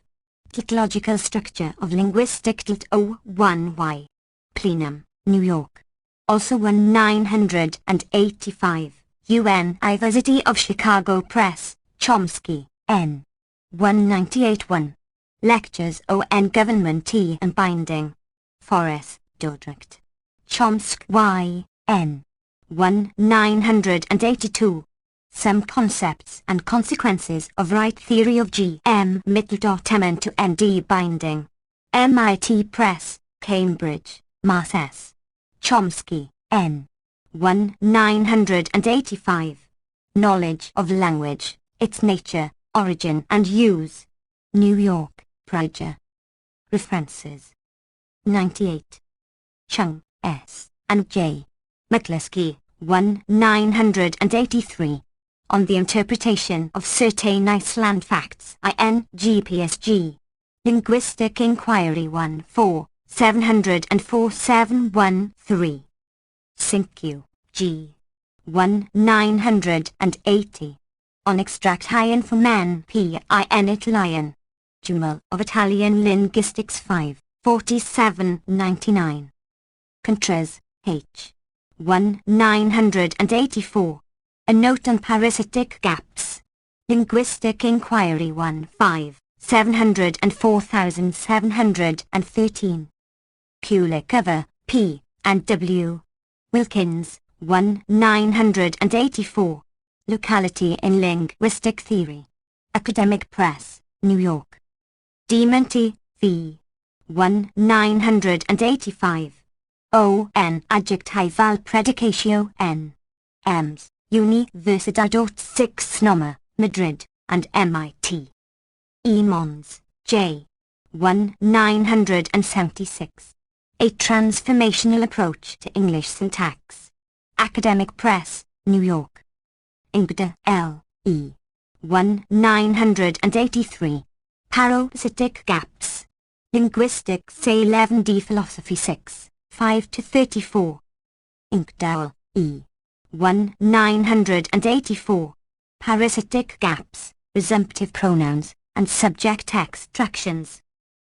Tautological Structure of Linguistic O1Y. Plenum, New York. Also 1985. University of Chicago Press, Chomsky, N. 1981. Lectures on Government and Binding. Forrest, Dordrecht. Chomsky, Y. N. 1982. Some Concepts and Consequences of Right Theory of G.M. Middle.M to ND Binding. MIT Press, Cambridge, Mass. S. Chomsky, N. 1985. Knowledge of Language, Its Nature, Origin and Use. New York, Prager. References. 98. Chung, S. and J. McCluskey, 1983. On the Interpretation of Certain Iceland Facts, INGPSG. Linguistic Inquiry 1 4, 704 713. Cinque, G. 1980. On Extract Hien from P.I.N. Italian. Journal of Italian Linguistics 5, 4799. Contres, H. 1984. A Note on Parasitic Gaps. Linguistic Inquiry 1 5, 704,713. Kulik cover, P. and W. Wilkins, 1984. Locality in Linguistic Theory. Academic Press, New York. Dementi, V. 1985. O.N. Adjectival Predicatio N. Ems, Universidad 6 Noma, Madrid, and MIT. Emons, J. 1976. A Transformational Approach to English Syntax. Academic Press, New York. Ingda, L. E. 1983. Parasitic Gaps. Linguistics 11D Philosophy 6, 5-34. Inkdal, E. 1984. Parasitic Gaps, Resumptive Pronouns, and Subject Extractions.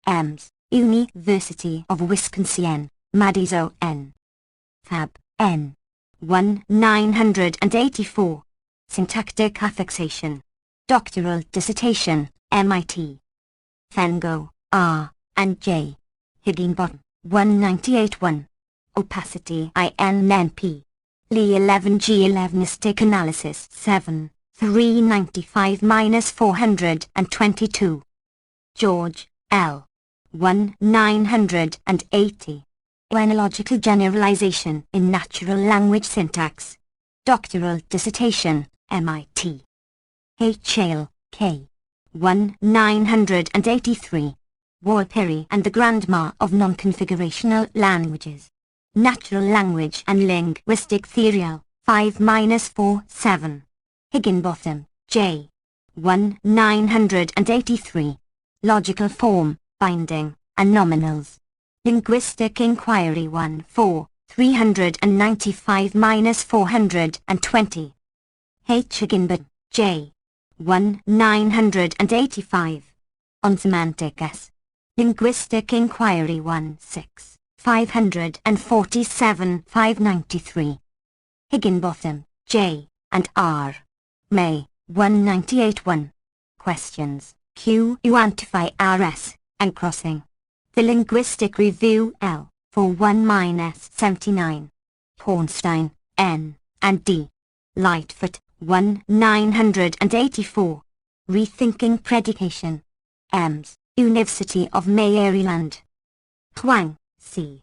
Ems, University of Wisconsin, Madison, N. Fab, N. 1984. Syntactic Affixation. Doctoral Dissertation, MIT. Fengo, R. and J. Higginbottom, 1981. Opacity INNP. Lee 11G11istic Analysis 7, 395-422. George, L. 1980. Phonological Generalization in Natural Language Syntax. Doctoral Dissertation, MIT. H. Hale, K. 1983. Walpiri and the Grandma of Non-Configurational Languages. Natural Language and Linguistic Theory, 5-4-7. Higginbotham, J. 1983. Logical Form, Binding, and Nominals. Linguistic Inquiry 1-4, 395-420. H. Higginbotham, J. 1985. On Semantics. Linguistic Inquiry 1-6, 547-593. Higginbotham, J. and R. May, 1981. Questions, Q. Quantify RS, and Crossing. The Linguistic Review L. 41-79. Pornstein, N. and D. Lightfoot, 1984. Rethinking Predication. Ems, University of Maryland. Huang, C.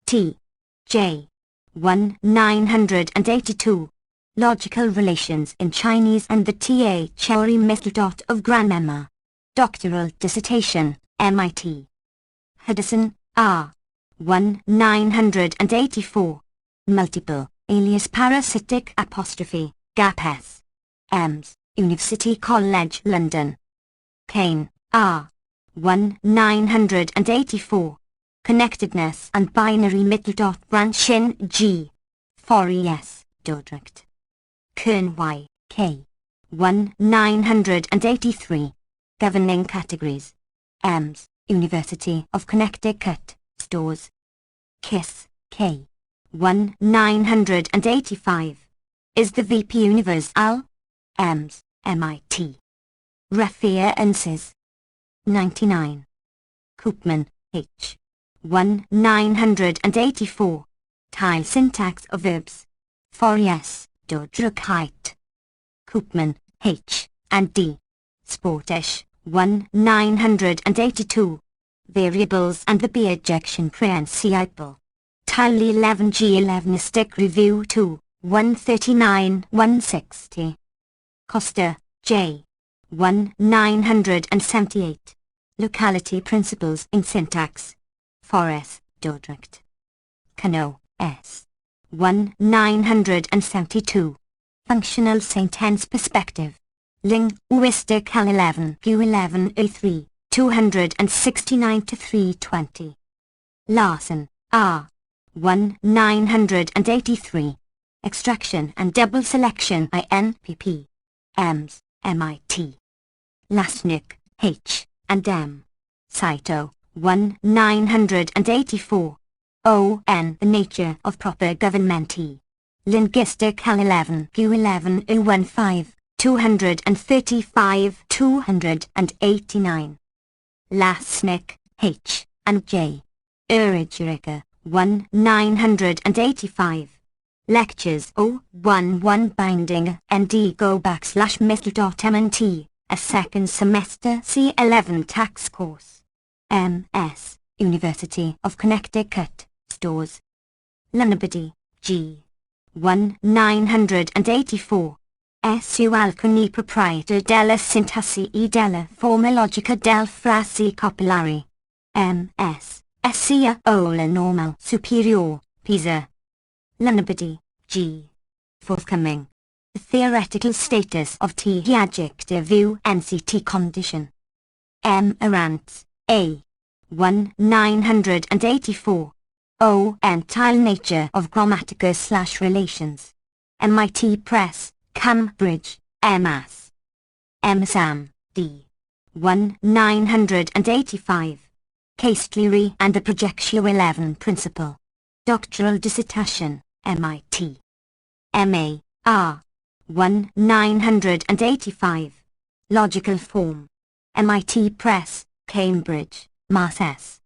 T. J. 1982. Logical Relations in Chinese and the theory method of grammar. Doctoral dissertation, MIT. Hedison, R. 1984. Multiple, alias parasitic apostrophe, gap S. Ems, University College London. Kane, R. 1984. Connectedness and binary middle branch in G. Forey S. Dordrecht. Kern Y. K. 1983. Governing Categories. Ems, University of Connecticut, Stores. Kiss, K. 1985. Is the VP universal? Ems, MIT. References. 99. Koopman, H. 1984. Tile Syntax of Verbs. Forey Dordrecht. Koopman, H. and D. Sportish, 1982. Variables and the B-ejection principle. Tile 11G11istic Review 2, 139-160. Costa, J. 1978. Locality Principles in Syntax. Forey Dordrecht. Cano, S. 1972. Functional Sentence Perspective. Linguistic 11 Q11A3, 269-320. Larson, R. 1983. Extraction and Double Selection INPP. Ems, MIT. Lasnik, H. and M. Saito, 1984. O.N. The Nature of Proper Government E. Linguistic 11 Q11A15, 235-289. Lasnik, H. and J. Urigerica, 1985. Lectures 011 Binding ND go/middle.mnt, a second semester C11 tax course. M.S., University of Connecticut, Stores. Lunabody, G. 1984. Su alcuni proprietà della sintassi e della forma logica del frasi copolari. M.S. Sia Ola Normal Superior, Pisa. Lunabody, G. Forthcoming. The theoretical status of T. Adjective U NCT condition. M. Arantz, A. 1984. O. Entire Nature of Grammatica/Relations. MIT Press, Cambridge, MS. M. Sam, D. 1985. Case Theory and the Projectio 11 Principle. Doctoral dissertation, MIT. M.A., R. 1985. Logical Form. MIT Press, Cambridge, Mass. S.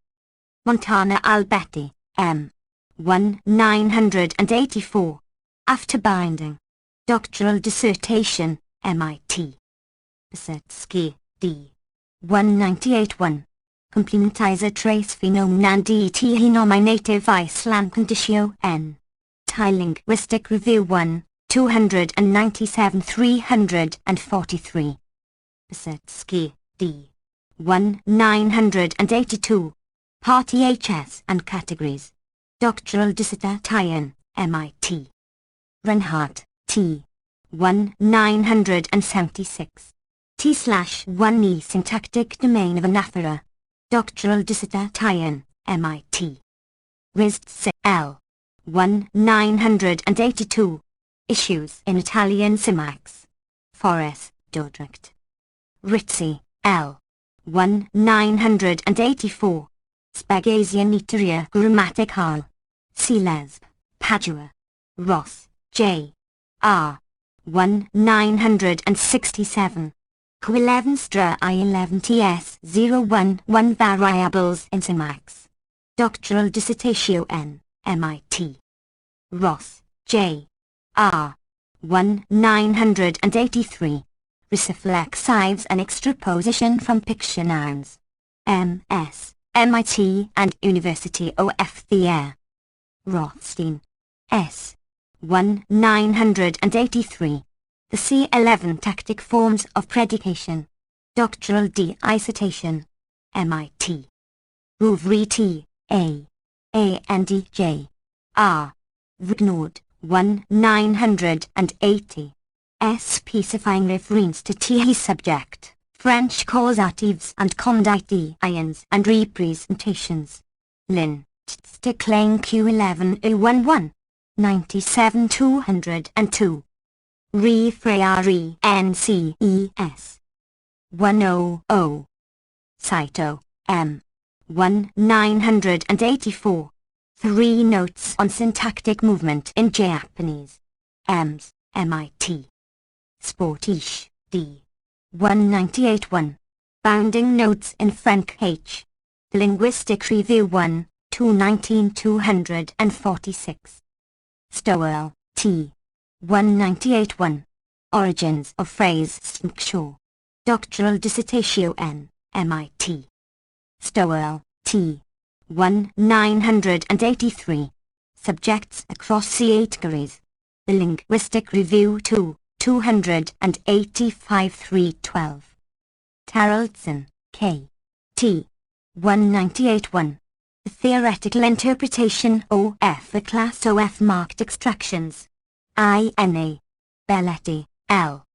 Montana Albetti, M. 1984. After Binding. Doctoral dissertation, MIT. Pesetsky, D. 1981. Complementizer trace phenomenon DT nominative Iceland conditio N. Tile Linguistic Review 1, 297-343. Pesetsky, D. 1982. Party HS and Categories. Doctoral Dissertation, MIT. Reinhardt, T. 1976. T/1E Syntactic Domain of Anaphora. Doctoral Dissertation, MIT. Rizz L. 1982. Issues in Italian Syntax. Forest, Dordrecht. Rizzi, L. 1984. Spaghesia Grammaticale. Celesb, Padua. Ross, J. R. 1967. Q11 I11TS011 Variables in Syntax. Doctoral Dissertation, MIT. Ross, J. R. 1983. Reflexives and extraposition from picture nouns. M.S., MIT and University of the Rothstein, S. 1983. The C11 Tactic Forms of Predication. Doctoral Dissertation, MIT. Rouvry T. A. and J. R. Vignod, 1980. Specifying reference to T subject, French causatives and conditions and representations. Lin, Stickling Q11 97 202. Refrayari NCES 100. Saito, M. 1984. 3 Notes on Syntactic Movement in Japanese. EMS, MIT. Sportish, D. 1981. Bounding Notes in Frank H. The Linguistic Review 1, 219 246. Stowell, T. 1981. Origins of Phrase Structure. Doctoral Dissertation, MIT. Stowell, T. 1983. Subjects across the 8 categories. The Linguistic Review 2, 285 312. Taraldson, K. T. 1981. The Theoretical Interpretation of a Class of Marked Extractions. INA. Belletti, L.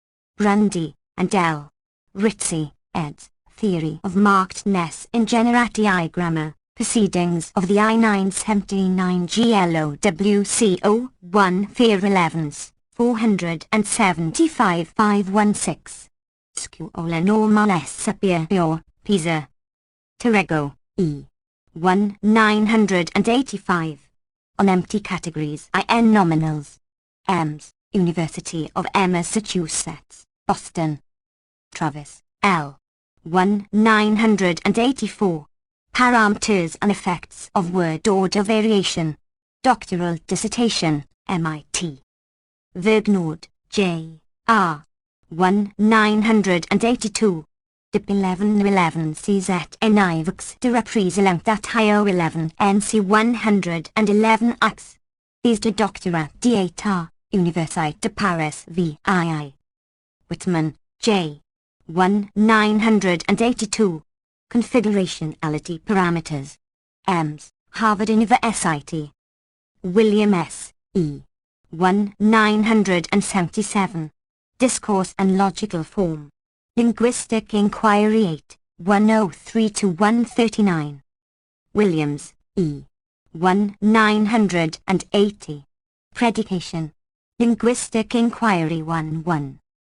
Brundy, and L. Rizzi, eds. Theory of Markedness in Generati Grammar. Proceedings of the I-979 GLOWCO 1 Fear 11s, 475 516. Scuola Normale Superiore, Pisa. Terrego, E. 1985. On Empty Categories IN Nominals. EMS, University of Massachusetts, Boston. Travis, L. 1984. Parameters and Effects of Word Order Variation. Doctoral Dissertation, MIT. Vergnod, J. R. 1982. Dip 1111 CZ Enivx de Representatio 11 NC 111X. Is de Doctorat d'État, Université de Paris VII. Whitman, J. 1982. Configurationality Parameters. EMS, Harvard University. William S. E. 1977. Discourse and Logical Form. Linguistic Inquiry 8, 103-139. Williams, E. 1980. Predication. Linguistic Inquiry 1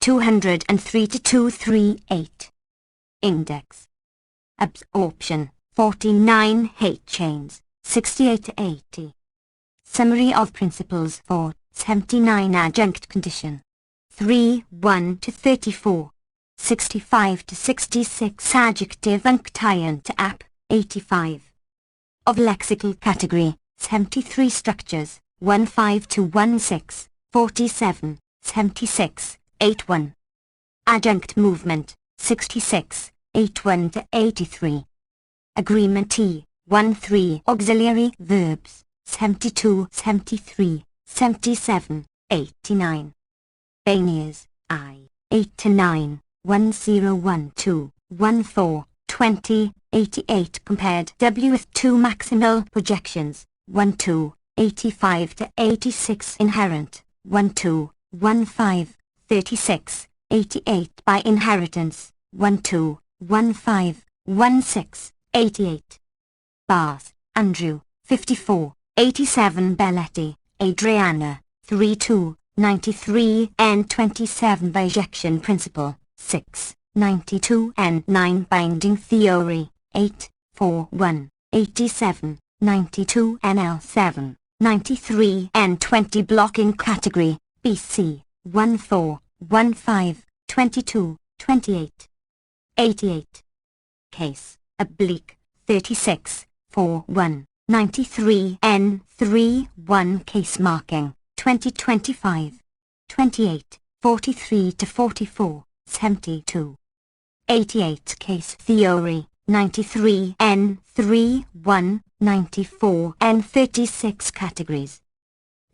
203-238. Index. Absorption, 49 H chains, 68-80. Summary of Principles for 79 Adjunct Condition. 3-1-34. 65-66 Adjective Unction to App, 85. Of Lexical Category, 73 Structures, 15-16, 47, 76, 81. Adjunct Movement, 66, 81-83. Agreement T, 1-3 Auxiliary Verbs, 72, 73, 77, 89. Banias, I, 8-9, 1012, 4, 20, 88 compared W with 2 maximal projections, 2, 85 to 86 inherent, 2, 15, 36, 88 by inheritance, 2, 15, 16, 88. Bath, Andrew, 54, 87 Belletti, Adriana, 32, 93 and 27 Bijection principle, 6, 92 and 9 Binding theory, 8, 4, 1, 87, 92 NL7, 93 and 20 Blocking category, BC, 14, 15, 22, 28. 88. Case, oblique, 36, 4, 1, 93 N3 1 Case marking, 2025. 28, 43 to 44, 72. 88 Case theory, 93 N3 1, 94 and 36 categories.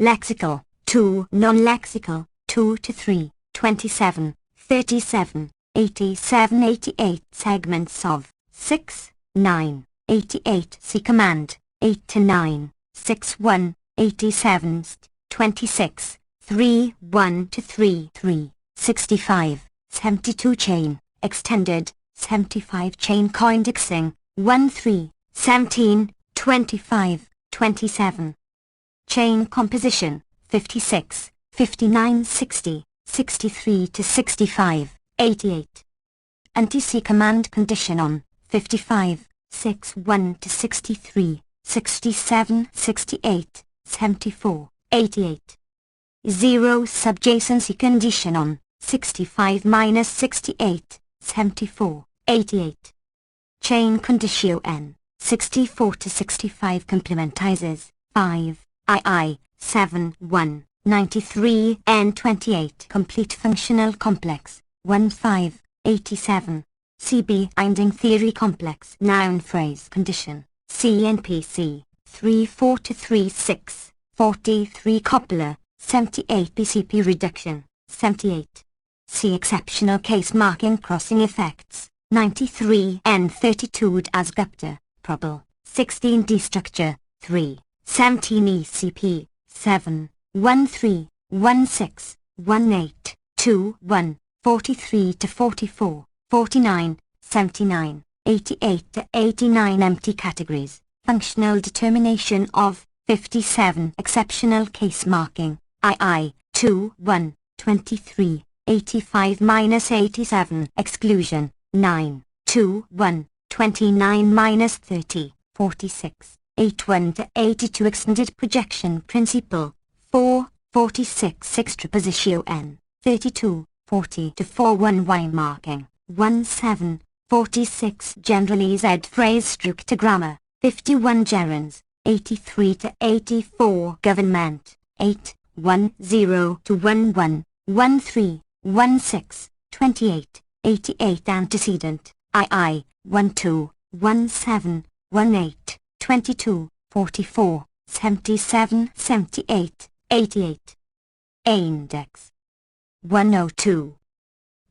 Lexical, 2 non-lexical, 2 to 3, 27, 37, 87 88 segments of 6, 9, 88 C command, 8 to 9, 6 1, 87 st, 26, 3 1 to 3 3, 65, 72 chain, extended, 75 chain coindexing, 1 3, 17, 25, 27. Chain composition, 56, 59 60, 63 to 65, 88. Anti-C command condition on, 55, 6 1 to 63, 67 68, 74, 88. 0 subjacency condition on, 65 minus 68, 74, 88. Chain conditio n, 64 to 65 complementizes, 5, II, 7 1, 93 and 28 complete functional complex, 1 5, 87. CB binding theory complex noun phrase condition, CNPC, 3 4 to 3 6, 43 Coppola, 78 BCP reduction, 78. C exceptional case marking crossing effects, 93 and 32 as Gupta, Probal, 16 D structure, 3, 17 ECP, 7, 1 3, 1 6, 1 8, 2 1, 43 to 44, 49, 79, 88 to 89 empty categories, functional determination of, 57 exceptional case marking, II, 2 1, 23, 85 minus 87 exclusion, 9, 2 1, 29 minus 30, 46, 81 to 82 extended projection principle, 4, 46 extrapositio n, 32, 40 to 41 Y marking, 1 7, 46 generally Z phrase structogrammar, 51 gerunds, 83 to 84 government, 8, 1 0 to 1 1, 1 3, 1 6, 28, 88 antecedent, II, 1 2, 1 7, 1 8, 22, 44, 77 78, 88. Index 102.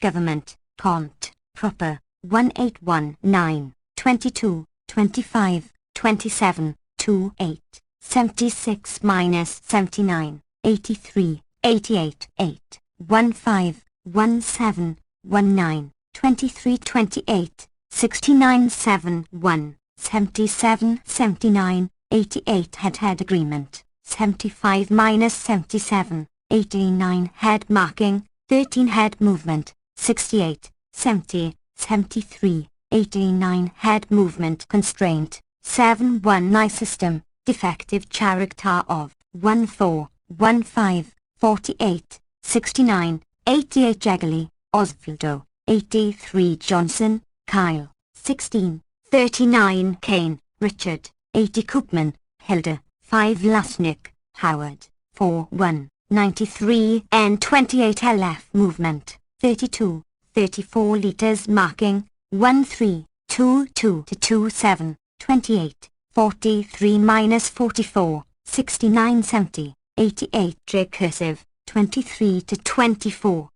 Government, Cont, Proper, 1819, 22, 25, 27, 28, 76 minus 79, 83, 88, 8, 15, 17, 19, 23, 28, 69 7, 1, 77, 79, 88 head-head agreement, 75 minus 77, 89 head marking, 13 head movement, 68, 70, 73, 89 head movement constraint, 7 1 I system, defective character of, 1 4, 1 5, 48, 69, 88 Jegally, Osvaldo, 83 Johnson, Kyle, 16, 39 Kane, Richard, 80 Koopman, Hilda, 5 Lasnik, Howard, 4 1, 93 and 28 LF movement, 32, 34 liters marking, 1 3, 2 2 to 2 7, 28, 43 minus 44, 69 70, 88 recursive, 23 to 24.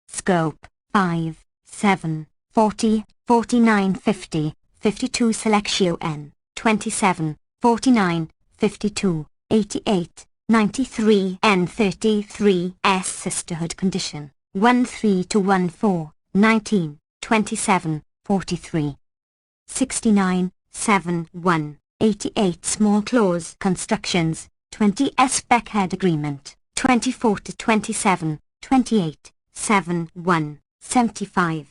Scope, 5, 7, 40, 49 50, 52 selectio n, 27, 49, 52, 88, 93 n 33 s sisterhood condition, 13 to 14, 19, 27, 43. 69, 7, 1, 88 small clause constructions, 20 s Beckhead agreement, 24 to 27, 28, 7, 1, 75.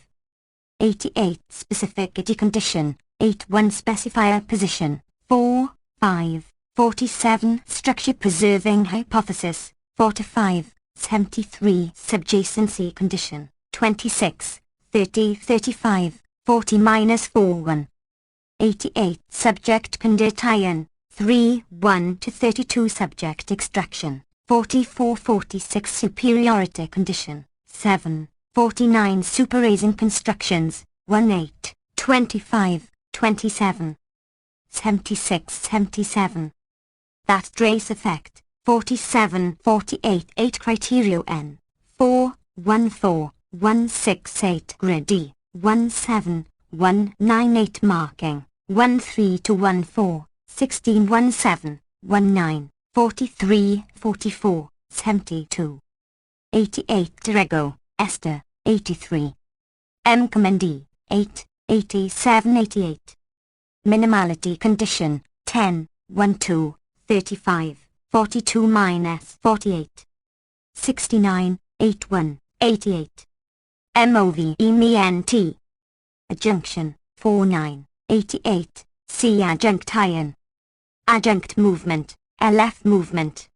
88 specificity condition, 8 1 specifier position, 4, 5, 47 structure preserving hypothesis, 4 to 5, 73 subjacency condition, 26, 30 35, 40 minus 4 1. 88 subject condition, 3 1 to 32 subject extraction, 44 46 superiority condition, 7, 49 superasing constructions, 1 8, 25, 27. 76 77. That trace effect, 47 48 8 criterio n, 4, 1 4, 1 6 8 grid D, 1 7, 1 9 8 marking, 1 3 to 1 4, 16 1 7, 1 9, 43 44, 72. 88 Terego, Esther, 83. M. Comendi, 8, 87 88. Minimality condition, 10, 1 2, 35, 42 minus 48. 69, 8 1, 88. MOVEMENT. Adjunction, 4 9, 88, C adjunction. Adjunct movement, LF movement.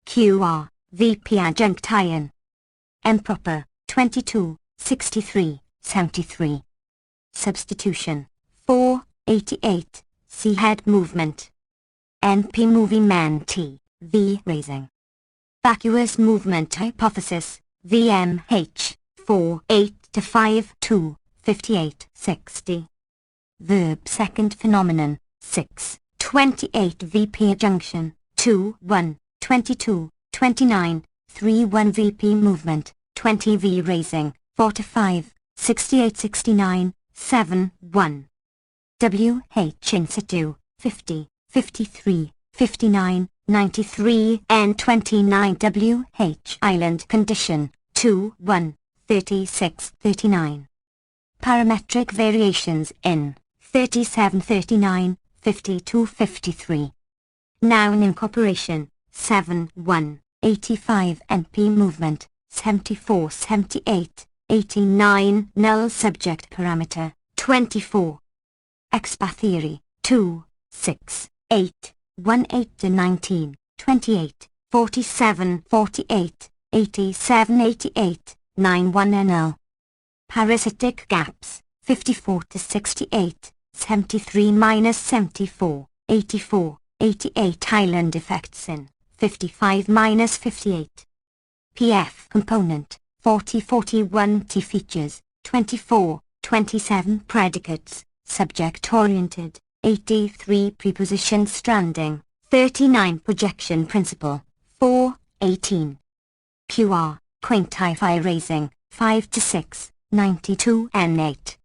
QR, VP adjunction. Improper, 22, 63, 73. Substitution, 4, 88, C head movement. NP movement, V raising. Vacuous movement hypothesis, VMH, 4 8 to 5 2, 58 60. Verb second phenomenon, 6, 28 VP adjunction, 2 1, 22, 29, 3 1 VP movement, 20 V raising, 4 to 5, 68 69, 7 1. WH in situ, 50, 53, 59, 93 and 29 WH island condition, 2 1, 36 39. Parametric variations in 37 39, 52 53. Noun incorporation, 7 1, 85 NP movement, 74 78, 89 null subject parameter, 24. Expatheory, 2, 6, 8, 1 8 to 19, 28, 47 48, 87 88, 9 1 NL. Parasitic gaps, 54 to 68, 73 minus 74, 84, 88 island effects in, 55 minus 58. PF component, 40 41 T features, 24, 27 predicates, subject-oriented, 83 preposition stranding, 39 projection principle, 4, 18. QR, quintify raising, 5 to 6, 92 N8.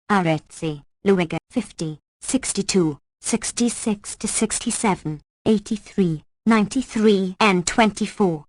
Arezzi, Luiga, 50, 62, 66 to 67, 83, 93 N24.